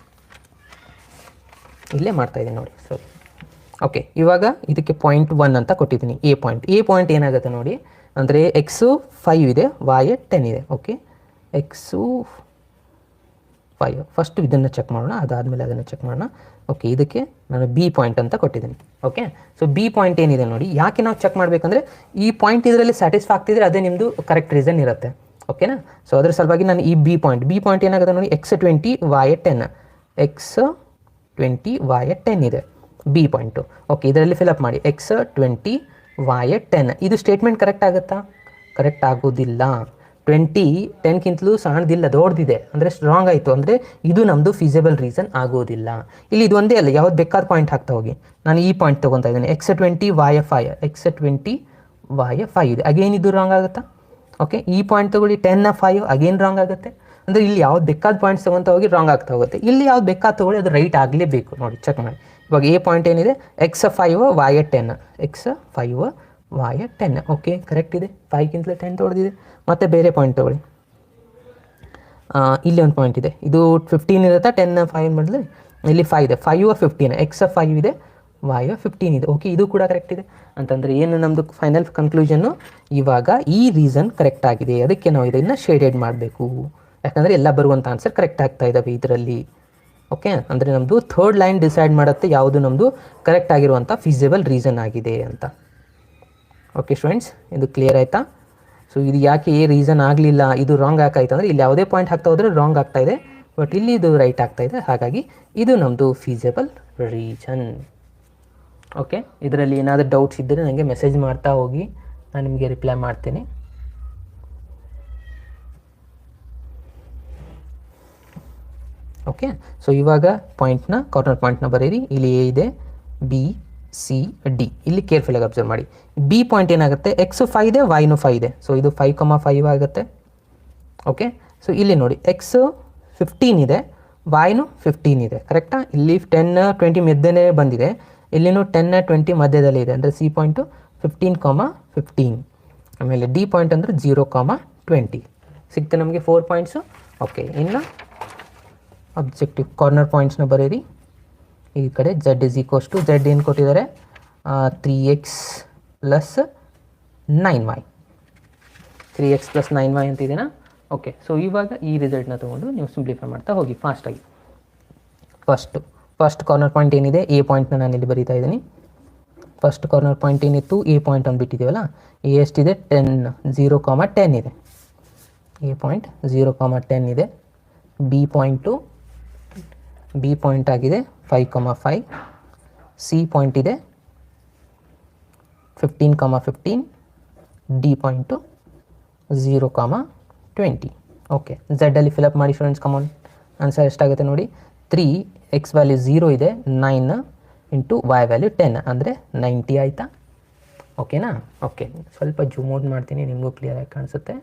ಇಲ್ಲೇ ಮಾಡ್ತಾಯಿದ್ದೀನಿ ನೋಡಿ. ಸರಿ, ಓಕೆ, ಇವಾಗ ಇದಕ್ಕೆ ಪಾಯಿಂಟ್ 1 ಅಂತ ಕೊಟ್ಟಿದ್ದೀನಿ. ಎ ಪಾಯಿಂಟ್ ಏನಾಗುತ್ತೆ ನೋಡಿ, ಅಂದರೆ ಎಕ್ಸು 5 ಇದೆ, y 10 ಇದೆ. Okay, x 5. ಫಸ್ಟ್ ಇದನ್ನು ಚೆಕ್ ಮಾಡೋಣ, ಅದಾದಮೇಲೆ ಅದನ್ನು ಚೆಕ್ ಮಾಡೋಣ. ಓಕೆ, ಇದಕ್ಕೆ ನಾನು ಬಿ ಪಾಯಿಂಟ್ ಅಂತ ಕೊಟ್ಟಿದ್ದೀನಿ. ಓಕೆ, ಸೊ ಬಿ ಪಾಯಿಂಟ್ ಏನಿದೆ ನೋಡಿ, ಯಾಕೆ ನಾವು ಚೆಕ್ ಮಾಡಬೇಕಂದ್ರೆ, ಈ ಪಾಯಿಂಟ್ ಇದರಲ್ಲಿ ಸ್ಯಾಟಿಸ್ಫೈ ಆಗ್ತಿದ್ರೆ ಅದೇ ನಿಮ್ಮದು ಕರೆಕ್ಟ್ ರೀಸನ್ ಇರುತ್ತೆ. ಓಕೆನಾ? ಸೊ ಅದ್ರ ಸಲುವಾಗಿ ನಾನು ಈ ಬಿ ಪಾಯಿಂಟ್ ಏನಾಗುತ್ತೆ ನೋಡಿ, x20 y 10, x20 y 10 ಇದೆ ಬಿ ಪಾಯಿಂಟು. ಓಕೆ, ಇದರಲ್ಲಿ ಫಿಲಪ್ ಮಾಡಿ x20 y 10. ಇದು ಸ್ಟೇಟ್ಮೆಂಟ್ ಕರೆಕ್ಟ್ ಆಗುತ್ತಾ? ಕರೆಕ್ಟ್ ಆಗೋದಿಲ್ಲ. 10ಗಿಂತಲೂ ಸಣ್ಣದಿಲ್ಲ, ದೊಡ್ಡದಿದೆ, ಅಂದರೆ ಸ್ಟ್ರಾಂಗ್ ಆಯಿತು. ಅಂದರೆ ಇದು ನಮ್ಮದು ಫೀಸಿಬಲ್ ರೀಸನ್ ಆಗೋದಿಲ್ಲ. ಇಲ್ಲಿ ಇದು ಒಂದೇ ಅಲ್ಲ, ಯಾವ್ದು ಬೇಕಾದ ಪಾಯಿಂಟ್ ಹಾಕ್ತಾ ಹೋಗಿ. ನಾನು ಈ ಪಾಯಿಂಟ್ ತೊಗೊತಾ ಇದ್ದೀನಿ, x20 y 5, x20 y 5 ಇದೆ. ಅಗೇನ್ ಇದು ರಾಂಗ್ ಆಗುತ್ತಾ? ಓಕೆ, ಈ ಪಾಯಿಂಟ್ ತೊಗೊಳ್ಳಿ 10 5, ಅಗೇನ್ ರಾಂಗ್ ಆಗುತ್ತೆ. ಅಂದರೆ ಇಲ್ಲಿ ಯಾವ್ದು ಬೇಕಾದ ಪಾಯಿಂಟ್ಸ್ ತೊಗೊತಾ ಹೋಗಿ ರಾಂಗ್ ಆಗ್ತಾ ಹೋಗುತ್ತೆ. ಇಲ್ಲಿ ಯಾವ್ದು ಬೇಕಾದ ತೊಗೊಳ್ಳಿ, ಅದು ರೈಟ್ ಆಗಲೇಬೇಕು. ನೋಡಿ ಚೆಕ್ ಮಾಡಿ. ಇವಾಗ ಎ ಪಾಯಿಂಟ್ ಏನಿದೆ, x5 y 10, x5 y 10. Okay, correct ಇದೆ, 5ಗಿಂತಲೇ 10 ದೊಡ್ಡದಿದೆ. ಮತ್ತು ಬೇರೆ ಪಾಯಿಂಟ್ ತೊಗೊಳ್ಳಿ. ಇಲ್ಲಿ ಒಂದು ಪಾಯಿಂಟ್ ಇದೆ, ಇದು 15 ಇರುತ್ತೆ, 10 5 ಮಾಡಿದ್ರೆ ಇಲ್ಲಿ 5 ಇದೆ, 5 15, x5 ಇದೆ, y 15 ಇದೆ. ಓಕೆ, ಇದು ಕೂಡ ಕರೆಕ್ಟ್ ಇದೆ. ಅಂತಂದರೆ ಏನು ನಮ್ಮದು ಫೈನಲ್ ಕನ್ಕ್ಲೂಷನ್ನು, ಇವಾಗ ಈ ರೀಸನ್ ಕರೆಕ್ಟ್ ಆಗಿದೆ, ಅದಕ್ಕೆ ನಾವು ಇದನ್ನು ಶೇಡೆಡ್ ಮಾಡಬೇಕು. ಯಾಕಂದರೆ ಎಲ್ಲ ಬರುವಂಥ ಆನ್ಸರ್ ಕರೆಕ್ಟ್ ಆಗ್ತಾ ಇದ್ದಾವೆ ಇದರಲ್ಲಿ. ಓಕೆ, ಅಂದರೆ ನಮ್ಮದು ಥರ್ಡ್ ಲೈನ್ ಡಿಸೈಡ್ ಮಾಡುತ್ತೆ ಯಾವುದು ನಮ್ಮದು ಕರೆಕ್ಟ್ ಆಗಿರುವಂಥ ಫೀಸಿಬಲ್ ರೀಸನ್ ಆಗಿದೆ ಅಂತ. ಓಕೆ ಸ್ಟೂಡೆಂಟ್ಸ್, ಇದು ಕ್ಲಿಯರ್ ಆಯಿತಾ? ಸೊ ಇದು ಯಾಕೆ ಈ ರೀಸನ್ ಆಗಲಿಲ್ಲ, ಇದು ರಾಂಗ್ ಆಯ್ತು ಅಂದರೆ, ಇಲ್ಲಿ ಯಾವುದೇ ಪಾಯಿಂಟ್ ಹಾಕ್ತಾ ಹೋದರೆ ರಾಂಗ್ ಆಗ್ತಾ ಇದೆ, ಬಟ್ ಇಲ್ಲಿ ಇದು ರೈಟ್ ಆಗ್ತಾ ಇದೆ. ಹಾಗಾಗಿ ಇದು ನಮ್ಮದು ಫೀಸಿಬಲ್ ರೀಸನ್. ಓಕೆ, ಇದರಲ್ಲಿ ಏನಾದರೂ ಡೌಟ್ಸ್ ಇದ್ದರೆ ನನಗೆ ಮೆಸೇಜ್ ಮಾಡ್ತಾ ಹೋಗಿ, ನಾನು ನಿಮಗೆ ರಿಪ್ಲೈ ಮಾಡ್ತೀನಿ. ಓಕೆ, ಸೊ ಇವಾಗ ಪಾಯಿಂಟ್ನ ಕಾರ್ನರ್ ಪಾಯಿಂಟ್ನ ಬರೀರಿ. ಇಲ್ಲಿ ಎ ಇದೆ, ಬಿ ಸಿ ಡಿ. ಇಲ್ಲಿ ಕೇರ್ಫುಲ್ಲಾಗಿ ಅಬ್ಸರ್ವ್ ಮಾಡಿ. ಬಿ ಪಾಯಿಂಟ್ ಏನಾಗುತ್ತೆ, x5 ಇದೆ, y 5 ಇದೆ. ಸೊ ಇದು 5,5 ಆಗುತ್ತೆ. ಓಕೆ, ಸೊ ಇಲ್ಲಿ ನೋಡಿ x15 ಇದೆ, y 15 ಇದೆ. ಕರೆಕ್ಟಾ? ಇಲ್ಲಿ 10 20 ಮಧ್ಯೆ ಬಂದಿದೆ, ಇಲ್ಲಿನೂ 10 20 ಮಧ್ಯದಲ್ಲಿ ಇದೆ. ಅಂದರೆ ಸಿ ಪಾಯಿಂಟು 15,15. ಆಮೇಲೆ ಡಿ ಪಾಯಿಂಟ್ ಅಂದರೆ 0,20 ಸಿಗ್ತದೆ ನಮಗೆ 4 ಪಾಯಿಂಟ್ಸು. ಓಕೆ, ಇನ್ನು ಅಬ್ಜೆಕ್ಟಿವ್ ಕಾರ್ನರ್ ಪಾಯಿಂಟ್ಸ್ನ ಬರೀರಿ. ಈ ಕಡೆ z is equals to z ಏನು ಕೊಟ್ಟಿದ್ದಾರೆ, 3x + 9y, 3x + 9y ಅಂತಿದೆನಾ? Okay, so ಇವಾಗ ಈ ರಿಸಲ್ಟ್ನ ತೊಗೊಂಡು ನೀವು ಸಿಂಪ್ಲಿಫೈ ಮಾಡ್ತಾ ಹೋಗಿ ಫಾಸ್ಟಾಗಿ. ಫಸ್ಟ್ ಕಾರ್ನರ್ ಪಾಯಿಂಟ್ ಏನಿದೆ, ಎ ಪಾಯಿಂಟ್ನ ನಾನು ಇಲ್ಲಿ ಬರೀತಾ ಇದ್ದೀನಿ. ಫಸ್ಟ್ ಕಾರ್ನರ್ ಪಾಯಿಂಟ್ ಏನಿತ್ತು, ಎ ಪಾಯಿಂಟ್ ಅಂದ್ಬಿಟ್ಟಿದ್ದೀವಲ್ಲ, ಎ ಎಷ್ಟಿದೆ 10, 0,10 ಇದೆ. ಎ ಪಾಯಿಂಟ್ 0,10 ಇದೆ. ಬಿ ಪಾಯಿಂಟ್ ಆಗಿದೆ 5,5. ಸಿ ಪಾಯಿಂಟ್ ಇದೆ 15,15. D point 0,20. ಓಕೆ, ಝೆಡ್ಡಲ್ಲಿ ಫಿಲಪ್ ಮಾಡಿ ಫ್ರೆಂಡ್ಸ್. ಕಮಾನ್, ಆನ್ಸರ್ ಎಷ್ಟಾಗುತ್ತೆ ನೋಡಿ. 3, x ವ್ಯಾಲ್ಯೂ 0 ಇದೆ, 9 ಇಂಟು y ವ್ಯಾಲ್ಯೂ 10 ಅಂದರೆ 90 ಆಯಿತಾ? ಓಕೆನಾ? ಓಕೆ, ಸ್ವಲ್ಪ ಜೂಮ್ ಔಟ್ ಮಾಡ್ತೀನಿ, ನಿಮಗೂ ಕ್ಲಿಯರಾಗಿ ಕಾಣಿಸುತ್ತೆ.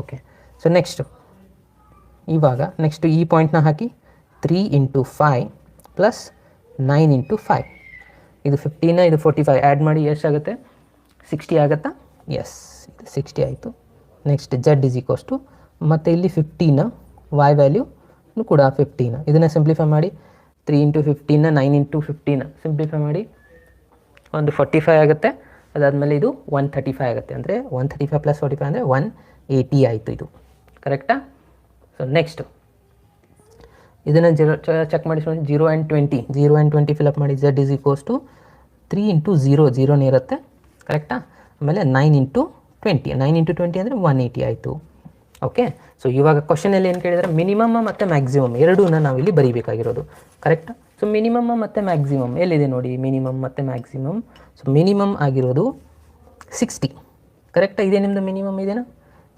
ಓಕೆ, ಸೊ ನೆಕ್ಸ್ಟು ಈ ಪಾಯಿಂಟ್ನ ಹಾಕಿ 3 × 5 + 9 × 5 ಇದು 15 ಇದು 45 ಆ್ಯಡ್ ಮಾಡಿ ಎಷ್ಟಾಗುತ್ತೆ 60 ಆಗುತ್ತಾ? ಎಸ್, ಇದು 60 ಆಯಿತು. ನೆಕ್ಸ್ಟ್ z ಮತ್ತು ಇಲ್ಲಿ 15 y ವ್ಯಾಲ್ಯೂ ಕೂಡ 15. ಇದನ್ನು ಸಿಂಪ್ಲಿಫೈ ಮಾಡಿ 3 × 15 9 × 15 ಸಿಂಪ್ಲಿಫೈ ಮಾಡಿ ಒಂದು 45 ಆಗುತ್ತೆ. ಅದಾದಮೇಲೆ ಇದು 135 ಆಗುತ್ತೆ. ಅಂದರೆ 135 + 45 ಅಂದರೆ 180 ಆಯಿತು. ಇದು ಕರೆಕ್ಟಾ? ಸೊ ನೆಕ್ಸ್ಟು ಇದನ್ನು ಚೆಕ್ ಮಾಡಿ 0 and 20 ಫಿಲಪ್ ಮಾಡಿ z 3 × 0 0ನೇ ಇರುತ್ತೆ. ಕರೆಕ್ಟಾ? ಆಮೇಲೆ 9 × 20 9 × 20 ಅಂದರೆ 180 ಆಯಿತು. ಓಕೆ, ಸೊ ಇವಾಗ ಕ್ವಶನಲ್ಲಿ ಏನು ಕೇಳಿದರೆ ಮಿನಿಮಮ್ ಮತ್ತು ಮ್ಯಾಕ್ಸಿಮಮ್ ಎರಡೂ ನಾವಿಲ್ಲಿ ಬರೀಬೇಕಾಗಿರೋದು. ಕರೆಕ್ಟಾ? ಸೊ ಮಿನಿಮಮ್ ಮತ್ತು ಮ್ಯಾಕ್ಸಿಮಮ್ ಎಲ್ಲಿದೆ ನೋಡಿ, ಮಿನಿಮಮ್ ಮತ್ತು ಮ್ಯಾಕ್ಸಿಮಮ್. ಸೊ ಮಿನಿಮಮ್ ಆಗಿರೋದು 60. ಕರೆಕ್ಟಾ? ಇದೇ ನಿಮ್ಮದು ಮಿನಿಮಮ್ ಇದೆನಾ?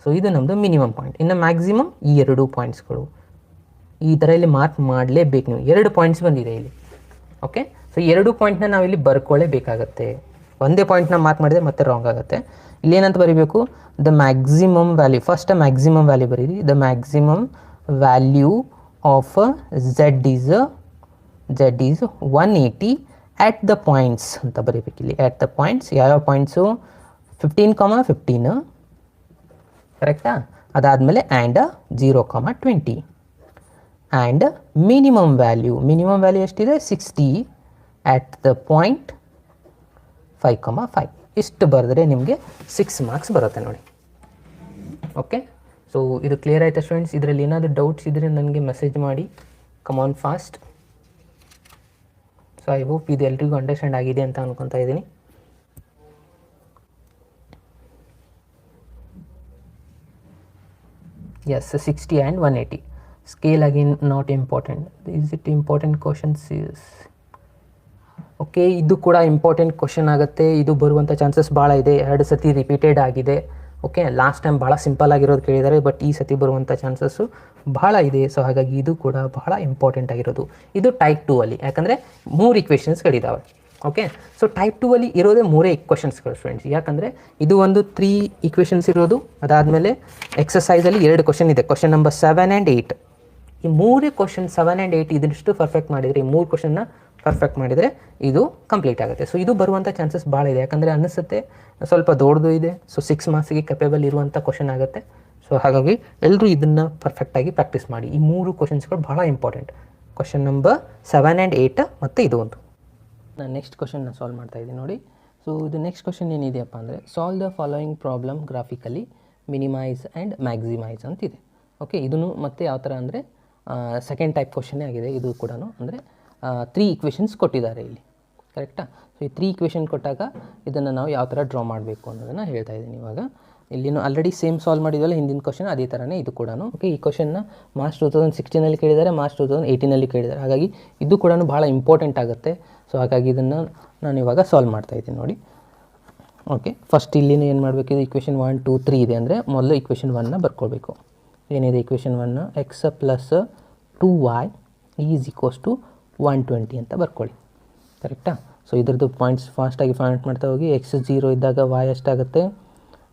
ಸೊ ಇದು ನಮ್ಮದು ಮಿನಿಮಮ್ ಪಾಯಿಂಟ್. ಇನ್ನು ಮ್ಯಾಕ್ಸಿಮಮ್ ಈ 2 ಪಾಯಿಂಟ್ಸ್ಗಳು ಈ ಥರ ಇಲ್ಲಿ ಮಾರ್ಕ್ ಮಾಡಲೇಬೇಕು ನೀವು. 2 ಪಾಯಿಂಟ್ಸ್ ಬಂದಿದೆ ಇಲ್ಲಿ. ಓಕೆ, ಸೊ 2 ಪಾಯಿಂಟ್ನ ನಾವಿಲ್ಲಿ ಬರ್ಕೊಳ್ಳೇಬೇಕಾಗತ್ತೆ. ಒಂದೇ ಪಾಯಿಂಟ್ನ ಮಾರ್ಕ್ ಮಾಡಿದರೆ ಮತ್ತೆ ರಾಂಗ್ ಆಗುತ್ತೆ. ಇಲ್ಲೇನಂತ ಬರೀಬೇಕು, the maximum value, first maximum value ಬರೀರಿ. The maximum value of z is 180 at the points ಅಂತ ಬರೀಬೇಕಿಲ್ಲಿ. ಆಟ್ ದ ಪಾಯಿಂಟ್ಸ್ ಯಾವ್ಯಾವ ಪಾಯಿಂಟ್ಸು 15, ಕರೆಕ್ಟಾ? ಅದಾದಮೇಲೆ ಆ್ಯಂಡ್ 0, 20 ಆ್ಯಂಡ್ ಮಿನಿಮಮ್ ವ್ಯಾಲ್ಯೂ ಎಷ್ಟಿದೆ 60 ಆಟ್ ದ ಪಾಯಿಂಟ್ 5, 5 ಇಷ್ಟು ಬರೆದ್ರೆ ನಿಮಗೆ 6 ಮಾರ್ಕ್ಸ್ ಬರುತ್ತೆ ನೋಡಿ. ಓಕೆ, ಸೊ ಇದು ಕ್ಲಿಯರ್ ಆಯಿತಾ ಸ್ಟೂಡೆಂಟ್ಸ್? ಇದರಲ್ಲಿ ಏನಾದರೂ ಡೌಟ್ಸ್ ಇದ್ದರೆ ನನಗೆ ಮೆಸೇಜ್ ಮಾಡಿ. Come on fast. So I hope ಇದು ಎಲ್ರಿಗೂ ಅಂಡರ್ಸ್ಟ್ಯಾಂಡ್ ಆಗಿದೆ ಅಂತ ಅನ್ಕೊತಾ ಇದ್ದೀನಿ. Yes, 60 and 180. Scale again not important. Is it important questions? Okay, ಇದು ಕೂಡ ಇಂಪಾರ್ಟೆಂಟ್ ಕ್ವಶನ್ ಆಗುತ್ತೆ. ಇದು ಬರುವಂಥ ಚಾನ್ಸಸ್ ಭಾಳ ಇದೆ. 2 ಸತಿ ರಿಪೀಟೆಡ್ ಆಗಿದೆ. ಓಕೆ, ಲಾಸ್ಟ್ ಟೈಮ್ ಭಾಳ ಸಿಂಪಲ್ ಆಗಿರೋದು ಕೇಳಿದ್ದಾರೆ, ಬಟ್ ಈ ಸತಿ ಬರುವಂಥ ಚಾನ್ಸಸ್ಸು ಭಾಳ ಇದೆ. ಸೊ ಹಾಗಾಗಿ ಇದು ಕೂಡ ಬಹಳ ಇಂಪಾರ್ಟೆಂಟ್ ಆಗಿರೋದು. ಇದು ಟೈಪ್ 2 ಅಲ್ಲಿ, ಯಾಕಂದರೆ 3 ಇಕ್ವೇಷನ್ಸ್ಗಳಿದ್ದಾವೆ. ಓಕೆ, ಸೊ ಟೈಪ್ 2 ಅಲ್ಲಿ ಇರೋದೇ 3 ಇಕ್ವೇಷನ್ಸ್ಗಳು ಸ್ಟೂಡೆಂಟ್ಸ್. ಯಾಕಂದರೆ ಇದು ಒಂದು 3 ಇಕ್ವೇಷನ್ಸ್ ಇರೋದು. ಅದಾದಮೇಲೆ ಎಕ್ಸಸೈಸಲ್ಲಿ 2 ಕ್ವಶನ್ ಇದೆ, ಕ್ವಶನ್ ನಂಬರ್ 7 and 8. ಈ 3 ಕ್ವಶನ್ 7 and 8 ಇದಷ್ಟು ಪರ್ಫೆಕ್ಟ್ ಮಾಡಿದರೆ, ಈ 3 ಕ್ವಶನ್ನ ಪರ್ಫೆಕ್ಟ್ ಮಾಡಿದರೆ ಇದು ಕಂಪ್ಲೀಟ್ ಆಗುತ್ತೆ. ಸೊ ಇದು ಬರುವಂಥ ಚಾನ್ಸಸ್ ಭಾಳ ಇದೆ. ಯಾಕಂದರೆ ಅನ್ನಿಸುತ್ತೆ ಸ್ವಲ್ಪ ದೊಡ್ಡದು ಇದೆ. ಸೊ 6 ಮಾರ್ಕ್ಸಿಗೆ ಕೆಪೇಬಲ್ ಇರುವಂಥ ಕ್ವಶನ್ ಆಗುತ್ತೆ. ಸೊ ಹಾಗಾಗಿ ಎಲ್ಲರೂ ಇದನ್ನು ಪರ್ಫೆಕ್ಟಾಗಿ ಪ್ರಾಕ್ಟೀಸ್ ಮಾಡಿ. ಈ 3 ಕ್ವಶನ್ಸ್ಗಳು ಭಾಳ ಇಂಪಾರ್ಟೆಂಟ್. ಕ್ವಶನ್ ನಂಬರ್ 7 and 8 ಮತ್ತು ಇದು ಒಂದು. ನಾನು ನೆಕ್ಸ್ಟ್ ಕ್ವಶನ್ನ ಸಾಲ್ವ್ ಮಾಡ್ತಾ ಇದ್ದೀನಿ ನೋಡಿ. ಸೊ ಇದು ನೆಕ್ಸ್ಟ್ ಕ್ವಶನ್ ಏನಿದೆಯಪ್ಪ ಅಂದರೆ, solve the following problem graphically minimize and maximize ಅಂತಿದೆ. ಓಕೆ, ಇದನ್ನು ಮತ್ತೆ ಯಾವ ಥರ ಅಂದರೆ ಸೆಕೆಂಡ್ ಟೈಪ್ ಕ್ವಶನ್ನೇ ಆಗಿದೆ. ಇದು ಕೂಡ ಅಂದರೆ 3 ಇಕ್ವೇಷನ್ಸ್ ಕೊಟ್ಟಿದ್ದಾರೆ ಇಲ್ಲಿ. ಕರೆಕ್ಟಾ? ಸೊ ಈ 3 ಇಕ್ವೇಷನ್ ಕೊಟ್ಟಾಗ ಇದನ್ನು ನಾವು ಯಾವ ಥರ ಡ್ರಾ ಮಾಡಬೇಕು ಅನ್ನೋದನ್ನು ಹೇಳ್ತಾ ಇದ್ದೀನಿ. ಇವಾಗ ಇಲ್ಲಿನೂ ಆಲ್ರೆಡಿ ಸೇಮ್ ಸಾಲ್ವ್ ಮಾಡಿದ್ವಲ್ಲ ಹಿಂದಿನ ಕ್ವಶನ್, ಅದೇ ಥರನೇ ಇದು ಕೂಡ. ಓಕೆ, ಈ ಕ್ವಶನ್ನ ಮಾರ್ಚ್ 2016 ಕೇಳಿದ್ದಾರೆ, ಮಾರ್ಚ್ 2018 ಕೇಳಿದ್ದಾರೆ. ಹಾಗಾಗಿ ಇದು ಕೂಡ ಭಾಳ ಇಂಪಾರ್ಟೆಂಟ್ ಆಗುತ್ತೆ. ಸೊ ಹಾಗಾಗಿ ಇದನ್ನು ನಾನು ಇವಾಗ ಸಾಲ್ವ್ ಮಾಡ್ತಾ ಇದ್ದೀನಿ ನೋಡಿ. ಓಕೆ, ಫಸ್ಟ್ ಇಲ್ಲಿನೂ ಏನು ಮಾಡಬೇಕು, ಇದು ಇಕ್ವೇಷನ್ 1 2 3 ಇದೆ ಅಂದರೆ ಮೊದಲು ಇಕ್ವೇಷನ್ 1ನ ಬರ್ಕೊಳ್ಬೇಕು. ಏನಿದೆ ಇಕ್ವೇಷನ್ 1, x + 2y = 120 ಅಂತ ಬರ್ಕೊಳ್ಳಿ. ಕರೆಕ್ಟಾ? ಸೊ ಇದ್ರದ್ದು ಪಾಯಿಂಟ್ಸ್ ಫಾಸ್ಟಾಗಿ ಫೈಂಡ್ ಮಾಡ್ತಾ ಹೋಗಿ. x 0 ಇದ್ದಾಗ y ಎಷ್ಟಾಗುತ್ತೆ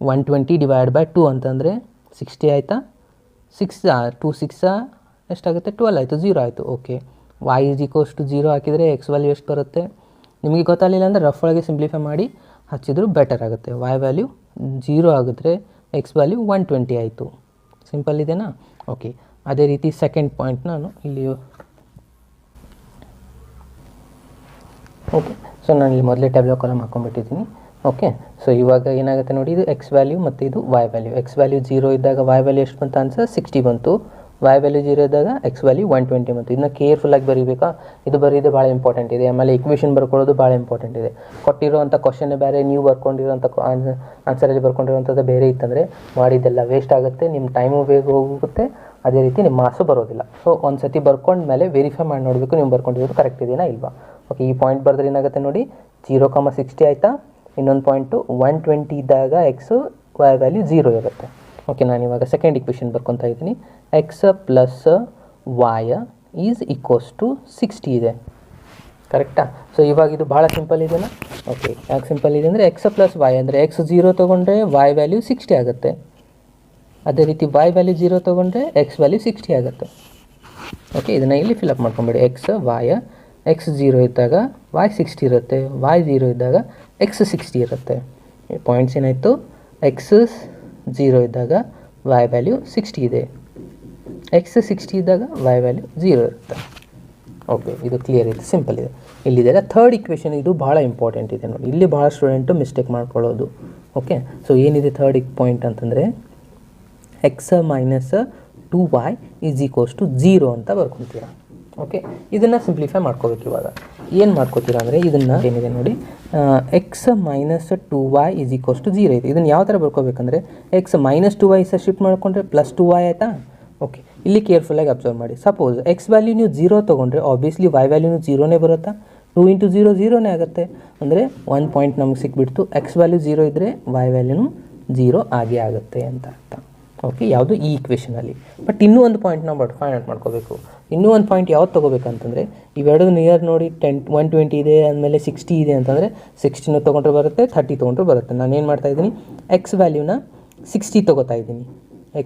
120 / 2 ಅಂತಂದರೆ 60 ಆಯಿತಾ? 2 6 ಎಷ್ಟಾಗುತ್ತೆ 12 ಆಯಿತು, 0 ಆಯಿತು. ಓಕೆ, y = 0 ಹಾಕಿದರೆ x ವ್ಯಾಲ್ಯೂ ಎಷ್ಟು ಬರುತ್ತೆ ನಿಮಗೆ ಗೊತ್ತಾಗಲಿಲ್ಲ ಅಂದರೆ ರಫ್ ಒಳಗೆ ಸಿಂಪ್ಲಿಫೈ ಮಾಡಿ ಹಚ್ಚಿದ್ರು ಬೆಟರ್ ಆಗುತ್ತೆ. y ವ್ಯಾಲ್ಯೂ 0 ಆಗಿದ್ರೆ x ವ್ಯಾಲ್ಯೂ 120 ಆಯಿತು. ಸಿಂಪಲ್ ಇದೆನಾ? ಓಕೆ, ಅದೇ ರೀತಿ ಸೆಕೆಂಡ್ ಪಾಯಿಂಟ್ ನಾನು ಇಲ್ಲಿ. ಓಕೆ, ಸೊ ನಾನು ಇಲ್ಲಿ ಮೊದಲೇ ಟ್ಯಾಬ್ಲೋ ಕಾಲಮ್ ಹಾಕ್ಕೊಂಡ್ಬಿಟ್ಟಿದ್ದೀನಿ. ಓಕೆ, ಸೊ ಇವಾಗ ಏನಾಗುತ್ತೆ ನೋಡಿ, ಇದು x ವ್ಯಾಲ್ಯೂ ಮತ್ತು ಇದು y ವ್ಯಾಲ್ಯೂ. x ವ್ಯಾಲ್ಯೂ 0 ಇದ್ದಾಗ y ವ್ಯಾಲ್ಯೂ ಎಷ್ಟು ಬಂತು ಆನ್ಸರ್ 60 ಬಂತು. y ವ್ಯಾಲ್ಯೂ 0 ಇದ್ದಾಗ x ವ್ಯಾಲ್ಯೂ 120 ಬಂತು. ಇದನ್ನ ಕೇರ್ಫುಲ್ಲಾಗಿ ಬರೀಬೇಕಾ? ಇದು ಬರೀದೆ ಭಾಳ ಇಂಪಾರ್ಟೆಂಟ್ ಇದೆ. ಆಮೇಲೆ ಇಕ್ವೇಷನ್ ಬರ್ಕೊಳ್ಳೋದು ಭಾಳ ಇಂಪಾರ್ಟೆಂಟ್ ಇದೆ. ಕೊಟ್ಟಿರೋವಂಥ ಕ್ವಶನ್ನೇ ಬೇರೆ, ನೀವು ಬರ್ಕೊಂಡಿರೋಂಥ ಆನ್ಸರಲ್ಲಿ ಬರ್ಕೊಂಡಿರೋವಂಥದ್ದು ಬೇರೆ ಇತ್ತಂದರೆ ಮಾಡಿದ್ದೆಲ್ಲ ವೇಸ್ಟ್ ಆಗುತ್ತೆ, ನಿಮ್ಮ ಟೈಮು ಬೇಗ ಹೋಗುತ್ತೆ, ಅದೇ ರೀತಿ ನಿಮ್ಮ ಮಾರ್ಕ್ಸು ಬರೋದಿಲ್ಲ. ಸೊ ಒಂದು ಸತಿ ಬರ್ಕೊಂಡ ಮೇಲೆ ವೆರಿಫೈ ಮಾಡಿ ನೋಡಬೇಕು ನೀವು ಬರ್ಕೊಂಡಿರೋದು ಕರೆಕ್ಟ್ ಇದೆಯಾ ಇಲ್ವಾ. ಓಕೆ, ಈ ಪಾಯಿಂಟ್ ಬರೆದ್ರೆ ಏನಾಗುತ್ತೆ ನೋಡಿ, 0, 60 ಆಯಿತಾ. ಇನ್ನೊಂದು ಪಾಯಿಂಟು 120 ಇದ್ದಾಗ x y ವ್ಯಾಲ್ಯೂ 0 ಇರುತ್ತೆ. ಓಕೆ, ನಾನು ಇವಾಗ ಸೆಕೆಂಡ್ ಇಕ್ವೇಷನ್ ಬರ್ಕೊತಾ ಇದ್ದೀನಿ. x + y = 60 ಇದೆ. ಕರೆಕ್ಟಾ? ಸೊ ಇವಾಗ ಇದು ಭಾಳ ಸಿಂಪಲ್ ಇದೆಯಾ? ಓಕೆ, ಯಾಕೆ ಸಿಂಪಲ್ ಇದೆ ಅಂದರೆ x + y ಅಂದರೆ x 0 ತೊಗೊಂಡ್ರೆ y ವ್ಯಾಲ್ಯೂ 60 ಆಗುತ್ತೆ. ಅದೇ ರೀತಿ y ವ್ಯಾಲ್ಯೂ 0 ತೊಗೊಂಡ್ರೆ x ವ್ಯಾಲ್ಯೂ 60 ಆಗುತ್ತೆ. ಓಕೆ, ಇದನ್ನು ಇಲ್ಲಿ ಫಿಲಪ್ ಮಾಡ್ಕೊಂಬೇಡಿ. x 0 ಇದ್ದಾಗ y 60 ಇರುತ್ತೆ, y 0 ಇದ್ದಾಗ x 60 ಇರುತ್ತೆ. ಪಾಯಿಂಟ್ಸ್ ಏನಾಯಿತು, x 0 ಇದ್ದಾಗ y ವ್ಯಾಲ್ಯೂ 60 ಇದೆ, x 60 ಇದ್ದಾಗ y ವ್ಯಾಲ್ಯೂ 0 ಇರುತ್ತೆ. ಓಕೆ, ಇದು ಕ್ಲಿಯರ್ ಇದೆ, ಸಿಂಪಲ್ ಇದೆ. ಇಲ್ಲಿದೆ ಥರ್ಡ್ ಇಕ್ವೇಷನ್, ಇದು ಭಾಳ ಇಂಪಾರ್ಟೆಂಟ್ ಇದೆ ನೋಡಿ. ಇಲ್ಲಿ ಭಾಳ ಸ್ಟೂಡೆಂಟು ಮಿಸ್ಟೇಕ್ ಮಾಡ್ಕೊಳ್ಳೋದು. ಓಕೆ, ಸೊ ಏನಿದೆ ಥರ್ಡ್ ಪಾಯಿಂಟ್ ಅಂತಂದರೆ x minus 2y is equals to 0 ಅಂತ ಬರ್ಕೊತೀರಾ. ಓಕೆ, ಇದನ್ನು ಸಿಂಪ್ಲಿಫೈ ಮಾಡ್ಕೋಬೇಕು. ಇವಾಗ ಏನು ಮಾಡ್ಕೋತೀರಾ ಅಂದರೆ ಇದನ್ನು ಏನಿದೆ ನೋಡಿ, x minus 2y is equals to 0 ಇದೆ. ಇದನ್ನು ಯಾವ ಥರ ಬರ್ಕೋಬೇಕಂದ್ರೆ x ಮೈನಸ್ 2y ಶಿಫ್ಟ್ ಮಾಡಿಕೊಂಡ್ರೆ ಪ್ಲಸ್ 2y ಆಯಿತಾ. ಓಕೆ, ಇಲ್ಲಿ ಕೇರ್ಫುಲ್ಲಾಗಿ ಅಬ್ಸರ್ವ್ ಮಾಡಿ. ಸಪೋಸ್ x ವ್ಯಾಲ್ಯೂ ನೀವು 0 ತೊಗೊಂಡ್ರೆ ಆಬ್ವಿಯಸ್ಲಿ y ವ್ಯಾಲ್ಯೂನು 0ನೇ ಬರುತ್ತಾ. 2 ಇಂಟು 0 0ನೇ ಆಗುತ್ತೆ. ಅಂದರೆ 1 ಪಾಯಿಂಟ್ ನಮಗೆ ಸಿಕ್ಬಿಡ್ತು. x ವ್ಯಾಲ್ಯೂ 0 ಇದ್ದರೆ y ವ್ಯಾಲ್ಯೂನು 0 ಆಗೇ ಆಗುತ್ತೆ ಅಂತ ಅರ್ಥ. ಓಕೆ, ಯಾವುದು ಈ ಇಕ್ವೇಷನಲ್ಲಿ. ಬಟ್ ಇನ್ನೂ ಒಂದು ಪಾಯಿಂಟ್ ನಾವು ಫೈಂಡ್ ಔಟ್ ಮಾಡ್ಕೋಬೇಕು. ಇನ್ನೂ ಒಂದು ಪಾಯಿಂಟ್ ಯಾವ್ದು ತೊಗೋಬೇಕಂತಂದರೆ ಇವೆರಡು ನಿಯರ್ ನೋಡಿ 120 ಇದೆ, ಆದಮೇಲೆ 60 ಇದೆ ಅಂತಂದರೆ 60 ತೊಗೊಂಡ್ರೆ ಬರುತ್ತೆ, 30 ತೊಗೊಂಡ್ರೆ ಬರುತ್ತೆ. ನಾನು ಏನು ಮಾಡ್ತಾಯಿದ್ದೀನಿ, x ವ್ಯಾಲ್ಯೂನ 60 ತೊಗೋತಾ ಇದ್ದೀನಿ.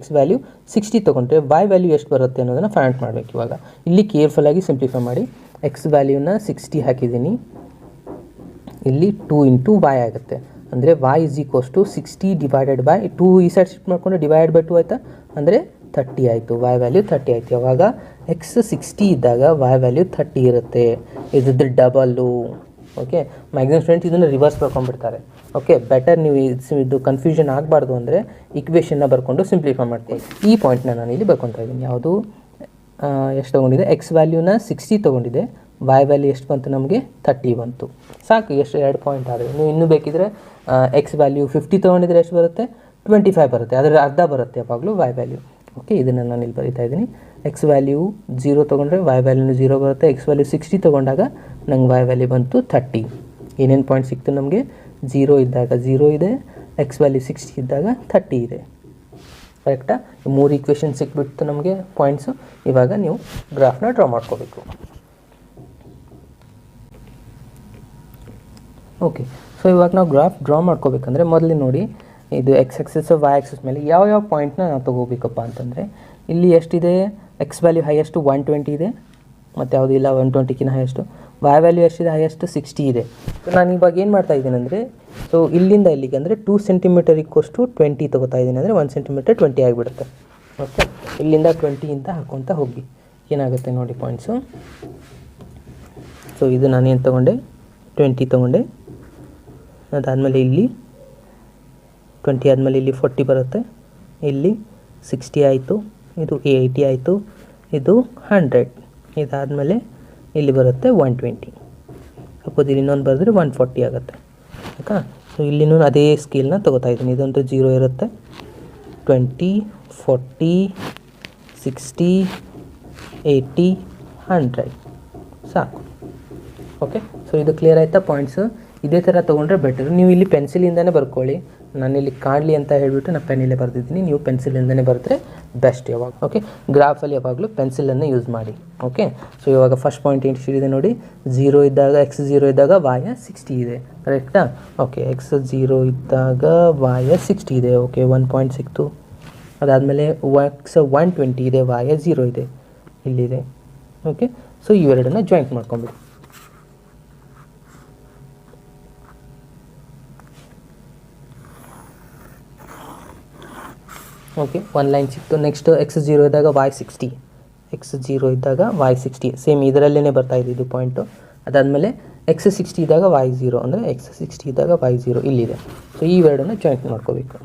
x ವ್ಯಾಲ್ಯೂ 60 ತೊಗೊಂಡ್ರೆ y ವ್ಯಾಲ್ಯೂ ಎಷ್ಟು ಬರುತ್ತೆ ಅನ್ನೋದನ್ನು ಫೈಂಡ್ ಔಟ್ ಮಾಡಬೇಕು. ಇವಾಗ ಇಲ್ಲಿ ಕೇರ್ಫುಲ್ಲಾಗಿ ಸಿಂಪ್ಲಿಫೈ ಮಾಡಿ. x ವ್ಯಾಲ್ಯೂನ 60 ಹಾಕಿದ್ದೀನಿ, ಇಲ್ಲಿ 2 ಇಂಟು y ಆಗುತ್ತೆ. ಅಂದರೆ y is equals to 60 divided by 2. ಈ ಸೈಡ್ ಶಿಫ್ಟ್ ಮಾಡಿಕೊಂಡು ಡಿವೈಡ್ ಬೈ 2 ಆಯಿತಾ, ಅಂದರೆ 30 ಆಯಿತು. y ವ್ಯಾಲ್ಯೂ 30 ಆಯಿತು. ಯಾವಾಗ x 60 ಇದ್ದಾಗ y ವ್ಯಾಲ್ಯೂ 30 ಇರುತ್ತೆ. ಇದ್ರ ಡಬಲ್ಲು. ಓಕೆ, ಮ್ಯಾಕ್ಸಿಮಮ್ ಸ್ಟೂಡೆಂಟ್ಸ್ ಇದನ್ನು ರಿವರ್ಸ್ ಬರ್ಕೊಂಡ್ಬಿಡ್ತಾರೆ. ಓಕೆ, ಬೆಟರ್ ನೀವು ಇದು ಕನ್ಫ್ಯೂಷನ್ ಆಗಬಾರ್ದು ಅಂದರೆ ಇಕ್ವೇಷನ್ನ ಬರ್ಕೊಂಡು ಸಿಂಪ್ಲಿಫೈ ಮಾಡ್ತೀನಿ. ಈ ಪಾಯಿಂಟ್ನ ನಾನು ಇಲ್ಲಿ ಬರ್ಕೊತಾ ಇದ್ದೀನಿ. ಯಾವುದು ಎಷ್ಟು ತೊಗೊಂಡಿದೆ, x ವ್ಯಾಲ್ಯೂನ 60 ತೊಗೊಂಡಿದೆ, y ವ್ಯಾಲ್ಯೂ ಎಷ್ಟು ಬಂತು ನಮಗೆ 30 ಬಂತು. ಸಾಕು, ಎಷ್ಟು 2 ಪಾಯಿಂಟ್ ಆದರೆ. ನೀವು ಇನ್ನೂ ಬೇಕಿದ್ರೆ x ವ್ಯಾಲ್ಯೂ 50 ತೊಗೊಂಡಿದ್ರೆ ಎಷ್ಟು ಬರುತ್ತೆ, 25 ಬರುತ್ತೆ. ಅದರ ಅರ್ಧ ಬರುತ್ತೆ ಯಾವಾಗಲೂ y ವ್ಯಾಲ್ಯೂ. ಓಕೆ, ಇದನ್ನು ನಾನು ಇಲ್ಲಿ ಬರೀತಾ ಇದ್ದೀನಿ. x ವ್ಯಾಲ್ಯೂ 0 ತೊಗೊಂಡ್ರೆ y ವ್ಯಾಲ್ಯೂನು 0 ಬರುತ್ತೆ. x ವ್ಯಾಲ್ಯೂ 60 ತೊಗೊಂಡಾಗ ನಂಗೆ y ವ್ಯಾಲ್ಯೂ ಬಂತು 30. ಏನೇನು ಪಾಯಿಂಟ್ ಸಿಕ್ತು ನಮಗೆ, 0 ಇದ್ದಾಗ 0 ಇದೆ, x ವ್ಯಾಲ್ಯೂ 60 ಇದ್ದಾಗ 30 ಇದೆ. ಕರೆಕ್ಟಾ? 3 ಇಕ್ವೇಷನ್ ಸಿಕ್ಬಿಟ್ಟು ನಮಗೆ ಪಾಯಿಂಟ್ಸು. ಇವಾಗ ನೀವು ಗ್ರಾಫ್ನ ಡ್ರಾ ಮಾಡ್ಕೋಬೇಕು. ಓಕೆ, ಸೊ ಇವಾಗ ನಾವು ಗ್ರಾಫ್ ಡ್ರಾ ಮಾಡ್ಕೋಬೇಕಂದ್ರೆ ಮೊದಲು ನೋಡಿ, ಇದು ಎಕ್ಸ್ ಆಕ್ಸಿಸ್ ವೈ ಆಕ್ಸಿಸ್ ಮೇಲೆ ಯಾವ ಪಾಯಿಂಟ್ನ ನಾವು ತೊಗೋಬೇಕಪ್ಪ ಅಂತಂದರೆ ಇಲ್ಲಿ ಎಷ್ಟಿದೆ, ಎಕ್ಸ್ ವ್ಯಾಲ್ಯೂ ಹೈಯೆಸ್ಟು 120 ಇದೆ, ಮತ್ತು ಯಾವುದೂ ಇಲ್ಲ 120ಕ್ಕಿಂತ ಹೈಯೆಸ್ಟು. ವೈ ವ್ಯಾಲ್ಯೂ ಎಷ್ಟಿದೆ, ಹೈಯೆಸ್ಟ್ 60 ಇದೆ. ಸೊ ನಾನು ಇವಾಗ ಏನು ಮಾಡ್ತಾ ಇದ್ದೀನಿ ಅಂದರೆ, ಸೊ ಇಲ್ಲಿಂದ ಇಲ್ಲಿಗೆ ಅಂದರೆ 2 ಸೆಂಟಿಮೀಟರ್ ಇಕ್ಕೋಷ್ಟು 20 ತೊಗೋತಾ ಇದ್ದೀನಿ. ಅಂದರೆ 1 ಸೆಂಟಿಮೀಟರ್ 20 ಆಗಿಬಿಡುತ್ತೆ. ಓಕೆ, ಇಲ್ಲಿಂದ 20 ಹಾಕ್ಕೊತ ಹೋಗಿ ಏನಾಗುತ್ತೆ ನೋಡಿ ಪಾಯಿಂಟ್ಸು. ಸೊ ಇದು ನಾನೇನು ತೊಗೊಂಡೆ, 20 ತೊಗೊಂಡೆ. ಅದಾದಮೇಲೆ ಇಲ್ಲಿ 20 ಆದಮೇಲೆ ಇಲ್ಲಿ 40 ಬರುತ್ತೆ, ಇಲ್ಲಿ 60 ಆಯಿತು, ಇದು 80 ಆಯಿತು, ಇದು 100. ಇದಾದಮೇಲೆ ಇಲ್ಲಿ ಬರುತ್ತೆ 120. ಸಪೋಸ್ ಇಲ್ಲಿ ಇನ್ನೊಂದು ಬರೆದ್ರೆ 140 ಆಗುತ್ತೆ. ಆಯಿತಾ? ಸೊ ಇಲ್ಲಿನೂ ಅದೇ ಸ್ಕೇಲ್ನ ತೊಗೋತಾ ಇದ್ದೀನಿ. ಇದಂತೂ 0 ಇರುತ್ತೆ, 20, 40, 60, 80, 100 ಸಾಕು. ಓಕೆ, ಸೊ ಇದು ಕ್ಲಿಯರ್ ಆಯಿತಾ ಪಾಯಿಂಟ್ಸು. ಇದೇ ಥರ ತೊಗೊಂಡ್ರೆ ಬೆಟರ್. ನೀವು ಇಲ್ಲಿ ಪೆನ್ಸಿಲಿಂದನೇ ಬರ್ಕೊಳ್ಳಿ. ನಾನಿಲ್ಲಿ ಕಾಣಲಿ ಅಂತ ಹೇಳಿಬಿಟ್ಟು ನಾನು ಪೆನ್ನಲ್ಲೇ ಬರೆದಿದ್ದೀನಿ. ನೀವು ಪೆನ್ಸಿಲಿಂದನೇ ಬರೆದ್ರೆ ಬೆಸ್ಟ್ ಯಾವಾಗ. ಓಕೆ, ಗ್ರಾಫಲ್ಲಿ ಯಾವಾಗಲೂ ಪೆನ್ಸಿಲನ್ನು ಯೂಸ್ ಮಾಡಿ. ಓಕೆ, ಸೊ ಇವಾಗ ಫಸ್ಟ್ ಪಾಯಿಂಟ್ ಏನಿದೆ ನೋಡಿ, 0 ಇದ್ದಾಗ x 0 ಇದ್ದಾಗ y 60 ಇದೆ. ಕರೆಕ್ಟಾ? ಓಕೆ, x 0 ಇದ್ದಾಗ y 60 ಇದೆ. ಓಕೆ, 1 ಪಾಯಿಂಟ್ ಸಿಕ್ತು. ಅದಾದಮೇಲೆ x 120 ಇದೆ, y 0 ಇದೆ, ಇಲ್ಲಿದೆ. ಓಕೆ, ಸೊ ಇವೆರಡನ್ನು ಜಾಯಿಂಟ್ ಮಾಡ್ಕೊಂಬಿಡಿ. ಓಕೆ, 1 ಲೈನ್ ಸಿಕ್ತು. ನೆಕ್ಸ್ಟ್ x 0 ಇದ್ದಾಗ y 60, x 0 ಇದ್ದಾಗ y 60 ಸೇಮ್ ಇದರಲ್ಲೇ ಬರ್ತಾ ಇದೆ ಇದು ಪಾಯಿಂಟು. ಅದಾದಮೇಲೆ x 60 ಇದ್ದಾಗ y 0 ಅಂದರೆ x 60 ಇದ್ದಾಗ y 0 ಇಲ್ಲಿದೆ. ಸೊ ಈ ಎರಡನ್ನು ಜಾಯಿಂಟ್ ಮಾಡ್ಕೋಬೇಕು.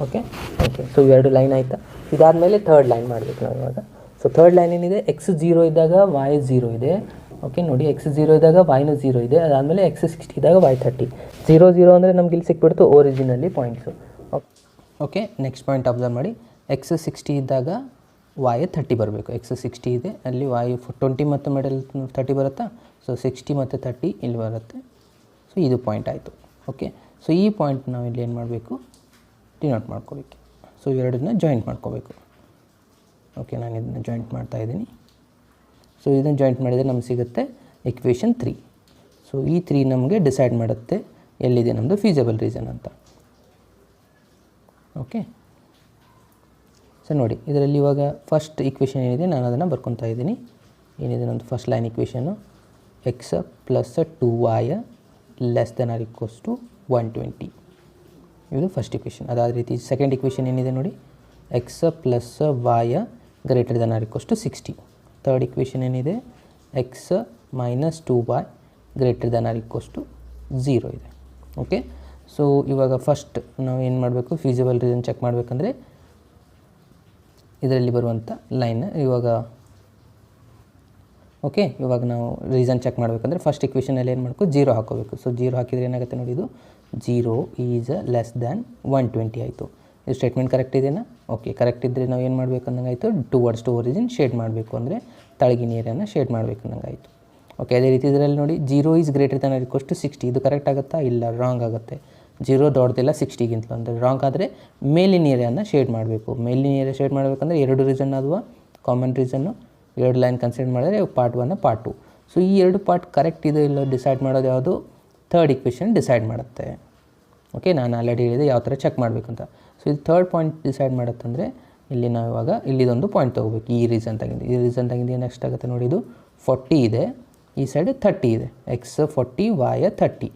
ಓಕೆ ಓಕೆ, ಸೊ ಇವೆರಡು ಲೈನ್ ಆಯಿತಾ. ಇದಾದಮೇಲೆ ಥರ್ಡ್ ಲೈನ್ ಮಾಡಬೇಕು ನಾವು ಇವಾಗ. ಸೊ ಥರ್ಡ್ ಲೈನ್ ಏನಿದೆ, x 0 ಇದ್ದಾಗ y 0 ಇದೆ. ಓಕೆ ನೋಡಿ, x 0 ಇದ್ದಾಗ y 0 ಇದೆ. ಅದಾದಮೇಲೆ x 60 ಇದ್ದಾಗ y 30. 0 0 ಅಂದರೆ ನಮ್ಗೆ ಇಲ್ಲಿ ಸಿಕ್ಬಿಡ್ತು ಒರಿಜಿನಲ್ಲಿ points. Okay, next point observe ಮಾಡಿ. x 60 ಇದ್ದಾಗ y 30 ಬರಬೇಕು. x 60 ಇದೆ, ಅಲ್ಲಿ y 20 ಮತ್ತು ಮಿಡಲ್ 30 ಬರುತ್ತಾ. ಸೊ 60 ಮತ್ತು 30 ಇಲ್ಲಿ ಬರುತ್ತೆ. ಸೊ ಇದು ಪಾಯಿಂಟ್ ಆಯಿತು. ಓಕೆ, ಸೊ ಈ ಪಾಯಿಂಟ್ ನಾವು ಇಲ್ಲಿ ಏನು ಮಾಡಬೇಕು, ಡಿನೋಟ್ ಮಾಡ್ಕೋಬೇಕು. ಸೊ ಇವೆರಡನ್ನ ಜಾಯಿಂಟ್ ಮಾಡ್ಕೋಬೇಕು. ಓಕೆ, ನಾನು ಇದನ್ನು ಜಾಯಿಂಟ್ ಮಾಡ್ತಾಯಿದ್ದೀನಿ. ಸೊ ಇದನ್ನು ಜಾಯಿಂಟ್ ಮಾಡಿದರೆ ನಮ್ಗೆ ಸಿಗುತ್ತೆ ಇಕ್ವೇಷನ್ 3. ಸೊ ಈ 3 ನಮಗೆ ಡಿಸೈಡ್ ಮಾಡುತ್ತೆ ಎಲ್ಲಿದೆ ನಮ್ಮದು ಫೀಸಿಬಲ್ ರೀಸನ್ ಅಂತ. ಓಕೆ, ಸೊ ನೋಡಿ ಇದರಲ್ಲಿ ಇವಾಗ ಫಸ್ಟ್ ಈಕ್ವೇಷನ್ ಏನಿದೆ ನಾನು ಅದನ್ನು ಬರ್ಕೊತಾ ಇದ್ದೀನಿ. ಏನಿದೆ ನಮ್ಮದು first line equation x plus 2y less than or equals to 120. ಇದು ಫಸ್ಟ್ ಈಕ್ವೇಷನ್. ಅದಾದ ರೀತಿ ಸೆಕೆಂಡ್ ಈಕ್ವೇಷನ್ ಏನಿದೆ ನೋಡಿ x plus y greater than or equals to 60. Third equation ಏನಿದೆ x minus 2y greater than or equals to 0 ಇದೆ. Okay, so ಇವಾಗ first ನಾವು ಏನು ಮಾಡಬೇಕು, ಫೀಸಿಬಲ್ ರೀಸನ್ ಚೆಕ್ ಮಾಡಬೇಕಂದ್ರೆ ಇದರಲ್ಲಿ ಬರುವಂಥ ಲೈನ್ ಇವಾಗ ಓಕೆ, ಇವಾಗ ನಾವು ರೀಸನ್ ಚೆಕ್ ಮಾಡಬೇಕಂದ್ರೆ ಫಸ್ಟ್ ಇಕ್ವೇಷನಲ್ಲಿ ಏನು ಮಾಡಬೇಕು, 0 ಹಾಕೋಬೇಕು. ಸೊ 0 ಹಾಕಿದರೆ ಏನಾಗುತ್ತೆ ನೋಡಿ, ಇದು 0 ಈಸ್ ಲೆಸ್ ದ್ಯಾನ್ 120 ಆಯಿತು. ಇದು ಸ್ಟೇಟ್ಮೆಂಟ್ ಕರೆಕ್ಟ್ ಇದೆಯಾ? ಓಕೆ, ಕರೆಕ್ಟ್ ಇದ್ದರೆ ನಾವು ಏನು ಮಾಡಬೇಕು ಅನ್ನಂಗಾಯಿತು, ಟುವರ್ಡ್ಸ್ ಟು ಒರಿಜಿನ್ ಶೇಡ್ ಮಾಡಬೇಕು, ಅಂದರೆ ತಳಗಿನ ಏರಿಯಾನ ಶೇಡ್ ಮಾಡಬೇಕು ಅನ್ನಂಗಾಯಿತು. ಓಕೆ, ಅದೇ ರೀತಿ ಇದರಲ್ಲಿ ನೋಡಿ 0 is greater than or equals to 60. ಇದು ಕರೆಕ್ಟ್ ಆಗುತ್ತಾ? ಇಲ್ಲ, ರಾಂಗ್ ಆಗುತ್ತೆ. 0 ದೊಡ್ಡದಿಲ್ಲ 60ಗಿಂತಲೂ, ಅಂದರೆ ರಾಂಗ್ ಆದರೆ ಮೇಲಿನ ಏರಿಯಾನ ಶೇಡ್ ಮಾಡಬೇಕು. ಮೇಲಿನ ಏರಿಯಾ ಶೇಡ್ ಮಾಡಬೇಕಂದ್ರೆ 2 ರೀಸನ್ ಅದುವ ಕಾಮನ್ ರೀಸನ್ನು 2 ಲೈನ್ ಕನ್ಸಿಡರ್ ಮಾಡಿದ್ರೆ ಪಾರ್ಟ್ 1 ಪಾರ್ಟ್ 2. ಸೊ ಈ 2 ಪಾರ್ಟ್ ಕರೆಕ್ಟ್ ಇದೆ ಇಲ್ಲ ಡಿಸೈಡ್ ಮಾಡೋದು ಯಾವುದು, ಥರ್ಡ್ ಇಕ್ವೇಷನ್ ಡಿಸೈಡ್ ಮಾಡುತ್ತೆ. ಓಕೆ, ನಾನು ಆಲ್ರೆಡಿ ಹೇಳಿದೆ ಯಾವ ಥರ ಚೆಕ್ ಮಾಡಬೇಕಂತ. ಸೊ ಇದು ಥರ್ಡ್ ಪಾಯಿಂಟ್ ಡಿಸೈಡ್ ಮಾಡುತ್ತಂದರೆ ಇಲ್ಲಿ ನಾವು ಇವಾಗ ಇಲ್ಲಿದೊಂದು ಪಾಯಿಂಟ್ ತೊಗೋಬೇಕು. ಈ ರೀಸನ್ ತೆಗೆದು ನೆಕ್ಸ್ಟ್ ಆಗುತ್ತೆ ನೋಡಿ, ಇದು 40 ಇದೆ, ಈ ಸೈಡ್ 30 ಇದೆ. X 40 y 30.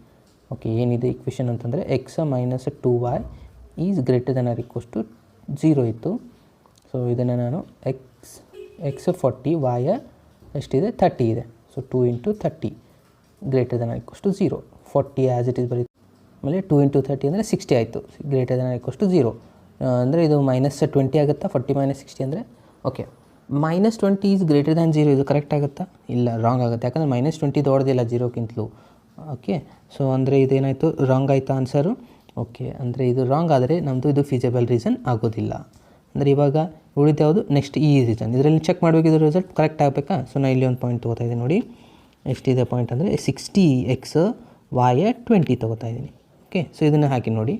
ಓಕೆ, ಏನಿದೆ ಇಕ್ವೇಷನ್ ಅಂತಂದರೆ x minus 2y is greater than or equals to 0 ಇತ್ತು. ಸೊ ಇದನ್ನು ನಾನು ಎಕ್ಸ್ 40 y ಎಷ್ಟಿದೆ 30 ಇದೆ. So 2 into 30 greater than or equals to 0. 40 as it is ಬರೀ, ಆಮೇಲೆ 2 ಇಂಟು 30 ಅಂದರೆ 60 ಆಯಿತು, greater than or equals to 0. ಅಂದರೆ ಇದು ಮೈನಸ್ 20 ಆಗುತ್ತಾ, 40 ಮೈನಸ್ 60 ಅಂದರೆ. Okay, minus 20 is greater than 0, ಇದು ಕರೆಕ್ಟ್ ಆಗುತ್ತಾ? ಇಲ್ಲ, ರಾಂಗ್ ಆಗುತ್ತೆ. ಯಾಕಂದರೆ ಮೈನಸ್ 20 ದೊಡ್ಡದಿಲ್ಲ 0ಕ್ಕಿಂತಲೂ. ಓಕೆ, ಸೊ ಅಂದರೆ ಇದೇನಾಯಿತು, ರಾಂಗ್ ಆಯಿತಾ ಆನ್ಸರು? ಓಕೆ, ಅಂದರೆ ಇದು ರಾಂಗ್ ಆದರೆ ನಮ್ಮದು ಇದು ಫೀಸಿಬಲ್ ರೀಸನ್ ಆಗೋದಿಲ್ಲ. ಅಂದರೆ ಇವಾಗ ಉಳಿದು ಯಾವುದು, ನೆಕ್ಸ್ಟ್ ಈ ರೀಸನ್. ಇದರಲ್ಲಿ ಚೆಕ್ ಮಾಡಬೇಕಿದ್ರೆ ರಿಸಲ್ಟ್ ಕರೆಕ್ಟ್ ಆಗಬೇಕಾ? ಸೊ ನಾನು ಇಲ್ಲಿ ಒಂದು ಪಾಯಿಂಟ್ ತೊಗೋತಾ ಇದ್ದೀನಿ ನೋಡಿ, ಎಷ್ಟಿದೆ ಪಾಯಿಂಟ್ ಅಂದರೆ 60x y 20 ತೊಗೋತಾ ಇದ್ದೀನಿ. ಓಕೆ, ಸೊ ಇದನ್ನು ಹಾಕಿ ನೋಡಿ,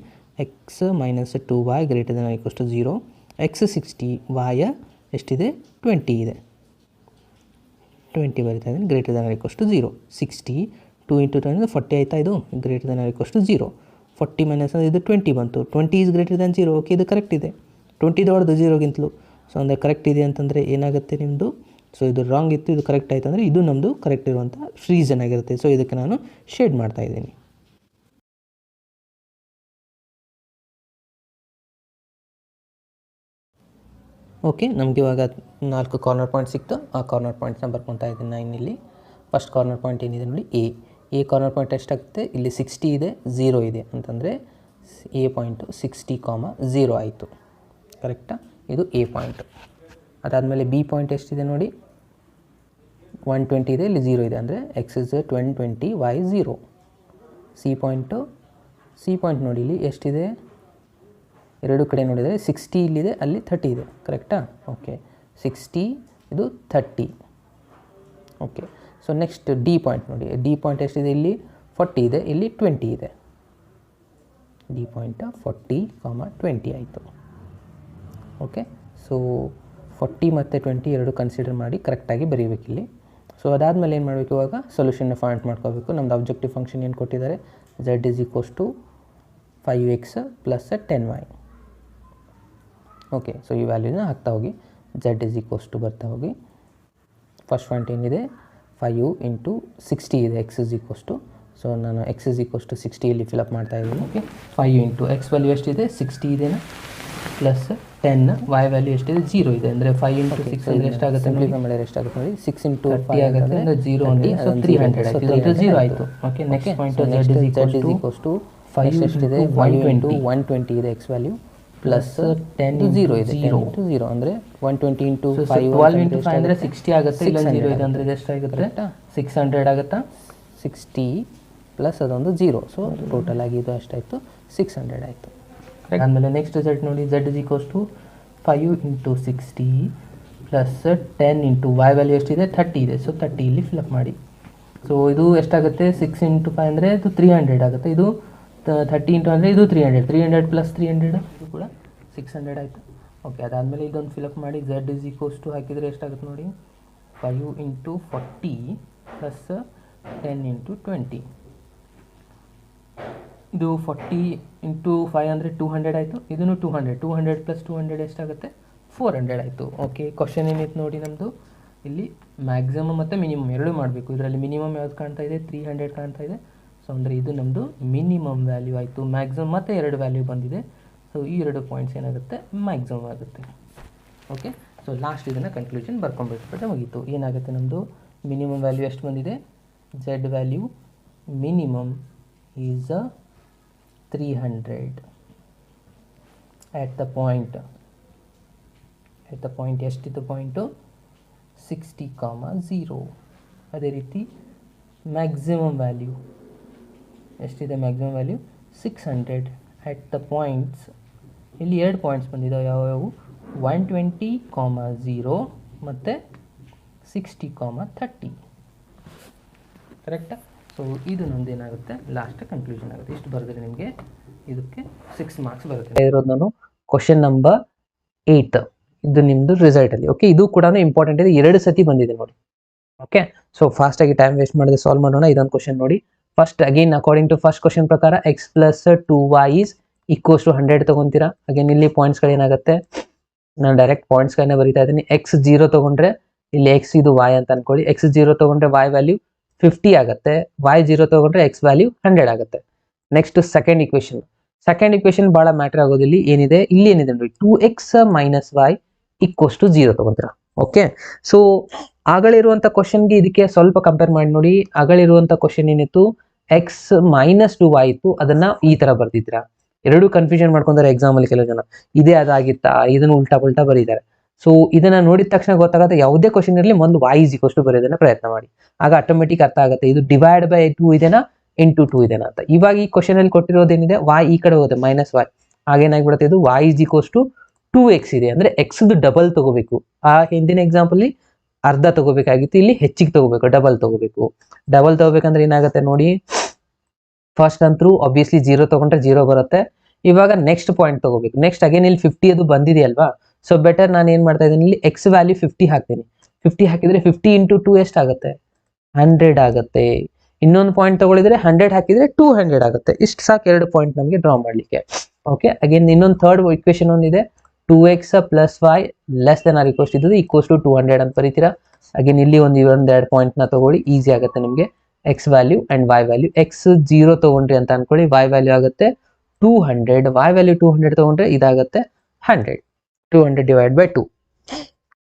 x minus 2y greater than or equals to 0. X 60 y ಎಷ್ಟಿದೆ 20 ಇದೆ, 20 ಬರಿತಾ ಇದ್ದೀನಿ, greater than or equals to 0. 60 2 into 20 ಅಂದರೆ 40 ಆಯಿತಾ, ಇದು greater than or equals to 0. 40 minus ಅಂದರೆ ಇದು 20 ಬಂತು, 20 ಈಸ್ ಗ್ರೇಟರ್ ದೆನ್ 0. ಓಕೆ, ಇದು ಕರೆಕ್ಟ್ ಇದೆ, 20 ದೊಡ್ಡದು 0ಗಿಂತಲೂ. ಸೊ ಅಂದರೆ ಕರೆಕ್ಟ್ ಇದೆ ಅಂತಂದರೆ ಏನಾಗುತ್ತೆ ನಿಮ್ಮದು, ಸೊ ಇದು ರಾಂಗ್ ಇತ್ತು, ಇದು ಕರೆಕ್ಟ್ ಆಯಿತು ಅಂದರೆ ಇದು ನಮ್ಮದು ಕರೆಕ್ಟ್ ಇರುವಂಥ ರೀಸನ್ ಆಗಿರುತ್ತೆ. ಸೊ ಇದಕ್ಕೆ ನಾನು ಶೇಡ್ ಮಾಡ್ತಾಯಿದ್ದೀನಿ. ಓಕೆ, ನಮಗೆ ಇವಾಗ 4 ಕಾರ್ನರ್ ಪಾಯಿಂಟ್ ಸಿಕ್ತು. ಆ ಕಾರ್ನರ್ ಪಾಯಿಂಟ್ಸ್ನ ಬರ್ಕೊತಾ ಇದ್ದೀನಿ ನಾನು ಇಲ್ಲಿ. ಫಸ್ಟ್ ಕಾರ್ನರ್ ಪಾಯಿಂಟ್ ಏನಿದೆ ನೋಡಿ, ಎ ಕಾರ್ನರ್ ಪಾಯಿಂಟ್ ಎಷ್ಟಾಗುತ್ತೆ, ಇಲ್ಲಿ 60 ಇದೆ 0 ಇದೆ ಅಂತಂದರೆ ಎ ಪಾಯಿಂಟು 60, 0 ಆಯಿತು. ಕರೆಕ್ಟಾ? ಇದು ಎ ಪಾಯಿಂಟ್. ಅದಾದಮೇಲೆ ಬಿ ಪಾಯಿಂಟ್ ಎಷ್ಟಿದೆ ನೋಡಿ, 120 ಇದೆ, ಇಲ್ಲಿ 0 ಇದೆ, ಅಂದರೆ X is 120 y 0. C point ನೋಡಿ, ಇಲ್ಲಿ ಎಷ್ಟಿದೆ, ಎರಡು ಕಡೆ ನೋಡಿದರೆ 60 ಇಲ್ಲಿದೆ, ಅಲ್ಲಿ 30 ಇದೆ. ಕರೆಕ್ಟಾ? ಓಕೆ, 60 ಇದು 30. Okay, so next D point ನೋಡಿ, ಡಿ ಪಾಯಿಂಟ್ ಎಷ್ಟಿದೆ, ಇಲ್ಲಿ 40 ಇದೆ, ಇಲ್ಲಿ 20 ಇದೆ. ಡಿ ಪಾಯಿಂಟ್ 40, 20 ಆಯಿತು. ಓಕೆ, ಸೊ 40 ಮತ್ತು 20 ಎರಡು ಕನ್ಸಿಡರ್ ಮಾಡಿ ಕರೆಕ್ಟಾಗಿ ಬರೀಬೇಕಿಲ್ಲಿ. ಸೊ ಅದಾದಮೇಲೆ ಏನು ಮಾಡಬೇಕು, ಇವಾಗ ಸೊಲ್ಯೂಷನ್ನ ಫೈಂಡ್ ಮಾಡ್ಕೋಬೇಕು. ನಮ್ಮದು ಆಬ್ಜೆಕ್ಟಿವ್ ಫಂಕ್ಷನ್ ಏನು ಕೊಟ್ಟಿದ್ದಾರೆ, z is equals to 5x plus 10y. Okay, so ಈ ವ್ಯಾಲ್ಯೂನ ಹಾಕ್ತಾ ಹೋಗಿ, z ಇಸ್ ಈಕ್ವಲ್ಸ್ ಟು ಬರ್ತಾ ಹೋಗಿ, ಫಸ್ಟ್ ಪಾಯಿಂಟ್ ಏನಿದೆ 5 ಇಂಟು 60 ಇದೆ, x is equals to, so ನಾನು ಎಕ್ಸ್ ಇಸ್ ಈಕ್ವಲ್ಸ್ ಟು 60 ಇಲ್ಲಿ ಫಿಲಪ್ ಮಾಡ್ತಾ ಇದ್ದೀನಿ. ಓಕೆ, 5 ಇಂಟು ಎಕ್ಸ್ ವ್ಯಾಲ್ಯೂ ಎಷ್ಟಿದೆ 60 ಇದೆನಾ, ಪ್ಲಸ್ 10 y ವ್ಯಾಲ್ಯೂ ಎಷ್ಟಿದೆ 0 ಇದೆ, ಅಂದರೆ 5 ಇಂಟು 6 ಅಂದರೆ ಎಷ್ಟಾಗುತ್ತೆ, ಸಿಂಪ್ಲಿಫೈ ಮಾಡಿದ್ರೆ ಎಷ್ಟಾಗುತ್ತೆ ನೋಡಿ, 6 ಇಂಟು 30 ಆಗುತ್ತೆ, ಅಂದರೆ 0 ಅಂತ, ಸೊ 300 ಆಯಿತು, ಇದು 0 ಆಯಿತು. Okay, next point z is equals to 5 ಎಷ್ಟಿದೆ 120 ಇದೆ ಎಕ್ಸ್ ವ್ಯಾಲ್ಯೂ, ಪ್ಲಸ್ 10 0 ಇದೆ, 0 ಅಂದರೆ 120 ಇಂಟು 5 12 ಇಂಟು 5 ಅಂದರೆ 60 ಆಗುತ್ತೆ, ಇಲ್ಲ 0 ಇದೆ ಅಂದರೆ ಎಷ್ಟಾಗುತ್ತೆ 600 ಆಗುತ್ತಾ, 60 ಪ್ಲಸ್ ಅದೊಂದು 0, ಸೊ ಟೋಟಲ್ ಆಗಿ ಇದು ಅಷ್ಟಾಯಿತು 600 ಆಯಿತು. ಆದಮೇಲೆ ನೆಕ್ಸ್ಟ್ ರಿಸಲ್ಟ್ ನೋಡಿ, z is equals to 5 into 60 plus 10 into y value ಎಷ್ಟಿದೆ 30 ಇದೆ, ಸೊ 30 ಇಲ್ಲಿ ಫಿಲಪ್ ಮಾಡಿ. ಸೊ ಇದು ಎಷ್ಟಾಗುತ್ತೆ, 6 ಇಂಟು 5 ಅಂದರೆ ಇದು 300 ಆಗುತ್ತೆ, ಇದು 30 ಇಂಟು ಅಂದರೆ ಇದು 300 ಪ್ಲಸ್ 300 ಇದು ಕೂಡ 600 ಆಯಿತು. ಓಕೆ, ಅದಾದಮೇಲೆ ಇದೊಂದು ಫಿಲಪ್ ಮಾಡಿ, z ಇಸ್ ಈಕ್ವಲ್ಸ್ ಟು ಹಾಕಿದರೆ ಎಷ್ಟಾಗುತ್ತೆ ನೋಡಿ, 5 ಇಂಟು 40 ಪ್ಲಸ್ 10 × 20. ಇದು 40 × 5 ಅಂದರೆ 200 ಆಯಿತು. ಇದನ್ನು 200 + 200 ಎಷ್ಟಾಗುತ್ತೆ? 400 ಆಯಿತು. ಓಕೆ, ಕ್ವಶನ್ ಏನಿತ್ತು ನೋಡಿ ನಮ್ಮದು, ಇಲ್ಲಿ ಮ್ಯಾಕ್ಸಿಮಮ್ ಮತ್ತು ಮಿನಿಮಮ್ ಎರಡೂ ಮಾಡಬೇಕು. ಇದರಲ್ಲಿ ಮಿನಿಮಮ್ ಯಾವ್ದು ಕಾಣ್ತಾ ಇದೆ? 300 ಕಾಣ್ತಾ ಇದೆ. ಸೊ ಅಂದರೆ ಇದು ನಮ್ಮದು ಮಿನಿಮಮ್ ವ್ಯಾಲ್ಯೂ ಆಯಿತು. ಮ್ಯಾಕ್ಸಿಮಮ್ ಮತ್ತು ಎರಡು ವ್ಯಾಲ್ಯೂ ಬಂದಿದೆ. ಸೊ ಈ ಎರಡು ಪಾಯಿಂಟ್ಸ್ ಏನಾಗುತ್ತೆ? ಮ್ಯಾಕ್ಸಿಮಮ್ ಆಗುತ್ತೆ. ಓಕೆ, ಸೊ ಲಾಸ್ಟ್ ಇದನ್ನು ಕನ್ಕ್ಲೂಷನ್ ಬರ್ಕೊಂಡ್ಬಿಟ್ಬಿಟ್ರೆ ಮುಗೀತು. ಏನಾಗುತ್ತೆ ನಮ್ಮದು? ಮಿನಿಮಮ್ ವ್ಯಾಲ್ಯೂ ಎಷ್ಟು ಬಂದಿದೆ? Z value minimum is 300 at the point ಎಷ್ಟಿತ್ತು ಪಾಯಿಂಟು? 60, 0. ಅದೇ ರೀತಿ ಮ್ಯಾಕ್ಸಿಮಮ್ ವ್ಯಾಲ್ಯೂ ಎಷ್ಟಿದೆ? Maximum value 600 at the points. ಇಲ್ಲಿ ಎರಡು ಪಾಯಿಂಟ್ಸ್ ಬಂದಿದ್ದಾವೆ. ಯಾವ್ಯಾವು? 120, 0 ಮತ್ತು 60, 30. ಕರೆಕ್ಟಾ? ಸೊ ಇದು ನಮ್ದು ಏನಾಗುತ್ತೆ? ಲಾಸ್ಟ್ ಕನ್ಕ್ಲೂಷನ್ ಆಗುತ್ತೆ. ಇಷ್ಟು ಬರೆದ್ರೆ ನಿಮಗೆ ಇದಕ್ಕೆ 6 ಮಾರ್ಕ್ಸ್ ಬರುತ್ತೆ. ಇರೋದು ನಾನು ಕ್ವಶನ್ ನಂಬರ್ 8, ಇದು ನಿಮ್ಮದು ರಿಸಲ್ಟಲ್ಲಿ. ಓಕೆ, ಇದು ಕೂಡ ಇಂಪಾರ್ಟೆಂಟ್ ಇದೆ, 2 ಸತಿ ಬಂದಿದೆ ನೋಡಿ. ಓಕೆ, ಸೊ ಫಾಸ್ಟಾಗಿ ಟೈಮ್ ವೇಸ್ಟ್ ಮಾಡದೆ ಸಾಲ್ವ್ ಮಾಡೋಣ. ಇದೊಂದು ಕ್ವಶನ್ ನೋಡಿ. First again according to first question ಪ್ರಕಾರ x + 2y = 100 ತೊಗೊತೀರಾ. ಅಗೇನ್ ಇಲ್ಲಿ ಪಾಯಿಂಟ್ಸ್ಗಳೇನಾಗುತ್ತೆ? ನಾನು ಡೈರೆಕ್ಟ್ ಪಾಯಿಂಟ್ಸ್ಗಳನ್ನ ಬರೀತಾ ಇದ್ದೀನಿ. x 0 ತೊಗೊಂಡ್ರೆ ಇಲ್ಲಿ x ಇದು y ಅಂತ ಅನ್ಕೊಳ್ಳಿ. x 0 ತೊಗೊಂಡ್ರೆ y ವ್ಯಾಲ್ಯೂ 50 ಆಗುತ್ತೆ. y 0 ತೊಗೊಂಡ್ರೆ x ವ್ಯಾಲ್ಯೂ 100 ಆಗುತ್ತೆ. ನೆಕ್ಸ್ಟ್ ಸೆಕೆಂಡ್ ಇಕ್ವೇಶನ್ ಭಾಳ ಮ್ಯಾಟರ್ ಆಗೋದಿಲ್ಲ. ಏನಿದೆ ಇಲ್ಲಿ? ಏನಿದೆ ನೋಡಿ, 2x - y = 0 ತೊಗೊಂತೀರಾ. ಓಕೆ, ಸೊ ಆಗಲಿರುವಂಥ ಕ್ವಶನ್ಗೆ ಇದಕ್ಕೆ ಸ್ವಲ್ಪ ಕಂಪೇರ್ ಮಾಡಿ ನೋಡಿ. ಆಗಲಿರುವಂಥ ಕ್ವಶನ್ ಏನಿತ್ತು? x - 2y ಇತ್ತು, ಅದನ್ನ ಈ ತರ ಬರ್ದಿದ್ದೀರಾ. ಎರಡೂ ಕನ್ಫ್ಯೂಷನ್ ಮಾಡ್ಕೊಂತಾರೆ ಎಕ್ಸಾಮಲ್ಲಿ ಕೆಲವು ಜನ. ಇದೇ ಅದಾಗಿತ್ತಾ? ಇದನ್ನು ಉಲ್ಟಾ ಪಲ್ಟಾ ಬರೀತಾರೆ. ಸೊ ಇದನ್ನ ನೋಡಿದ ತಕ್ಷಣ ಗೊತ್ತಾಗುತ್ತೆ, ಯಾವುದೇ ಕ್ವಶನ್ ಇರಲಿ ಮೊದಲು y = ಬರೆಯೋದನ್ನ ಪ್ರಯತ್ನ ಮಾಡಿ. ಆಗ ಆಟೋಮೆಟಿಕ್ ಅರ್ಥ ಆಗುತ್ತೆ ಇದು /2 ಇದೆನಾ × 2 ಇದೆನಾ ಅಂತ. ಇವಾಗ ಈ ಕ್ವಶನ್ ಅಲ್ಲಿ ಕೊಟ್ಟಿರೋದೇನಿದೆ? y ಈ ಕಡೆ ಹೋಗುತ್ತೆ, -y. ಆಗೇನಾಗ್ಬಿಡುತ್ತೆ? ಇದು y = 2x ಇದೆ, ಅಂದ್ರೆ x ಡಬಲ್ ತಗೋಬೇಕು. ಆ ಹಿಂದಿನ ಎಕ್ಸಾಂಪಲ್ ಅರ್ಧ ತಗೋಬೇಕಾಗಿತ್ತು, ಇಲ್ಲಿ ಹೆಚ್ಚಿಗೆ ತಗೋಬೇಕು, ಡಬಲ್ ತಗೋಬೇಕಂದ್ರೆ ಏನಾಗುತ್ತೆ ನೋಡಿ. ಫಸ್ಟ್ ಅಂತೂ ಆಬ್ವಿಯಸ್ಲಿ 0 ತಗೊಂಡ್ರೆ 0 ಬರುತ್ತೆ. ಇವಾಗ ನೆಕ್ಸ್ಟ್ ಪಾಯಿಂಟ್ ತಗೋಬೇಕು. ನೆಕ್ಸ್ಟ್ ಅಗೇನ್ ಇಲ್ಲಿ 50 ಅದು ಬಂದಿದೆಯಲ್ವಾ. ಸೊ ಬೆಟರ್ ನಾನು ಏನು ಮಾಡ್ತಾ ಇದ್ದೀನಿ, ಇಲ್ಲಿ x ವ್ಯಾಲ್ಯೂ 50 ಹಾಕ್ತೀನಿ. 50 ಹಾಕಿದ್ರೆ 50 × 2 ಎಷ್ಟಾಗುತ್ತೆ? 100 ಆಗುತ್ತೆ. ಇನ್ನೊಂದು ಪಾಯಿಂಟ್ ತಗೊಳಿದ್ರೆ 100 ಹಾಕಿದ್ರೆ 200 ಆಗುತ್ತೆ. ಇಷ್ಟು ಸಾಕು 2 ಪಾಯಿಂಟ್ ನಮಗೆ ಡ್ರಾ ಮಾಡಲಿಕ್ಕೆ. ಓಕೆ, ಅಗೇನ್ ಇನ್ನೊಂದು ಥರ್ಡ್ ಇಕ್ವೇಶನ್ ಒಂದಿದೆ. 2x + y ≤ 200 ಅಂತ ಬರೀತೀರಾ. ಅಗೇನ್ ಇಲ್ಲಿ ಒಂದೆರಡು ಪಾಯಿಂಟ್ನ ತಗೊಳ್ಳಿ, ಈಸಿ ಆಗುತ್ತೆ ನಿಮಗೆ. x value and y value. x 0 ತೊಗೊಂಡ್ರಿ ಅಂತ ಅನ್ಕೊಳ್ಳಿ, y ವ್ಯಾಲ್ಯೂ ಆಗುತ್ತೆ 200. y ವ್ಯಾಲ್ಯೂ 200 ತೊಗೊಂಡ್ರೆ ಇದಾಗುತ್ತೆ 100. 200 / 2.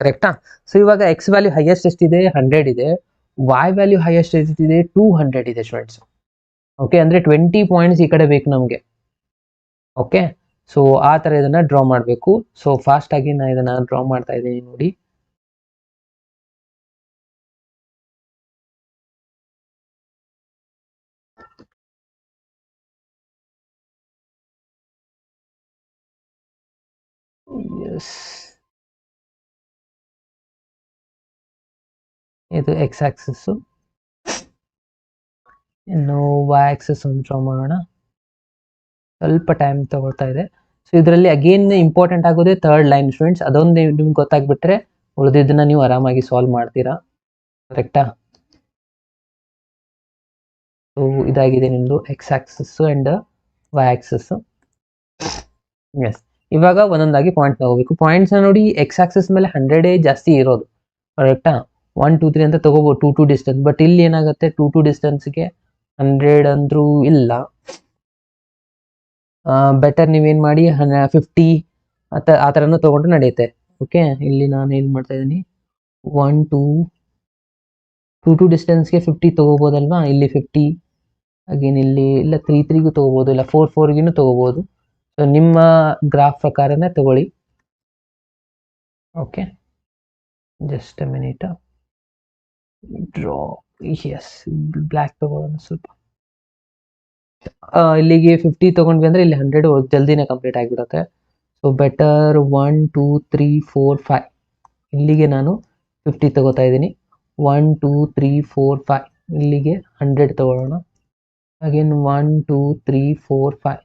ಕರೆಕ್ಟಾ? ಸೊ ಇವಾಗ x ವ್ಯಾಲ್ಯೂ ಹೈಯೆಸ್ಟ್ ಎಷ್ಟಿದೆ? 100 ಇದೆ. y ವ್ಯಾಲ್ಯೂ ಹೈಯೆಸ್ಟ್ ಎಷ್ಟಿದೆ? 200 ಇದೆ ಸ್ಟೂಡೆಂಟ್ಸ್. ಓಕೆ, ಅಂದ್ರೆ 20 ಪಾಯಿಂಟ್ಸ್ ಈ ಕಡೆ ಬೇಕು ನಮಗೆ. ಓಕೆ, ಸೊ ಆ ಥರ ಇದನ್ನ ಡ್ರಾ ಮಾಡಬೇಕು. ಸೊ ಫಾಸ್ಟ್ ಆಗಿ ನಾನು ಇದನ್ನ ಡ್ರಾ ಮಾಡ್ತಾ ಇದ್ದೀನಿ ನೋಡಿ. ಇದು x ಆಕ್ಸಿಸ್, ಇನ್ನು y ಆಕ್ಸಿಸ್ ಒಂದು ಡ್ರಾ ಮಾಡೋಣ. ಸ್ವಲ್ಪ ಟೈಮ್ ತಗೊಳ್ತಾ ಇದೆ. ಸೊ ಇದರಲ್ಲಿ ಅಗೇನ್ ಇಂಪಾರ್ಟೆಂಟ್ ಆಗೋದೇ ಥರ್ಡ್ ಲೈನ್ ಸ್ಟೂಡೆಂಟ್ಸ್. ಅದೊಂದು ನಿಮ್ಗೆ ಗೊತ್ತಾಗ್ಬಿಟ್ರೆ ಉಳಿದಿದ್ದನ್ನ ನೀವು ಆರಾಮಾಗಿ ಸಾಲ್ವ್ ಮಾಡ್ತೀರಾ. ಕರೆಕ್ಟಾ? ಸೊ ಇದಾಗಿದೆ ನಿಮ್ಮದು x axis and y axis. Yes, ಇವಾಗ ಒಂದೊಂದಾಗಿ ಪಾಯಿಂಟ್ ತಗೋಬೇಕು. ಪಾಯಿಂಟ್ಸ್ನ ನೋಡಿ, x ಆಕ್ಸಿಸ್ ಮೇಲೆ 100 ಜಾಸ್ತಿ ಇರೋದು. ಕರೆಕ್ಟಾ? 1 2 3 ಅಂತ ತಗೋಬೋದು, 2 2 ಡಿಸ್ಟೆನ್ಸ್. ಬಟ್ ಇಲ್ಲಿ ಏನಾಗುತ್ತೆ, 2 2 ಡಿಸ್ಟೆನ್ಸ್ಗೆ 100 ಅಂದ್ರೂ ಇಲ್ಲ. ಬೆಟರ್ ನೀವೇನು ಮಾಡಿ 50 ಆ ಥರನೂ ತೊಗೊಂಡ್ರೆ ನಡೆಯುತ್ತೆ. ಓಕೆ, ಇಲ್ಲಿ ನಾನು ಏನು ಮಾಡ್ತಾ ಇದ್ದೀನಿ, 1 2 2 ಡಿಸ್ಟೆನ್ಸ್ಗೆ 50 ತೊಗೋಬೋದಲ್ವಾ. ಇಲ್ಲಿ 50, ಅಗೇನ್ ಇಲ್ಲಿ ಇಲ್ಲ 3 3ಗೂ ತೊಗೋಬೋದು, ಇಲ್ಲ 4 4ಗೂ ತೊಗೋಬೋದು. ಸೊ ನಿಮ್ಮ ಗ್ರಾಫ್ ಪ್ರಕಾರನೇ ತಗೊಳ್ಳಿ. Okay, just a minute. Draw, yes, black ತಗೊಳ್ಳೋಣ ಸ್ವಲ್ಪ. ಇಲ್ಲಿಗೆ 50 ತೊಗೊಂಡ್ವಿ ಅಂದರೆ ಇಲ್ಲಿ 100 ಜಲ್ದಿನೇ ಕಂಪ್ಲೀಟ್ ಆಗಿಬಿಡುತ್ತೆ. ಸೊ ಬೆಟರ್ 1 2 3 4 5 ಇಲ್ಲಿಗೆ ನಾನು 50 ತಗೋತಾ ಇದ್ದೀನಿ. 1 2 3 4 5 ಇಲ್ಲಿಗೆ 100 ತಗೊಳ್ಳೋಣ. ಅಗೇನ್ 1 2 3 4 5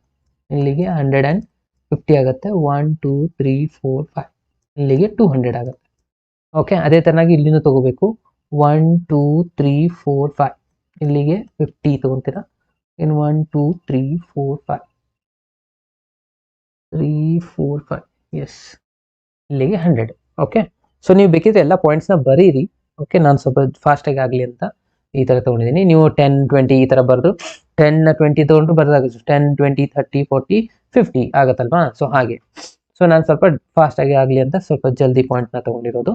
ಇಲ್ಲಿಗೆ 150 ಆಗುತ್ತೆ. 1 2 3 4 5 ಇಲ್ಲಿಗೆ 200 ಆಗುತ್ತೆ. ಓಕೆ, ಅದೇ ಥರನಾಗಿ ಇಲ್ಲಿನೂ ತಗೋಬೇಕು. 1 2 3 4 5 ಇಲ್ಲಿಗೆ 50 ತೊಗೊತೀರಾ. ಇನ್ನು 1 2 3 4 5 3 4 5 ಎಸ್, ಇಲ್ಲಿಗೆ 100. ಓಕೆ, ಸೊ ನೀವು ಬೇಕಿದ್ರೆ ಎಲ್ಲ ಪಾಯಿಂಟ್ಸ್ನ ಬರೀರಿ. ಓಕೆ, ನಾನು ಸ್ವಲ್ಪ ಫಾಸ್ಟಾಗಿ ಆಗಲಿ ಅಂತ ಈ ಥರ ತೊಗೊಂಡಿದ್ದೀನಿ. ನೀವು 10 20 ಈ ಥರ ಬರೆದು 10 20 ತೊಗೊಂಡು ಬರೆದಾಗ 10 20 30 40 50 ಆಗುತ್ತಲ್ವಾ. ಸೊ ಹಾಗೆ, ಸೊ ನಾನು ಸ್ವಲ್ಪ ಫಾಸ್ಟಾಗಿ ಆಗಲಿ ಅಂತ ಸ್ವಲ್ಪ ಜಲ್ದಿ ಪಾಯಿಂಟ್ನ ತೊಗೊಂಡಿರೋದು.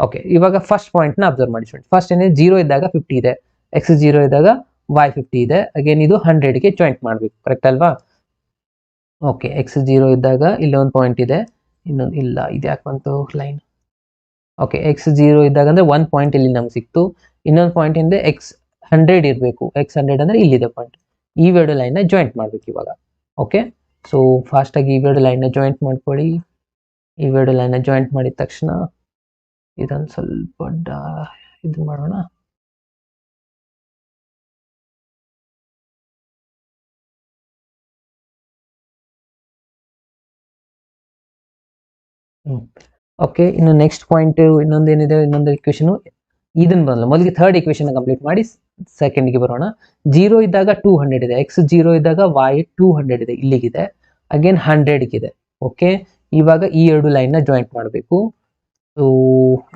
ಓಕೆ, ಇವಾಗ ಫಸ್ಟ್ ಪಾಯಿಂಟ್ನ ಅಬ್ಸರ್ವ್ ಮಾಡಿ ಸ್ಟೂಡೆಂಟ್. ಫಸ್ಟ್ ಏನಿದೆ, 0 ಇದ್ದಾಗ 50 ಇದೆ, x 0 ಇದ್ದಾಗ y 50 ಇದೆ. ಅಗೇನ್ ಇದು 100ಗೆ ಜಾಯಿಂಟ್ ಮಾಡಬೇಕು, ಕರೆಕ್ಟ್ ಅಲ್ವಾ. ಓಕೆ, x 0 ಇದ್ದಾಗ ಇಲ್ಲಿ ಒಂದು ಪಾಯಿಂಟ್ ಇದೆ, ಇನ್ನೊಂದು ಇಲ್ಲ, ಇದು ಯಾಕೆ ಬಂತು ಲೈನ್. ಓಕೆ, x 0 ಇದ್ದಾಗ ಅಂದರೆ 1 ಪಾಯಿಂಟ್ ಇಲ್ಲಿ ನಮ್ಗೆ ಸಿಕ್ತು. ಇನ್ನೊಂದು ಪಾಯಿಂಟ್ ಇಂದ x 100 ಇರಬೇಕು. x 100 ಅಂದರೆ ಇಲ್ಲಿದೆ ಪಾಯಿಂಟ್. ಈ ಎರಡು ಲೈನ್ನ ಜಾಯಿಂಟ್ ಮಾಡಬೇಕು ಇವಾಗ. ಓಕೆ, ಸೊ ಫಾಸ್ಟಾಗಿ ಈ ಎರಡು ಲೈನ್ನ ಜಾಯಿಂಟ್ ಮಾಡ್ಕೊಳ್ಳಿ. ಈ ಎರಡು ಲೈನ್ನ ಜಾಯಿಂಟ್ ಮಾಡಿದ ತಕ್ಷಣ ಇದೊಂದು ಸ್ವಲ್ಪ ಇದು ಮಾಡೋಣ. ಓಕೆ, ಇನ್ನು ನೆಕ್ಸ್ಟ್ ಪಾಯಿಂಟ್ ಇನ್ನೊಂದು ಏನಿದೆ, ಇನ್ನೊಂದು ಇಕ್ವೇಶನ್ ಇದನ್ನು ಬರಲ್ಲ. ಮೊದಲಿಗೆ ಥರ್ಡ್ ಇಕ್ವೇಶನ್ ಕಂಪ್ಲೀಟ್ ಮಾಡಿ ಸೆಕೆಂಡ್ಗೆ ಬರೋಣ. 0 ಇದ್ದಾಗ 200 ಇದೆ, x 0 ಇದ್ದಾಗ y 200 ಇದೆ, ಇಲ್ಲಿಗಿದೆ. ಅಗೇನ್ 100ಗಿದೆ. ಓಕೆ, ಇವಾಗ ಈ ಎರಡು ಲೈನ್ನ ಜಾಯಿಂಟ್ ಮಾಡಬೇಕು. ಸೊ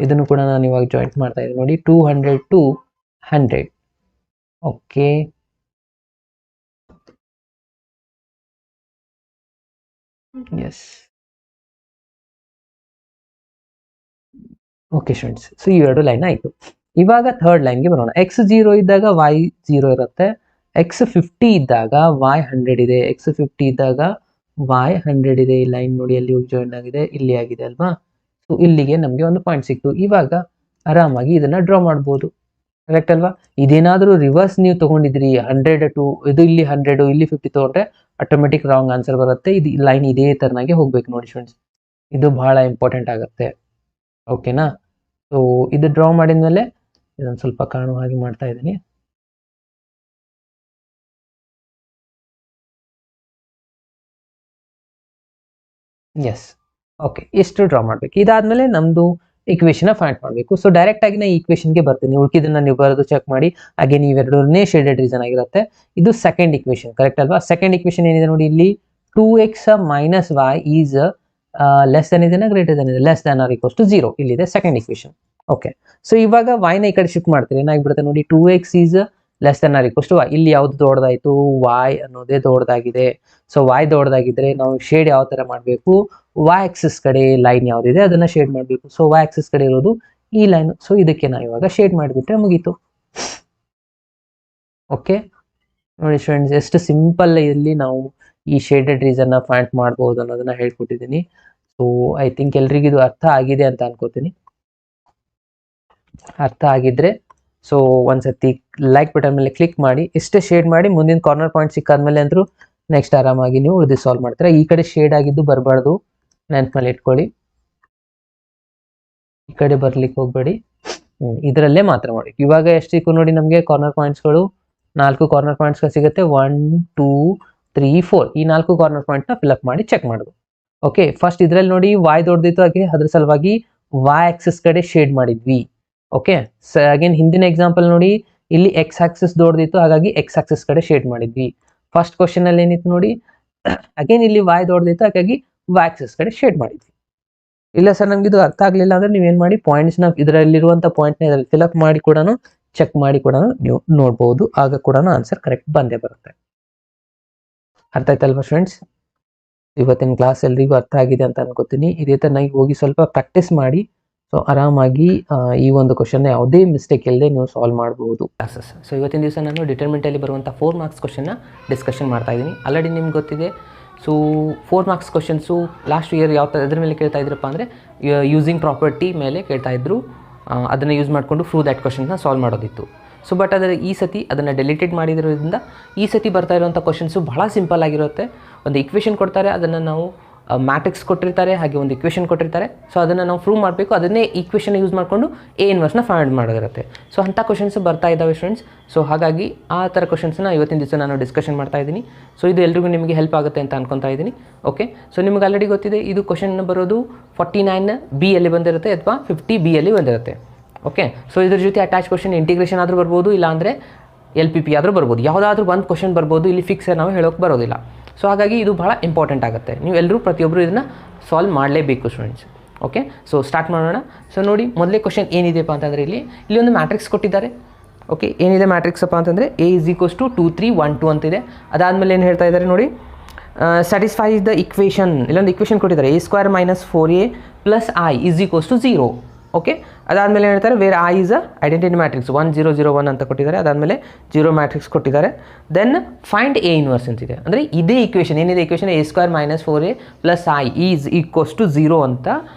ಇದನ್ನು ಕೂಡ ನಾನು ಇವಾಗ ಜಾಯಿಂಟ್ ಮಾಡ್ತಾ ಇದ್ದೀನಿ ನೋಡಿ, 200 to 100. Okay, yes. Okay students, so ಈ ಎರಡು ಲೈನ್ ಆಯಿತು. ಇವಾಗ ಥರ್ಡ್ ಲೈನ್ಗೆ ಬರೋಣ. x 0 ಇದ್ದಾಗ y 0 ಇರುತ್ತೆ, x 50 ಇದ್ದಾಗ y 100 ಇದೆ, x 50 ಇದ್ದಾಗ y 100 ಇದೆ. ಈ ಲೈನ್ ನೋಡಿ ಅಲ್ಲಿ ಹೋಗಿ ಜಾಯಿನ್ ಆಗಿದೆ, ಇಲ್ಲಿ ಆಗಿದೆ ಅಲ್ವಾ. ಸೊ ಇಲ್ಲಿಗೆ ನಮಗೆ ಒಂದು ಪಾಯಿಂಟ್ ಸಿಕ್ತು. ಇವಾಗ ಆರಾಮಾಗಿ ಇದನ್ನ ಡ್ರಾ ಮಾಡ್ಬೋದು, ಕರೆಕ್ಟ್ ಅಲ್ವಾ. ಇದೇನಾದರೂ ರಿವರ್ಸ್ ನೀವು ತೊಗೊಂಡಿದ್ರಿ 100 ಟು ಇದು ಇಲ್ಲಿ 100 ಇಲ್ಲಿ 50 ತೊಗೊಂಡ್ರೆ ಆಟೋಮೆಟಿಕ್ ರಾಂಗ್ ಆನ್ಸರ್ ಬರುತ್ತೆ. ಇದು ಲೈನ್ ಇದೇ ಥರನಾಗೆ ಹೋಗ್ಬೇಕು ನೋಡಿ ಸ್ಟೂಡೆಂಟ್ಸ್, ಇದು ಬಹಳ ಇಂಪಾರ್ಟೆಂಟ್ ಆಗುತ್ತೆ. ಓಕೆನಾ. ಸೊ ಇದು ಡ್ರಾ ಮಾಡಿದ್ಮೇಲೆ ಇದನ್ನು ಸ್ವಲ್ಪ ಕಾಣುವ ಹಾಗೆ ಮಾಡ್ತಾ ಇದ್ದೀನಿ. ಎಸ್, ಓಕೆ, ಎಷ್ಟು ಡ್ರಾ ಮಾಡಬೇಕು. ಇದಾದ್ಮೇಲೆ ನಮ್ಮದು ಇಕ್ವೇಶನ್ ಫೈಂಡ್ ಮಾಡಬೇಕು. ಸೊ ಡೈರೆಕ್ಟ್ ಆಗಿ ನಾನು ಈ ಇಕ್ವೇಶನ್ಗೆ ಬರ್ತೀನಿ, ಉಳ್ಕಿದನ್ನ ನೀವು ಬರೆದು ಚೆಕ್ ಮಾಡಿ. ಹಾಗೆ ನೀವೆರಡನೇ ಶೇಡೆಡ್ ರೀಸನ್ ಆಗಿರುತ್ತೆ. ಇದು ಸೆಕೆಂಡ್ ಇಕ್ವೇಶನ್, ಕರೆಕ್ಟ್ ಅಲ್ವಾ. ಸೆಕೆಂಡ್ ಇಕ್ವೇಶನ್ ಏನಿದೆ ನೋಡಿ, ಇಲ್ಲಿ 2x minus y is less than ಇದೆನಾ ಗ್ರೇಟರ್ ದನ್ ಇದೆ, less than or equals to 0 ಇಲ್ಲಿದೆ ಸೆಕೆಂಡ್ ಇಕ್ವೇಶನ್. ಓಕೆ, ಸೊ ಇವಾಗ y ನ ಈ ಕಡೆ ಶಿಫ್ಟ್ ಮಾಡ್ತೀರಿ, ಏನಾಗ್ಬಿಡುತ್ತೆ ನೋಡಿ, 2x is less than or equals to y. ಇಲ್ಲಿ ಯಾವ್ದು ದೊಡ್ಡದಾಯ್ತು, y ಅನ್ನೋದೇ ದೊಡ್ಡದಾಗಿದೆ. ಸೊ y ದೊಡ್ಡದಾಗಿದ್ರೆ ನಾವು ಶೇಡ್ ಯಾವ ತರ ಮಾಡಬೇಕು, y ಆಕ್ಸಿಸ್ ಕಡೆ ಲೈನ್ ಯಾವ್ದಿದೆ ಅದನ್ನ ಶೇಡ್ ಮಾಡಬೇಕು. ಸೊ y ಆಕ್ಸಿಸ್ ಕಡೆ ಇರೋದು ಈ ಲೈನ್. ಸೊ ಇದಕ್ಕೆ ನಾವು ಇವಾಗ ಶೇಡ್ ಮಾಡಿಬಿಟ್ರೆ ಮುಗೀತು. ಓಕೆ ನೋಡಿ ಸ್ಟೂಡೆಂಟ್ಸ್, ಎಷ್ಟು ಸಿಂಪಲ್ ಇಲ್ಲಿ ನಾವು ಈ ಶೇಡೆಡ್ ರೀಸನ್ ನ ಫೈಂಡ್ ಮಾಡಬಹುದು ಅನ್ನೋದನ್ನ ಹೇಳ್ಕೊಟ್ಟಿದ್ದೀನಿ. ಸೊ ಐ ಥಿಂಕ್ ಎಲ್ರಿಗೂ ಇದು ಅರ್ಥ ಆಗಿದೆ ಅಂತ ಅನ್ಕೋತೀನಿ. ಅರ್ಥ ಆಗಿದ್ರೆ ಸೊ ಒಂದ್ಸತಿ ಲೈಕ್ ಬಟನ್ ಮೇಲೆ ಕ್ಲಿಕ್ ಮಾಡಿ, ಇಷ್ಟೇ ಶೇಡ್ ಮಾಡಿ. ಮುಂದಿನ ಕಾರ್ನರ್ ಪಾಯಿಂಟ್ ಸಿಕ್ಕಾದ್ಮೇಲೆ ಅಂದ್ರೂ ನೆಕ್ಸ್ಟ್ ಆರಾಮಾಗಿ ನೀವು ಉಳಿದು ಸಾಲ್ವ್ ಮಾಡ್ತೀರಾ. ಈ ಕಡೆ ಶೇಡ್ ಆಗಿದ್ದು ಬರಬಾರ್ದು, ನೆನ್ಪಲ್ಲಿ ಇಟ್ಕೊಳ್ಳಿ. ಈ ಕಡೆ ಬರ್ಲಿಕ್ಕೆ ಹೋಗ್ಬೇಡಿ, ಇದರಲ್ಲೇ ಮಾತ್ರ ಮಾಡಿ. ಇವಾಗ ಎಷ್ಟು ಸಿಕ್ಕು ನೋಡಿ ನಮಗೆ ಕಾರ್ನರ್ ಪಾಯಿಂಟ್ಸ್ಗಳು, 4 ಕಾರ್ನರ್ ಪಾಯಿಂಟ್ಸ್ಗಳು ಸಿಗುತ್ತೆ. 1 2 3 4 ಈ 4 ಕಾರ್ನರ್ ಪಾಯಿಂಟ್ನ ಫಿಲ್ಅಪ್ ಮಾಡಿ ಚೆಕ್ ಮಾಡೋದು. ಓಕೆ, ಫಸ್ಟ್ ಇದರಲ್ಲಿ ನೋಡಿ y ದೊಡ್ಡದಿತ್ತು, ಹಾಗೆ ಅದ್ರ ಸಲುವಾಗಿ y ಆಕ್ಸಿಸ್ ಕಡೆ ಶೇಡ್ ಮಾಡಿದ್ವಿ. ಓಕೆ, ಅಗೇನ್ ಹಿಂದಿನ ಎಕ್ಸಾಂಪಲ್ ನೋಡಿ, ಇಲ್ಲಿ x ಆಕ್ಸಿಸ್ ದೊಡ್ಡದಿತ್ತು, ಹಾಗಾಗಿ x ಆಕ್ಸಿಸ್ ಕಡೆ ಶೇಡ್ ಮಾಡಿದ್ವಿ. ಫಸ್ಟ್ ಕ್ವಶನ್ ಅಲ್ಲಿ ಏನಿತ್ತು ನೋಡಿ, ಅಗೇನ್ ಇಲ್ಲಿ y ದೊಡ್ಡದಿತ್ತು, ಹಾಗಾಗಿ y ಆಕ್ಸಿಸ್ ಕಡೆ ಶೇಡ್ ಮಾಡಿದ್ವಿ. ಇಲ್ಲ ಸರ್ ನಮ್ಗೆ ಇದು ಅರ್ಥ ಆಗ್ಲಿಲ್ಲ ಅಂದ್ರೆ ನೀವೇನ್ ಮಾಡಿ, ಪಾಯಿಂಟ್ಸ್ನ ಇದರಲ್ಲಿರುವಂತ ಪಾಯಿಂಟ್ನ ಇದರಲ್ಲಿ ಫಿಲ್ಅಪ್ ಮಾಡಿ ಕೂಡ ಚೆಕ್ ಮಾಡಿ ಕೂಡ ನೀವು ನೋಡ್ಬೋದು, ಆಗ ಕೂಡ ಆನ್ಸರ್ ಕರೆಕ್ಟ್ ಬಂದೇ ಬರುತ್ತೆ. ಅರ್ಥ ಆಯ್ತಲ್ವಾ ಸ್ಟೂಡೆಂಟ್ಸ್. ಇವತ್ತಿನ ಕ್ಲಾಸ್ ಎಲ್ರಿಗೂ ಅರ್ಥ ಆಗಿದೆ ಅಂತ ಅನ್ಕೋತೀನಿ. ಇದೇ ತರನಾಗಿ ಹೋಗಿ ಸ್ವಲ್ಪ ಪ್ರಾಕ್ಟೀಸ್ ಮಾಡಿ. ಸೊ ಆರಾಮಾಗಿ ಈ ಒಂದು ಕ್ವಶನ್ ಯಾವುದೇ ಮಿಸ್ಟೇಕ್ ಇಲ್ಲದೆ ನೀವು ಸಾಲ್ವ್ ಮಾಡಬಹುದು ಕ್ಲಾಸಸ್. ಸೊ ಇವತ್ತಿನ ದಿವಸ ನಾನು ಡಿಟರ್ಮಿನೆಂಟಲ್ಲಿ ಬರುವಂಥ 4 ಮಾರ್ಕ್ಸ್ ಕ್ವಶನ್ನ ಡಿಸ್ಕಷನ್ ಮಾಡ್ತಾ ಇದ್ದೀನಿ. ಆಲ್ರೆಡಿ ನಿಮ್ಗೆ ಗೊತ್ತಿದೆ. So 4 marks questions last year ಯಾವ ಥರ ಅದ್ರ ಮೇಲೆ ಕೇಳ್ತಾ ಇದ್ರಪ್ಪ ಅಂದರೆ, ಯೂಸಿಂಗ್ ಪ್ರಾಪರ್ಟಿ ಮೇಲೆ ಕೇಳ್ತಾ ಇದ್ರು. ಅದನ್ನು ಯೂಸ್ ಮಾಡಿಕೊಂಡು ಪ್ರೂವ್ ದ್ಯಾಟ್ ಕ್ವಶನ್ನ ಸಾಲ್ವ್ ಮಾಡೋದಿತ್ತು. ಸೊ ಬಟ್ ಅದರ ಈ ಸತಿ ಅದನ್ನು ಡೆಲಿಟೇಟ್ ಮಾಡಿರೋದ್ರಿಂದ ಈ ಸತಿ ಬರ್ತಾ ಇರುವಂಥ ಕ್ವಶನ್ಸು ಬಹಳ ಸಿಂಪಲ್ ಆಗಿರುತ್ತೆ. ಒಂದು ಇಕ್ವೇಷನ್ ಕೊಡ್ತಾರೆ, ಅದನ್ನು ನಾವು ಮ್ಯಾಟ್ರಿಕ್ಸ್ ಕೊಟ್ಟಿರ್ತಾರೆ, ಹಾಗೆ ಒಂದು ಇಕ್ವೇಷನ್ ಕೊಟ್ಟಿರ್ತಾರೆ. ಸೊ ಅದನ್ನು ನಾವು ಪ್ರೂವ್ ಮಾಡಬೇಕು, ಅದನ್ನೇ ಈಕ್ವೇಷನ್ ಯೂಸ್ ಮಾಡಿಕೊಂಡು ಎ ಇನ್ವರ್ಸ್ನ ಫೈಂಡ್ ಮಾಡೋದಿರುತ್ತೆ. ಸೊ ಅಂಥ ಕ್ವಶನ್ಸ್ ಬರ್ತಾ ಇದ್ದಾವೆ ಸ್ಟೂಡೆಂಟ್ಸ್. ಸೊ ಹಾಗಾಗಿ ಆ ಥರ ಕ್ವಶನ್ಸ್ನ ಇವತ್ತಿನ ದಿವಸ ನಾನು ಡಿಸ್ಕಷನ್ ಮಾಡ್ತಾ ಇದ್ದೀನಿ. ಸೊ ಇದು ಎಲ್ರಿಗೂ ನಿಮಗೆ ಹೆಲ್ಪ್ ಆಗುತ್ತೆ ಅಂತ ಅನ್ಕೊತಾ ಇದ್ದೀನಿ. ಓಕೆ, ಸೊ ನಿಮಗೆ ಆಲ್ರೆಡಿ ಗೊತ್ತಿದೆ, ಇದು ಕ್ವಶನ್ ಬರೋದು 49 ಬಿ ಅಲ್ಲಿ ಬಂದಿರುತ್ತೆ ಅಥವಾ 50 ಬಿ ಅಲ್ಲಿ ಬಂದಿರುತ್ತೆ. ಓಕೆ, ಸೊ ಇದ್ರ ಜೊತೆ ಅಟ್ಯಾಚ್ ಕ್ವಶನ್ ಇಂಟಿಗ್ರೇಷನ್ ಆದರೂ ಬರ್ಬೋದು, ಇಲ್ಲಾಂದರೆ LPP ಆದರೂ ಬರ್ಬೋದು, ಯಾವುದಾದ್ರೂ ಒಂದು ಕ್ವಶನ್ ಬರ್ಬೋದು, ಇಲ್ಲಿ ಫಿಕ್ಸ್ ನಾವು ಹೇಳೋಕ್ಕೆ ಬರೋದಿಲ್ಲ. ಸೊ ಹಾಗಾಗಿ ಇದು ಭಾಳ ಇಂಪಾರ್ಟೆಂಟ್ ಆಗುತ್ತೆ. ನೀವು ಎಲ್ಲರೂ ಪ್ರತಿಯೊಬ್ಬರು ಇದನ್ನು ಸಾಲ್ವ್ ಮಾಡಲೇಬೇಕು ಸ್ಟೂಡೆಂಟ್ಸ್. ಓಕೆ, ಸೊ ಸ್ಟಾರ್ಟ್ ಮಾಡೋಣ. ಸೊ ನೋಡಿ, ಮೊದಲೇ ಕ್ವಶನ್ ಏನಿದೆಪ್ಪ ಅಂತಂದರೆ ಇಲ್ಲಿ ಒಂದು ಮ್ಯಾಟ್ರಿಕ್ಸ್ ಕೊಟ್ಟಿದ್ದಾರೆ. ಓಕೆ, ಏನಿದೆ ಮ್ಯಾಟ್ರಿಕ್ಸ್ ಅಪ್ಪ ಅಂತಂದರೆ A = 2 3 1 2 ಅಂತಿದೆ. ಅದಾದಮೇಲೆ ಏನು ಹೇಳ್ತಾ ಇದ್ದಾರೆ ನೋಡಿ, ಸ್ಯಾಟಿಸ್ಫೈಸ್ ದ ಇಕ್ವೇಷನ್, ಇಲ್ಲೊಂದು ಇಕ್ವೇಷನ್ ಕೊಟ್ಟಿದ್ದಾರೆ, A² - 4A + I = 0. ಓಕೆ, ಅದಾದಮೇಲೆ ಏನು ಹೇಳ್ತಾರೆ, where I is a identity matrix 1 0 0 1 ಅಂತ ಕೊಟ್ಟಿದ್ದಾರೆ. ಅದಾದಮೇಲೆ 0 ಮ್ಯಾಟ್ರಿಕ್ಸ್ ಕೊಟ್ಟಿದ್ದಾರೆ. ದೆನ್ ಫೈಂಡ್ A ಇನ್ವರ್ಸ್ ಅಂತಿದೆ. ಅಂದರೆ ಇದೇ ಇಕ್ವೇಷನ್ ಏನಿದೆ, ಇಕ್ವೇಷನ್ A² - 4A + I = 0 ಅಂತ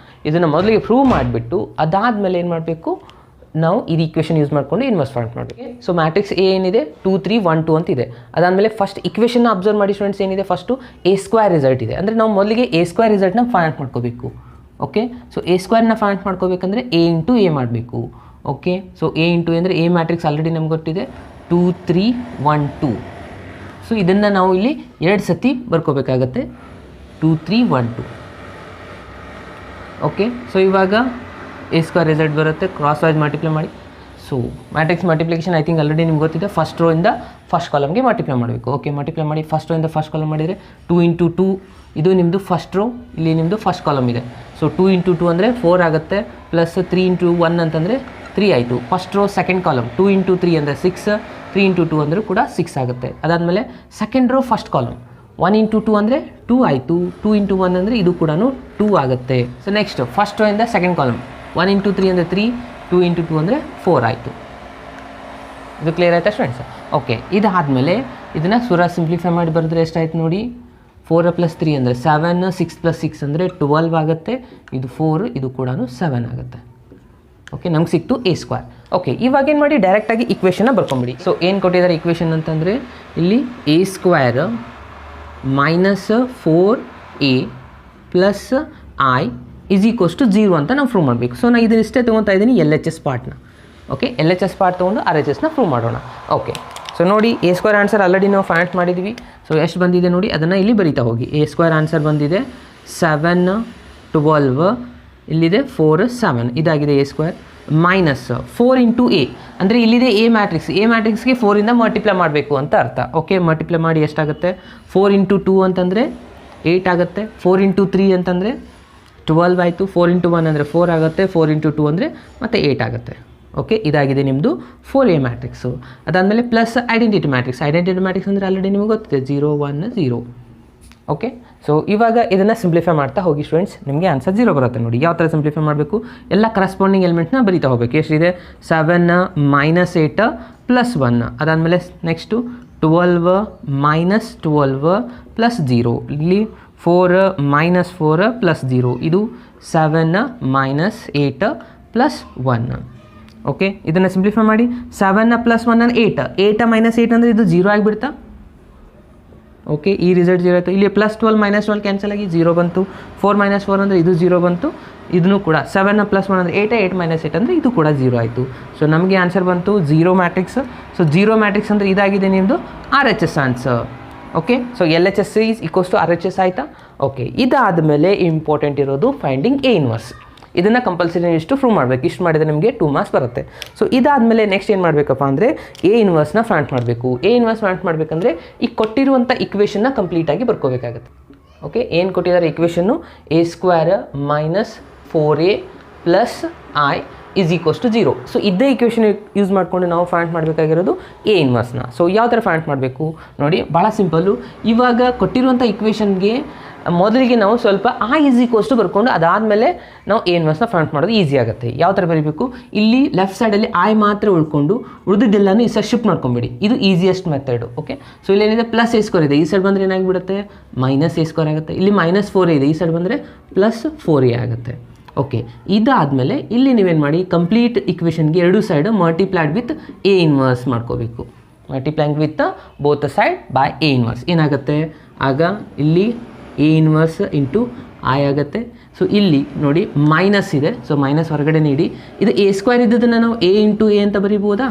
ಇದನ್ನು ಮೊದಲಿಗೆ ಪ್ರೂವ್ ಮಾಡಿಬಿಟ್ಟು ಅದಾದಮೇಲೆ ಏನು ಮಾಡಬೇಕು, ನಾವು ಇದು ಇಕ್ವೇಷನ್ ಯೂಸ್ ಮಾಡಿಕೊಂಡು ಇನ್ವರ್ಸ್ ಫೈಂಡ್ ಮಾಡಬೇಕು. ಸೊ ಮ್ಯಾಟ್ರಿಕ್ಸ್ A ಏನಿದೆ 2 3 1 2 ಅಂತಿದೆ. ಅದಾದಮೇಲೆ ಫಸ್ಟ್ ಇಕ್ವೇಷನ್ನ ಅಬ್ಸರ್ವ್ ಮಾಡಿ ಸ್ಟೂಡೆಂಟ್ಸ್, ಏನಿದೆ ಫಸ್ಟು A² ರಿಸಲ್ಟ್ ಇದೆ. ಅಂದರೆ ನಾವು ಮೊದಲಿಗೆ A² ರಿಸಲ್ಟ್ನ ಫೈಂಡ್ ಮಾಡ್ಕೋಬೇಕು. ಓಕೆ, ಸೊ A² ಫೈಂಡ್ ಮಾಡ್ಕೋಬೇಕಂದ್ರೆ A × A ಮಾಡಬೇಕು. ಓಕೆ, ಸೊ A × A ಅಂದರೆ A ಮ್ಯಾಟ್ರಿಕ್ಸ್ ಆಲ್ರೆಡಿ ನಮ್ಗೆ ಗೊತ್ತಿದೆ 2 3 1 2. ಸೊ ಇದನ್ನು ನಾವು ಇಲ್ಲಿ 2 ಸತಿ ಬರ್ಕೋಬೇಕಾಗತ್ತೆ 2 3 1 2. ಓಕೆ, ಸೊ ಇವಾಗ A² ರಿಸಲ್ಟ್ ಬರುತ್ತೆ, ಕ್ರಾಸ್ ವೈಸ್ ಮಲ್ಟಿಪ್ಲೈ ಮಾಡಿ. So matrix multiplication I think already ನಿಮ್ಗೆ ಗೊತ್ತಿದೆ, ಫಸ್ಟ್ ರೋ ಇಂದ ಫಸ್ಟ್ ಕಾಲಮ್ಗೆ ಮಲ್ಟಿಪ್ಲೈ ಮಾಡಬೇಕು. ಓಕೆ, ಮಲ್ಟಿಪ್ಲೈ ಮಾಡಿ, ಫಸ್ಟ್ ರೋ ಇಂದ ಫಸ್ಟ್ ಕಾಲಮ್ ಮಾಡಿದರೆ 2 × 2, ಇದು ನಿಮ್ಮದು ಫಸ್ಟ್ ರೋ, ಇಲ್ಲಿ ನಿಮ್ಮದು ಫಸ್ಟ್ ಕಾಲಮ್ ಇದೆ. ಸೊ 2 × 2 ಅಂದರೆ 4 ಆಗುತ್ತೆ, ಪ್ಲಸ್ 3 × 1 ಅಂತಂದರೆ 3 ಆಯಿತು. ಫಸ್ಟ್ ರೋ ಸೆಕೆಂಡ್ ಕಾಲಮ್ 2 × 3 ಅಂದರೆ 6, 3 × 2 ಅಂದರೂ ಕೂಡ 6 ಆಗುತ್ತೆ. ಅದಾದಮೇಲೆ ಸೆಕೆಂಡ್ ರೋ ಫಸ್ಟ್ ಕಾಲಮ್ 1 × 2 ಅಂದರೆ 2 ಆಯಿತು, 2 × 1 ಅಂದರೆ ಇದು ಕೂಡ 2 ಆಗುತ್ತೆ. ಸೊ ನೆಕ್ಸ್ಟ್ ಫಸ್ಟ್ ರೋ ಇಂದ ಸೆಕೆಂಡ್ ಕಾಲಮ್ 1 × 3 ಅಂದರೆ 3, 2 × 2 ಅಂದರೆ 4 ಆಯಿತು. ಇದು ಕ್ಲಿಯರ್ ಆಯಿತಾ ಸ್ಟೂಡೆಂಟ್ಸ್? ಓಕೆ, ಇದಾದಮೇಲೆ ಇದನ್ನು ಸಿಂಪ್ಲಿಫೈ ಮಾಡಿ ಬರೆದ್ರೆ ಎಷ್ಟಾಯ್ತು ನೋಡಿ, 4 + 3 ಅಂದರೆ 7, 6 + 6 ಅಂದರೆ 12 ಆಗುತ್ತೆ, ಇದು 4, ಇದು ಕೂಡ 7 ಆಗುತ್ತೆ. ಓಕೆ, ನಮ್ಗೆ ಸಿಕ್ತು A². ಓಕೆ, ಇವಾಗ ಏನು ಮಾಡಿ, ಡೈರೆಕ್ಟಾಗಿ ಇಕ್ವೇಷನ್ನ ಬರ್ಕೊಂಬಿಡಿ. ಸೊ ಏನು ಕೊಟ್ಟಿದ್ದಾರೆ ಇಕ್ವೇಷನ್ ಅಂತಂದರೆ ಇಲ್ಲಿ A² - 4A + I = 0 ಅಂತ ನಾವು ಪ್ರೂವ್ ಮಾಡಬೇಕು. ಸೊ ನಾನು ಇದನ್ನಿಷ್ಟೇ ತೊಗೊತಾ ಇದ್ದೀನಿ LHS ಪಾರ್ಟ್ನ. ಓಕೆ, LHS ಪಾರ್ಟ್ ತೊಗೊಂಡು RHSನ ಪ್ರೂವ್ ಮಾಡೋಣ. ಓಕೆ, ಸೊ ನೋಡಿ A² ಆನ್ಸರ್ ಆಲ್ರೆಡಿ ನಾವು ಫೈಂಡ್ ಮಾಡಿದ್ವಿ. ಸೊ ಎಷ್ಟು ಬಂದಿದೆ ನೋಡಿ, ಅದನ್ನು ಇಲ್ಲಿ ಬರೀತಾ ಹೋಗಿ. A² ಆನ್ಸರ್ ಬಂದಿದೆ 7 12, ಇಲ್ಲಿದೆ 4 7, ಇದಾಗಿದೆ A² - 4 × A ಅಂದರೆ ಇಲ್ಲಿದೆ A ಮ್ಯಾಟ್ರಿಕ್ಸ್ಗೆ 4ಇಂದ ಮಲ್ಟಿಪ್ಲೈ ಮಾಡಬೇಕು ಅಂತ ಅರ್ಥ. ಓಕೆ, ಮಲ್ಟಿಪ್ಲೈ ಮಾಡಿ ಎಷ್ಟಾಗುತ್ತೆ, 4 × 2 ಅಂತಂದರೆ 8 ಆಗುತ್ತೆ, 4 × 3 ಅಂತಂದರೆ 12 ಆಯಿತು, 4 × 1 ಅಂದರೆ 4 ಆಗುತ್ತೆ, 4 × 2 ಅಂದರೆ ಮತ್ತೆ 8 ಆಗುತ್ತೆ. ಓಕೆ, ಇದಾಗಿದೆ ನಿಮ್ಮದು 4A ಮ್ಯಾಟ್ರಿಕ್ಸು. ಅದಾದಮೇಲೆ ಪ್ಲಸ್ ಐಡೆಂಟಿಟಿ ಮ್ಯಾಟ್ರಿಕ್ಸ್ ಅಂದರೆ ಆಲ್ರೆಡಿ ನಿಮಗೆ ಗೊತ್ತಿದೆ 0 1 0. ಓಕೆ, ಸೊ ಇವಾಗ ಇದನ್ನು ಸಿಂಪ್ಲಿಫೈ ಮಾಡ್ತಾ ಹೋಗಿ ಸ್ಟೂಡೆಂಟ್ಸ್, ನಿಮಗೆ ಆನ್ಸರ್ 0 ಬರುತ್ತೆ. ನೋಡಿ ಯಾವ ಥರ ಸಿಂಪ್ಲಿಫೈ ಮಾಡಬೇಕು, ಎಲ್ಲ ಕರೆಸ್ಪಾಂಡಿಂಗ್ ಎಲಿಮೆಂಟ್ನ ಬರೀತಾ ಹೋಗಬೇಕು. ಎಷ್ಟಿದೆ, 7 - 8 + 1. ಅದಾದಮೇಲೆ ನೆಕ್ಸ್ಟು 12 - 12 + 0. ಇಲ್ಲಿ 4 - 4 + 0. ಇದು 7 - 8 + 1. ಓಕೆ, ಇದನ್ನು ಸಿಂಪ್ಲಿಫೈ ಮಾಡಿ. 7 + 1 8, 8 - 8 ಅಂದರೆ ಇದು 0 ಆಗಿಬಿಡ್ತಾ. ಓಕೆ, ಈ ರಿಸಲ್ಟ್ 0 ಆಯಿತು. ಇಲ್ಲಿ +12 - 12 ಕ್ಯಾನ್ಸಲ್ ಆಗಿ 0 ಬಂತು. 4 - 4 ಅಂದರೆ ಇದು 0 ಬಂತು, ಇದನ್ನು ಕೂಡ 7 + 1 ಅಂದರೆ 8, 8 - 8 ಅಂದರೆ ಇದು ಕೂಡ 0 ಆಯಿತು. ಸೊ ನಮಗೆ ಆನ್ಸರ್ ಬಂತು 0 ಮ್ಯಾಟ್ರಿಕ್ಸ್. ಸೊ 0 ಮ್ಯಾಟ್ರಿಕ್ಸ್ ಅಂದರೆ ಇದಾಗಿದೆ ನಿಮ್ಮದು RHS answer. Okay, so LHS = RHS ಆಯಿತಾ. ಓಕೆ, ಇದಾದಮೇಲೆ ಇಂಪಾರ್ಟೆಂಟ್ ಇರೋದು ಫೈಂಡಿಂಗ್ A ಇನ್ವರ್ಸ್. ಇದನ್ನು ಕಂಪಲ್ಸರಿ ಇಷ್ಟು ಪ್ರೂವ್ ಮಾಡಬೇಕು. ಇಷ್ಟು ಮಾಡಿದರೆ ನಿಮಗೆ 2 ಮಾರ್ಕ್ಸ್ ಬರುತ್ತೆ. ಸೊ ಇದಾದಮೇಲೆ ನೆಕ್ಸ್ಟ್ ಏನು ಮಾಡಬೇಕಪ್ಪ ಅಂದರೆ A ಇನ್ವರ್ಸ್ನ ಫೈಂಡ್ ಮಾಡಬೇಕು. A ಇನ್ವರ್ಸ್ ಫೈಂಡ್ ಮಾಡಬೇಕಂದ್ರೆ ಈ ಕೊಟ್ಟಿರುವಂಥ ಇಕ್ವೇಷನ್ನ ಕಂಪ್ಲೀಟಾಗಿ ಬರ್ಕೋಬೇಕಾಗುತ್ತೆ. ಓಕೆ, ಏನು ಕೊಟ್ಟಿದ್ದಾರೆ ಇಕ್ವೇಷನ್ನು, A² - 4A + I = 0. ಸೊ ಇದೇ ಇಕ್ವೇಷನ್ ಯೂಸ್ ಮಾಡಿಕೊಂಡು ನಾವು ಫೈಂಡ್ ಮಾಡಬೇಕಾಗಿರೋದು A ಇನ್ವರ್ಸ್ನ. ಸೊ ಯಾವ ಥರ ಫೈಂಡ್ ಮಾಡಬೇಕು ನೋಡಿ, ಭಾಳ ಸಿಂಪಲ್ಲು. ಇವಾಗ ಕೊಟ್ಟಿರುವಂಥ ಇಕ್ವೇಷನ್ಗೆ ಮೊದಲಿಗೆ ನಾವು ಸ್ವಲ್ಪ I = ಬರ್ಕೊಂಡು ಅದಾದಮೇಲೆ ನಾವು A ಇನ್ವರ್ಸ್ನ ಫೈಂಡ್ ಮಾಡೋದು ಈಸಿ ಆಗುತ್ತೆ. ಯಾವ ಥರ ಬರೀಬೇಕು, ಇಲ್ಲಿ ಲೆಫ್ಟ್ ಸೈಡಲ್ಲಿ I ಮಾತ್ರ ಉಳ್ಕೊಂಡು ಉಳಿದಿದ್ದೆಲ್ಲನೂ ಈ ಸೈಡ್ ಶಿಫ್ಟ್ ಮಾಡ್ಕೊಂಬಿಡಿ. ಇದು ಈಸಿಯೆಸ್ಟ್ ಮೆಥಡು. ಓಕೆ, ಸೊ ಇಲ್ಲೇನಿದೆ +A² ಇದೆ, ಈ ಸೈಡ್ ಬಂದರೆ ಏನಾಗಿಬಿಡುತ್ತೆ -A² ಆಗುತ್ತೆ. ಇಲ್ಲಿ -4A ಇದೆ, ಈ ಸೈಡ್ ಬಂದರೆ +4A ಆಗುತ್ತೆ. ಓಕೆ, ಇದಾದಮೇಲೆ ಇಲ್ಲಿ ನೀವೇನು ಮಾಡಿ, ಕಂಪ್ಲೀಟ್ ಇಕ್ವೇಷನ್ಗೆ ಎರಡು side multiplied with A inverse ಮಾಡ್ಕೋಬೇಕು. Multiplying with both side by A inverse ಏನಾಗುತ್ತೆ, ಆಗ ಇಲ್ಲಿ A ಇನ್ವರ್ಸ್ × I ಆಗುತ್ತೆ. ಸೊ ಇಲ್ಲಿ ನೋಡಿ ಮೈನಸ್ ಇದೆ, ಸೊ ಮೈನಸ್ ಹೊರಗಡೆ ನೀಡಿ. ಇದು A² ಇದ್ದದನ್ನು ನಾವು A × A ಅಂತ ಬರಿಬೋದಾ.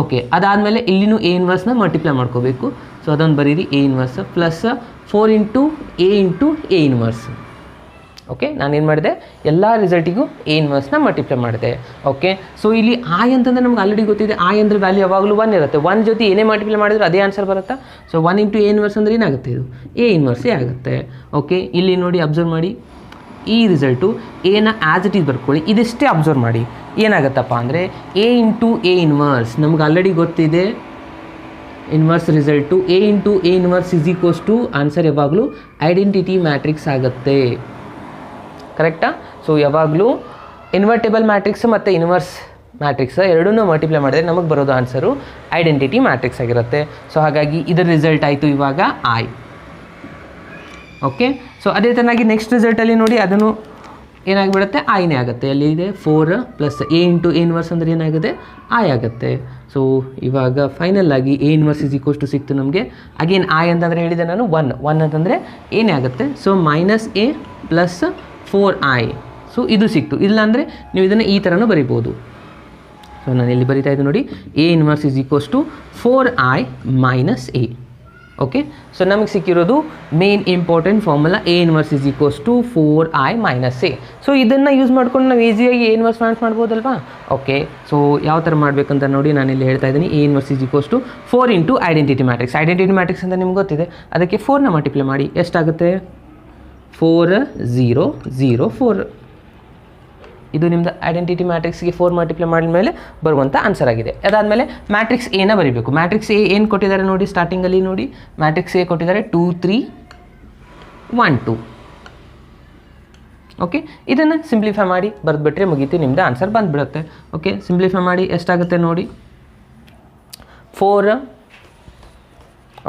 ಓಕೆ, ಅದಾದಮೇಲೆ ಇಲ್ಲಿನೂ A ಇನ್ವರ್ಸ್ನ ಮಲ್ಟಿಪ್ಲೈ ಮಾಡ್ಕೋಬೇಕು. ಸೊ ಅದನ್ನು ಬರೀರಿ A inverse +4 × A × A inverse. Okay ನಾನೇನು ಮಾಡಿದೆ ಎಲ್ಲ ರಿಸಲ್ಟಿಗೂ ಎ ಇನ್ವರ್ಸ್ನ ಮಲ್ಟಿಪ್ಲೈ ಮಾಡಿದೆ. ಓಕೆ ಸೊ ಇಲ್ಲಿ ಐ ಅಂತಂದರೆ ನಮ್ಗೆ ಆಲ್ರೆಡಿ ಗೊತ್ತಿದೆ, ಐ ಅಂದರೆ ವ್ಯಾಲ್ಯೂ ಯಾವಾಗಲೂ 1 ಇರುತ್ತೆ. 1 ಜೊತೆ ಏನೇ ಮಲ್ಟಿಪ್ಲೈ ಮಾಡಿದ್ರೆ ಅದೇ ಆನ್ಸರ್ ಬರುತ್ತಾ. ಸೊ 1 ಇಂಟು ಎ ಇನ್ವರ್ಸ್ ಅಂದರೆ ಏನಾಗುತ್ತೆ, ಇದು ಎ ಇನ್ವರ್ಸೇ ಆಗುತ್ತೆ. ಓಕೆ ಇಲ್ಲಿ ನೋಡಿ ಅಬ್ಸರ್ವ್ ಮಾಡಿ, ಈ ರಿಸಲ್ಟು ಎನ ಆ್ಯಸ್ ಇಟ್ ಈಸ್ ಬರ್ಕೊಳ್ಳಿ, ಇದಿಷ್ಟೇ ಅಬ್ಸರ್ವ್ ಮಾಡಿ. ಏನಾಗುತ್ತಪ್ಪ ಅಂದರೆ ಎ ಇಂಟು ಎ ಇನ್ವರ್ಸ್ ನಮ್ಗೆ ಆಲ್ರೆಡಿ ಗೊತ್ತಿದೆ inverse result A into A inverse is equals to answer ಯಾವಾಗಲೂ ಐಡೆಂಟಿಟಿ ಮ್ಯಾಟ್ರಿಕ್ಸ್ ಆಗುತ್ತೆ. ಕರೆಕ್ಟಾ. ಸೊ ಯಾವಾಗಲೂ ಇನ್ವರ್ಟೇಬಲ್ ಮ್ಯಾಟ್ರಿಕ್ಸ್ ಮತ್ತು ಇನ್ವರ್ಸ್ ಮ್ಯಾಟ್ರಿಕ್ಸ್ ಎರಡನ್ನೂ ಮಲ್ಟಿಪ್ಲೈ ಮಾಡಿದ್ರೆ ನಮಗೆ ಬರೋದು ಆನ್ಸರು ಐಡೆಂಟಿಟಿ ಮ್ಯಾಟ್ರಿಕ್ಸ್ ಆಗಿರುತ್ತೆ. ಸೊ ಹಾಗಾಗಿ ಇದರ ರಿಸಲ್ಟ್ ಆಯಿತು ಇವಾಗ ಐ. ಓಕೆ ಸೊ ಅದೇ ಥರನಾಗಿ ನೆಕ್ಸ್ಟ್ ರಿಸಲ್ಟಲ್ಲಿ ನೋಡಿ ಅದನ್ನು ಏನಾಗಿಬಿಡುತ್ತೆ ಐನೇ ಆಗುತ್ತೆ. ಅಲ್ಲಿ ಇದೆ 4 plus A into A inverse ಅಂದರೆ ಏನಾಗುತ್ತೆ ಐ ಆಗುತ್ತೆ. ಸೊ ಇವಾಗ ಫೈನಲ್ ಆಗಿ A inverse is equals to ಸಿಕ್ತು ನಮಗೆ. ಅಗೇನ್ ಐ ಅಂತಂದರೆ ಹೇಳಿದೆ ನಾನು 1 ಅಂತಂದರೆ ಏನೇ ಆಗುತ್ತೆ. So minus A plus 4i. So ಇದು ಸಿಕ್ತು. ಇಲ್ಲಾಂದರೆ ನೀವು ಇದನ್ನು ಈ ಥರನೂ ಬರಿಬೋದು. ಸೊ ನಾನು ಇಲ್ಲಿ ಬರಿತಾ ಇದ್ದು ನೋಡಿ, A inverse is equals to 4i minus A. Okay so ನಮಗೆ ಸಿಕ್ಕಿರೋದು main important formula A inverse is equals to 4i minus A. So ಇದನ್ನು ಯೂಸ್ ಮಾಡ್ಕೊಂಡು ನಾವು ಈಸಿಯಾಗಿ ಎ ಇನ್ವರ್ಸ್ ಫೈಂಡ್ ಮಾಡ್ಬೋದಲ್ವಾ. ಓಕೆ ಸೊ ಯಾವ ಥರ ಮಾಡಬೇಕಂತ ನೋಡಿ ನಾನಿಲ್ಲಿ ಹೇಳ್ತಾ ಇದ್ದೀನಿ. A inverse is equals to 4 into identity matrix. Identity matrix ಅಂತ ನಿಮ್ಗೆ ಗೊತ್ತಿದೆ, ಅದಕ್ಕೆ 4ನ ಮಲ್ಟಿಪ್ಲೈ ಮಾಡಿ ಎಷ್ಟಾಗುತ್ತೆ 4 0 0 4. ಇದು ನಿಮ್ಮದು ಐಡೆಂಟಿಟಿ ಮ್ಯಾಟ್ರಿಕ್ಸ್ಗೆ 4 ಮಲ್ಟಿಪ್ಲೈ ಮಾಡಿದ ಮೇಲೆ ಬರುವಂಥ ಆನ್ಸರ್ ಆಗಿದೆ. ಅದಾದಮೇಲೆ ಮ್ಯಾಟ್ರಿಕ್ಸ್ ಎನ ಬರೀಬೇಕು. ಮ್ಯಾಟ್ರಿಕ್ಸ್ ಎ ಏನು ಕೊಟ್ಟಿದ್ದಾರೆ ನೋಡಿ, ಸ್ಟಾರ್ಟಿಂಗಲ್ಲಿ ನೋಡಿ ಮ್ಯಾಟ್ರಿಕ್ಸ್ ಎ ಕೊಟ್ಟಿದ್ದಾರೆ 2 3 1 2. ಓಕೆ ಇದನ್ನು ಸಿಂಪ್ಲಿಫೈ ಮಾಡಿ ಬರೆದ್ಬಿಟ್ರೆ ಮುಗೀತು, ನಿಮ್ಮದು ಆನ್ಸರ್ ಬಂದುಬಿಡುತ್ತೆ. ಓಕೆ ಸಿಂಪ್ಲಿಫೈ ಮಾಡಿ ಎಷ್ಟಾಗುತ್ತೆ ನೋಡಿ 4.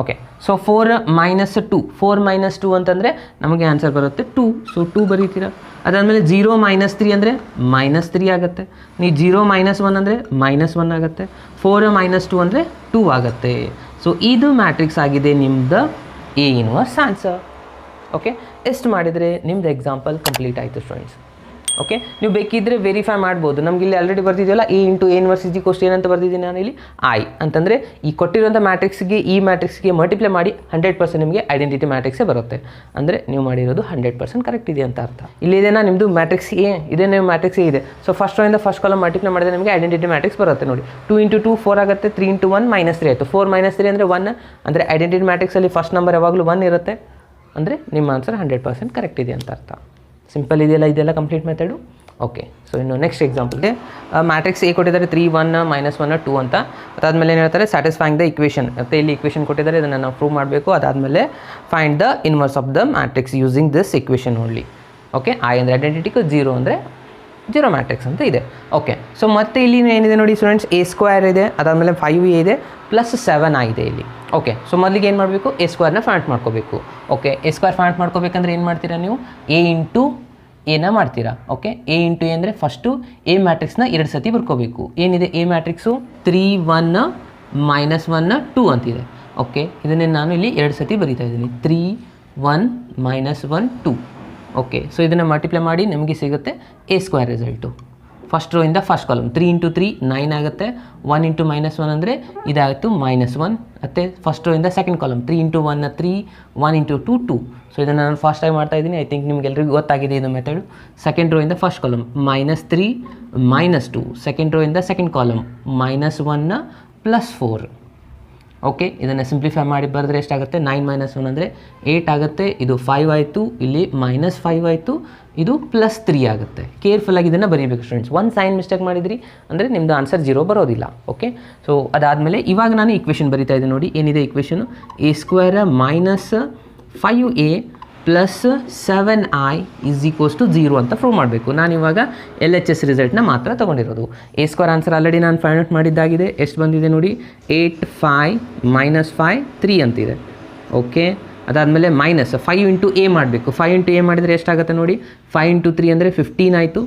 ಓಕೆ ಸೊ 4 ಮೈನಸ್ 2, 4 ಮೈನಸ್ 2 ಅಂತಂದರೆ ನಮಗೆ ಆನ್ಸರ್ ಬರುತ್ತೆ 2. ಸೊ 2 ಬರೀತೀರಾ. ಅದಾದಮೇಲೆ 0 ಮೈನಸ್ 3 ಅಂದರೆ ಮೈನಸ್ 3 ಆಗುತ್ತೆ. ನೀವು 0 ಮೈನಸ್ 1 ಅಂದರೆ ಮೈನಸ್ 1 ಆಗುತ್ತೆ. 4 ಮೈನಸ್ 2 ಅಂದರೆ 2 ಆಗುತ್ತೆ. ಸೊ ಇದು ಮ್ಯಾಟ್ರಿಕ್ಸ್ ಆಗಿದೆ ನಿಮ್ಮದು ಎ ಇನ್ವರ್ಸ್ ಆನ್ಸರ್. ಓಕೆ ಎಷ್ಟು ಮಾಡಿದರೆ ನಿಮ್ಮದು ಎಕ್ಸಾಂಪಲ್ ಕಂಪ್ಲೀಟ್ ಆಯಿತು ಸ್ಟೂಡೆಂಟ್ಸ್. ಓಕೆ ನೀವು ಬೇಕಿದ್ದರೆ ವೆರಿಫೈ ಮಾಡ್ಬೋದು. ನಮ್ಗೆ ಇಲ್ಲಿ ಆಲ್ರೆಡಿ ಬರ್ತಿದೆಯಲ್ಲ A into A inverse is equals ಏನಂತ ಬರ್ತಿದ್ದೀನಿ ನಾನು ಇಲ್ಲಿ ಐ ಅಂತಂದರೆ ಈ ಕೊಟ್ಟಿರೋಂಥ ಮ್ಯಾಟ್ರಿಕ್ಸ್ಗೆ ಈ ಮ್ಯಾಟ್ರಿಕ್ಸ್ಗೆ ಮಲ್ಟಿಪ್ಲೈ ಮಾಡಿ 100% ನಿಮಗೆ ಐಡೆಂಟಿಟಿ ಮ್ಯಾಟ್ರಿಕ್ಸೇ ಬರುತ್ತೆ. ಅಂದರೆ ನೀವು ಮಾಡಿರೋದು 100% ಕರೆಕ್ಟ್ ಇದೆ ಅಂತ ಅರ್ಥ. ಇಲ್ಲಿದೆನಾ ನಿಮ್ಮದು ಮ್ಯಾಟ್ರಿಕ್ಸ್ ಎ ಇದೆ, ನೀವು ಮ್ಯಾಟ್ರಿಕ್ಸ್ ಎ ಇದೆ. ಸೊ ಫಸ್ಟ್ ರೋಯಿಂದ ಫಸ್ಟ್ ಕಾಲಮ್ ಮಲ್ಟಿಪ್ಲೈ ಮಾಡಿದ್ರೆ ನಿಮಗೆ ಐಡೆಂಟಿಟಿ ಮ್ಯಾಟ್ರಿಕ್ಸ್ ಬರುತ್ತೆ ನೋಡಿ. 2 ಇಂಟು 2 4 ಆಗುತ್ತೆ, 3 ಇಂಟು 1 ಮೈನಸ್ 3 ಆಯಿತು. 4 ಮೈನಸ್ 3 ಅಂದರೆ 1. ಅಂದರೆ ಐಡೆಂಟಿಟಿ ಮ್ಯಾಟ್ರಿಕ್ಸಲ್ಲಿ ಫಸ್ಟ್ ನಂಬರ್ ಯಾವಾಗಲೂ 1 ಇರುತ್ತೆ. ಅಂದರೆ ನಿಮ್ಮ ಆನ್ಸರ್ 100% ಕರೆಕ್ಟ್ ಇದೆ ಅಂತ ಅರ್ಥ. ಸಿಂಪಲ್ ಇದೆಯಲ್ಲ, ಇದೆಲ್ಲ ಕಂಪ್ಲೀಟ್ ಮೆಥಡು. ಓಕೆ ಸೊ ಇನ್ನು ನೆಕ್ಸ್ಟ್ ಎಕ್ಸಾಂಪಲ್ಗೆ ಮ್ಯಾಟ್ರಿಕ್ಸ್ ಎ ಕೊಟ್ಟಿದ್ದಾರೆ 3 1 ಮೈನಸ್ 1 2 ಅಂತ. ಅದಾದಮೇಲೆ ಏನು ಹೇಳ್ತಾರೆ ಸ್ಯಾಟಿಸ್ಫೈಂಗ್ ದ ಇಕ್ವೇಷನ್. ಮತ್ತು ಇಲ್ಲಿ ಇಕ್ವೇಷನ್ ಕೊಟ್ಟಿದ್ದಾರೆ, ಇದನ್ನು ನಾವು ಪ್ರೂವ್ ಮಾಡಬೇಕು. ಅದಾದಮೇಲೆ find the inverse of the matrix using this equation only. Okay I ಅಂದರೆ ಐಡೆಂಟಿಟಿಗೂ 0 ಅಂದರೆ 0 ಮ್ಯಾಟ್ರಿಕ್ಸ್ ಅಂತ ಇದೆ. ಓಕೆ ಸೊ ಮತ್ತೆ ಇಲ್ಲಿ ಏನಿದೆ ನೋಡಿ ಸ್ಟೂಡೆಂಟ್ಸ್, ಎ ಸ್ಕ್ವೇರ್ ಇದೆ, ಅದಾದಮೇಲೆ 5a ಇದೆ, ಪ್ಲಸ್ 7i ಇದೆ ಇಲ್ಲಿ. ಓಕೆ ಸೊ ಮೊದಲಿಗೆ ಏನು ಮಾಡಬೇಕು, ಎ ಸ್ಕ್ವೇರ್ನ ಫೈಂಡ್ ಮಾಡ್ಕೋಬೇಕು. ಓಕೆ ಎ ಸ್ಕ್ವೇರ್ ಫೈಂಡ್ ಮಾಡ್ಕೋಬೇಕಂದ್ರೆ ಏನು ಮಾಡ್ತೀರಾ ನೀವು, ಎ ಇಂಟು ಎನ ಮಾಡ್ತೀರಾ. ಓಕೆ ಎ ಇಂಟು ಎ ಅಂದರೆ ಫಸ್ಟು ಎ ಮ್ಯಾಟ್ರಿಕ್ಸ್ನ 2 ಸತಿ ಬರ್ಕೋಬೇಕು. ಏನಿದೆ ಎ ಮ್ಯಾಟ್ರಿಕ್ಸು 3 1 ಮೈನಸ್ 1 2 ಅಂತಿದೆ. ಓಕೆ ಇದನ್ನೇ ನಾನು ಇಲ್ಲಿ 2 ಸತಿ ಬರೀತಾ ಇದ್ದೀನಿ, 3 1 ಮೈನಸ್ 1 2. ಓಕೆ ಸೊ ಇದನ್ನು ಮಲ್ಟಿಪ್ಲೈ ಮಾಡಿ ನಿಮಗೆ ಸಿಗುತ್ತೆ ಎ ಸ್ಕ್ವೇರ್ ರಿಸಲ್ಟು. ಫಸ್ಟ್ ರೋಯಿಂದ ಫಸ್ಟ್ ಕಾಲಮ್ 3 ಇಂಟು 3 9 ಆಗುತ್ತೆ. 1 ಇಂಟು ಮೈನಸ್ 1 ಅಂದರೆ ಇದಾಯಿತು ಮೈನಸ್ 1. ಮತ್ತು ಫಸ್ಟ್ ರೋಯಿಂದ second column 3 into 1 3, 1 into 2 2. So ಇದನ್ನು ನಾನು ಫಸ್ಟ್ ಟೈಮ್ ಮಾಡ್ತಾ ಇದ್ದೀನಿ. ಐ ಥಿಂಕ್ ನಿಮಗೆಲ್ಲರಿಗೂ ಗೊತ್ತಾಗಿದೆ ಇದು ಮೆಥಡು. ಸೆಕೆಂಡ್ ರೋಯಿಂದ first column minus 3 minus 2, second ರೋಯಿಂದ second column minus 1 plus 4. Okay ಇದನ್ನು ಸಿಂಪ್ಲಿಫೈ ಮಾಡಿ ಬರೆದ್ರೆ ಎಷ್ಟಾಗುತ್ತೆ, 9 ಮೈನಸ್ 1 ಅಂದರೆ 8 ಆಗುತ್ತೆ. ಇದು 5 ಆಯಿತು, ಇಲ್ಲಿ ಮೈನಸ್ 5 ಆಯಿತು, ಇದು ಪ್ಲಸ್ 3 ಆಗುತ್ತೆ. ಕೇರ್ಫುಲ್ಲಾಗಿ ಇದನ್ನು ಬರೀಬೇಕು ಸ್ಟೂಡೆಂಟ್ಸ್. ಒಂದು ಸೈನ್ ಮಿಸ್ಟೇಕ್ ಮಾಡಿದ್ರಿ ಅಂದರೆ ನಿಮ್ಮದು ಆನ್ಸರ್ 0 ಬರೋದಿಲ್ಲ. ಓಕೆ ಸೊ ಅದಾದಮೇಲೆ ಇವಾಗ ನಾನು ಇಕ್ವೇಷನ್ ಬರೀತಾ ಇದ್ದೀನಿ ನೋಡಿ. ಏನಿದೆ equation, A square minus 5a plus 7i is equals to 0 ಅಂತ ಪ್ರೂವ್ ಮಾಡಬೇಕು. ನಾನು ಇವಾಗ LHS ರಿಸಲ್ಟ್ನ ಮಾತ್ರ ತೊಗೊಂಡಿರೋದು. ಎ ಸ್ಕ್ವೇರ್ ಆನ್ಸರ್ ಆಲ್ರೆಡಿ ನಾನು ಫೈಂಡ್ ಔಟ್ ಮಾಡಿದ್ದಾಗಿದೆ. ಎಷ್ಟು ಬಂದಿದೆ ನೋಡಿ, 8 5 ಮೈನಸ್ 5 3 ಅಂತಿದೆ. ಓಕೆ ಅದಾದಮೇಲೆ ಮೈನಸ್ 5 ಇಂಟು ಎ ಮಾಡಬೇಕು. 5 ಇಂಟು ಎ ಮಾಡಿದರೆ ಎಷ್ಟಾಗುತ್ತೆ ನೋಡಿ, 5 ಇಂಟು 3 ಅಂದರೆ 15 ಆಯಿತು.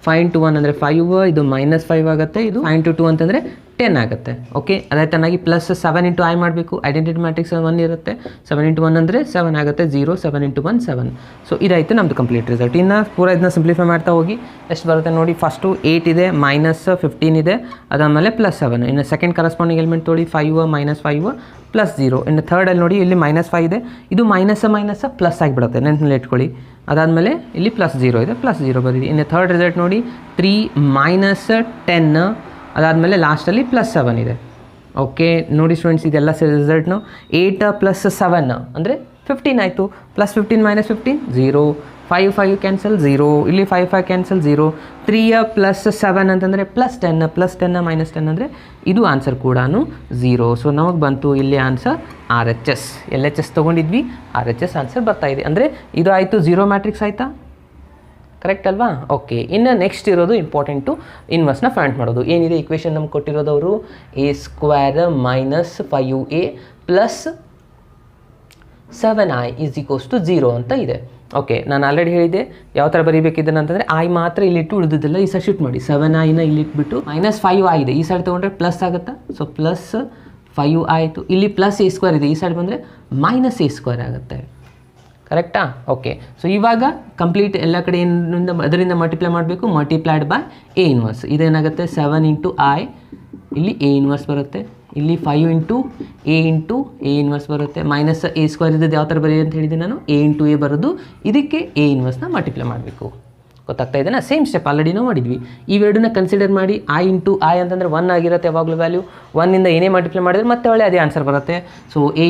5 ಇಂಟು 1 ಅಂದರೆ 5, ಇದು ಮೈನಸ್ 5 ಆಗುತ್ತೆ. ಇದು 5 ಇಂಟು 2 ಅಂತಂದರೆ 10 ಆಗುತ್ತೆ. ಓಕೆ ಅದೇ ತನಾಗಿ ಪ್ಲಸ್ 7 ಇಂಟು ಐ ಮಾಡಬೇಕು. ಐಡೆಂಟಿಟಿ ಮ್ಯಾಟ್ರಿಕ್ಸ್ 1 ಇರುತ್ತೆ. 7 ಇಂಟು 1 ಅಂದರೆ 7 ಆಗುತ್ತೆ. 0 7 ಇಂಟು 1 7. ಸೊ ಇದಾಯಿತು ನಮ್ಮದು ಕಂಪ್ಲೀಟ್ ರಿಸಲ್ಟ್. ಇನ್ನು ಪೂರ ಇದನ್ನ ಸಿಂಪ್ಲಿಫೈ ಮಾಡ್ತಾ ಹೋಗಿ ಎಷ್ಟು ಬರುತ್ತೆ ನೋಡಿ. ಫಸ್ಟು 8 ಇದೆ, ಮೈನಸ್ 15 ಇದೆ, ಅದಾದಮೇಲೆ ಪ್ಲಸ್ 7. ಇನ್ನು ಸೆಕೆಂಡ್ ಕರೆಸ್ಪಾಂಡಿಂಗ್ ಎಲಿಮೆಂಟ್ ತೊಗೊಳ್ಳಿ, 5 ಮೈನಸ್ 5 ಪ್ಲಸ್ 0. ಇನ್ನು ಥರ್ಡಲ್ಲಿ ನೋಡಿ ಇಲ್ಲಿ ಮೈನಸ್ 5 ಇದೆ, ಇದು ಮೈನಸ್ ಪ್ಲಸ್ ಆಗಿಬಿಡುತ್ತೆ. ನೆನಪಿನಲ್ಲಿ ಇಟ್ಕೊಳ್ಳಿ, ಅದಾದಮೇಲೆ ಇಲ್ಲಿ +0 ಇದೆ, +0 ಬರೀರಿ. ಇನ್ನು ಥರ್ಡ್ ರಿಸಲ್ಟ್ ನೋಡಿ 3 - 10, ಅದಾದಮೇಲೆ ಲಾಸ್ಟಲ್ಲಿ +7 ಇದೆ. ಓಕೆ ನೋಡಿ ಸ್ಟೂಡೆಂಟ್ಸ್, ಇದೆಲ್ಲ ರಿಸಲ್ಟ್ನು 8 + 7 ಅಂದರೆ 15 ಆಯಿತು. +15 - 15 0, 5 ಕ್ಯಾನ್ಸಲ್ 0, ಇಲ್ಲಿ 5 ಕ್ಯಾನ್ಸಲ್ 0, 3 + 7 ಅಂತಂದರೆ +10, +10 - 10 ಅಂದರೆ ಇದು ಆನ್ಸರ್ ಕೂಡ 0. ಸೊ ನಮಗೆ ಬಂತು ಇಲ್ಲಿ answer RHS. LHS ತೊಗೊಂಡಿದ್ವಿ, RHS answer ಬರ್ತಾಯಿದೆ. ಅಂದರೆ ಇದು ಆಯಿತು 0 ಮ್ಯಾಟ್ರಿಕ್ಸ್ ಆಯಿತಾ, ಕರೆಕ್ಟ್ ಅಲ್ವಾ? ಓಕೆ, ಇನ್ನು ನೆಕ್ಸ್ಟ್ ಇರೋದು ಇಂಪಾರ್ಟೆಂಟು ಇನ್ವರ್ಸ್ನ ಫೈಂಡ್ ಮಾಡೋದು. ಏನಿದೆ ಇಕ್ವೇಷನ್ ನಮ್ಗೆ ಕೊಟ್ಟಿರೋದವರು A² - 5A + 7I = 0 ಅಂತ ಇದೆ. ಓಕೆ, ನಾನು ಆಲ್ರೆಡಿ ಹೇಳಿದ್ದೆ ಯಾವ ಥರ ಬರೀಬೇಕಿದ್ದಾನೆ ಅಂತಂದರೆ I ಮಾತ್ರ ಇಲ್ಲಿಟ್ಟು ಉಳಿದಿದ್ದೆಲ್ಲ ಈ ಸೈಡ್ ಶಿಫ್ಟ್ ಮಾಡಿ. 7I ಇಲ್ಲಿಟ್ಬಿಟ್ಟು -5I ಇದೆ, ಈ ಸೈಡ್ ತೊಗೊಂಡ್ರೆ ಪ್ಲಸ್ ಆಗುತ್ತಾ, ಸೊ +5 ಆಯಿತು. ಇಲ್ಲಿ +A² ಇದೆ, ಈ ಸೈಡ್ ಬಂದರೆ -A² ಆಗುತ್ತೆ, ಕರೆಕ್ಟಾ? ಓಕೆ, ಸೊ ಇವಾಗ ಕಂಪ್ಲೀಟ್ ಎಲ್ಲ ಕಡೆ ಅದರಿಂದ ಮಲ್ಟಿಪ್ಲೈ ಮಾಡಬೇಕು. ಮಲ್ಟಿಪ್ಲೈಡ್ ಬೈ A ಇನ್ವರ್ಸ್, ಇದೇನಾಗುತ್ತೆ 7 × I, ಇಲ್ಲಿ A ಇನ್ವರ್ಸ್ ಬರುತ್ತೆ. ಇಲ್ಲಿ 5 × A ಇನ್ವರ್ಸ್ ಬರುತ್ತೆ. -A² ಇದ್ದದ್ದು ಯಾವ ಥರ ಬರೀ ಅಂತ ಹೇಳಿದೆ ನಾನು, A × A ಬರೋದು, ಇದಕ್ಕೆ A ಇನ್ವರ್ಸ್ನ ಮಲ್ಟಿಪ್ಲೈ ಮಾಡಬೇಕು. ಗೊತ್ತಾಗ್ತಾ ಇದೆನಾ? ಸೇಮ್ ಸ್ಟೆಪ್ ಆಲ್ರೆಡಿ ನಾವು ಮಾಡಿದ್ವಿ. ಇವೆರಡನ್ನ ಕನ್ಸಿಡರ್ ಮಾಡಿ I × I ಅಂತಂದರೆ 1 ಆಗಿರುತ್ತೆ ಯಾವಾಗಲೂ ವ್ಯಾಲ್ಯೂ. 1ಇಂದ ಏನೇ ಮಲ್ಟಿಪ್ಲೈ ಮಾಡಿದ್ರೆ ಮತ್ತೆ ಒಳ್ಳೆ ಅದೇ ಆನ್ಸರ್ ಬರುತ್ತೆ. ಸೊ A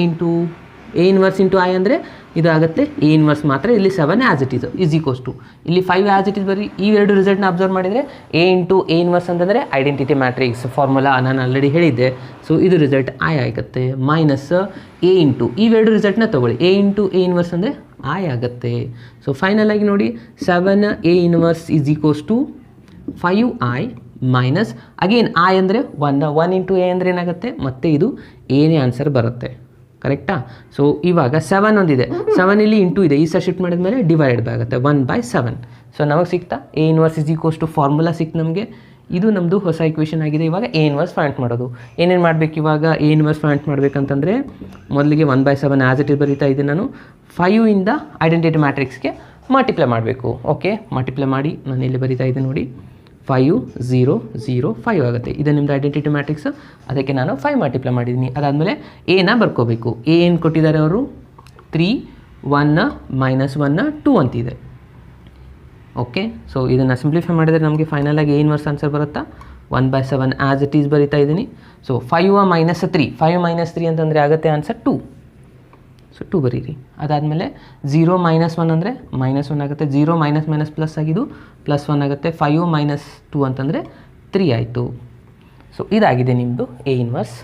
ಇನ್ವರ್ಸ್ × I ಅಂದರೆ ಇದಾಗುತ್ತೆ A ಇನ್ವರ್ಸ್ ಮಾತ್ರ. ಇಲ್ಲಿ 7 ಆ್ಯಸ್ ಇಟ್ ಈಸ್ = ಇಲ್ಲಿ 5 ಆ್ಯಸ್ ಇಟ್ ಈಸ್ ಬರೀ. ಈ ಎರಡು ರಿಸಲ್ಟ್ನ ಅಬ್ಸರ್ವ್ ಮಾಡಿದರೆ A × A ಇನ್ವರ್ಸ್ ಅಂತಂದರೆ ಐಡೆಂಟಿಟಿ ಮ್ಯಾಟ್ರಿಕ್ಸ್ ಫಾರ್ಮುಲಾ ನಾನು ಆಲ್ರೆಡಿ ಹೇಳಿದ್ದೆ. ಸೊ ಇದು ರಿಸಲ್ಟ್ I ಆಗುತ್ತೆ. -A × ಇವೆರಡು ರಿಸಲ್ಟ್ನ ತೊಗೊಳ್ಳಿ. A × A ಇನ್ವರ್ಸ್ ಅಂದರೆ I ಆಗುತ್ತೆ. ಸೊ ಫೈನಲ್ ಆಗಿ ನೋಡಿ 7A inverse = 5I minus again I ಅಂದರೆ 1 × A ಅಂದರೆ ಏನಾಗುತ್ತೆ, ಮತ್ತೆ ಇದು ಏನೇ ಆನ್ಸರ್ ಬರುತ್ತೆ, ಕರೆಕ್ಟಾ? ಸೊ ಇವಾಗ 7 ಒಂದಿದೆ, 7 ಇಲ್ಲಿ ಇಂಟು ಇದೆ, ಈ ಸಹ ಶಿಫ್ಟ್ ಮಾಡಿದ ಮೇಲೆ ಡಿವೈಡ್ ಆಗುತ್ತೆ 1/7. ಸೊ ನಮಗೆ ಸಿಗ್ತಾ A ಇನ್ವರ್ಸ್ = ಫಾರ್ಮುಲಾ ಸಿಕ್ತು ನಮಗೆ. ಇದು ನಮ್ಮದು ಹೊಸ ಇಕ್ವೇಷನ್ ಆಗಿದೆ. ಇವಾಗ A ಇನ್ವರ್ಸ್ ಫೈಂಡ್ ಮಾಡೋದು. ಏನೇನು ಮಾಡಬೇಕು ಇವಾಗ? A ಇನ್ವರ್ಸ್ ಫೈಂಡ್ ಮಾಡಬೇಕಂತಂದರೆ ಮೊದಲಿಗೆ 1/7 ಆ್ಯಸ್ ಇಟ್ ಬರೀತಾ ಇದ್ದೆ ನಾನು. 5 ಇಂದ ಐಡೆಂಟಿಟಿ ಮ್ಯಾಟ್ರಿಕ್ಸ್ಗೆ ಮಲ್ಟಿಪ್ಲೈ ಮಾಡಬೇಕು. ಓಕೆ, ಮಲ್ಟಿಪ್ಲೈ ಮಾಡಿ ನಾನು ಇಲ್ಲಿ ಬರೀತಾ ಇದ್ದೆ ನೋಡಿ, 5 0 0 5 ಆಗುತ್ತೆ. ಇದು ನಿಮ್ಮದು ಐಡೆಂಟಿಟಿ ಮ್ಯಾಟ್ರಿಕ್ಸ್, ಅದಕ್ಕೆ ನಾನು 5 ಮಲ್ಟಿಪ್ಲೈ ಮಾಡಿದ್ದೀನಿ. ಅದಾದಮೇಲೆ ಎನ ಬರ್ಕೋಬೇಕು. ಎ ಏನು ಕೊಟ್ಟಿದ್ದಾರೆ ಅವರು? 3 1 -1 2 ಅಂತಿದೆ. ಓಕೆ, ಸೊ ಇದನ್ನು ಸಿಂಪ್ಲಿಫೈ ಮಾಡಿದರೆ ನಮಗೆ ಫೈನಲಾಗಿ A ಇನ್ವರ್ಸ್ ಆನ್ಸರ್ ಬರುತ್ತಾ? 1/7 ಆ್ಯಸ್ ಇಟ್ ಈಸ್ ಬರೀತಾ ಇದ್ದೀನಿ. ಸೊ 5 -3 5 - 3 ಅಂತಂದರೆ ಆಗುತ್ತೆ ಆನ್ಸರ್ 2. ಸೊ 2 ಬರೀರಿ. ಅದಾದಮೇಲೆ 0 -1 ಅಂದರೆ -1 ಆಗುತ್ತೆ. 0 - ಪ್ಲಸ್ ಆಗಿದ್ದು +1 ಆಗುತ್ತೆ. 5 - 2 ಅಂತಂದರೆ 3 ಆಯಿತು. ಸೊ ಇದಾಗಿದೆ ನಿಮ್ಮದು A inverse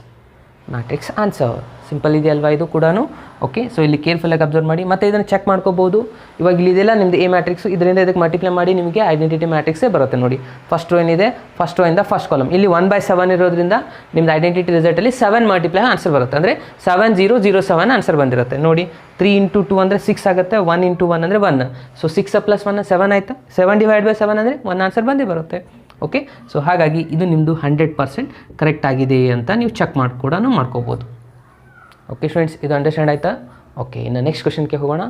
matrix answer. Simple ಇದೆ ಅಲ್ವಾ ಇದು ಕೂಡ? ಓಕೆ, ಸೊ ಇಲ್ಲಿ ಕೇರ್ಫುಲ್ಲಾಗಿ ಅಬ್ಸರ್ವ್ ಮಾಡಿ ಮತ್ತು ಇದನ್ನು ಚೆಕ್ ಮಾಡ್ಕೋಬೋದು. ಇವಾಗ ಇಲ್ಲಿದೆಲ್ಲ ನಿಮ್ಮದು A ಮ್ಯಾಟ್ರಿಕ್ಸ್, ಇದರಿಂದ ಇದಕ್ಕೆ ಮಲ್ಟಿಪ್ಲೈ ಮಾಡಿ ನಿಮಗೆ ಐಡೆಂಟಿಟಿ ಮ್ಯಾಟ್ರಿಕ್ಸೇ ಬರುತ್ತೆ ನೋಡಿ. ಫಸ್ಟ್ ರೋ ಏನಿದೆ, ಫಸ್ಟ್ ರೋ ಇಂದ ಫಸ್ಟ್ ಕಾಲಮ್, ಇಲ್ಲಿ 1/7 ಇರೋದ್ರಿಂದ ನಿಮ್ಮದು ಐಡೆಂಟಿಟಿ ರಿಸಲ್ಟಲ್ಲಿ 7 ಮಲ್ಟಿಪ್ಲೈ ಆನ್ಸರ್ ಬರುತ್ತೆ. ಅಂದರೆ 7007 ಆನ್ಸರ್ ಬಂದಿರುತ್ತೆ ನೋಡಿ. 3 × 2 ಅಂದರೆ 6 ಆಗುತ್ತೆ. 1 × 1 ಅಂದರೆ 1. ಸೊ 6 + 1 7 ಆಯಿತಾ? 7/7 ಅಂದರೆ 1 ಆನ್ಸರ್ ಬಂದೇ ಬರುತ್ತೆ. ಓಕೆ, ಸೊ ಹಾಗಾಗಿ ಇದು ನಿಮ್ಮದು 100% ಕರೆಕ್ಟ್ ಆಗಿದೆ ಅಂತ ನೀವು ಚೆಕ್ ಕೂಡ ಮಾಡ್ಕೋಬೋದು. ಓಕೆ ಸ್ಟೂಡೆಂಟ್ಸ್, ಇದು ಅಂಡರ್ಸ್ಟ್ಯಾಂಡ್ ಆಯಿತಾ? ಓಕೆ, ಇನ್ನು ನೆಕ್ಸ್ಟ್ ಕ್ವೆಶನ್ಗೆ ಹೋಗೋಣ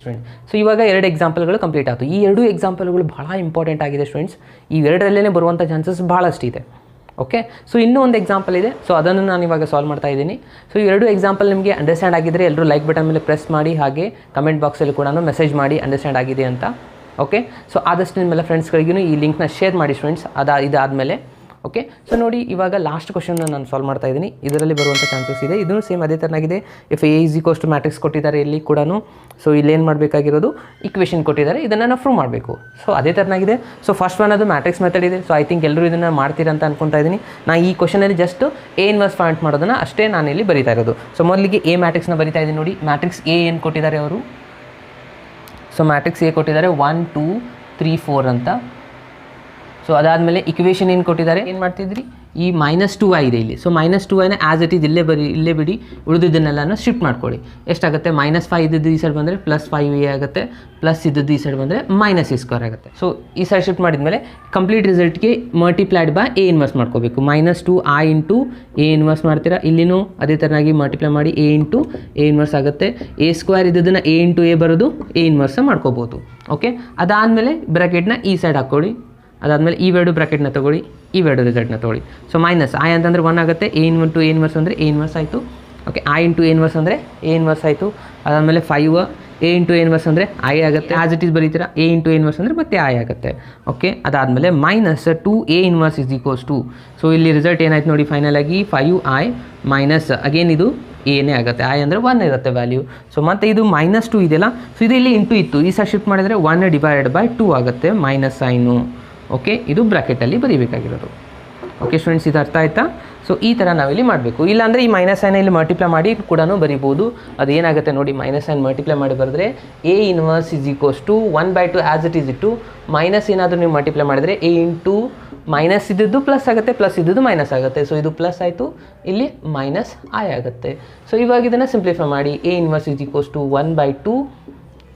ಸ್ಟೂಡೆಂಟ್. ಸೊ ಇವಾಗ 2 ಎಕ್ಸಾಂಪಲ್ಗಳು ಕಂಪ್ಲೀಟ್ ಆಯಿತು. ಈ 2 ಎಕ್ಸಾಂಪಲ್ಗಳು ಭಾಳ ಇಂಪಾರ್ಟೆಂಟ್ ಆಗಿದೆ ಸ್ಟೂಡೆಂಟ್ಸ್. ಇವೆರಡರಲ್ಲೇ ಬರುವಂಥ ಚಾನ್ಸಸ್ ಭಾಳಷ್ಟು ಇದೆ. ಓಕೆ, ಸೊ ಇನ್ನೂ ಒಂದು ಎಕ್ಸಾಂಪಲ್ ಇದೆ. ಸೊ ಅದನ್ನು ನಾನು ಇವಾಗ ಸಾಲ್ವ್ ಮಾಡ್ತಾ ಇದ್ದೀನಿ. ಸೊ ಈ 2 ಎಕ್ಸಾಂಪಲ್ ನಿಮಗೆ ಅಂಡರ್ಸ್ಟ್ಯಾಂಡ್ ಆಗಿದ್ದರೆ ಎಲ್ಲರೂ ಲೈಕ್ ಬಟನ್ ಮೇಲೆ ಪ್ರೆಸ್ ಮಾಡಿ, ಹಾಗೆ ಕಮೆಂಟ್ ಬಾಕ್ಸಲ್ಲಿ ಕೂಡ ಮೆಸೇಜ್ ಮಾಡಿ ಅಂಡರ್ಸ್ಟ್ಯಾಂಡ್ ಆಗಿದೆ ಅಂತ. ಓಕೆ, ಸೊ ಆದಷ್ಟು ನಿಮ್ಮೆಲ್ಲ ಫ್ರೆಂಡ್ಸ್ಗಳಿಗೂ ಈ ಲಿಂಕ್ನ ಶೇರ್ ಮಾಡಿ ಸ್ಟೂಡೆಂಟ್ಸ್. ಇದಾದಮೇಲೆ ಓಕೆ, ಸೊ ನೋಡಿ ಇವಾಗ ಲಾಸ್ಟ್ ಕ್ವಶನ್ನ ನಾನು ಸಾಲ್ವ್ ಮಾಡ್ತಾ ಇದ್ದೀನಿ. ಇದರಲ್ಲಿ ಬರುವಂಥ ಚಾನ್ಸಸ್ ಇದೆ. ಇದೂ ಸೇಮ್ ಅದೇ ಥರನಾಗಿದೆ. ಇಫ್ A = ಮ್ಯಾಟ್ರಿಕ್ಸ್ ಕೊಟ್ಟಿದ್ದಾರೆ ಇಲ್ಲಿ ಕೂಡ. ಸೊ ಇಲ್ಲೇನು ಮಾಡಬೇಕಾಗಿರೋದು, ಇಕ್ವೇಷನ್ ಕೊಟ್ಟಿದ್ದಾರೆ, ಇದನ್ನು ನಾವು ಪ್ರೂವ್ ಮಾಡಬೇಕು. ಸೊ ಅದೇ ಥರನಾಗಿದೆ. ಸೊ ಫಸ್ಟ್ ಒನ್ ಅದು ಮ್ಯಾಟ್ರಿಕ್ಸ್ ಮೆಥಡ್ ಇದೆ. ಸೊ ಐ ಥಿಂಕ್ ಎಲ್ಲರೂ ಇದನ್ನು ಮಾಡ್ತೀರಾ ಅಂತ ಅನ್ಕೊತಾ ಇದ್ದೀನಿ. ನಾನು ಈ ಕ್ವಶನಲ್ಲಿ ಜಸ್ಟ್ A ಇನ್ವರ್ಸ್ ಫೈಂಡ್ ಮಾಡೋದನ್ನು ಅಷ್ಟೇ ನಾನು ಇಲ್ಲಿ ಬರೀತಾ ಇರೋದು. ಸೊ ಮೊದಲಿಗೆ A ಮ್ಯಾಟ್ರಿಕ್ಸ್ನ ಬರೀತಾ ಇದ್ದೀನಿ ನೋಡಿ. ಮ್ಯಾಟ್ರಿಕ್ಸ್ A ಏನು ಕೊಟ್ಟಿದ್ದಾರೆ ಅವರು? ಸೊ ಮ್ಯಾಟ್ರಿಕ್ಸ್ A ಕೊಟ್ಟಿದ್ದಾರೆ 1 2 3 4 ಅಂತ. ಸೊ ಅದಾದಮೇಲೆ ಇಕ್ವೇಷನ್ ಏನು ಕೊಟ್ಟಿದ್ದಾರೆ, ಏನು ಮಾಡ್ತಿದ್ರಿ, ಈ -2i ಇದೆ ಇಲ್ಲಿ. ಸೊ -2iನ ಆ್ಯಸ್ ಇಟ್ ಈಸ್ ಇಲ್ಲೇ ಬಿಡಿ, ಉಳಿದಿದ್ದನ್ನೆಲ್ಲನೂ ಶಿಫ್ಟ್ ಮಾಡ್ಕೊಳ್ಳಿ. ಎಷ್ಟಾಗುತ್ತೆ? -5 ಇದ್ದದ್ದು ಈ ಸೈಡ್ ಬಂದರೆ +5a ಆಗುತ್ತೆ, ಪ್ಲಸ್ ಇದ್ದದ್ದು ಈ ಸೈಡ್ ಬಂದರೆ -a² ಆಗುತ್ತೆ. ಸೊ ಈ ಸೈಡ್ ಶಿಫ್ಟ್ ಮಾಡಿದ್ಮೇಲೆ ಕಂಪ್ಲೀಟ್ ರಿಸಲ್ಟ್ಗೆ ಮಲ್ಟಿಪ್ಲೈಡ್ ಬೈ A ಇನ್ವರ್ಸ್ ಮಾಡ್ಕೋಬೇಕು. -2i × A ಇನ್ವರ್ಸ್ ಮಾಡ್ತೀರಾ. ಇಲ್ಲಿನೂ ಅದೇ ಥರನಾಗಿ ಮಲ್ಟಿಪ್ಲೈ ಮಾಡಿ A × A ಇನ್ವರ್ಸ್ ಆಗುತ್ತೆ. A² ಇದ್ದದನ್ನು A × A ಬರೋದು A ಇನ್ವರ್ಸ್ ಮಾಡ್ಕೋಬೋದು. ಓಕೆ, ಅದಾದಮೇಲೆ ಬ್ರ್ಯಾಕೆಟ್ನ ಈ ಸೈಡ್ ಹಾಕ್ಕೊಳ್ಳಿ. ಅದಾದಮೇಲೆ ಇವೆರಡು ಬ್ರ್ಯಾಕೆಟ್ನ ತೊಗೊಳ್ಳಿ, ಇವೆರಡು ರಿಸಲ್ಟ್ನ ತೊಗೊಳ್ಳಿ. ಸೊ -i ಅಂತಂದರೆ 1 ಆಗುತ್ತೆ. A × A ಇನ್ವರ್ಸ್ ಅಂದರೆ A ಇನ್ವರ್ಸ್ ಆಯಿತು. ಓಕೆ, I × A ಇನ್ವರ್ಸ್ ಅಂದರೆ A ಇನ್ವರ್ಸ್ ಆಯಿತು. ಅದಾದಮೇಲೆ 5 ಎ ಇಂಟು ಎ ಇನ್ವರ್ಸ್ ಅಂದರೆ ಐ ಆಗುತ್ತೆ. ಆಸ್ ಇಟ್ ಈಸ್ ಬರೀತೀರಾ ಎ ಇಂಟು ಎ ಇನ್ವರ್ಸ್ ಅಂದರೆ ಮತ್ತೆ ಐ ಆಗುತ್ತೆ. ಓಕೆ, ಅದಾದಮೇಲೆ minus 2a inverse is equals to, so ಇಲ್ಲಿ ರಿಸಲ್ಟ್ ಏನಾಯ್ತು ನೋಡಿ ಫೈನಲ್ ಆಗಿ 5i ಮೈನಸ್ ಅಗೇನ್ ಇದು ಏನೇ ಆಗುತ್ತೆ, ಐ ಅಂದರೆ 1 ಇರುತ್ತೆ ವ್ಯಾಲ್ಯೂ. ಸೊ ಮತ್ತು ಇದು -2 ಇದೆಯಲ್ಲ, ಸೊ ಇದು ಇಲ್ಲಿ ಇಂಟು ಇತ್ತು, ಈ ಸಹ ಶಿಫ್ಟ್ ಮಾಡಿದರೆ 1/2 ಆಗುತ್ತೆ ಮೈನಸ್ ಸೈನು. ಓಕೆ, ಇದು ಬ್ರ್ಯಾಕೆಟಲ್ಲಿ ಬರೀಬೇಕಾಗಿರೋದು. ಓಕೆ ಸ್ಟೂಡೆಂಟ್ಸ್, ಇದು ಅರ್ಥ ಆಯ್ತಾ? ಸೊ ಈ ಥರ ನಾವಿಲ್ಲಿ ಮಾಡಬೇಕು. ಇಲ್ಲಾಂದರೆ ಈ ಮೈನಸ್ ಸೈನ್ ಇಲ್ಲಿ ಮಲ್ಟಿಪ್ಲೈ ಮಾಡಿ ಕೂಡ ಬರಿಬೋದು. ಅದು ಏನಾಗುತ್ತೆ ನೋಡಿ, ಮೈನಸ್ ಸೈನ್ ಮಲ್ಟಿಪ್ಲೈ ಮಾಡಿ ಬರೆದ್ರೆ A inverse is equals to 1/2 as it is ಇಟ್ಟು ಮೈನಸ್ ಏನಾದರೂ ನೀವು ಮಲ್ಟಿಪ್ಲೈ ಮಾಡಿದರೆ ಎ ಇಂಟು ಮೈನಸ್ ಇದ್ದದ್ದು ಪ್ಲಸ್ ಆಗುತ್ತೆ, ಪ್ಲಸ್ ಇದ್ದದ್ದು ಮೈನಸ್ ಆಗುತ್ತೆ. ಸೊ ಇದು ಪ್ಲಸ್ ಆಯಿತು, ಇಲ್ಲಿ ಮೈನಸ್ ಐ ಆಗುತ್ತೆ. ಸೊ ಇವಾಗ ಇದನ್ನು ಸಿಂಪ್ಲಿಫೈ ಮಾಡಿ A inverse is equals to 1/2.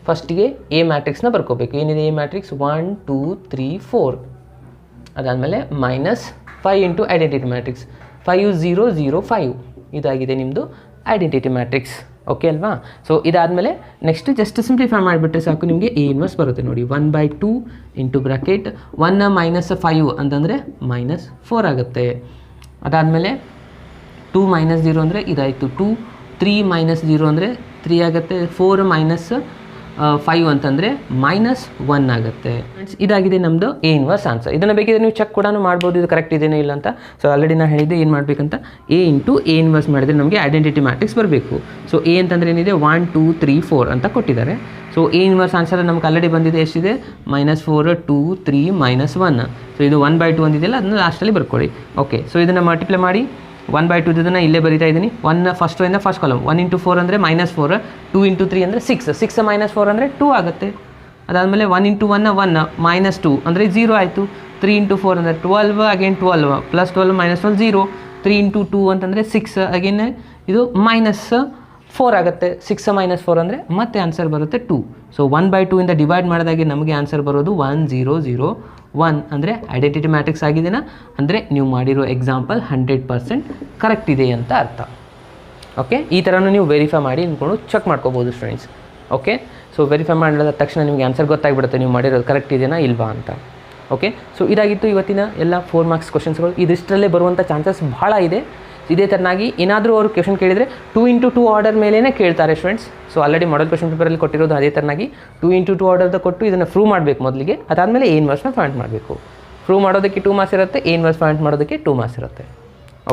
ಫಸ್ಟಿಗೆ ಎ ಮ್ಯಾಟ್ರಿಕ್ಸ್ನ ಬರ್ಕೋಬೇಕು. ಏನಿದೆ ಎ ಮ್ಯಾಟ್ರಿಕ್ಸ್ 1 2 3 4. ಅದಾದಮೇಲೆ ಮೈನಸ್ 5 ಇಂಟು ಐಡೆಂಟಿಟಿ ಮ್ಯಾಟ್ರಿಕ್ಸ್ 5 0 0 5. ಇದಾಗಿದೆ ನಿಮ್ಮದು ಐಡೆಂಟಿಟಿ ಮ್ಯಾಟ್ರಿಕ್ಸ್. ಓಕೆ ಅಲ್ವಾ? ಸೊ ಇದಾದಮೇಲೆ ನೆಕ್ಸ್ಟ್ ಜಸ್ಟ್ ಸಿಂಪ್ಲಿಫೈ ಮಾಡಿಬಿಟ್ರೆ ಸಾಕು, ನಿಮಗೆ ಎ ಇನ್ವರ್ಸ್ ಬರುತ್ತೆ ನೋಡಿ. 1/2 ಇಂಟು ಬ್ರ್ಯಾಕೆಟ್ 1 ಮೈನಸ್ 5 ಅಂತಂದರೆ -4 ಆಗುತ್ತೆ. ಅದಾದಮೇಲೆ 2 ಮೈನಸ್ 0 ಅಂದರೆ ಇದಾಯಿತು 2. 3 ಮೈನಸ್ 0 ಅಂದರೆ 3 ಆಗುತ್ತೆ. 4 ಮೈನಸ್ 5 ಅಂತಂದರೆ -1 ಆಗುತ್ತೆ. ಇದಾಗಿದೆ ನಮ್ಮದು ಎ ಇನ್ವರ್ಸ್ ಆನ್ಸರ್. ಇದನ್ನು ಬೇಕಿದ್ರೆ ನೀವು ಚೆಕ್ ಕೂಡ ಮಾಡ್ಬೋದು, ಇದು ಕರೆಕ್ಟ್ ಇದೆಯೋ ಇಲ್ಲ ಅಂತ. ಸೊ ಆಲ್ರೆಡಿ ನಾನು ಹೇಳಿದ್ದೆ ಏನು ಮಾಡಬೇಕಂತ, ಎ ಇಂಟು ಎ ಇನ್ವರ್ಸ್ ಮಾಡಿದರೆ ನಮಗೆ ಐಡೆಂಟಿಟಿ ಮ್ಯಾಟ್ರಿಕ್ಸ್ ಬರಬೇಕು. ಸೊ ಎ ಅಂತಂದರೆ ಏನಿದೆ 1 2 3 4 ಅಂತ ಕೊಟ್ಟಿದ್ದಾರೆ. ಸೊ ಎ ಇನ್ವರ್ಸ್ ಆನ್ಸರ್ ನಮ್ಗೆ ಆಲ್ರೆಡಿ ಬಂದಿದೆ, ಎಷ್ಟಿದೆ -4 2 3 -1. ಸೊ ಇದು 1/2 ಒಂದಿದೆಯಲ್ಲ, ಅದನ್ನು ಲಾಸ್ಟಲ್ಲಿ ಬರ್ಕೊಳ್ಳಿ. ಓಕೆ, ಸೊ ಇದನ್ನು ಮಲ್ಟಿಪ್ಲೈ ಮಾಡಿ 1/2 ಇದನ್ನು ಇಲ್ಲೇ ಬರೀತಾ ಇದ್ದೀನಿ. 1 ಫಸ್ಟ್ ಕಾಲಮ್ 1 ಇಂಟು 4 ಅಂದರೆ -4, 2 ಇಂಟು 3 ಅಂದರೆ 6, 6 -4 ಅಂದರೆ 2 ಆಗುತ್ತೆ. ಅದಾದಮೇಲೆ 1 ಇಂಟು 1 1 -2 ಅಂದರೆ 0 ಆಯಿತು. 3 ಇಂಟು 4 ಅಂದರೆ 12, ಅಗೇನ್ 12 ಪ್ಲಸ್ 12 -12 0. 3 ಇಂಟು 2 ಅಂತಂದರೆ 6, ಅಗೇನ್ ಇದು -4 ಆಗುತ್ತೆ. 6 -4 ಅಂದರೆ ಮತ್ತೆ ಆನ್ಸರ್ ಬರುತ್ತೆ 2. ಸೊ 1/2 ಇಂದ ಡಿವೈಡ್ ಮಾಡಿದಾಗೆ ನಮಗೆ ಆನ್ಸರ್ ಬರೋದು 1 0 0 1 ಅಂದರೆ ಐಡೆಂಟಿಟಿ ಮ್ಯಾಟ್ರಿಕ್ಸ್ ಆಗಿದೆನಾ ಅಂದರೆ ನೀವು ಮಾಡಿರೋ ಎಕ್ಸಾಂಪಲ್ 100% ಕರೆಕ್ಟ್ ಇದೆ ಅಂತ ಅರ್ಥ. ಓಕೆ, ಈ ಥರನೂ ನೀವು ವೆರಿಫೈ ಮಾಡಿ ಅಂದ್ಕೊಂಡು ಚೆಕ್ ಮಾಡ್ಕೋಬೋದು ಸ್ಟೂಡೆಂಟ್ಸ್. ಓಕೆ, ಸೊ ವೆರಿಫೈ ಮಾಡಿದ ತಕ್ಷಣ ನಿಮಗೆ ಆನ್ಸರ್ ಗೊತ್ತಾಗ್ಬಿಡುತ್ತೆ ನೀವು ಮಾಡಿರೋದು ಕರೆಕ್ಟ್ ಇದೆಯಾ ಇಲ್ವಾ ಅಂತ. ಓಕೆ, ಸೊ ಇದಾಗಿತ್ತು ಇವತ್ತಿನ ಎಲ್ಲ 4 ಮಾರ್ಕ್ಸ್ ಕ್ವಶನ್ಸ್ಗಳು. ಇದಿಷ್ಟರಲ್ಲೇ ಬರುವಂಥ ಚಾನ್ಸಸ್ ಭಾಳ ಇದೆ. ಇದೇ ಥರನಾಗಿ ಏನಾದರೂ ಅವರು ಕ್ವೆಶನ್ ಕೇಳಿದರೆ 2 ಇಂಟು 2 ಆರ್ಡರ್ ಮೇಲೇ ಕೇಳ್ತಾರೆ students. So already model question ಪೇಪರಲ್ಲಿ ಕೊಟ್ಟಿರೋದು ಅದೇ ಥರನಾಗಿ 2 ಇಂಟು 2 ಆರ್ಡರ್ದ ಕೊಟ್ಟು ಇದನ್ನು ಪ್ರೂವ್ ಮಾಡಬೇಕು ಮೊದಲಿಗೆ. ಅದಾದಮೇಲೆ ಎ ಇನ್ವರ್ಸ್ನ ಫೈಂಡ್ ಮಾಡಬೇಕು. ಪ್ರೂವ್ ಮಾಡೋದಕ್ಕೆ 2 ಮಾರ್ಕ್ಸ್ ಇರುತ್ತೆ, ಎ ಇನ್ವರ್ಸ್ ಫೈಂಡ್ ಮಾಡೋದಕ್ಕೆ 2 ಮಾರ್ಕ್ಸ್ ಇರುತ್ತೆ.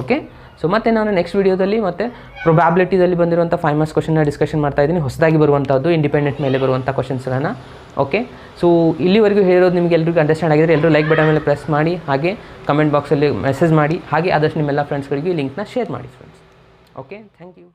ಓಕೆ, ಸೊ ಮತ್ತೆ ನಾನು ನೆಕ್ಸ್ಟ್ ವೀಡಿಯೋದಲ್ಲಿ ಮತ್ತೆ ಪ್ರೊಬ್ಯಾಬಿಲಿಟಿದಲ್ಲಿ ಬಂದಿರುವಂಥ 5 ಮಾರ್ಕ್ಸ್ ಕ್ವಶನ್ನ ಡಿಸ್ಕಷನ್ ಮಾಡ್ತಾ ಇದ್ದೀನಿ. ಹೊಸದಾಗಿ ಬರುವಂಥದ್ದು ಇಂಡಿಪೆಂಡೆಂಟ್ ಮೇಲೆ ಬರುವಂಥ ಕ್ವಶನ್ಸ್ಗಳನ್ನು. ಓಕೆ, ಸೊ ಇಲ್ಲಿವರೆಗೂ ಹೇಳಿರೋದು ನಿಮಗೆ ಎಲ್ಲರಿಗೂ ಅಂಡರ್ಸ್ಟ್ಯಾಂಡ್ ಆಗಿದ್ರೆ ಎಲ್ಲರೂ ಲೈಕ್ ಬಟನ್ ಮೇಲೆ ಪ್ರೆಸ್ ಮಾಡಿ, ಹಾಗೆ ಕಮೆಂಟ್ ಬಾಕ್ಸಲ್ಲಿ ಮೆಸೇಜ್ ಮಾಡಿ, ಹಾಗೆ ಆದಷ್ಟು ನಿಮ್ಮೆಲ್ಲ ಫ್ರೆಂಡ್ಸ್ಗಳಿಗೆ ಲಿಂಕ್ನ ಶೇರ್ ಮಾಡಿ ಫ್ರೆಂಡ್ಸ್. Okay, thank you.